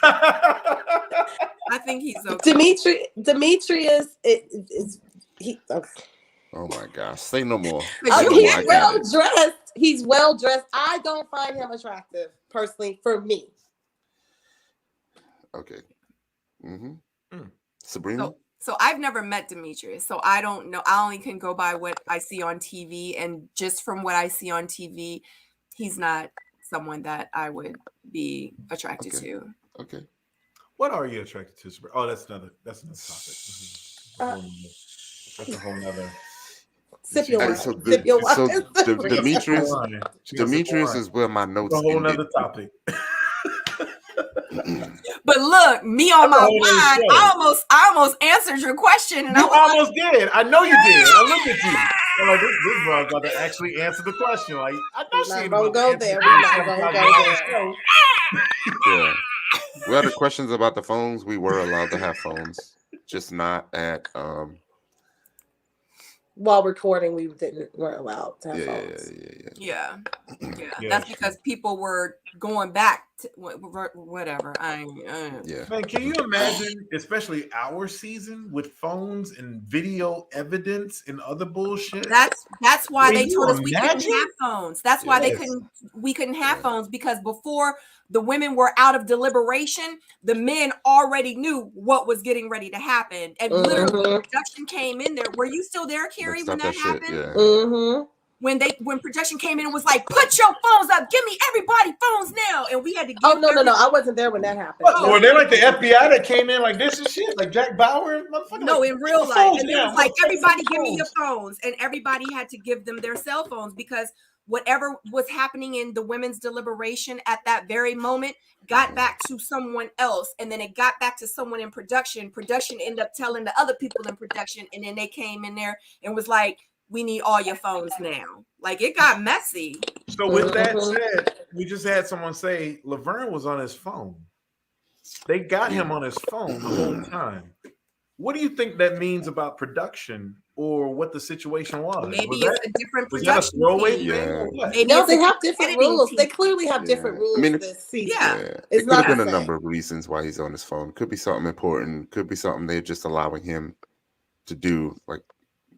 [SPEAKER 1] I think he's okay.
[SPEAKER 4] Demetrius is he. Okay.
[SPEAKER 2] Oh my gosh. Say no more.
[SPEAKER 1] But
[SPEAKER 2] Say
[SPEAKER 1] you
[SPEAKER 2] no more.
[SPEAKER 1] can't
[SPEAKER 2] I
[SPEAKER 4] He's
[SPEAKER 2] got
[SPEAKER 4] well
[SPEAKER 2] it.
[SPEAKER 4] dressed. He's well dressed. I don't find him attractive personally. For me,
[SPEAKER 2] Okay. Sabrina?
[SPEAKER 1] So I've never met Demetrius, so I don't know. I only can go by what I see on TV, and just from what I see on TV, he's not someone that I would be attracted to.
[SPEAKER 2] Okay.
[SPEAKER 3] What are you attracted to? Oh, that's another topic. That's a whole nother.
[SPEAKER 4] sip your wine.
[SPEAKER 2] So,
[SPEAKER 4] Sip your wine.
[SPEAKER 2] Demetrius is where my notes
[SPEAKER 3] a whole
[SPEAKER 2] ended.
[SPEAKER 3] nother topic.
[SPEAKER 1] But look, me on
[SPEAKER 3] That's a
[SPEAKER 1] my
[SPEAKER 3] whole nother
[SPEAKER 1] wine,
[SPEAKER 3] show.
[SPEAKER 1] I almost answered your question, and I
[SPEAKER 3] You
[SPEAKER 1] was like,
[SPEAKER 3] almost did. I know you did. I looked at you. I'm like, this bro's about to actually answer the question. Like, I know
[SPEAKER 4] We're
[SPEAKER 3] she
[SPEAKER 4] not
[SPEAKER 3] ain't
[SPEAKER 4] gonna
[SPEAKER 3] about to
[SPEAKER 4] go
[SPEAKER 3] answer
[SPEAKER 4] there.
[SPEAKER 3] the
[SPEAKER 4] We're
[SPEAKER 3] question
[SPEAKER 4] not gonna
[SPEAKER 3] about
[SPEAKER 4] go
[SPEAKER 3] the
[SPEAKER 4] there.
[SPEAKER 3] show.
[SPEAKER 2] Yeah. We had the questions about the phones. We were allowed to have phones, just not at
[SPEAKER 4] While recording, weren't allowed to have phones.
[SPEAKER 1] yeah.
[SPEAKER 3] Yeah,
[SPEAKER 1] That's
[SPEAKER 3] true.
[SPEAKER 1] because people were going back to whatever.
[SPEAKER 2] Yeah.
[SPEAKER 3] Man, can you imagine, especially our season with phones and video evidence and other bullshit?
[SPEAKER 1] That's why
[SPEAKER 3] Can
[SPEAKER 1] they
[SPEAKER 3] you
[SPEAKER 1] told us we couldn't
[SPEAKER 3] imagine?
[SPEAKER 1] have phones. That's why
[SPEAKER 3] Yes.
[SPEAKER 1] we couldn't have phones, because before the women were out of deliberation, the men already knew what was getting ready to happen. And literally production came in there. Were you still there, Kheri, when that happened?
[SPEAKER 2] Yeah.
[SPEAKER 4] Mm-hmm.
[SPEAKER 1] When production came in and was like, put your phones up, give me everybody phones now. And we had to give
[SPEAKER 4] Oh no! I wasn't there when that happened.
[SPEAKER 3] What, were they like the FBI that came in like this and shit? Like Jack Bauer?
[SPEAKER 1] No,
[SPEAKER 3] like,
[SPEAKER 1] in real
[SPEAKER 3] put the
[SPEAKER 1] life.
[SPEAKER 3] phones
[SPEAKER 1] And it
[SPEAKER 3] down.
[SPEAKER 1] was like,
[SPEAKER 3] Put the
[SPEAKER 1] everybody give me your
[SPEAKER 3] phones.
[SPEAKER 1] phones. And everybody had to give them their cell phones, because whatever was happening in the women's deliberation at that very moment got back to someone else. And then it got back to someone in production. Production ended up telling the other people in production. And then they came in there and was like, we need all your phones now. Like, it got messy.
[SPEAKER 3] So with that said, we just had someone say Laverne was on his phone. They got him on his phone the whole time. What do you think that means about production or what the situation was?
[SPEAKER 1] Maybe it's a different
[SPEAKER 3] was that a
[SPEAKER 1] production
[SPEAKER 3] throwaway
[SPEAKER 1] team.
[SPEAKER 3] thing or what?
[SPEAKER 1] Maybe
[SPEAKER 4] No,
[SPEAKER 1] it's
[SPEAKER 4] they
[SPEAKER 1] a
[SPEAKER 4] have different
[SPEAKER 1] editing
[SPEAKER 4] rules.
[SPEAKER 1] team.
[SPEAKER 4] They clearly have different rules this season.
[SPEAKER 1] Yeah.
[SPEAKER 4] It's
[SPEAKER 2] It could
[SPEAKER 4] not
[SPEAKER 2] have been
[SPEAKER 4] the
[SPEAKER 2] a
[SPEAKER 4] same.
[SPEAKER 2] number of reasons why he's on his phone. Could be something important. Could be something they're just allowing him to do. Like,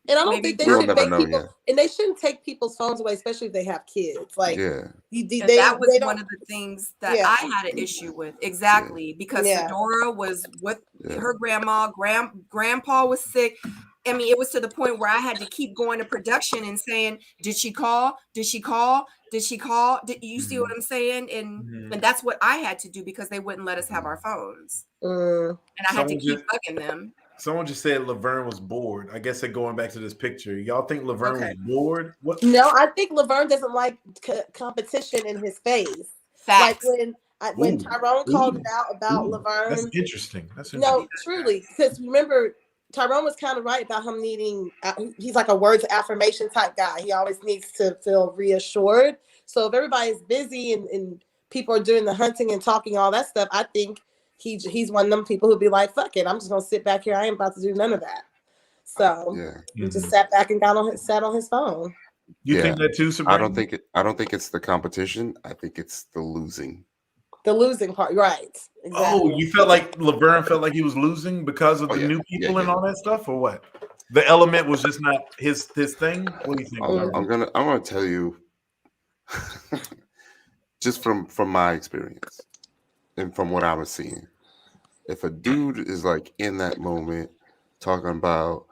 [SPEAKER 4] And I don't
[SPEAKER 1] Maybe
[SPEAKER 4] think they
[SPEAKER 2] we'll
[SPEAKER 4] should
[SPEAKER 2] never
[SPEAKER 4] make
[SPEAKER 2] know,
[SPEAKER 4] people,
[SPEAKER 2] yeah.
[SPEAKER 4] and they shouldn't take people's phones away, especially if they have kids. Like,
[SPEAKER 2] yeah.
[SPEAKER 1] And that was
[SPEAKER 4] they
[SPEAKER 1] one
[SPEAKER 4] don't.
[SPEAKER 1] of the things that
[SPEAKER 4] Yeah.
[SPEAKER 1] I had an issue with. Exactly. Because
[SPEAKER 4] Yeah.
[SPEAKER 1] Fedora was with her grandma, grandpa was sick. I mean, it was to the point where I had to keep going to production and saying, did she call? Did she call? Did she call? Did you see what I'm saying? And that's what I had to do, because they wouldn't let us have our phones. And I had to keep bugging them.
[SPEAKER 3] Someone just said Laverne was bored. I guess they're going back to this picture. Y'all think Laverne was bored? What?
[SPEAKER 4] No, I think Laverne doesn't like competition in his face.
[SPEAKER 1] Facts.
[SPEAKER 4] Like when Tyrone called it out about Laverne.
[SPEAKER 3] That's interesting.
[SPEAKER 4] No, truly, because remember, Tyrone was kind of right about him needing. He's like a words of affirmation type guy. He always needs to feel reassured. So if everybody's busy and people are doing the hunting and talking all that stuff, I think he's one of them people who'd be like, "Fuck it, I'm just gonna sit back here. I ain't about to do none of that." So he just sat back and sat on his phone.
[SPEAKER 3] You think that too, Sabrina?
[SPEAKER 2] I don't think it's the competition. I think it's the losing.
[SPEAKER 4] The losing part, right? Exactly.
[SPEAKER 3] Oh, you felt like Laverne felt like he was losing because of the new people and all that stuff, or what? The element was just not his thing. What do you think?
[SPEAKER 2] I'm gonna tell you, just from my experience and from what I was seeing, if a dude is like in that moment talking about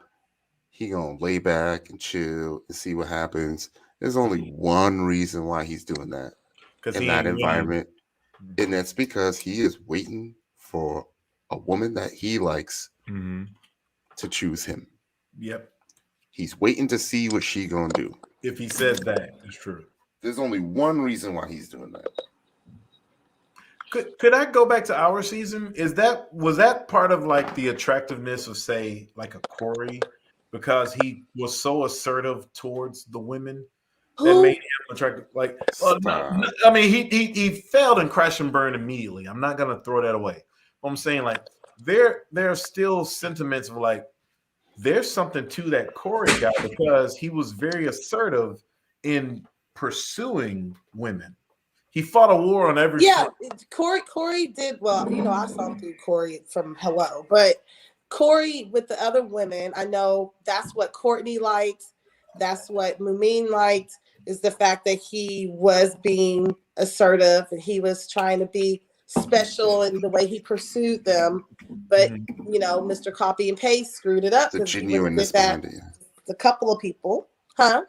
[SPEAKER 2] he gonna lay back and chill and see what happens, there's only one reason why he's doing that in that environment. And that's because he is waiting for a woman that he likes to choose him.
[SPEAKER 3] Yep.
[SPEAKER 2] He's waiting to see what she gonna do.
[SPEAKER 3] If he says that, it's true.
[SPEAKER 2] There's only one reason why he's doing that.
[SPEAKER 3] Could I go back to our season? Was that part of like the attractiveness of, say, like a Corey because he was so assertive towards the women that made him attractive. Like, I mean, he failed and crashed and burned immediately. I'm not gonna throw that away. I'm saying, like, there are still sentiments of like, there's something to that Corey guy because he was very assertive in pursuing women. He fought a war on every front.
[SPEAKER 4] Corey did well. You know, I saw him through Corey from Hello, but Corey with the other women, I know that's what Courtney liked. That's what Mumin liked, is the fact that he was being assertive and he was trying to be special in the way he pursued them. But you know, Mr. Copy and Paste screwed it up
[SPEAKER 2] the genuineness behind it.
[SPEAKER 4] A couple of people, huh?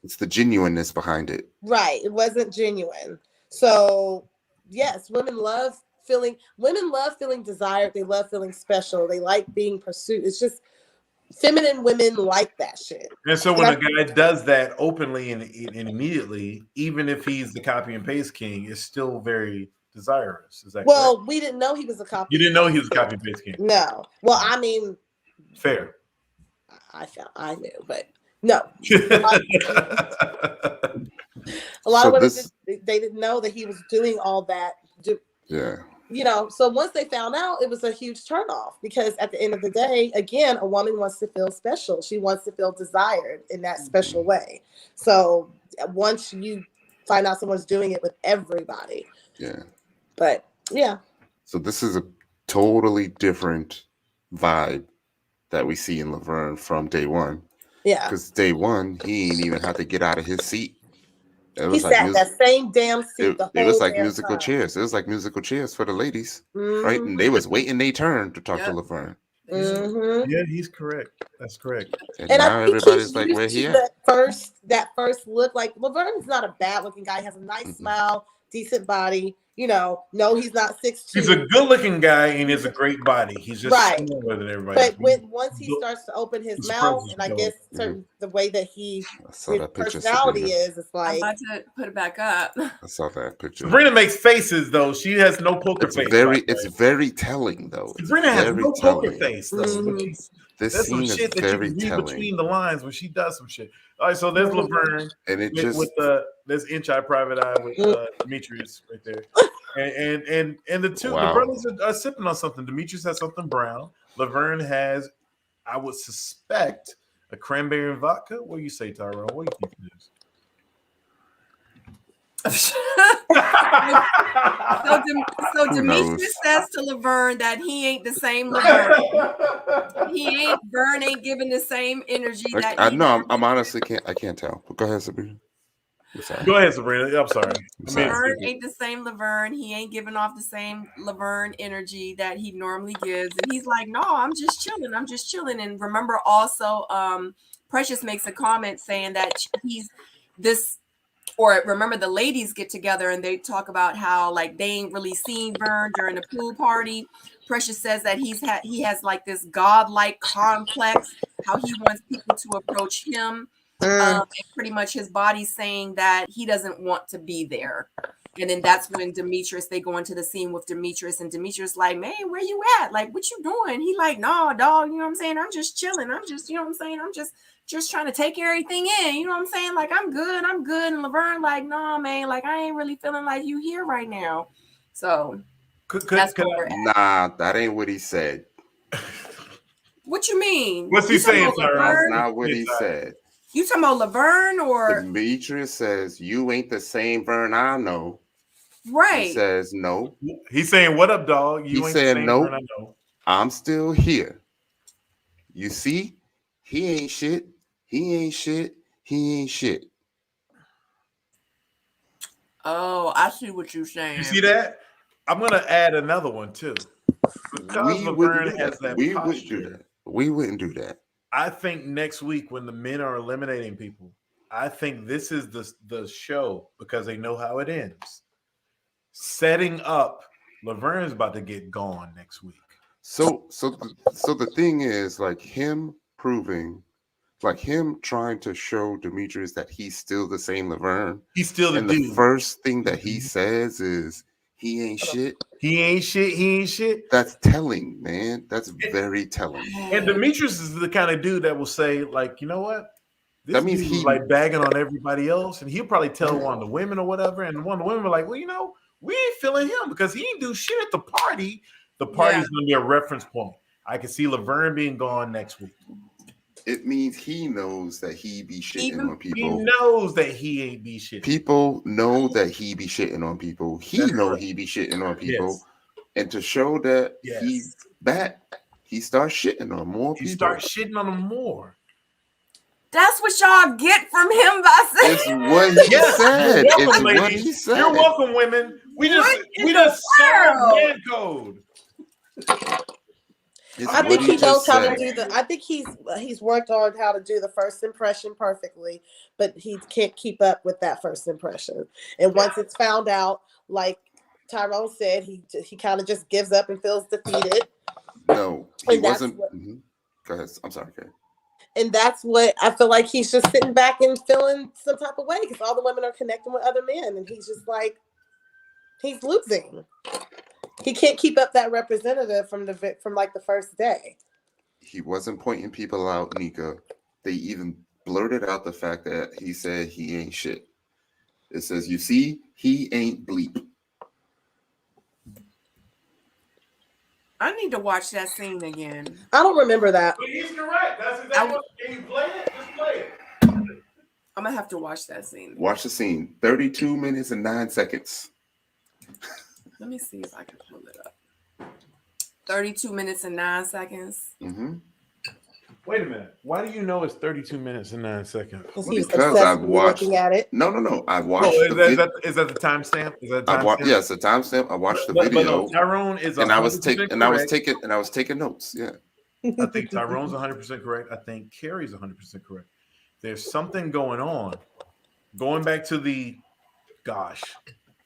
[SPEAKER 2] It's the genuineness behind it.
[SPEAKER 4] Right. It wasn't genuine. So yes, women love feeling desired. They love feeling special. They like being pursued. It's just feminine women like that shit.
[SPEAKER 3] And so when a guy does that openly and immediately, even if he's the copy and paste king, it's still very desirous. Is that correct?
[SPEAKER 4] We didn't know he was a copy.
[SPEAKER 3] You didn't know he was a copy and paste king?
[SPEAKER 4] No. Well, I mean,
[SPEAKER 3] fair.
[SPEAKER 4] I knew, but no. A lot of women they didn't know that he was doing all that.
[SPEAKER 2] Yeah.
[SPEAKER 4] You know, so once they found out, it was a huge turnoff because at the end of the day, again, a woman wants to feel special. She wants to feel desired in that special way. So once you find out someone's doing it with everybody.
[SPEAKER 2] Yeah.
[SPEAKER 4] But yeah.
[SPEAKER 2] So this is a totally different vibe that we see in Laverne from day one.
[SPEAKER 4] Yeah.
[SPEAKER 2] Because day one, he ain't even had to get out of his seat.
[SPEAKER 4] He sat in that same damn seat the whole
[SPEAKER 2] It was like
[SPEAKER 4] damn
[SPEAKER 2] musical
[SPEAKER 4] time.
[SPEAKER 2] chairs. It was like musical chairs for the ladies, right? And they was waiting their turn to talk to Laverne.
[SPEAKER 3] Yeah, he's correct. That's correct.
[SPEAKER 2] And now everybody's like, where he at?
[SPEAKER 4] That first look, like Laverne's not a bad looking guy. He has a nice smile, decent body. You know, no, he's not 6'2".
[SPEAKER 3] He's a good looking guy and has a great body. He's just smaller than everybody.
[SPEAKER 4] But once he starts to open his mouth, and I guess the way that his personality is, it's like,
[SPEAKER 1] I'm about to put it back up.
[SPEAKER 2] I saw that picture.
[SPEAKER 3] Sabrina makes faces though. She has no poker face.
[SPEAKER 2] It's very telling though.
[SPEAKER 3] Sabrina has no poker face though.
[SPEAKER 2] This scene is
[SPEAKER 3] shit that
[SPEAKER 2] very
[SPEAKER 3] you can read
[SPEAKER 2] telling
[SPEAKER 3] between the lines when she does some shit. All right, so there's Laverne,
[SPEAKER 2] and it just
[SPEAKER 3] with there's Inch Eye Private Eye with Demetrius right there, and the two the brothers are sipping on something. Demetrius has something brown. Laverne has, I would suspect, a cranberry and vodka. What do you say, Tyrone? What do you think it is?
[SPEAKER 1] So Demetrius says to Laverne that he ain't the same Laverne. Vern ain't giving the same energy that
[SPEAKER 2] I know. I'm honestly I can't tell. But go ahead, Sabrina.
[SPEAKER 3] Go ahead, Sabrina. I'm sorry.
[SPEAKER 1] Laverne ain't the same Laverne. He ain't giving off the same Laverne energy that he normally gives. And he's like, no, I'm just chilling. I'm just chilling. And remember also, Precious makes a comment saying that he's this, or remember the ladies get together and they talk about how like they ain't really seen Vern during the pool party. Precious says that he has like this godlike complex, how he wants people to approach him. And pretty much his body's saying that he doesn't want to be there. And then that's when they go into the scene with Demetrius, and Demetrius like, man, where you at? Like, what you doing? He like, no, dog, you know what I'm saying? I'm just chilling. I'm just, you know what I'm saying? I'm just trying to take everything in. You know what I'm saying? Like, I'm good. And Laverne like, no, man, like, I ain't really feeling like you here right now. So that's where we're at.
[SPEAKER 2] Nah, that ain't what he said.
[SPEAKER 1] What you mean?
[SPEAKER 3] What's he saying, sir?
[SPEAKER 2] That's not what he said.
[SPEAKER 1] You talking about Laverne or
[SPEAKER 2] Demetrius says you ain't the same Vern I know.
[SPEAKER 1] Right.
[SPEAKER 2] He says no.
[SPEAKER 3] He's saying, what up, dog?
[SPEAKER 2] You ain't saying no. Vern I know. I'm still here. You see, he ain't shit. He ain't shit. He ain't shit.
[SPEAKER 1] Oh, I see what you're saying.
[SPEAKER 3] You see that? I'm gonna add another one too. Because Laverne has that
[SPEAKER 2] we wouldn't do that. We wouldn't do that.
[SPEAKER 3] I think next week when the men are eliminating people, I think this is the show because they know how it ends. Setting up Laverne's about to get gone next week.
[SPEAKER 2] So the thing is, like him proving, like him trying to show Demetrius that he's still the same Laverne.
[SPEAKER 3] He's still the dude.
[SPEAKER 2] The first thing that he says is he ain't shit.
[SPEAKER 3] He ain't shit. He ain't shit.
[SPEAKER 2] That's telling, man. That's very telling.
[SPEAKER 3] And Demetrius is the kind of dude that will say, like, you know what? This
[SPEAKER 2] That means
[SPEAKER 3] dude
[SPEAKER 2] he
[SPEAKER 3] was like bagging on everybody else, and he'll probably tell one of the women or whatever, and one of the women are like, well, you know, we ain't feeling him because he ain't do shit at the party. The party's gonna be a reference point. I can see Laverne being gone next week.
[SPEAKER 2] It means he knows that he be shitting on people.
[SPEAKER 3] He knows that he ain't be shitting.
[SPEAKER 2] People know that he be shitting on people. He know he be shitting on people.
[SPEAKER 3] Yes.
[SPEAKER 2] And to show that he starts shitting on more people.
[SPEAKER 3] He starts shitting on them more.
[SPEAKER 1] That's what y'all get from him by saying.
[SPEAKER 2] It's what he said.
[SPEAKER 3] You're welcome,
[SPEAKER 2] It's
[SPEAKER 3] ladies.
[SPEAKER 2] what he said.
[SPEAKER 3] You're welcome, women. We just saw man code.
[SPEAKER 4] I think he knows how to do I think he's worked on how to do the first impression perfectly, but he can't keep up with that first impression. And once it's found out, like Tyrone said, he kind of just gives up and feels defeated.
[SPEAKER 2] No, he wasn't. Go ahead. I'm sorry, Kheri.
[SPEAKER 4] And that's what I feel like he's just sitting back and feeling some type of way because all the women are connecting with other men, and he's just like, he's losing. He can't keep up that representative from like the first day.
[SPEAKER 2] He wasn't pointing people out, Nika. They even blurted out the fact that he said he ain't shit. It says, you see, he ain't bleep.
[SPEAKER 1] I need to watch that scene again.
[SPEAKER 4] I don't remember that.
[SPEAKER 3] But he's correct. That's exactly what. Can you play it? Just play it.
[SPEAKER 1] I'm gonna have to watch that scene.
[SPEAKER 2] Watch the scene. 32 minutes and 9 seconds.
[SPEAKER 1] Let me see if I can pull it up. 32 minutes and 9 seconds.
[SPEAKER 2] Mm-hmm.
[SPEAKER 3] Wait a minute. Why do you know it's 32 minutes and 9 seconds?
[SPEAKER 2] Because I've watched.
[SPEAKER 4] Looking at it.
[SPEAKER 2] No. I watched.
[SPEAKER 3] Is that the timestamp? Is that timestamp?
[SPEAKER 2] Yes, the timestamp. I watched the video.
[SPEAKER 3] But no, Tyrone is
[SPEAKER 2] and I was taking notes. Yeah.
[SPEAKER 3] I think Tyrone's 100% correct. I think Kheri's 100% correct. There's something going on. Going back to the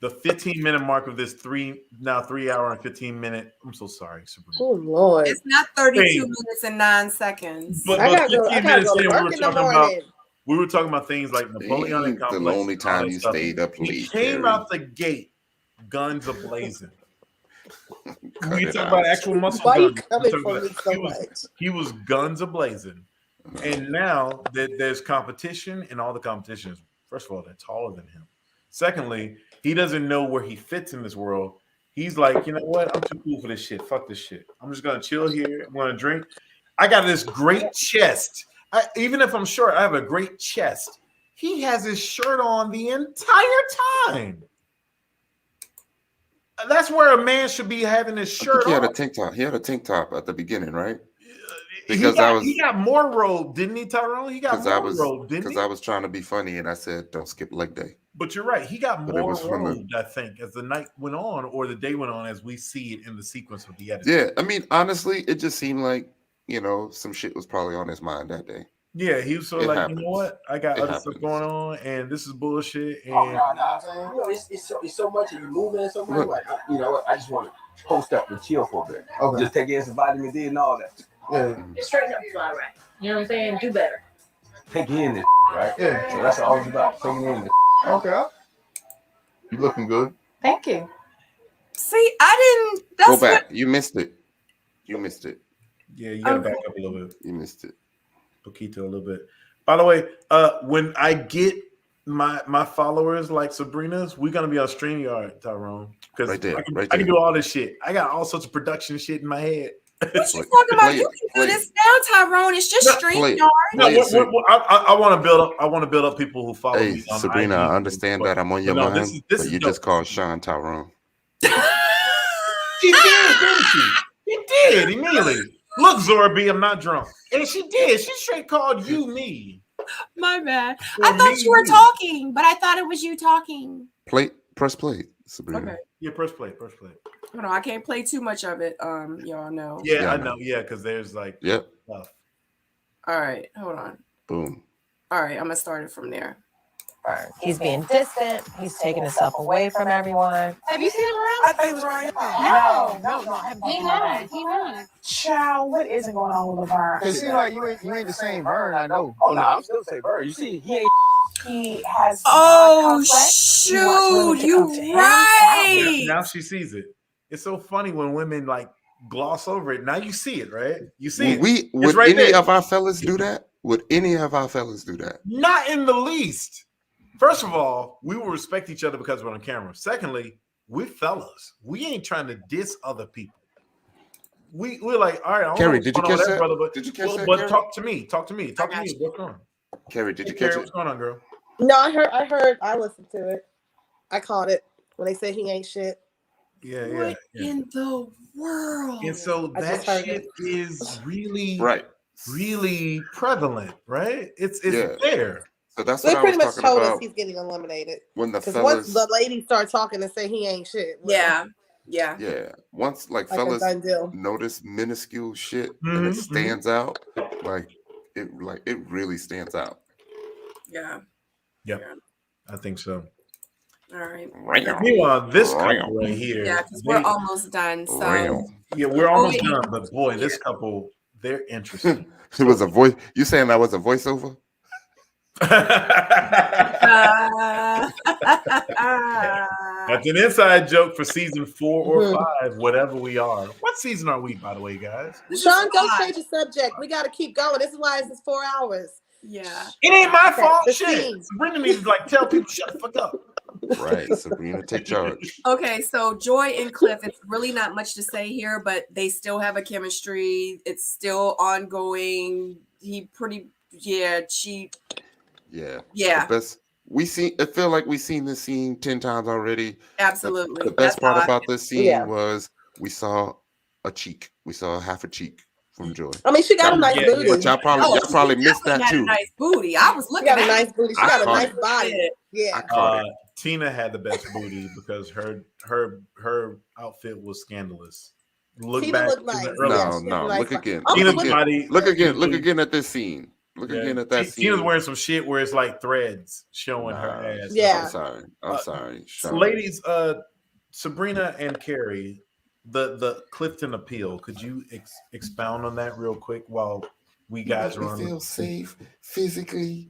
[SPEAKER 3] 15-minute mark of this 3 hour and 15-minute. I'm so sorry, Sabrina.
[SPEAKER 4] Oh Lord.
[SPEAKER 1] It's not 32 minutes and 9 seconds.
[SPEAKER 3] But
[SPEAKER 4] I gotta
[SPEAKER 3] 15
[SPEAKER 4] go
[SPEAKER 3] minutes
[SPEAKER 4] to
[SPEAKER 3] in,
[SPEAKER 4] work in the morning.
[SPEAKER 3] we were talking about things like Napoleonic complex.
[SPEAKER 2] The only time you stayed up late.
[SPEAKER 3] He came out the gate, guns ablazing. When you talk about actual muscle
[SPEAKER 4] Why
[SPEAKER 3] guns,
[SPEAKER 4] you coming for me so much?
[SPEAKER 3] he was guns ablazing. And now that there's competition, and all the competition is, first of all, they're taller than him. Secondly, he doesn't know where he fits in this world. He's like, you know what? I'm too cool for this shit. Fuck this shit. I'm just going to chill here. I'm going to drink. I got this great chest. Even if I'm short, I have a great chest. He has his shirt on the entire time. That's where a man should be having his shirt on.
[SPEAKER 2] He had a tank top. He had a tank top at the beginning, right?
[SPEAKER 3] Because he got more robe, didn't he, Tyrone? He got more robe, didn't he?
[SPEAKER 2] Because I was trying to be funny and I said, don't skip leg day.
[SPEAKER 3] But you're right. He got more robe, I think, as the night went on or the day went on, as we see it in the sequence of the edit.
[SPEAKER 2] Yeah, I mean, honestly, it just seemed like, some shit was probably on his mind that day.
[SPEAKER 3] Yeah, he was sort of like, you know what? I got other stuff going on, and this is bullshit. And
[SPEAKER 5] it's so much, and you moving and so much. Like, you know what? I just want to post up and chill for a bit. Okay. Just take in some vitamin D and all that.
[SPEAKER 6] Yeah. Straighten up your all right. You know what I'm saying? Do better.
[SPEAKER 5] Take in this, right?
[SPEAKER 6] Yeah.
[SPEAKER 5] So that's all it's about. Taking in this.
[SPEAKER 7] Okay. You looking good.
[SPEAKER 6] Thank you.
[SPEAKER 1] See, I didn't. That's
[SPEAKER 2] Go back. You missed it.
[SPEAKER 3] Yeah, you gotta back up a little bit.
[SPEAKER 2] You missed it.
[SPEAKER 3] Poquito, a little bit. By the way, when I get my followers like Sabrina's, we're gonna be on StreamYard, Tyrone. Because I can do all this shit. I got all sorts of production shit in my head.
[SPEAKER 1] What you talking about? You can do this now, Tyrone. It's just StreamYard.
[SPEAKER 3] I want to build up. I want to build up people who follow me. On
[SPEAKER 2] Sabrina,
[SPEAKER 3] IG,
[SPEAKER 2] I understand that I'm on your mind, but you just called Shawn Tyrone.
[SPEAKER 3] She did, didn't she? She did immediately. Look, Zorby, I'm not drunk, and she did. She straight called you me.
[SPEAKER 1] My bad. I thought you were talking, but I thought it was you talking.
[SPEAKER 2] Press play, Sabrina.
[SPEAKER 3] Okay. Yeah, press play.
[SPEAKER 1] Hold on, I can't play too much of it. Y'all know.
[SPEAKER 3] Yeah, I know. Yeah, because there's like stuff.
[SPEAKER 1] All right, hold on.
[SPEAKER 2] Boom.
[SPEAKER 1] All right, I'm gonna start it from there.
[SPEAKER 7] Right.
[SPEAKER 8] He's being distant. He's taking himself away from everyone.
[SPEAKER 6] Have you seen him around?
[SPEAKER 9] I think it was around here.
[SPEAKER 6] No. He not.
[SPEAKER 9] Child, what isn't going on with Laverne?
[SPEAKER 7] Cause it seems like you ain't the same Vern, I know.
[SPEAKER 5] Oh no, I'm still say Bird. You see, he ain't.
[SPEAKER 9] He has
[SPEAKER 1] Oh
[SPEAKER 9] complex. He wants women
[SPEAKER 1] shoot,
[SPEAKER 9] to come to
[SPEAKER 1] you
[SPEAKER 9] him.
[SPEAKER 1] right.
[SPEAKER 3] Now she sees it. It's so funny when women like gloss over it. Now you see it, right? You see it.
[SPEAKER 2] Would
[SPEAKER 3] right
[SPEAKER 2] any
[SPEAKER 3] there.
[SPEAKER 2] of our fellas do that? Would any of our fellas do that?
[SPEAKER 3] Not in the least. First of all, we will respect each other because we're on camera. Secondly, we're fellas. We ain't trying to diss other people. We're like, all right, I don't know
[SPEAKER 2] Kheri,
[SPEAKER 3] what's
[SPEAKER 2] did you
[SPEAKER 3] going on
[SPEAKER 2] catch
[SPEAKER 3] with
[SPEAKER 2] that?
[SPEAKER 3] brother, but,
[SPEAKER 2] Did you catch that,
[SPEAKER 3] but
[SPEAKER 2] Kheri?
[SPEAKER 3] talk to me. Talk to me.
[SPEAKER 1] got you.
[SPEAKER 3] What's going on?
[SPEAKER 2] Kheri, did you
[SPEAKER 3] Hey,
[SPEAKER 2] catch
[SPEAKER 3] Kheri,
[SPEAKER 2] it?
[SPEAKER 3] what's going on, girl?
[SPEAKER 4] No, I heard. I listened to it. I caught it when they said he ain't shit.
[SPEAKER 3] Yeah.
[SPEAKER 1] What in the world?
[SPEAKER 3] And so
[SPEAKER 4] I
[SPEAKER 3] that
[SPEAKER 4] just heard
[SPEAKER 3] shit is really,
[SPEAKER 2] Right.
[SPEAKER 3] really prevalent, right? It's
[SPEAKER 2] Yeah.
[SPEAKER 3] there.
[SPEAKER 2] So that's
[SPEAKER 4] They
[SPEAKER 2] what I
[SPEAKER 4] pretty
[SPEAKER 2] was
[SPEAKER 4] much
[SPEAKER 2] talking
[SPEAKER 4] told us
[SPEAKER 2] about
[SPEAKER 4] he's getting eliminated.
[SPEAKER 2] when the
[SPEAKER 4] Because once
[SPEAKER 2] fellas.
[SPEAKER 4] the ladies start talking and say he ain't shit, well,
[SPEAKER 1] Yeah.
[SPEAKER 2] Yeah. Once like
[SPEAKER 4] like a
[SPEAKER 2] fellas
[SPEAKER 4] done deal.
[SPEAKER 2] notice minuscule shit and it stands out, like it really stands out.
[SPEAKER 1] Yeah.
[SPEAKER 3] Yep. I think so.
[SPEAKER 1] All right.
[SPEAKER 3] Meanwhile, this couple right here.
[SPEAKER 1] Yeah, because we're almost done. So
[SPEAKER 3] Yeah, we're almost
[SPEAKER 1] Joy-
[SPEAKER 3] done. But boy, this couple, they're interesting.
[SPEAKER 2] It was a voice. You saying that was a voiceover?
[SPEAKER 3] That's an inside joke for season 4 or 5, whatever we are. What season are we, by the way, guys?
[SPEAKER 4] Shawn, don't change the subject. We got to keep going. This is why it's 4 hours.
[SPEAKER 1] Yeah.
[SPEAKER 3] It ain't my fault.
[SPEAKER 4] The
[SPEAKER 3] Shit.
[SPEAKER 4] scene.
[SPEAKER 3] Sabrina needs to like tell people shut the fuck up.
[SPEAKER 2] Right, Sabrina, take charge.
[SPEAKER 1] Okay, so Joy and Cliff, it's really not much to say here, but they still have a chemistry. It's still ongoing. She.
[SPEAKER 2] Yeah.
[SPEAKER 1] Yeah.
[SPEAKER 2] The best I feel like we've seen this scene 10 times already.
[SPEAKER 1] Absolutely.
[SPEAKER 2] The best part about this scene
[SPEAKER 4] Yeah.
[SPEAKER 2] was we saw a cheek. We saw half a cheek from Joy.
[SPEAKER 4] I mean, she got a nice booty.
[SPEAKER 2] But y'all probably missed that
[SPEAKER 1] had
[SPEAKER 2] too.
[SPEAKER 1] a nice booty. I was
[SPEAKER 4] She
[SPEAKER 1] looking
[SPEAKER 4] got
[SPEAKER 1] at
[SPEAKER 4] a nice booty. She got a nice
[SPEAKER 1] it.
[SPEAKER 4] body. Yeah.
[SPEAKER 2] I caught it.
[SPEAKER 3] Tina had the best booty because her outfit was scandalous. Look
[SPEAKER 4] Tina
[SPEAKER 3] back
[SPEAKER 4] looked
[SPEAKER 3] in the
[SPEAKER 4] nice.
[SPEAKER 3] early.
[SPEAKER 4] Yeah,
[SPEAKER 2] No,
[SPEAKER 4] she had a
[SPEAKER 2] no.
[SPEAKER 4] nice
[SPEAKER 2] Look
[SPEAKER 4] body.
[SPEAKER 2] again.
[SPEAKER 4] Oh,
[SPEAKER 3] Tina's
[SPEAKER 4] with-
[SPEAKER 3] body.
[SPEAKER 2] Look again at this scene. Look again at that scene.
[SPEAKER 3] Tina's wearing some shit where it's like threads showing her ass.
[SPEAKER 4] Yeah.
[SPEAKER 2] I'm sorry. Shawn.
[SPEAKER 3] Ladies, Sabrina and Kheri, the Clifton appeal. Could you expound on that real quick while we guys are on?
[SPEAKER 2] Feel safe physically.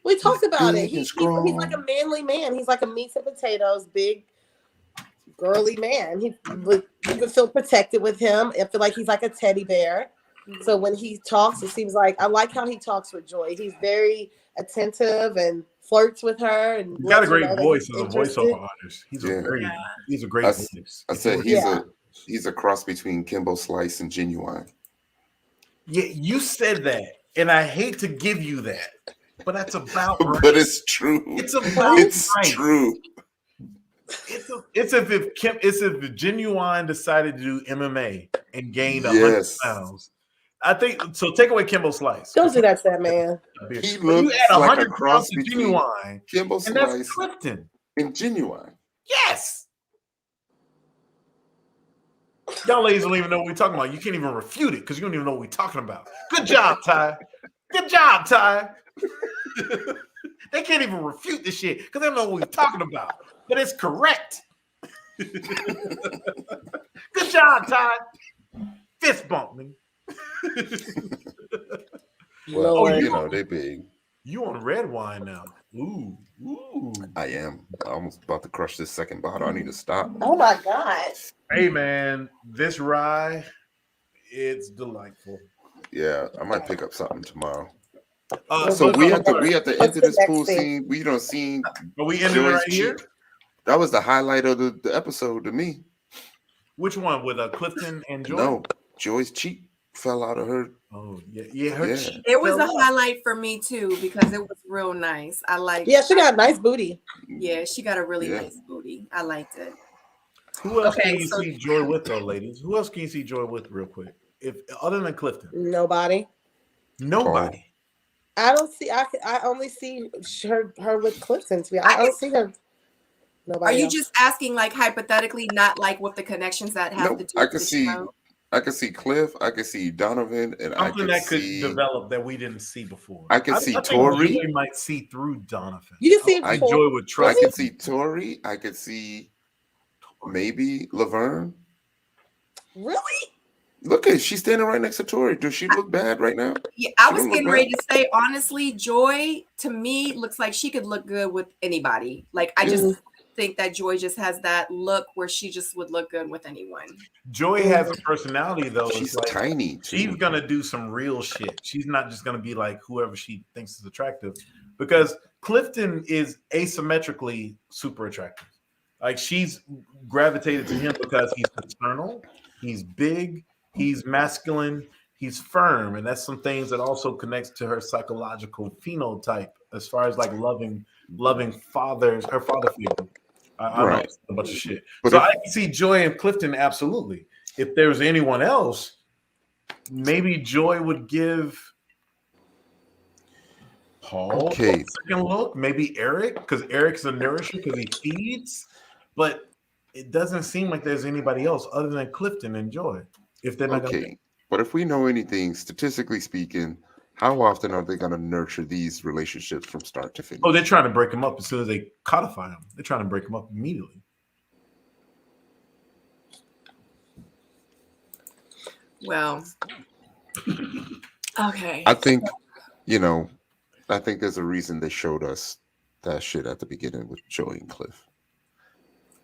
[SPEAKER 4] We talked about it.
[SPEAKER 2] Big and
[SPEAKER 4] He's
[SPEAKER 2] strong.
[SPEAKER 4] like a manly man. He's like a meat and potatoes, big, girly man. You would feel protected with him. I feel like he's like a teddy bear. So when he talks, it seems like I like how he talks with Joy. He's very attentive and flirts with her. And
[SPEAKER 3] He's got a great
[SPEAKER 4] lets her know that
[SPEAKER 3] voice
[SPEAKER 4] he's
[SPEAKER 3] as a
[SPEAKER 4] interested.
[SPEAKER 3] voice artist. He's a great voice.
[SPEAKER 2] I said he's a cross between Kimbo Slice and Genuine.
[SPEAKER 3] Yeah, you said that, and I hate to give you that, but that's about right.
[SPEAKER 2] But it's true.
[SPEAKER 3] It's about
[SPEAKER 2] It's
[SPEAKER 3] right.
[SPEAKER 2] true.
[SPEAKER 3] It's as if the Genuine decided to do MMA and gained 100
[SPEAKER 2] Yes.
[SPEAKER 3] pounds. I think so. Take away Kimbo Slice.
[SPEAKER 4] Don't do that to that man.
[SPEAKER 2] He
[SPEAKER 3] you
[SPEAKER 2] looks
[SPEAKER 3] add
[SPEAKER 2] like a
[SPEAKER 3] 100
[SPEAKER 2] cross
[SPEAKER 3] pounds to
[SPEAKER 2] between
[SPEAKER 3] Genuine,
[SPEAKER 2] Kimbo
[SPEAKER 3] and that's
[SPEAKER 2] Slice
[SPEAKER 3] Clifton.
[SPEAKER 2] and Genuine.
[SPEAKER 3] Yes. Y'all ladies don't even know what we're talking about. You can't even refute it because you don't even know what we're talking about. Good job, Ty. Good job, Ty. They can't even refute this shit because they don't know what we're talking about. But it's correct. Good job, Ty. Fist bump, man.
[SPEAKER 2] Well, you know, they big.
[SPEAKER 3] You on red wine now. Ooh.
[SPEAKER 2] I am. I'm almost about to crush this second bottle. I need to stop.
[SPEAKER 4] Oh my God.
[SPEAKER 3] Hey, man. This rye, it's delightful.
[SPEAKER 2] Yeah, I might pick up something tomorrow.
[SPEAKER 3] So
[SPEAKER 2] we have to
[SPEAKER 4] What's
[SPEAKER 2] enter
[SPEAKER 4] the
[SPEAKER 2] this
[SPEAKER 4] next
[SPEAKER 2] pool
[SPEAKER 4] thing?
[SPEAKER 2] scene. We don't see.
[SPEAKER 3] Are we ending it right here?
[SPEAKER 2] That was the highlight of the episode to me.
[SPEAKER 3] Which one? With Clifton and Joy?
[SPEAKER 2] No, Joy's cheek fell out of her.
[SPEAKER 3] Oh, yeah. Her cheek
[SPEAKER 1] It was
[SPEAKER 3] fell
[SPEAKER 1] a
[SPEAKER 3] out.
[SPEAKER 1] highlight for me too because it was real nice. I liked.
[SPEAKER 4] Yeah, she got a nice booty.
[SPEAKER 1] Yeah, she got a really nice booty. I liked it.
[SPEAKER 3] Who else can you see Joy with, though, ladies? Who else can you see Joy with, real quick? If other than Clifton,
[SPEAKER 4] Nobody. I don't see. I only see her with Clifton. To be, I don't see her. Nobody.
[SPEAKER 1] Are you
[SPEAKER 4] else.
[SPEAKER 1] just asking, like hypothetically, not like with the connections that have to do
[SPEAKER 2] I
[SPEAKER 1] with
[SPEAKER 2] could
[SPEAKER 1] the
[SPEAKER 2] see.
[SPEAKER 1] show?
[SPEAKER 2] I could see Cliff. I could see Donovan, and I
[SPEAKER 3] Something
[SPEAKER 2] could
[SPEAKER 3] that could
[SPEAKER 2] see
[SPEAKER 3] develop that we didn't see before.
[SPEAKER 2] I could see
[SPEAKER 3] I think
[SPEAKER 2] Tori.
[SPEAKER 3] Joy might see through Donovan.
[SPEAKER 4] You can see
[SPEAKER 3] I
[SPEAKER 4] Tori.
[SPEAKER 3] Joy would
[SPEAKER 2] I
[SPEAKER 3] trust.
[SPEAKER 2] could see Tori. I could see maybe Laverne.
[SPEAKER 4] Really?
[SPEAKER 2] Look at she's standing right next to Tori. Does she look bad right now?
[SPEAKER 1] Yeah, I
[SPEAKER 2] She
[SPEAKER 1] was
[SPEAKER 2] don't look
[SPEAKER 1] getting ready
[SPEAKER 2] bad.
[SPEAKER 1] to say, honestly, Joy to me looks like she could look good with anybody. Like I just think that Joy just has that look where she just would look good with anyone.
[SPEAKER 3] Joy has a personality though.
[SPEAKER 2] She's
[SPEAKER 3] It's like
[SPEAKER 2] tiny too.
[SPEAKER 3] she's gonna do some real shit. She's not just gonna be like whoever she thinks is attractive, because Clifton is asymmetrically super attractive. Like she's gravitated to him because he's paternal, he's big, he's masculine, he's firm, and that's some things that also connects to her psychological phenotype as far as like loving fathers, her father figure. I know
[SPEAKER 2] Right.
[SPEAKER 3] a bunch of shit.
[SPEAKER 2] But
[SPEAKER 3] So
[SPEAKER 2] if-
[SPEAKER 3] I can see Joy and Clifton absolutely. If there's anyone else, maybe Joy would give Paul a second look. Maybe Eric, because Eric's a nourisher because he feeds. But it doesn't seem like there's anybody else other than Clifton and Joy. If they're not gonna
[SPEAKER 2] But if we know anything, statistically speaking, how often are they going to nurture these relationships from start to finish?
[SPEAKER 3] Oh, they're trying to break them up as soon as they codify them. They're trying to break them up immediately.
[SPEAKER 1] Well, okay.
[SPEAKER 2] I think, I think there's a reason they showed us that shit at the beginning with Joey and Cliff.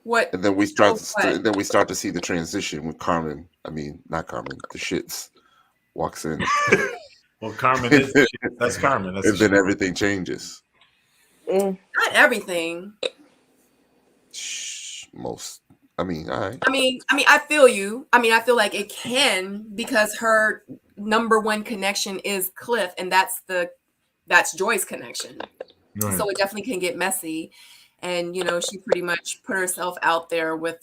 [SPEAKER 1] What?
[SPEAKER 2] And then we start to see the transition with Carmen. I mean, not Carmen. The shits walks in.
[SPEAKER 3] Well, Carmen is the shit. That's Carmen. That's
[SPEAKER 2] and then everything changes.
[SPEAKER 1] Not everything.
[SPEAKER 2] Most. I mean, all right.
[SPEAKER 1] I mean, I feel you. I mean, I feel like it can because her number one connection is Cliff, and that's Joy's connection.
[SPEAKER 3] Right.
[SPEAKER 1] So it definitely can get messy. And she pretty much put herself out there with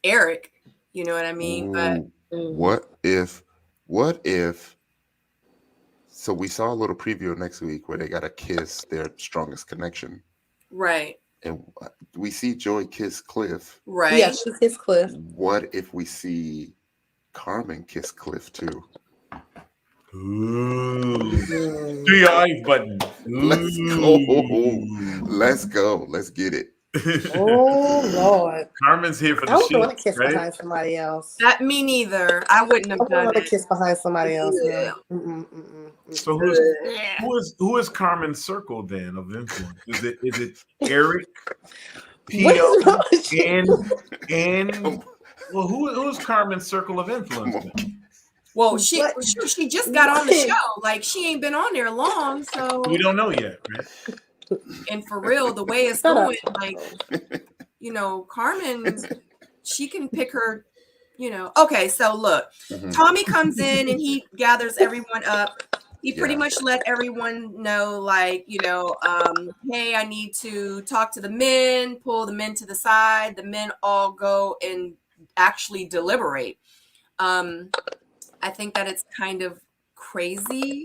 [SPEAKER 1] Eric. You know what I mean? But
[SPEAKER 2] what if? So we saw a little preview next week where they got to kiss their strongest connection,
[SPEAKER 1] right?
[SPEAKER 2] And we see Joy kiss Cliff,
[SPEAKER 1] right?
[SPEAKER 4] Yeah, she kissed Cliff.
[SPEAKER 2] What if we see Carmen kiss Cliff too?
[SPEAKER 3] Ooh. Do your eyes button.
[SPEAKER 2] Let's go. Let's go. Let's get it.
[SPEAKER 4] Oh Lord.
[SPEAKER 3] Carmen's here for the
[SPEAKER 4] I wouldn't
[SPEAKER 3] shit.
[SPEAKER 4] want to kiss
[SPEAKER 3] right?
[SPEAKER 4] behind somebody else.
[SPEAKER 1] That me neither. I wouldn't have
[SPEAKER 4] I wouldn't
[SPEAKER 1] done
[SPEAKER 4] want to
[SPEAKER 1] it.
[SPEAKER 4] kiss behind somebody else. No.
[SPEAKER 3] So who is Carmen's circle then of influence? Is it Eric, Pio, and well, who is Carmen's circle of influence then?
[SPEAKER 1] Well, she just got on the show. Like she ain't been on there long, so
[SPEAKER 3] We don't know yet, right?
[SPEAKER 1] and for real, the way it's going, like Carmen, she can pick her. Okay, so look, Tommy comes in and he gathers everyone up. He pretty much let everyone know, like, hey, I need to talk to the men, pull the men to the side. The men all go and actually deliberate. I think that it's kind of crazy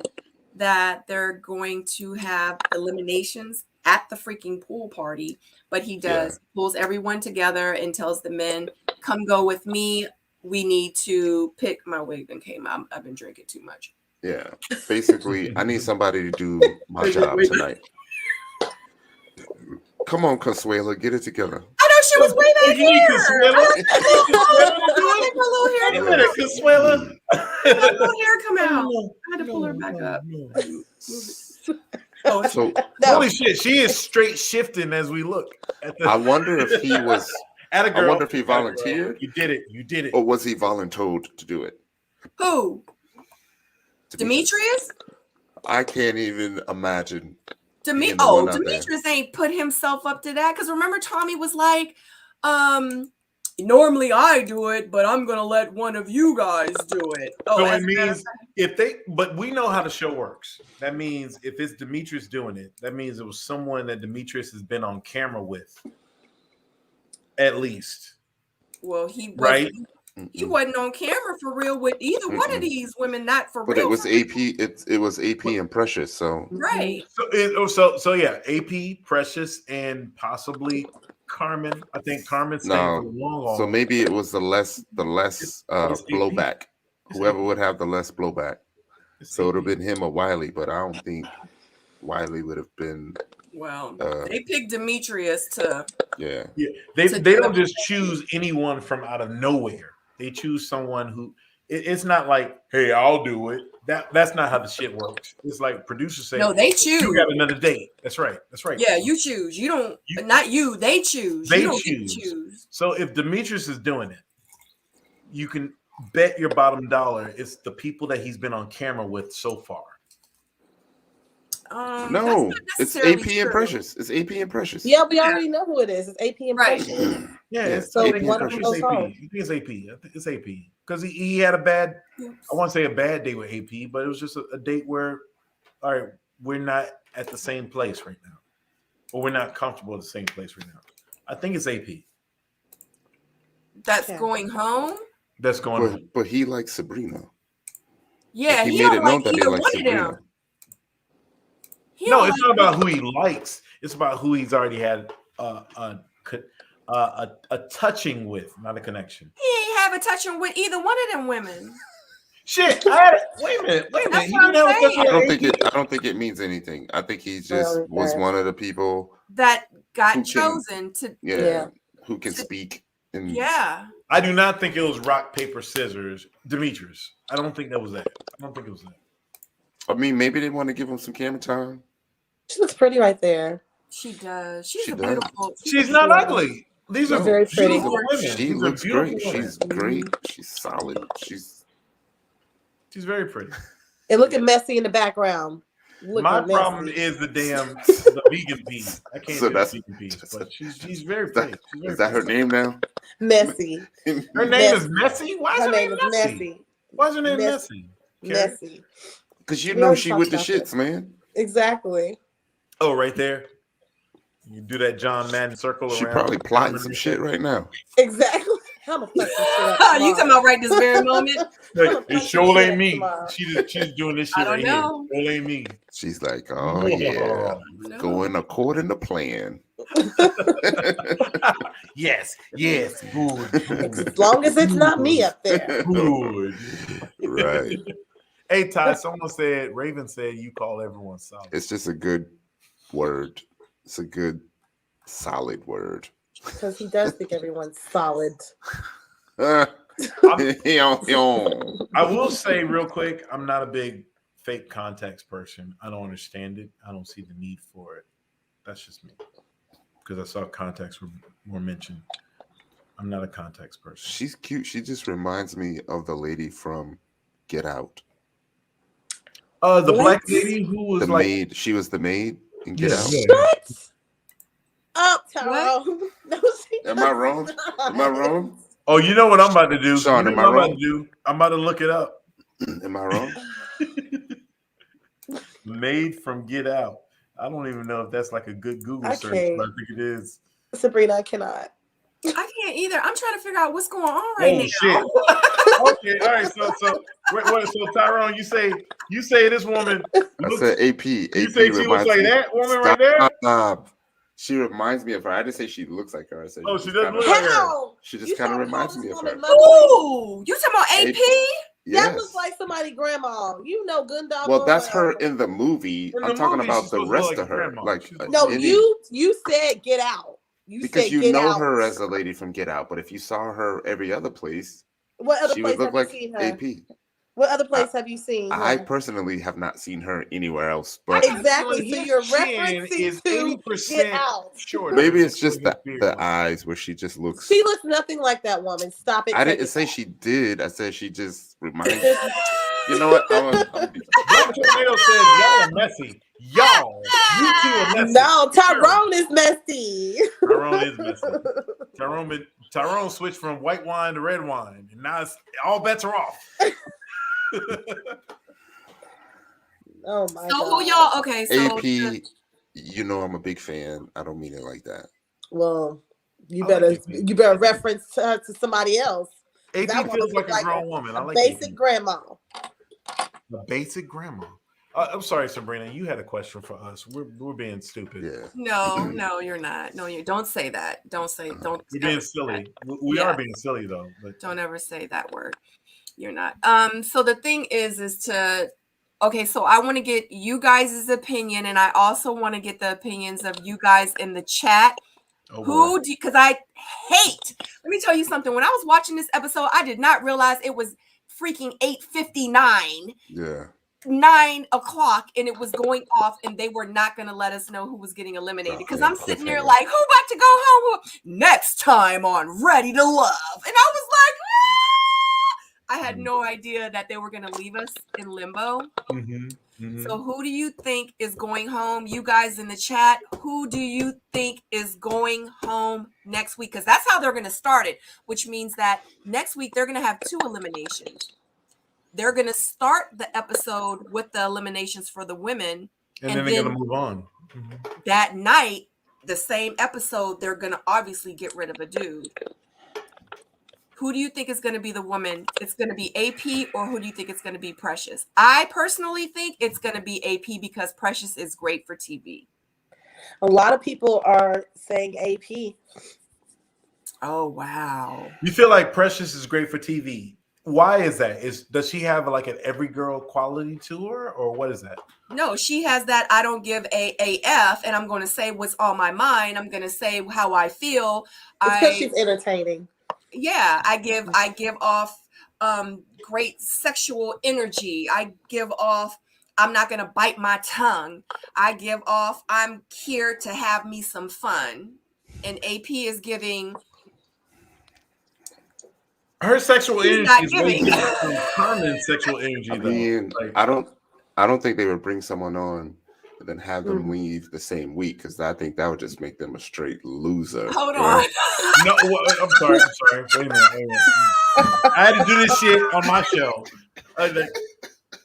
[SPEAKER 1] that they're going to have eliminations at the freaking pool party, but he does pulls everyone together and tells the men, come go with me. We need to pick. My wig then came out. I've been drinking too much.
[SPEAKER 2] Yeah, basically, I need somebody to do my job tonight. Come on, Consuela, get it together.
[SPEAKER 1] I know she was way back here.
[SPEAKER 3] Consuela.
[SPEAKER 1] Her little hair come out. I had to pull her back up.
[SPEAKER 2] So
[SPEAKER 3] holy shit, she is straight shifting as we look.
[SPEAKER 2] I wonder if he was.
[SPEAKER 3] I
[SPEAKER 2] wonder if he volunteered.
[SPEAKER 3] You did it.
[SPEAKER 2] Or was he voluntold to do it?
[SPEAKER 1] Who? Demetrius?
[SPEAKER 2] I can't even imagine.
[SPEAKER 1] Demetrius ain't put himself up to that. Because remember, Tommy was like, normally I do it, but I'm gonna let one of you guys do it.
[SPEAKER 3] So it means but we know how the show works. That means if it's Demetrius doing it, that means it was someone that Demetrius has been on camera with. At least.
[SPEAKER 1] Well, he wasn't,
[SPEAKER 3] right.
[SPEAKER 1] He wasn't on camera for real with either one of these women. Not for
[SPEAKER 2] but
[SPEAKER 1] real.
[SPEAKER 2] But it was AP. It was AP and Precious. So
[SPEAKER 1] right.
[SPEAKER 3] So yeah, AP, Precious, and possibly Carmen. I think Carmen's staying for the long haul.
[SPEAKER 2] So maybe it was the less blowback. Whoever would have the less blowback. So it would have been him or Wiley, but I don't think Wiley would have been.
[SPEAKER 1] Well, they picked Demetrius to.
[SPEAKER 2] Yeah.
[SPEAKER 3] They don't just choose anyone from out of nowhere. They choose someone who. It's not like, hey, I'll do it. That's not how the shit works. It's like producers say,
[SPEAKER 1] no, they choose.
[SPEAKER 3] You got another date. That's right.
[SPEAKER 1] Yeah, you choose. You don't. Not you. They choose.
[SPEAKER 3] They
[SPEAKER 1] you don't
[SPEAKER 3] choose. So if Demetrius is doing it, you can bet your bottom dollar it's the people that he's been on camera with so far.
[SPEAKER 2] No, it's AP and Precious. It's AP and Precious.
[SPEAKER 4] Yeah, we already know who it is. It's AP and Precious.
[SPEAKER 3] Yeah,
[SPEAKER 4] so
[SPEAKER 3] AP
[SPEAKER 4] one of them goes home.
[SPEAKER 3] I think it's AP. I think it's AP because he had a bad. I want to say a bad date with AP, but it was just a date where, all right, we're not at the same place right now, or we're not comfortable at the same place right now. I think it's AP.
[SPEAKER 1] That's going home.
[SPEAKER 3] That's going home.
[SPEAKER 2] But he likes Sabrina.
[SPEAKER 1] Yeah,
[SPEAKER 2] he
[SPEAKER 1] he
[SPEAKER 2] made
[SPEAKER 1] don't
[SPEAKER 2] it
[SPEAKER 1] like
[SPEAKER 2] known that he
[SPEAKER 1] either
[SPEAKER 2] likes
[SPEAKER 1] one of
[SPEAKER 2] Sabrina.
[SPEAKER 1] them.
[SPEAKER 3] No, it's not about who he likes. It's about who he's already had a touching with, not a connection.
[SPEAKER 1] He ain't have a touching with either one of them women.
[SPEAKER 3] Shit! Wait a minute.
[SPEAKER 1] That's what I'm saying.
[SPEAKER 2] I don't think it means anything. I think he just was one of the people
[SPEAKER 1] that got chosen to.
[SPEAKER 2] Yeah, who can speak. And
[SPEAKER 3] I do not think it was rock paper scissors. Demetrius. I don't think that was that. I don't think it was that.
[SPEAKER 2] I mean, maybe they want to give him some camera time.
[SPEAKER 4] She looks pretty right there.
[SPEAKER 1] She does. She's beautiful.
[SPEAKER 3] She's not ugly. These are
[SPEAKER 4] very pretty
[SPEAKER 3] women.
[SPEAKER 2] She looks great. She's great. She's solid. She's
[SPEAKER 3] very pretty.
[SPEAKER 4] And looking messy in the background.
[SPEAKER 3] My problem is the vegan peas. I can't do vegan peas, but she's very pretty.
[SPEAKER 2] Is that her name now?
[SPEAKER 4] Messy.
[SPEAKER 3] Her name is Messy? Why is her name
[SPEAKER 4] Messy?
[SPEAKER 3] Why is her name Messy?
[SPEAKER 4] Messy.
[SPEAKER 2] Because you know she with the shits, man.
[SPEAKER 4] Exactly.
[SPEAKER 3] Oh, right there. You do that John Madden circle
[SPEAKER 2] She
[SPEAKER 3] around.
[SPEAKER 2] probably plotting some shit right now.
[SPEAKER 4] Exactly. I'm gonna fuck this shit up.
[SPEAKER 1] You talking about right this very moment?
[SPEAKER 3] It sure ain't me. She's doing this shit right here. It ain't me.
[SPEAKER 2] She's like, oh yeah, going according to plan.
[SPEAKER 3] Yes, good.
[SPEAKER 4] As long as it's not me up there.
[SPEAKER 3] Good.
[SPEAKER 2] Right.
[SPEAKER 3] Hey Ty, Raven said you call everyone solid.
[SPEAKER 2] It's just a good word. It's a good, solid word.
[SPEAKER 4] Because he does think everyone's solid.
[SPEAKER 3] I will say real quick, I'm not a big fake context person. I don't understand it. I don't see the need for it. That's just me. Because I saw context were mentioned. I'm not a context person.
[SPEAKER 2] She's cute. She just reminds me of the lady from Get Out.
[SPEAKER 3] The black lady who was
[SPEAKER 2] the maid. She was the maid in Get Out.
[SPEAKER 4] What? Up, Tyrone. No,
[SPEAKER 2] Am I wrong? Am I wrong?
[SPEAKER 3] Oh, you know what I'm about to do?
[SPEAKER 2] Shawn, am I wrong?
[SPEAKER 3] I'm about to look it up.
[SPEAKER 2] Am I wrong?
[SPEAKER 3] Maid from Get Out. I don't even know if that's like a good Google search, but I think it is.
[SPEAKER 4] Sabrina, I cannot.
[SPEAKER 1] I can't either. I'm trying to figure out what's going on right now.
[SPEAKER 3] Shit. Okay, all right. So Tyrone, you say this woman.
[SPEAKER 2] I said AP.
[SPEAKER 3] You say she looks like that woman right there?
[SPEAKER 2] Stop. She reminds me of her. I didn't say she looks like her. I said
[SPEAKER 3] she doesn't look like her.
[SPEAKER 2] She just kind of reminds me of her.
[SPEAKER 1] Ooh, you talking about AP?
[SPEAKER 2] Yes.
[SPEAKER 4] That looks like somebody's grandma. You know, good dog.
[SPEAKER 2] Well, that's her in the movie. I'm talking about the rest of her. Like
[SPEAKER 4] no, you said Get Out.
[SPEAKER 2] Because you know her as a lady from Get Out, but if you saw her every other place,
[SPEAKER 4] what other
[SPEAKER 2] she
[SPEAKER 4] place
[SPEAKER 2] would look
[SPEAKER 4] have
[SPEAKER 2] like
[SPEAKER 4] you seen her?
[SPEAKER 2] AP.
[SPEAKER 4] What other place have you seen?
[SPEAKER 2] I personally have not seen her anywhere else. But
[SPEAKER 4] exactly. So you're referencing to Get Out.
[SPEAKER 3] Sure.
[SPEAKER 2] Maybe it's just the eyes where she just looks.
[SPEAKER 4] She looks nothing like that woman. Stop it.
[SPEAKER 2] I didn't say she did. I said she just reminds me. You know what?
[SPEAKER 3] Tornado says y'all are messy. Y'all, you two are messy.
[SPEAKER 4] No, Tyrone is messy.
[SPEAKER 3] Tyrone is messy. Tyrone switched from white wine to red wine, and now all bets are off.
[SPEAKER 4] Oh my God.
[SPEAKER 1] So who y'all? Okay, so
[SPEAKER 2] AP. You know I'm a big fan. I don't mean it like that.
[SPEAKER 4] Well, you better reference her to somebody else.
[SPEAKER 3] AP feels like a grown woman. I like
[SPEAKER 4] basic
[SPEAKER 3] AP.
[SPEAKER 4] grandma.
[SPEAKER 3] The basic grandma. I'm sorry, Sabrina. You had a question for us. We're being stupid.
[SPEAKER 2] Yeah.
[SPEAKER 1] No, you're not. No, you don't say that. Don't
[SPEAKER 3] We're
[SPEAKER 1] ever
[SPEAKER 3] being
[SPEAKER 1] say
[SPEAKER 3] silly.
[SPEAKER 1] that.
[SPEAKER 3] We
[SPEAKER 1] Yeah.
[SPEAKER 3] are being silly though. But
[SPEAKER 1] Don't ever say that word. You're not. So the thing is to okay, so I want to get you guys' opinion, and I also want to get the opinions of you guys in the chat. Because I hate, let me tell you something. When I was watching this episode, I did not realize it was freaking 8:59.
[SPEAKER 2] Yeah.
[SPEAKER 1] 9 o'clock, and it was going off, and they were not going to let us know who was getting eliminated. Because I'm sitting there like, who about to go home? Next time on Ready to Love. And I was like, I had no idea that they were going to leave us in limbo. So who do you think is going home? You guys in the chat, who do you think is going home next week? Because that's how they're going to start it, which means that next week they're going to have 2 eliminations. They're going to start the episode with the eliminations for the women.
[SPEAKER 3] And then they're going to move on.
[SPEAKER 1] That night, the same episode, they're going to obviously get rid of a dude. Who do you think is going to be the woman? It's going to be AP, or who do you think it's going to be Precious? I personally think it's going to be AP because Precious is great for TV.
[SPEAKER 4] A lot of people are saying AP.
[SPEAKER 1] Oh, wow.
[SPEAKER 3] You feel like Precious is great for TV. Why is that? Does she have like an every girl quality to her, or what is that?
[SPEAKER 1] No, she has that I don't give a AF, and I'm going to say what's on my mind. I'm going to say how I feel.
[SPEAKER 4] Because she's entertaining.
[SPEAKER 1] Yeah, I give off great sexual energy. I give off I'm not going to bite my tongue. I give off I'm here to have me some fun. And AP is giving
[SPEAKER 3] her sexual energy is way different from Carmen's sexual energy.
[SPEAKER 2] I mean, I don't think they would bring someone on and then have them leave the same week, because I think that would just make them a straight loser.
[SPEAKER 1] Hold on.
[SPEAKER 3] No, I'm sorry. Wait a minute. I had to do this shit on my show. I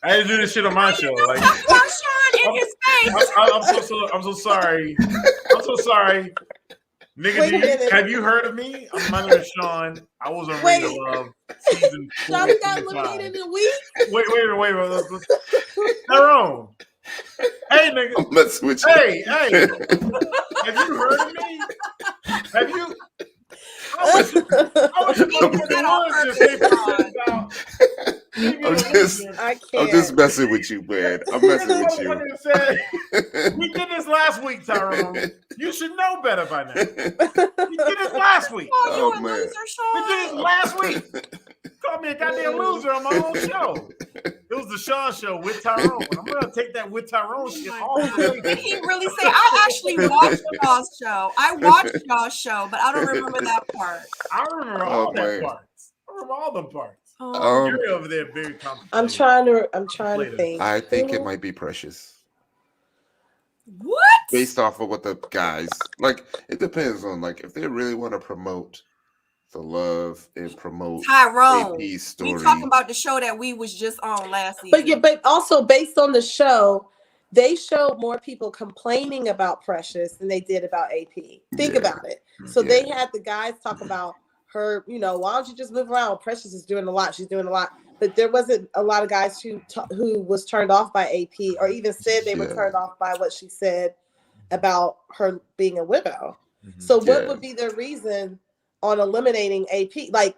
[SPEAKER 3] had to do this shit on my show. Like,
[SPEAKER 1] Shawn in his face.
[SPEAKER 3] I'm so sorry. I'm so sorry. Nigga, have you heard of me? My name is Shawn. I was on Ready to Love season 4.
[SPEAKER 4] Shawn got eliminated in a week?
[SPEAKER 3] Wait. Tyrone. Hey, nigga.
[SPEAKER 2] I'm messing with you.
[SPEAKER 3] Hey. Have you heard of me? Have you? I want you to
[SPEAKER 2] I'm just messing with you, man. I'm messing with you.
[SPEAKER 3] We did this last week, Tyrone. You should know better by now. We did this last week.
[SPEAKER 1] Oh, you're a loser, Shawn.
[SPEAKER 3] We did this last week. Called me a goddamn loser on my own show. It was the Shawn show with Tyrone. I'm gonna take that with Tyrone shit off.
[SPEAKER 1] Did he really say? I actually watched y'all's show. I watched y'all's show, but I don't remember that part.
[SPEAKER 3] I remember all that parts. I remember all the parts. You're over there very complicated.
[SPEAKER 4] I'm trying to think.
[SPEAKER 2] I think it might be Precious.
[SPEAKER 1] What?
[SPEAKER 2] Based off of what the guys like, it depends on like if they really want to promote the love and promote
[SPEAKER 1] Tyrone.
[SPEAKER 2] AP's story.
[SPEAKER 1] We talking about the show that we was just on last season.
[SPEAKER 4] But also based on the show, they showed more people complaining about Precious than they did about AP. Think about it. So they had the guys talk about her, why don't you just move around? Precious is doing a lot. She's doing a lot. But there wasn't a lot of guys who was turned off by AP, or even said they were turned off by what she said about her being a widow. So what would be their reason on eliminating AP? Like,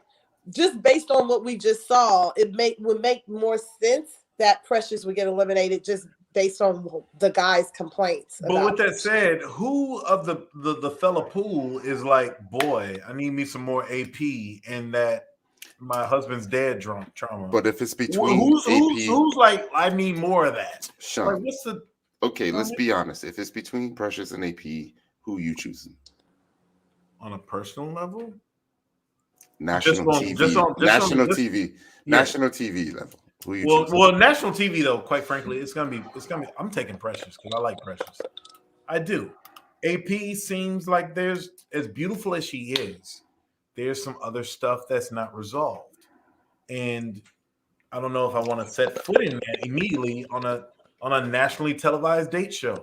[SPEAKER 4] just based on what we just saw, would make more sense that Precious would get eliminated just based on the guys' complaints.
[SPEAKER 3] But with that said, who of the fella pool is like, boy, I need me some more AP, and that my husband's dead trauma?
[SPEAKER 2] But if it's between
[SPEAKER 3] who's like, I need more of that?
[SPEAKER 2] Shawn.
[SPEAKER 3] Like, what's the
[SPEAKER 2] Okay, let's be honest. If it's between Precious and AP, who you choosing?
[SPEAKER 3] On a personal level?
[SPEAKER 2] National TV level. Who you choosing?
[SPEAKER 3] Well, national TV though, quite frankly, it's gonna be. I'm taking Precious because I like Precious. I do. AP seems like there's, as beautiful as she is, there's some other stuff that's not resolved, and I don't know if I want to set foot in that immediately on a nationally televised date show.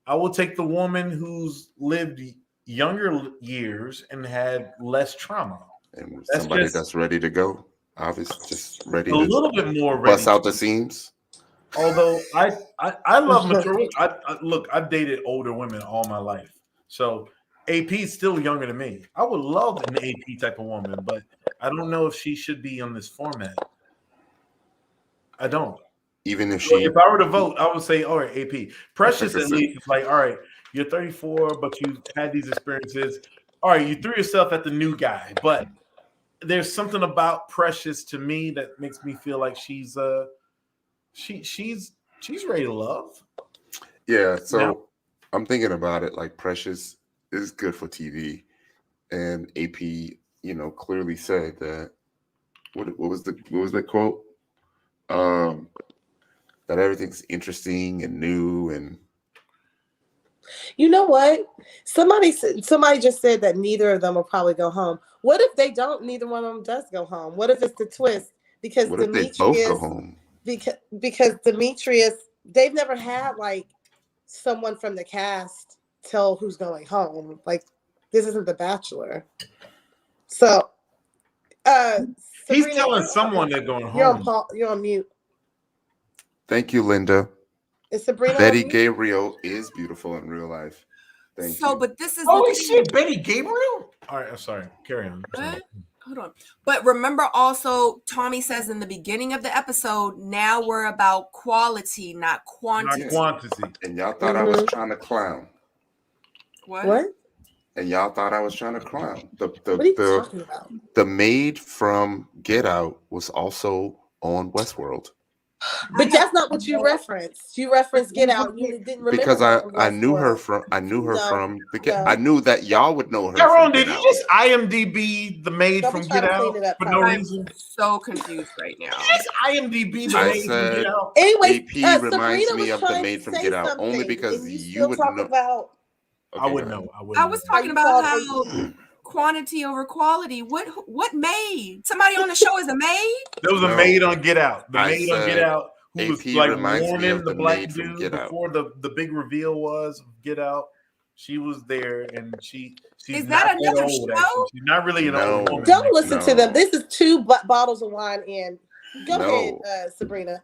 [SPEAKER 3] I will take the woman who's lived younger years and had less trauma.
[SPEAKER 2] And somebody that's ready to go. Obviously, just ready
[SPEAKER 3] a
[SPEAKER 2] to
[SPEAKER 3] little bit more ready
[SPEAKER 2] bust out the seams.
[SPEAKER 3] Although I love mature women. Look, I've dated older women all my life. So AP is still younger than me. I would love an AP type of woman, but I don't know if she should be on this format. I don't.
[SPEAKER 2] Even if
[SPEAKER 3] So
[SPEAKER 2] she,
[SPEAKER 3] if I were to vote, I would say, all right, AP. Precious at
[SPEAKER 2] 100%.
[SPEAKER 3] least is like, all right, you're 34, but you've had these experiences. All right, you threw yourself at the new guy, but there's something about Precious to me that makes me feel like she's ready to love.
[SPEAKER 2] Yeah, so I'm thinking about it like Precious is good for TV, and AP, clearly said that. What was the quote? That everything's interesting and new, and
[SPEAKER 4] you know what? Somebody just said that neither of them will probably go home. What if they don't? Neither one of them does go home. What if it's the twist? Because
[SPEAKER 2] what if they both go home?
[SPEAKER 4] Because Demetrius, they've never had like someone from the cast tell who's going home. Like this isn't The Bachelor. So
[SPEAKER 3] he's
[SPEAKER 4] Sabrina,
[SPEAKER 3] telling someone they're going home.
[SPEAKER 4] You're on mute.
[SPEAKER 2] Thank you, Linda.
[SPEAKER 4] Is Sabrina
[SPEAKER 2] Betty
[SPEAKER 4] on mute?
[SPEAKER 2] Gabriel is beautiful in real life. Thank you.
[SPEAKER 1] But this is
[SPEAKER 3] holy shit, Betty Gabriel. All right, I'm sorry. Carry on.
[SPEAKER 1] What? Hold on. But remember also, Tommy says in the beginning of the episode, now we're about quality, not quantity.
[SPEAKER 3] Not quantity.
[SPEAKER 2] And y'all thought I was trying to clown.
[SPEAKER 4] What?
[SPEAKER 2] And y'all thought I was trying to clown.
[SPEAKER 4] What are you talking about?
[SPEAKER 2] The maid from Get Out was also on Westworld.
[SPEAKER 4] But that's not what you referenced. You referenced Get Out. You didn't remember
[SPEAKER 2] because I knew her from the Get. I knew that y'all would know her.
[SPEAKER 3] Tyrone, did you just IMDb the maid from Get Out for no reason?
[SPEAKER 1] I'm so confused right now.
[SPEAKER 3] Just IMDb the maid from Get Out.
[SPEAKER 4] Anyway,
[SPEAKER 2] AP reminds me of the maid from Get Out only because you would know.
[SPEAKER 4] About...
[SPEAKER 3] I would know.
[SPEAKER 1] I was talking about how quantity over quality. What maid? Somebody on the show is a maid?
[SPEAKER 3] There was a maid on Get Out. The maid on Get Out who
[SPEAKER 2] AP
[SPEAKER 3] was like
[SPEAKER 2] reminds me
[SPEAKER 3] warning
[SPEAKER 2] of
[SPEAKER 3] the
[SPEAKER 2] the
[SPEAKER 3] black
[SPEAKER 2] maid from
[SPEAKER 3] dude
[SPEAKER 2] Get Out.
[SPEAKER 3] before the big reveal was of Get Out. She was there, and she's
[SPEAKER 1] is
[SPEAKER 3] not
[SPEAKER 1] that another
[SPEAKER 3] old,
[SPEAKER 1] show?
[SPEAKER 3] actually. She's not really an old woman.
[SPEAKER 4] Don't listen to them. This is 2 bottles of wine in. Go ahead, Sabrina.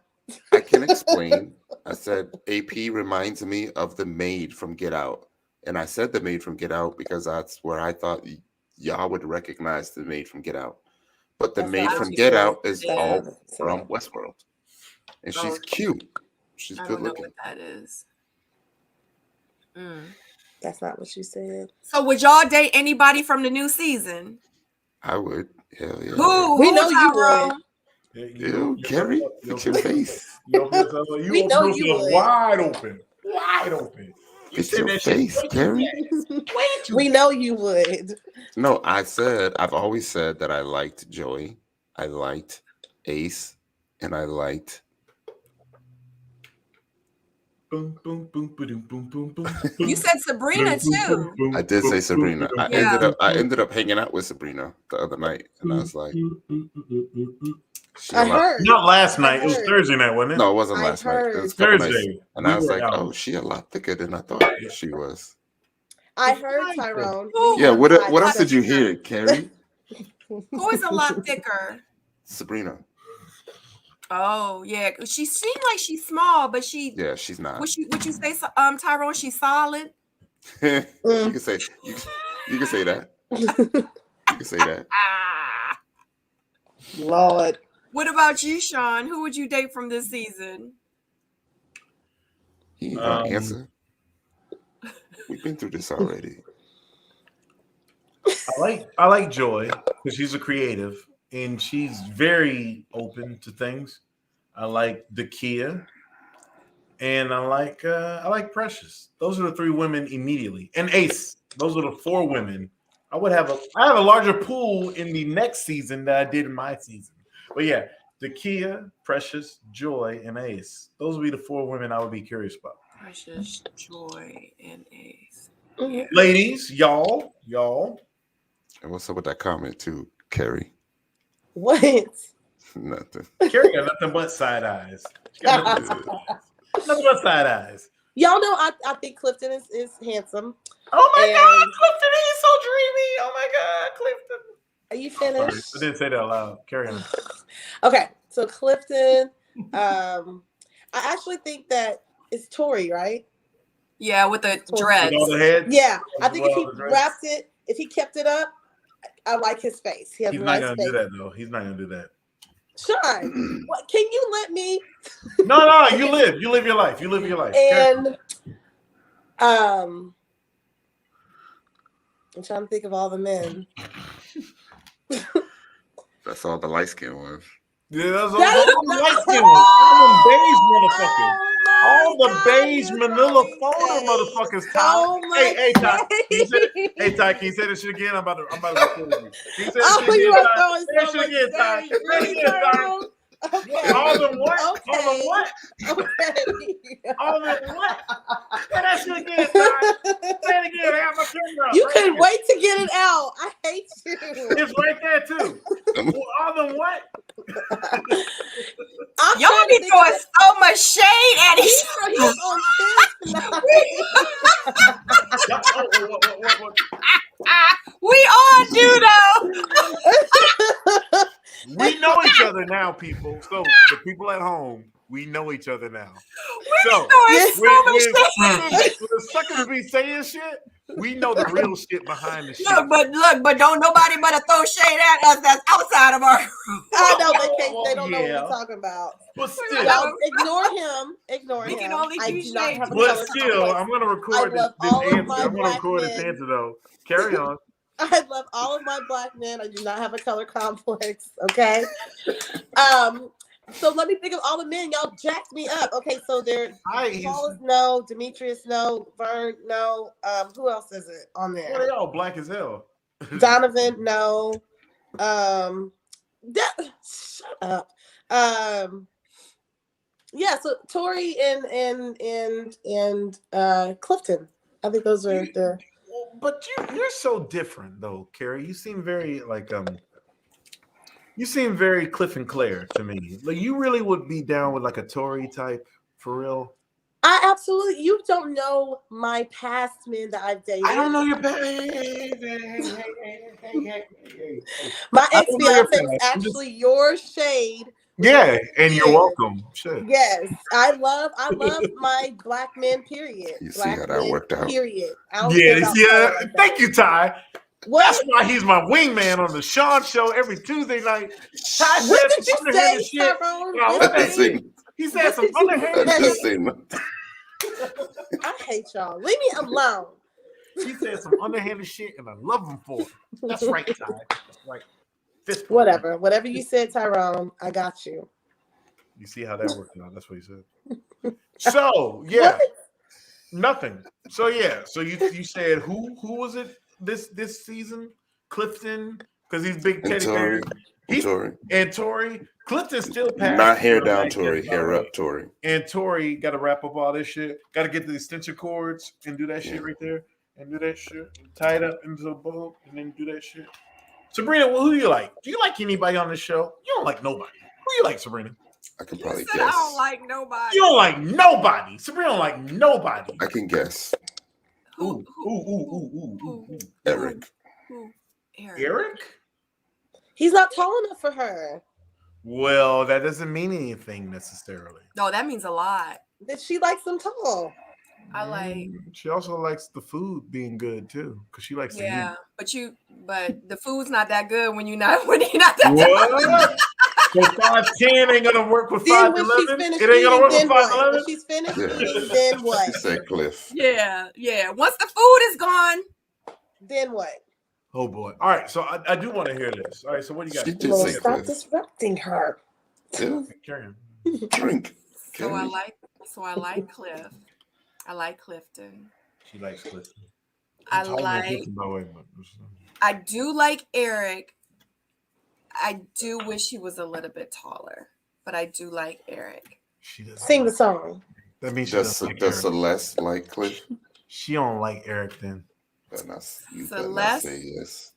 [SPEAKER 2] I can explain. I said AP reminds me of the maid from Get Out. And I said the maid from Get Out because that's where I thought y'all would recognize the maid from Get Out. But the maid from Get Out is all from Westworld. And she's cute. She's good looking.
[SPEAKER 1] I don't know what that is.
[SPEAKER 4] That's not what you said.
[SPEAKER 1] So would y'all date anybody from the new season?
[SPEAKER 2] I would. Hell yeah.
[SPEAKER 1] Who?
[SPEAKER 4] We know you would.
[SPEAKER 2] Ew, Kheri, fix your face.
[SPEAKER 3] We know you would. Wide open.
[SPEAKER 2] Fix your face, Kheri.
[SPEAKER 4] We know you would.
[SPEAKER 2] No, I've always said that I liked Joey, I liked Ace, and I liked.
[SPEAKER 1] You said Sabrina too.
[SPEAKER 2] I did say Sabrina. I ended up hanging out with Sabrina the other night, and I was like,
[SPEAKER 4] I heard.
[SPEAKER 3] Not last night. It was Thursday night, wasn't it?
[SPEAKER 2] No, it wasn't last night. It was
[SPEAKER 3] Thursday.
[SPEAKER 2] And I was like, oh, she a lot thicker than I thought she was.
[SPEAKER 4] I heard Tyrone.
[SPEAKER 2] Yeah, what else did you hear, Kheri?
[SPEAKER 1] Who is a lot thicker?
[SPEAKER 2] Sabrina.
[SPEAKER 1] Oh yeah, she seemed like she's small, but she's
[SPEAKER 2] not.
[SPEAKER 1] Would you say, Tyrone? She's solid.
[SPEAKER 2] You can say that. You can say that.
[SPEAKER 4] Lord.
[SPEAKER 1] What about you, Shawn? Who would you date from this season?
[SPEAKER 2] He ain't gonna answer. We've been through this already.
[SPEAKER 3] I like Joy because she's a creative and she's very open to things. I like Dakia and I like Precious. Those are the 3 women immediately. And Ace. Those are the 4 women. I have a larger pool in the next season than I did in my season. But yeah, Dakia, Precious, Joy, and Ace. Those would be the 4 women I would be curious about.
[SPEAKER 1] Precious, Joy, and Ace.
[SPEAKER 4] Yeah.
[SPEAKER 3] Ladies, y'all.
[SPEAKER 2] And what's up with that comment too, Kheri?
[SPEAKER 4] What?
[SPEAKER 2] Nothing.
[SPEAKER 3] Kheri got nothing but side eyes. Nothing but side eyes.
[SPEAKER 4] Y'all know I think Clifton is handsome.
[SPEAKER 3] Oh my God, Clifton, he's so dreamy. Oh my God, Clifton.
[SPEAKER 4] Are you finished?
[SPEAKER 3] I didn't say that out loud. Carry on.
[SPEAKER 4] Okay, so Clifton, I actually think that it's Tori, right?
[SPEAKER 1] Yeah, with the
[SPEAKER 4] Tori.
[SPEAKER 1] dreads.
[SPEAKER 3] With all the heads.
[SPEAKER 4] Yeah, I think if
[SPEAKER 3] Well,
[SPEAKER 4] he
[SPEAKER 3] the dreads.
[SPEAKER 4] wrapped it, if he kept it up, I like his face. He has
[SPEAKER 3] He's
[SPEAKER 4] a
[SPEAKER 3] not
[SPEAKER 4] nice
[SPEAKER 3] gonna
[SPEAKER 4] face.
[SPEAKER 3] do that though. He's not gonna do that.
[SPEAKER 4] Shawn, what? Can you let me?
[SPEAKER 3] No, you live your life. You live your life.
[SPEAKER 4] And I'm trying to think of all the men.
[SPEAKER 2] That's all the light skin was.
[SPEAKER 3] Yeah, that's all the light skin ones. All them beige motherfuckers. All the beige Manila folder motherfuckers, Ty. Hey, Ty. Can you say this shit again? I'm about to record you. Can you say this shit again,
[SPEAKER 4] you are
[SPEAKER 3] Ty?
[SPEAKER 4] throwing
[SPEAKER 3] Say
[SPEAKER 4] so
[SPEAKER 3] this
[SPEAKER 4] much
[SPEAKER 3] shit again, Ty.
[SPEAKER 4] shade.
[SPEAKER 3] Say it
[SPEAKER 4] Really,
[SPEAKER 3] again, Ty.
[SPEAKER 4] Tyrone? Okay.
[SPEAKER 3] All them what?
[SPEAKER 4] Okay.
[SPEAKER 3] All them what?
[SPEAKER 4] Okay.
[SPEAKER 3] All them what? Say that shit again, Ty. Say it again. I got my camera up.
[SPEAKER 4] You
[SPEAKER 3] right
[SPEAKER 4] couldn't
[SPEAKER 3] here.
[SPEAKER 4] wait to get it out. I hate you.
[SPEAKER 3] It's right there too. All them what?
[SPEAKER 1] Y'all be throwing so much shade at each
[SPEAKER 4] He's
[SPEAKER 1] other.
[SPEAKER 4] on
[SPEAKER 3] What?
[SPEAKER 1] We all do though.
[SPEAKER 3] We know each other now, people. So the people at home, we know each other now. So when the suckers be saying shit, we know the real shit behind the shit.
[SPEAKER 1] But don't nobody but throw shade at us that's outside of our group.
[SPEAKER 4] I know they don't know what we're talking about.
[SPEAKER 3] But still,
[SPEAKER 4] y'all ignore him. Ignore
[SPEAKER 1] We
[SPEAKER 4] him.
[SPEAKER 1] can only
[SPEAKER 4] I
[SPEAKER 1] do
[SPEAKER 4] do not
[SPEAKER 1] shade.
[SPEAKER 4] have a
[SPEAKER 3] but
[SPEAKER 4] color
[SPEAKER 3] still,
[SPEAKER 4] complex.
[SPEAKER 3] I'm gonna record this answer. I'm gonna record this answer though. Carry on.
[SPEAKER 4] I love all of my black men. I do not have a color complex. Okay. So let me think of all the men. Y'all jacked me up. Okay, so there's Paul is no, Demetrius no, Vern no. Who else is it on there?
[SPEAKER 3] Well, they all black as hell.
[SPEAKER 4] Donovan no. Shut up. Yeah. So Tori and Clifton. I think those are the.
[SPEAKER 3] But you're so different though, Kheri. You seem very you seem very Cliff and Claire to me. Like you really would be down with like a Tory type for real.
[SPEAKER 4] I absolutely. You don't know my past men that I've dated.
[SPEAKER 3] I don't know your past.
[SPEAKER 4] My ex-fiance was actually your shade.
[SPEAKER 3] Yeah, and you're welcome. Shit.
[SPEAKER 4] Yes, I love my black men. Period.
[SPEAKER 2] You
[SPEAKER 4] black
[SPEAKER 2] see how that worked out?
[SPEAKER 4] Period.
[SPEAKER 3] Yeah. Thank you, Ty.
[SPEAKER 4] What?
[SPEAKER 3] That's why he's my wingman on the Shawn show every Tuesday night. Ty
[SPEAKER 4] What
[SPEAKER 3] said
[SPEAKER 4] did
[SPEAKER 3] some
[SPEAKER 4] you say,
[SPEAKER 3] underhanded shit.
[SPEAKER 4] Tyrone?
[SPEAKER 3] He said some underhanded shit.
[SPEAKER 4] I hate y'all. Leave me alone.
[SPEAKER 3] He said some underhanded shit, and I love him for it. That's right, Ty. That's right.
[SPEAKER 4] Whatever you said, Tyrone, I got you.
[SPEAKER 3] You see how that worked out? That's what he said. So yeah, nothing. So yeah, so you said who was it this season? Clifton, because he's big teddy bear. And Tori. Clifton still passed.
[SPEAKER 2] Not hair down, Tori. Hair up, Tori.
[SPEAKER 3] And Tori got to wrap up all this shit. Got to get the extension cords and do that shit right there, and do that shit, and tie it up into a bow, and then do that shit. Sabrina, who do you like? Do you like anybody on this show? You don't like nobody. Who you like, Sabrina?
[SPEAKER 2] I can probably
[SPEAKER 1] guess. I don't like nobody.
[SPEAKER 3] You don't like nobody. Sabrina don't like nobody.
[SPEAKER 2] I can guess.
[SPEAKER 3] Ooh.
[SPEAKER 2] Eric.
[SPEAKER 3] Eric?
[SPEAKER 4] He's not tall enough for her.
[SPEAKER 3] Well, that doesn't mean anything necessarily.
[SPEAKER 1] No, that means a lot.
[SPEAKER 4] That she likes them tall.
[SPEAKER 1] I like.
[SPEAKER 3] She also likes the food being good too, because she likes to eat.
[SPEAKER 4] But
[SPEAKER 1] the food's not that good when you're not that.
[SPEAKER 3] What? So 5'10" ain't gonna work with 5'11"? It ain't gonna work with 5'11"?
[SPEAKER 4] When she's finished eating, then what?
[SPEAKER 2] She said Cliff.
[SPEAKER 1] Yeah. Once the food is gone,
[SPEAKER 4] then what?
[SPEAKER 3] Oh boy! All right, so I do want to hear this. All right, so what do you got?
[SPEAKER 4] Lord, stop disrupting her.
[SPEAKER 2] Yeah. Drink.
[SPEAKER 1] So I like Cliff. I like Clifton.
[SPEAKER 3] She likes Clifton.
[SPEAKER 1] I do like Eric. I do wish he was a little bit taller, but I do like Eric.
[SPEAKER 4] Sing the song.
[SPEAKER 3] That means
[SPEAKER 2] does Celeste like Cliff?
[SPEAKER 3] She don't like Eric then.
[SPEAKER 1] Celeste
[SPEAKER 2] say yes.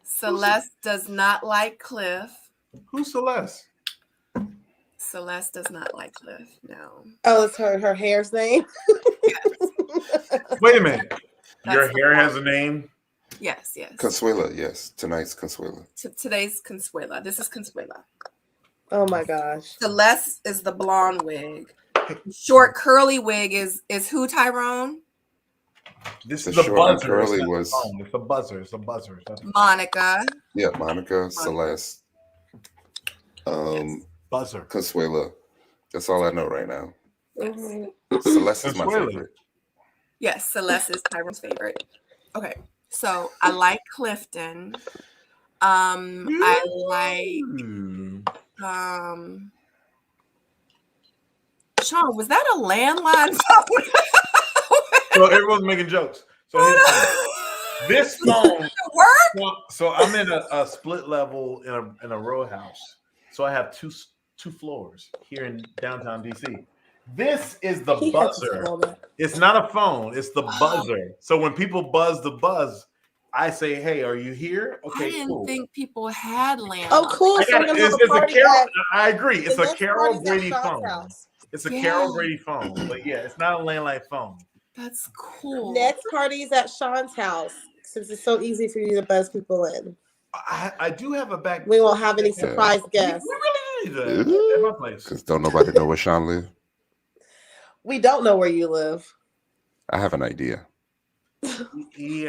[SPEAKER 1] Celeste does not like Cliff.
[SPEAKER 3] Who's Celeste?
[SPEAKER 1] Celeste does not like Cliff. No.
[SPEAKER 4] Oh, it's her hair's name.
[SPEAKER 3] Wait a minute. Your hair has a name?
[SPEAKER 1] Yes.
[SPEAKER 2] Consuela, yes. Tonight's Consuela.
[SPEAKER 1] Today's Consuela. This is Consuela.
[SPEAKER 4] Oh my gosh.
[SPEAKER 1] Celeste is the blonde wig. Short curly wig is who, Tyrone?
[SPEAKER 3] This
[SPEAKER 2] The
[SPEAKER 3] is a
[SPEAKER 2] short and
[SPEAKER 3] buzzer.
[SPEAKER 2] curly
[SPEAKER 3] It's not
[SPEAKER 2] was-
[SPEAKER 3] a phone. It's a buzzer. It's a buzzer.
[SPEAKER 1] Monica.
[SPEAKER 2] Yeah, Monica, Celeste,
[SPEAKER 3] Buzzer.
[SPEAKER 2] Consuela. That's all I know right now.
[SPEAKER 4] Mhm.
[SPEAKER 2] Celeste is my
[SPEAKER 3] Consuela.
[SPEAKER 2] favorite.
[SPEAKER 1] Yes, Celeste is Tyrone's favorite. Okay, so I like Clifton. I like Shawn. Was that a landline phone?
[SPEAKER 3] So everyone's making jokes. So here's the thing. This phone
[SPEAKER 1] work.
[SPEAKER 3] So I'm in a split level in a row house. So I have two floors here in downtown DC. This is the buzzer. It's not a phone. It's the buzzer. So when people buzz the buzz, I say, "Hey, are you here?" Okay,
[SPEAKER 1] I didn't
[SPEAKER 3] cool.
[SPEAKER 1] think people had landlines.
[SPEAKER 4] Oh, cool. So we're gonna have a party at
[SPEAKER 3] I agree. It's
[SPEAKER 4] the
[SPEAKER 3] a
[SPEAKER 4] next
[SPEAKER 3] Carol
[SPEAKER 4] party's at
[SPEAKER 3] Brady
[SPEAKER 4] Shawn's
[SPEAKER 3] phone.
[SPEAKER 4] house.
[SPEAKER 3] It's a Carol Brady phone. But yeah, it's not a landline phone.
[SPEAKER 1] That's cool.
[SPEAKER 4] Next party's at Shawn's house, since it's so easy for you to buzz people in.
[SPEAKER 3] I do have a back.
[SPEAKER 4] We won't have any surprise guests.
[SPEAKER 3] We really need that at my place.
[SPEAKER 2] Because don't nobody know where Shawn live.
[SPEAKER 4] We don't know where you live.
[SPEAKER 2] I have an idea.
[SPEAKER 3] He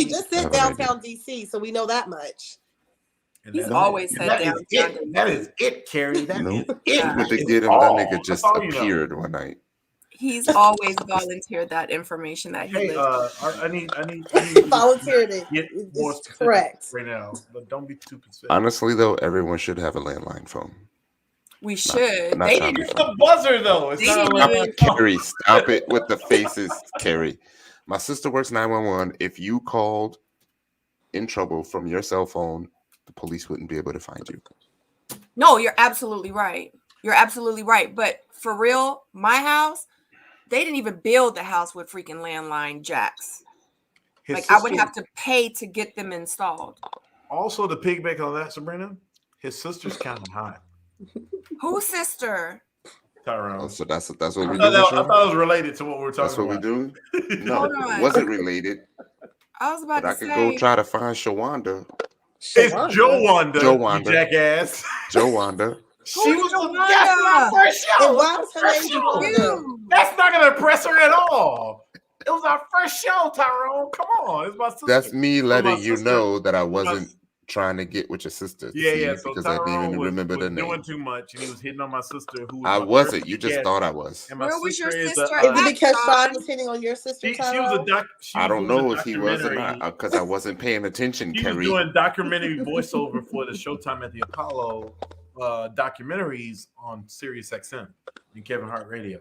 [SPEAKER 4] just said downtown DC, so we know that much.
[SPEAKER 1] He's always said downtown.
[SPEAKER 3] That is it, Kheri. That is it.
[SPEAKER 2] You went to get him. That nigga just appeared one night.
[SPEAKER 1] He's always volunteered that information that he lives.
[SPEAKER 3] I need
[SPEAKER 4] volunteered it.
[SPEAKER 3] Get more
[SPEAKER 4] it's correct
[SPEAKER 3] right now, but don't be too specific.
[SPEAKER 2] Honestly, though, everyone should have a landline phone.
[SPEAKER 1] We should.
[SPEAKER 2] Not
[SPEAKER 1] they
[SPEAKER 2] trying
[SPEAKER 1] didn't.
[SPEAKER 2] to be
[SPEAKER 3] It's a buzzer though. It's not a landline phone.
[SPEAKER 2] Kheri, stop it with the faces, Kheri. My sister works 911. If you called in trouble from your cell phone, the police wouldn't be able to find you.
[SPEAKER 1] No, you're absolutely right. You're absolutely right. But for real, my house, they didn't even build the house with freaking landline jacks. I would have to pay to get them installed.
[SPEAKER 3] Also, to piggyback on that, Sabrina, his sister's kind of hot.
[SPEAKER 1] Whose sister?
[SPEAKER 3] Tyrone.
[SPEAKER 2] Oh, so that's what we do.
[SPEAKER 3] I thought it was related to what we were talking about.
[SPEAKER 2] That's what we do. No, it wasn't related.
[SPEAKER 1] I was about
[SPEAKER 2] but
[SPEAKER 1] to
[SPEAKER 2] I could go try to find Shawanda.
[SPEAKER 3] It's Jowanda,
[SPEAKER 2] Jowanda,
[SPEAKER 3] you jackass.
[SPEAKER 2] Jowanda.
[SPEAKER 3] She was that's my first show.
[SPEAKER 4] And why was her name Jowanda?
[SPEAKER 3] That's not gonna impress her at all. It was our first show, Tyrone. Come on, it's my sister.
[SPEAKER 2] That's me letting you know that I wasn't trying to get with your sister.
[SPEAKER 3] Yeah. So
[SPEAKER 2] because
[SPEAKER 3] Tyrone
[SPEAKER 2] I didn't even remember the name.
[SPEAKER 3] Doing too much, and he was hitting on my sister. Who was
[SPEAKER 2] I wasn't. You just thought I was.
[SPEAKER 1] Where was your sister?
[SPEAKER 4] Is it because Shawn was hitting on your sister?
[SPEAKER 3] She was a
[SPEAKER 2] I don't know if he was or not because I wasn't paying attention.
[SPEAKER 3] He was doing documentary voiceover for the Showtime at the Apollo documentaries on Sirius XM and Kevin Hart Radio,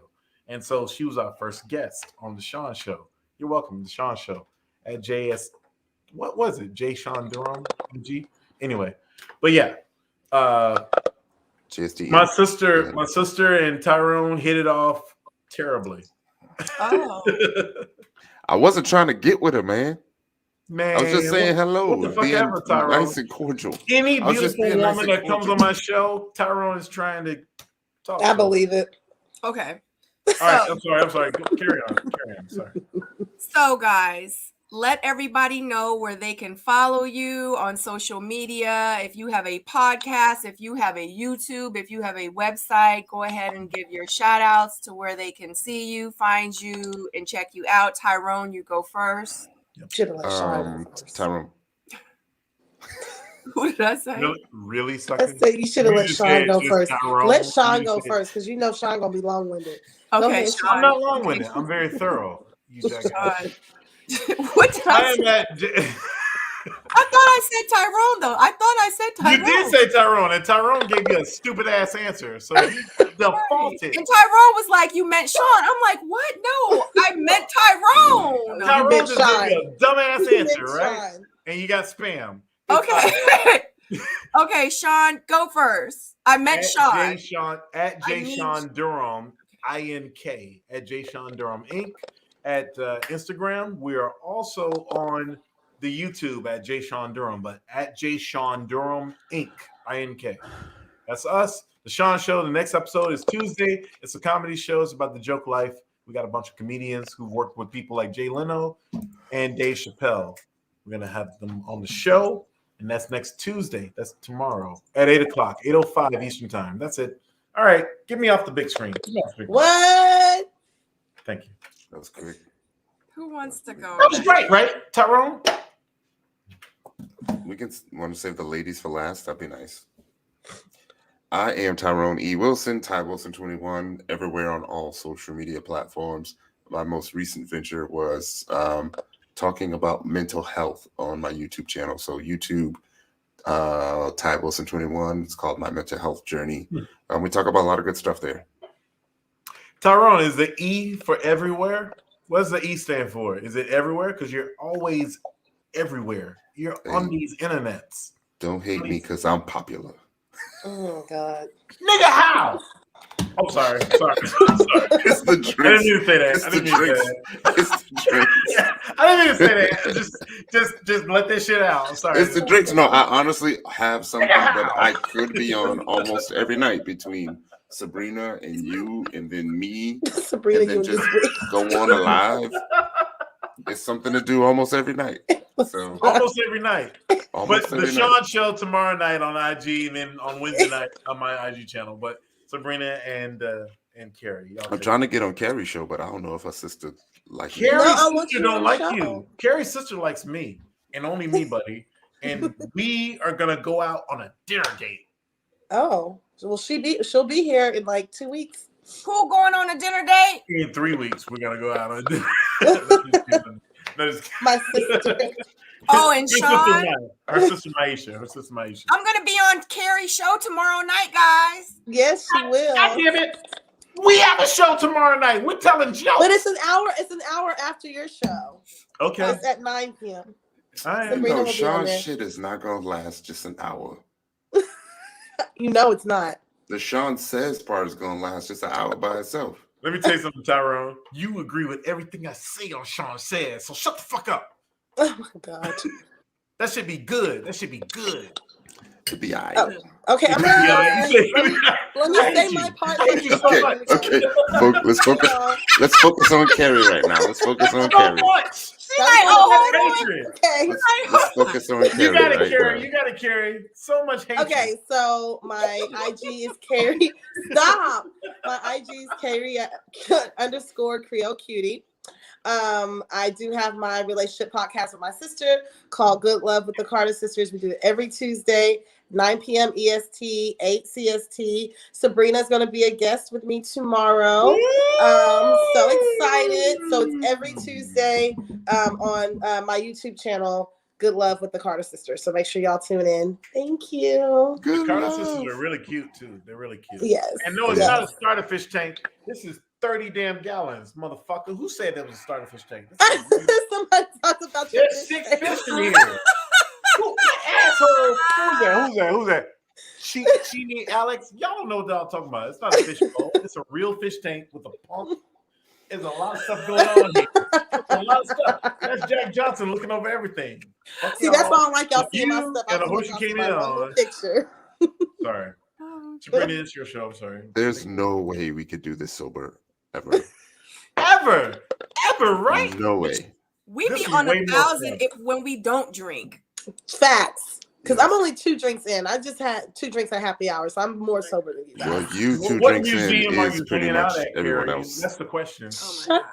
[SPEAKER 3] and so she was our first guest on the Shawn Show. You're welcome, the Shawn Show at JS. What was it? J. Shawn Durham? G. Anyway, but yeah, my sister and Tyrone hit it off terribly.
[SPEAKER 1] Oh,
[SPEAKER 2] I wasn't trying to get with her, man.
[SPEAKER 3] Man,
[SPEAKER 2] I was just saying hello,
[SPEAKER 3] what the fuck
[SPEAKER 2] being
[SPEAKER 3] ever, Tyrone?
[SPEAKER 2] nice and cordial.
[SPEAKER 3] Any beautiful woman that comes on my show, Tyrone is trying to talk.
[SPEAKER 4] I believe it.
[SPEAKER 1] Okay.
[SPEAKER 3] All right, I'm sorry. Carry on. Sorry.
[SPEAKER 1] So, guys, let everybody know where they can follow you on social media. If you have a podcast, if you have a YouTube, if you have a website, go ahead and give your shout outs to where they can see you, find you, and check you out. Tyrone, you go first.
[SPEAKER 2] Tyrone.
[SPEAKER 1] Who did I say?
[SPEAKER 3] Really
[SPEAKER 4] I
[SPEAKER 3] sucking?
[SPEAKER 4] said you should have let Shawn go first.
[SPEAKER 3] Tyrone.
[SPEAKER 4] Let Shawn go first because you know Shawn gonna be long-winded.
[SPEAKER 1] Okay,
[SPEAKER 3] I'm not long-winded. I'm very thorough. You jackass.
[SPEAKER 1] What did I say? I thought I said Tyrone though. I thought I said Tyrone.
[SPEAKER 3] You did say Tyrone, and Tyrone gave you a stupid ass answer. So you defaulted.
[SPEAKER 1] And Tyrone was like, "You meant Shawn." I'm like, "What? No, I meant Tyrone."
[SPEAKER 3] Tyrone just gave you a dumbass answer, right? And you got spam.
[SPEAKER 1] Okay. Okay, Shawn, go first. I meant Shawn.
[SPEAKER 3] At J. Shawn Durham, INK at J. Shawn Durham Inc. At Instagram. We are also on the YouTube at J. Shawn Durham, but at J. Shawn Durham Inc. INK. That's us. The Shawn Show. The next episode is Tuesday. It's a comedy show. It's about the joke life. We got a bunch of comedians who worked with people like Jay Leno and Dave Chappelle. We're gonna have them on the show, and that's next Tuesday. That's tomorrow at 8:00, 8:05 Eastern Time. That's it. All right, get me off the big screen.
[SPEAKER 4] What?
[SPEAKER 3] Thank you.
[SPEAKER 2] That was quick.
[SPEAKER 1] Who wants to go?
[SPEAKER 3] That was great, right, Tyrone?
[SPEAKER 2] We can want to save the ladies for last. That'd be nice. I am Tyrone E. Wilson, Ty Wilson 21, everywhere on all social media platforms. My most recent venture was talking about mental health on my YouTube channel. So YouTube, Ty Wilson 21. It's called My Mental Health Journey. We talk about a lot of good stuff there.
[SPEAKER 3] Tyrone, is the E for everywhere? What does the E stand for? Is it everywhere? Because you're always everywhere. You're on these internets.
[SPEAKER 2] Don't hate me because I'm popular.
[SPEAKER 4] Oh God,
[SPEAKER 3] nigga, how? Oh, sorry.
[SPEAKER 2] It's the drinks.
[SPEAKER 3] I didn't mean to say that.
[SPEAKER 2] It's the drinks. It's the drinks.
[SPEAKER 3] I didn't mean to say that. Just let this shit out. I'm sorry.
[SPEAKER 2] It's the drinks. No, I honestly have something that I could be on almost every night between Sabrina and you, and then me,
[SPEAKER 4] Sabrina,
[SPEAKER 2] and then just go on alive. It's something to do almost every night. So
[SPEAKER 3] almost every night.
[SPEAKER 2] Almost
[SPEAKER 3] but
[SPEAKER 2] every
[SPEAKER 3] the Shawn
[SPEAKER 2] night.
[SPEAKER 3] show tomorrow night on IG, and then on Wednesday night on my IG channel. But Sabrina and Kheri.
[SPEAKER 2] I'm trying to get on Kheri's show, but I don't know if her sister likes me.
[SPEAKER 3] Kheri's sister don't like you. Kheri's sister likes me, and only me, buddy. And we are gonna go out on a dinner date.
[SPEAKER 4] Oh, will she'll be here in like 2 weeks.
[SPEAKER 1] Who going on a dinner date?
[SPEAKER 3] In 3 weeks, we're gonna go out on dinner.
[SPEAKER 4] My sister.
[SPEAKER 1] Oh, and Shawn.
[SPEAKER 3] Her sister Maisha.
[SPEAKER 1] I'm gonna be on Kheri's show tomorrow night, guys.
[SPEAKER 4] Yes, she will.
[SPEAKER 3] God damn it. We have a show tomorrow night. We're telling jokes.
[SPEAKER 4] But it's an hour after your show.
[SPEAKER 3] Okay.
[SPEAKER 4] It's at 9 p.m.
[SPEAKER 3] All right.
[SPEAKER 2] No, Shawn's shit is not gonna last just an hour.
[SPEAKER 4] You know it's not.
[SPEAKER 2] The Shawn Says part is gonna last just an hour by itself.
[SPEAKER 3] Let me tell you something, Tyrone. You agree with everything I say on Shawn Says, so shut the fuck up.
[SPEAKER 4] Oh my God.
[SPEAKER 3] That should be good.
[SPEAKER 2] To be all right.
[SPEAKER 4] Oh, okay, I'm let me say my part.
[SPEAKER 3] Thank you so much.
[SPEAKER 2] Okay. Let's focus on Kheri right now. Let's focus on Kheri.
[SPEAKER 4] Okay.
[SPEAKER 2] Let's focus on Kheri.
[SPEAKER 3] You got it,
[SPEAKER 2] right
[SPEAKER 3] Kheri.
[SPEAKER 2] now.
[SPEAKER 3] You got it, Kheri. So much hate.
[SPEAKER 4] Okay, so my IG is Kheri. Stop. My IG is Kheri _ Creole Cutie. I do have my relationship podcast with my sister called Good Love with the Carter Sisters. We do it every Tuesday, 9 p.m. EST, 8 CST. Sabrina's going to be a guest with me tomorrow. So excited. So it's every Tuesday on my YouTube channel, Good Love with the Carter Sisters. So make sure y'all tune in. Thank you.
[SPEAKER 3] The Carter Sisters are really cute too. They're really cute.
[SPEAKER 4] Yes.
[SPEAKER 3] And no, it's not a starter fish tank. This is 30 damn gallons, motherfucker. Who said that was a starter fish tank?
[SPEAKER 4] Somebody talked about your
[SPEAKER 3] There's 6 fish in here. Asshole. Who's that? She need Alex. Y'all don't know what y'all talking about. It's not a fish bowl. It's a real fish tank with a pump. There's a lot of stuff going on here. A lot of stuff. That's Jack Johnson looking over everything.
[SPEAKER 4] See, that's why I don't like y'all seeing my stuff.
[SPEAKER 3] And a horse you came in on.
[SPEAKER 4] Picture.
[SPEAKER 3] Sorry. Sabrina, it's your show. Sorry.
[SPEAKER 2] There's no way we could do this sober ever.
[SPEAKER 3] Ever, right?
[SPEAKER 2] No way.
[SPEAKER 1] We be on 1,000 when we don't drink.
[SPEAKER 4] Facts. Because I'm only 2 drinks in. I just had 2 drinks at happy hour, so I'm more sober than you guys.
[SPEAKER 2] Well, you 2
[SPEAKER 3] What
[SPEAKER 2] drinks in
[SPEAKER 3] museum are
[SPEAKER 2] is
[SPEAKER 3] you
[SPEAKER 2] pretty
[SPEAKER 3] hanging
[SPEAKER 2] much
[SPEAKER 3] out at,
[SPEAKER 2] everyone
[SPEAKER 3] Kheri?
[SPEAKER 2] else.
[SPEAKER 3] That's the question.
[SPEAKER 1] Oh my God.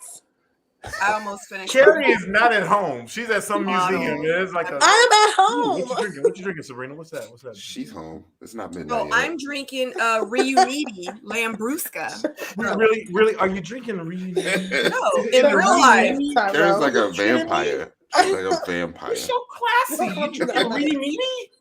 [SPEAKER 1] I almost finished.
[SPEAKER 3] Kheri is not at home. She's at some museum. It's like a.
[SPEAKER 4] I am at home.
[SPEAKER 3] What you drinking, Sabrina? What's that?
[SPEAKER 2] She's home. It's not midnight.
[SPEAKER 1] Oh,
[SPEAKER 2] yet.
[SPEAKER 1] I'm drinking Riuniti Lambrusca.
[SPEAKER 3] Really? Are you drinking Riuniti?
[SPEAKER 1] No, in real life.
[SPEAKER 2] Kheri's like a vampire. She's like a vampire.
[SPEAKER 3] You're so classy. You drinking Riuniti?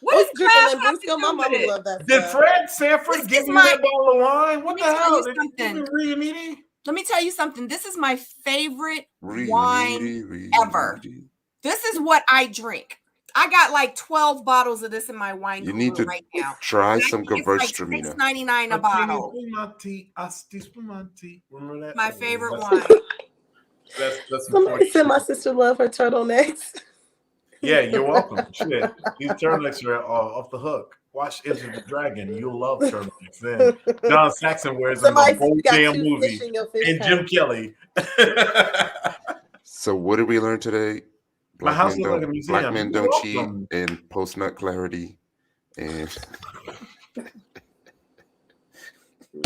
[SPEAKER 1] What is class have to
[SPEAKER 4] My
[SPEAKER 1] do
[SPEAKER 4] mama
[SPEAKER 1] with it?
[SPEAKER 4] love that
[SPEAKER 3] Did
[SPEAKER 4] stuff.
[SPEAKER 3] Fred Sanford give you that bottle of wine? What the hell? Did you give me Riuniti?
[SPEAKER 1] Let me tell you something. This is my favorite wine ever. This is what I drink. I got like 12 bottles of this in my wine cooler
[SPEAKER 2] need to
[SPEAKER 1] right now.
[SPEAKER 2] try some
[SPEAKER 1] It's
[SPEAKER 2] Gewürztraminer.
[SPEAKER 1] like $6.99 a bottle.
[SPEAKER 3] Remember that?
[SPEAKER 1] My favorite wine.
[SPEAKER 3] That's
[SPEAKER 4] Somebody said my sister love her turtlenecks.
[SPEAKER 3] Yeah, you're welcome. Shit. These turtlenecks are off the hook. Watch Enter the Dragon. You'll love turtlenecks. Then John Saxon wears them the whole damn movie. And Jim Kelly.
[SPEAKER 2] So what did we learn today?
[SPEAKER 3] My house looks like a museum.
[SPEAKER 2] Black men don't cheat, and post-nut clarity, and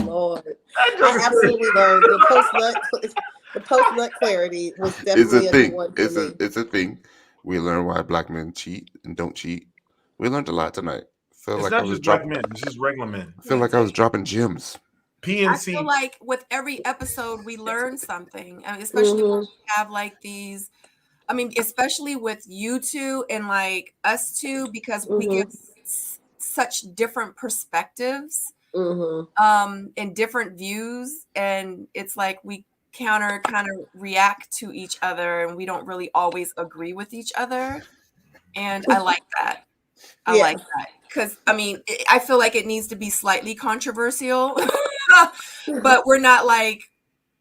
[SPEAKER 4] Lord, I absolutely learned the post-nut clarity was definitely
[SPEAKER 2] it's a thing.
[SPEAKER 4] new one for me.
[SPEAKER 2] It's a thing. We learn why black men cheat and don't cheat. We learned a lot tonight.
[SPEAKER 3] It's not just black men; it's just regular men.
[SPEAKER 2] I feel like I was dropping gems.
[SPEAKER 3] PNC.
[SPEAKER 1] I feel like with every episode we learn something, especially when we have like these. I mean, especially with you two and like us two, because we get such different perspectives, and different views, and it's like we kind of react to each other, and we don't really always agree with each other, and I like that. I like that because I mean, I feel like it needs to be slightly controversial, but we're not like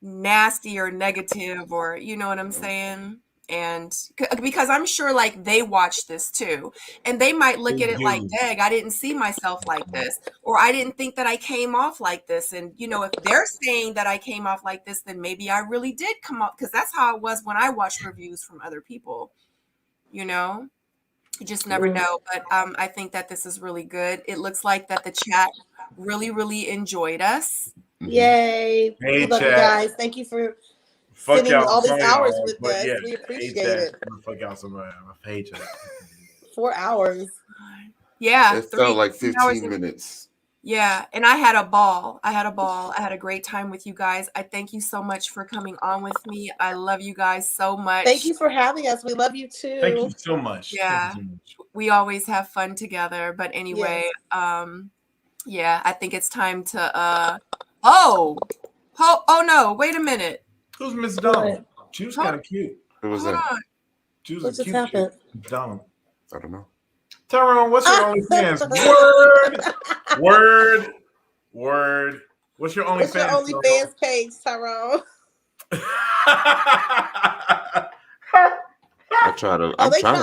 [SPEAKER 1] nasty or negative, or you know what I'm saying. And because I'm sure like they watch this too, and they might look at it like, dang, I didn't see myself like this, or I didn't think that I came off like this. And you know, if they're saying that I came off like this, then maybe I really did come off, because that's how it was when I watched reviews from other people. You know, you just never know. But I think that this is really good. It looks like that the chat really enjoyed us.
[SPEAKER 4] Yay. We love you guys. Thank you for spending all these hours with us.
[SPEAKER 3] Yeah,
[SPEAKER 4] we appreciate it.
[SPEAKER 3] Fuck y'all somebody. My page.
[SPEAKER 4] 4 hours.
[SPEAKER 1] Yeah.
[SPEAKER 2] It felt like 15 minutes.
[SPEAKER 1] Yeah. And I had a ball. I had a great time with you guys. I thank you so much for coming on with me. I love you guys so much.
[SPEAKER 4] Thank you for having us. We love you too.
[SPEAKER 3] Thank you so much.
[SPEAKER 1] Yeah. We always have fun together. But anyway, yeah, I think it's time to oh no, wait a minute.
[SPEAKER 3] Who's Miss Donald? She was kind of cute.
[SPEAKER 2] Who was that?
[SPEAKER 3] She was
[SPEAKER 4] what
[SPEAKER 3] a cute chick. Donald.
[SPEAKER 2] I don't know.
[SPEAKER 3] Tyrone, what's your OnlyFans? Word. What's your OnlyFans?
[SPEAKER 4] What's your OnlyFans page, Tyrone?
[SPEAKER 2] I'm trying to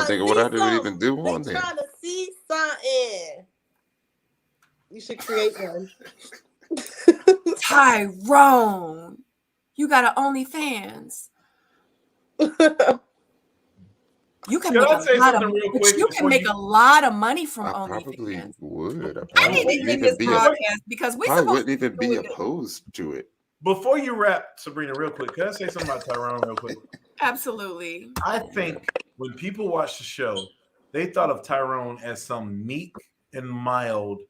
[SPEAKER 2] think of what I didn't even do on there.
[SPEAKER 4] Trying to see something. You should create one.
[SPEAKER 1] Tyrone, you got an OnlyFans. You can make a lot of money from OnlyFans.
[SPEAKER 2] Probably would.
[SPEAKER 1] I need to hear this broadcast because I
[SPEAKER 2] wouldn't even be opposed to it.
[SPEAKER 3] Before you wrap, Sabrina, real quick, can I say something about Tyrone real quick?
[SPEAKER 1] Absolutely.
[SPEAKER 3] I think when people watch the show, they thought of Tyrone as some meek and mild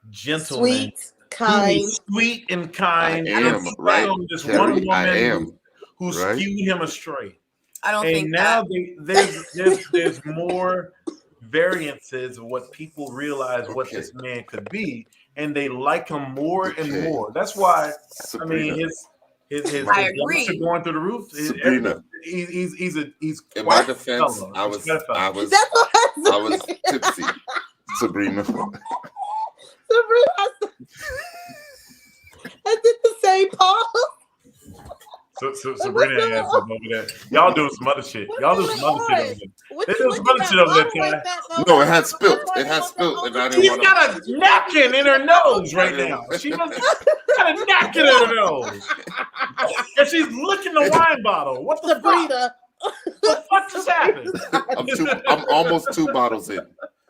[SPEAKER 3] gentleman. Sweet and kind.
[SPEAKER 2] I am, right?
[SPEAKER 3] Just
[SPEAKER 2] Kheri,
[SPEAKER 3] one woman who
[SPEAKER 2] right?
[SPEAKER 3] skewed him astray.
[SPEAKER 1] I don't think
[SPEAKER 3] now there's more variances of what people realize what this man could be, and they like him more and more. That's why
[SPEAKER 2] Sabrina.
[SPEAKER 3] I mean his
[SPEAKER 1] I agree.
[SPEAKER 3] are going through the roof.
[SPEAKER 2] Sabrina.
[SPEAKER 3] He's
[SPEAKER 2] in my defense, I was tipsy. Sabrina.
[SPEAKER 4] I did the same pause.
[SPEAKER 3] So Sabrina ass up over there. Y'all doing some other shit. Y'all do some other shit over there. They do some other shit over there,
[SPEAKER 2] No, it had spilt. It had spilt, and I didn't want to.
[SPEAKER 3] She's got a napkin in her nose right now. She got a napkin in her nose, and she's licking the wine bottle. What the
[SPEAKER 4] Sabrina?
[SPEAKER 3] What fuck just happened?
[SPEAKER 2] I'm almost 2 bottles in.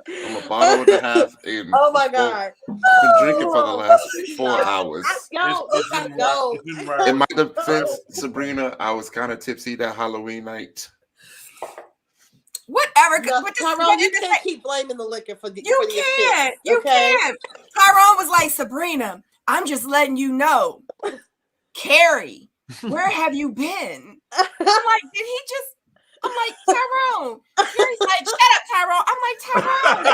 [SPEAKER 2] I'm a bottle and a half in.
[SPEAKER 4] Oh my god!
[SPEAKER 2] I've been drinking for the last 4 hours.
[SPEAKER 4] Go.
[SPEAKER 2] In my defense, Sabrina, I was kind of tipsy that Halloween night.
[SPEAKER 1] Whatever.
[SPEAKER 4] Tyrone, you can't keep blaming the liquor for the.
[SPEAKER 1] You can't. You can't. Tyrone was like, Sabrina, I'm just letting you know. Kheri, where have you been? I'm like, did he just? I'm like, Tyrone. Kheri's like, shut up, Tyrone. I'm like, Tyrone,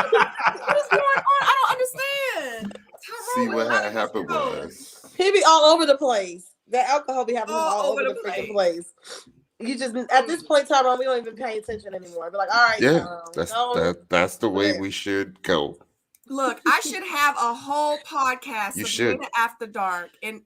[SPEAKER 1] what is going on? I don't understand. Tyrone,
[SPEAKER 2] see what happened was
[SPEAKER 4] he be all over the place. The alcohol be having him all over the freaking place. You just at this point, Tyrone, we don't even pay attention anymore. We're like, all right,
[SPEAKER 2] yeah, that's the way we should go.
[SPEAKER 1] Look, I should have a whole podcast.
[SPEAKER 2] You should
[SPEAKER 1] After Dark and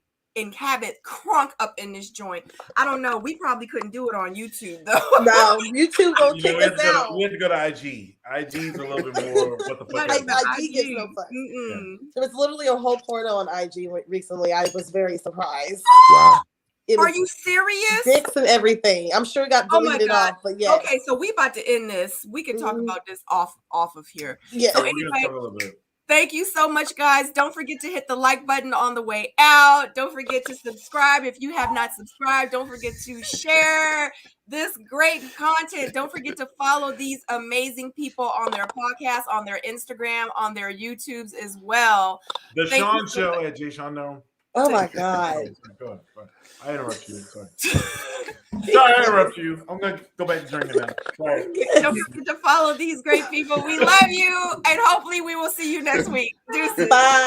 [SPEAKER 1] have it crunk up in this joint. I don't know. We probably couldn't do it on YouTube though.
[SPEAKER 4] No, YouTube gonna kick us out.
[SPEAKER 3] We have to go to IG. IG's a little bit more. What the fuck?
[SPEAKER 4] IG gets no fun. There was literally a whole porno on IG recently. I was very surprised.
[SPEAKER 2] Wow.
[SPEAKER 4] It
[SPEAKER 1] Are
[SPEAKER 4] was
[SPEAKER 1] you serious?
[SPEAKER 4] dicks and everything. I'm sure it got
[SPEAKER 1] Oh my
[SPEAKER 4] deleted
[SPEAKER 1] God.
[SPEAKER 4] off, but yeah.
[SPEAKER 1] Okay, so we about to end this. We could talk about this off of here.
[SPEAKER 4] Yeah.
[SPEAKER 1] So
[SPEAKER 3] We're gonna talk a
[SPEAKER 1] anyway,
[SPEAKER 3] little bit.
[SPEAKER 1] thank you so much, guys. Don't forget to hit the like button on the way out. Don't forget to subscribe if you have not subscribed. Don't forget to share this great content. Don't forget to follow these amazing people on their podcast, on their Instagram, on their YouTubes as well.
[SPEAKER 3] The
[SPEAKER 1] Thank
[SPEAKER 3] Shawn
[SPEAKER 1] you so
[SPEAKER 3] Show
[SPEAKER 1] much.
[SPEAKER 3] at J. Shawn Noam.
[SPEAKER 4] Oh my God.
[SPEAKER 3] Go ahead. I interrupt you. Sorry. Sorry, I interrupt you. I'm gonna go back to drinking now. Sorry.
[SPEAKER 1] Don't forget to follow these great people. We love you, and hopefully we will see you next week. Deuces.
[SPEAKER 4] Bye.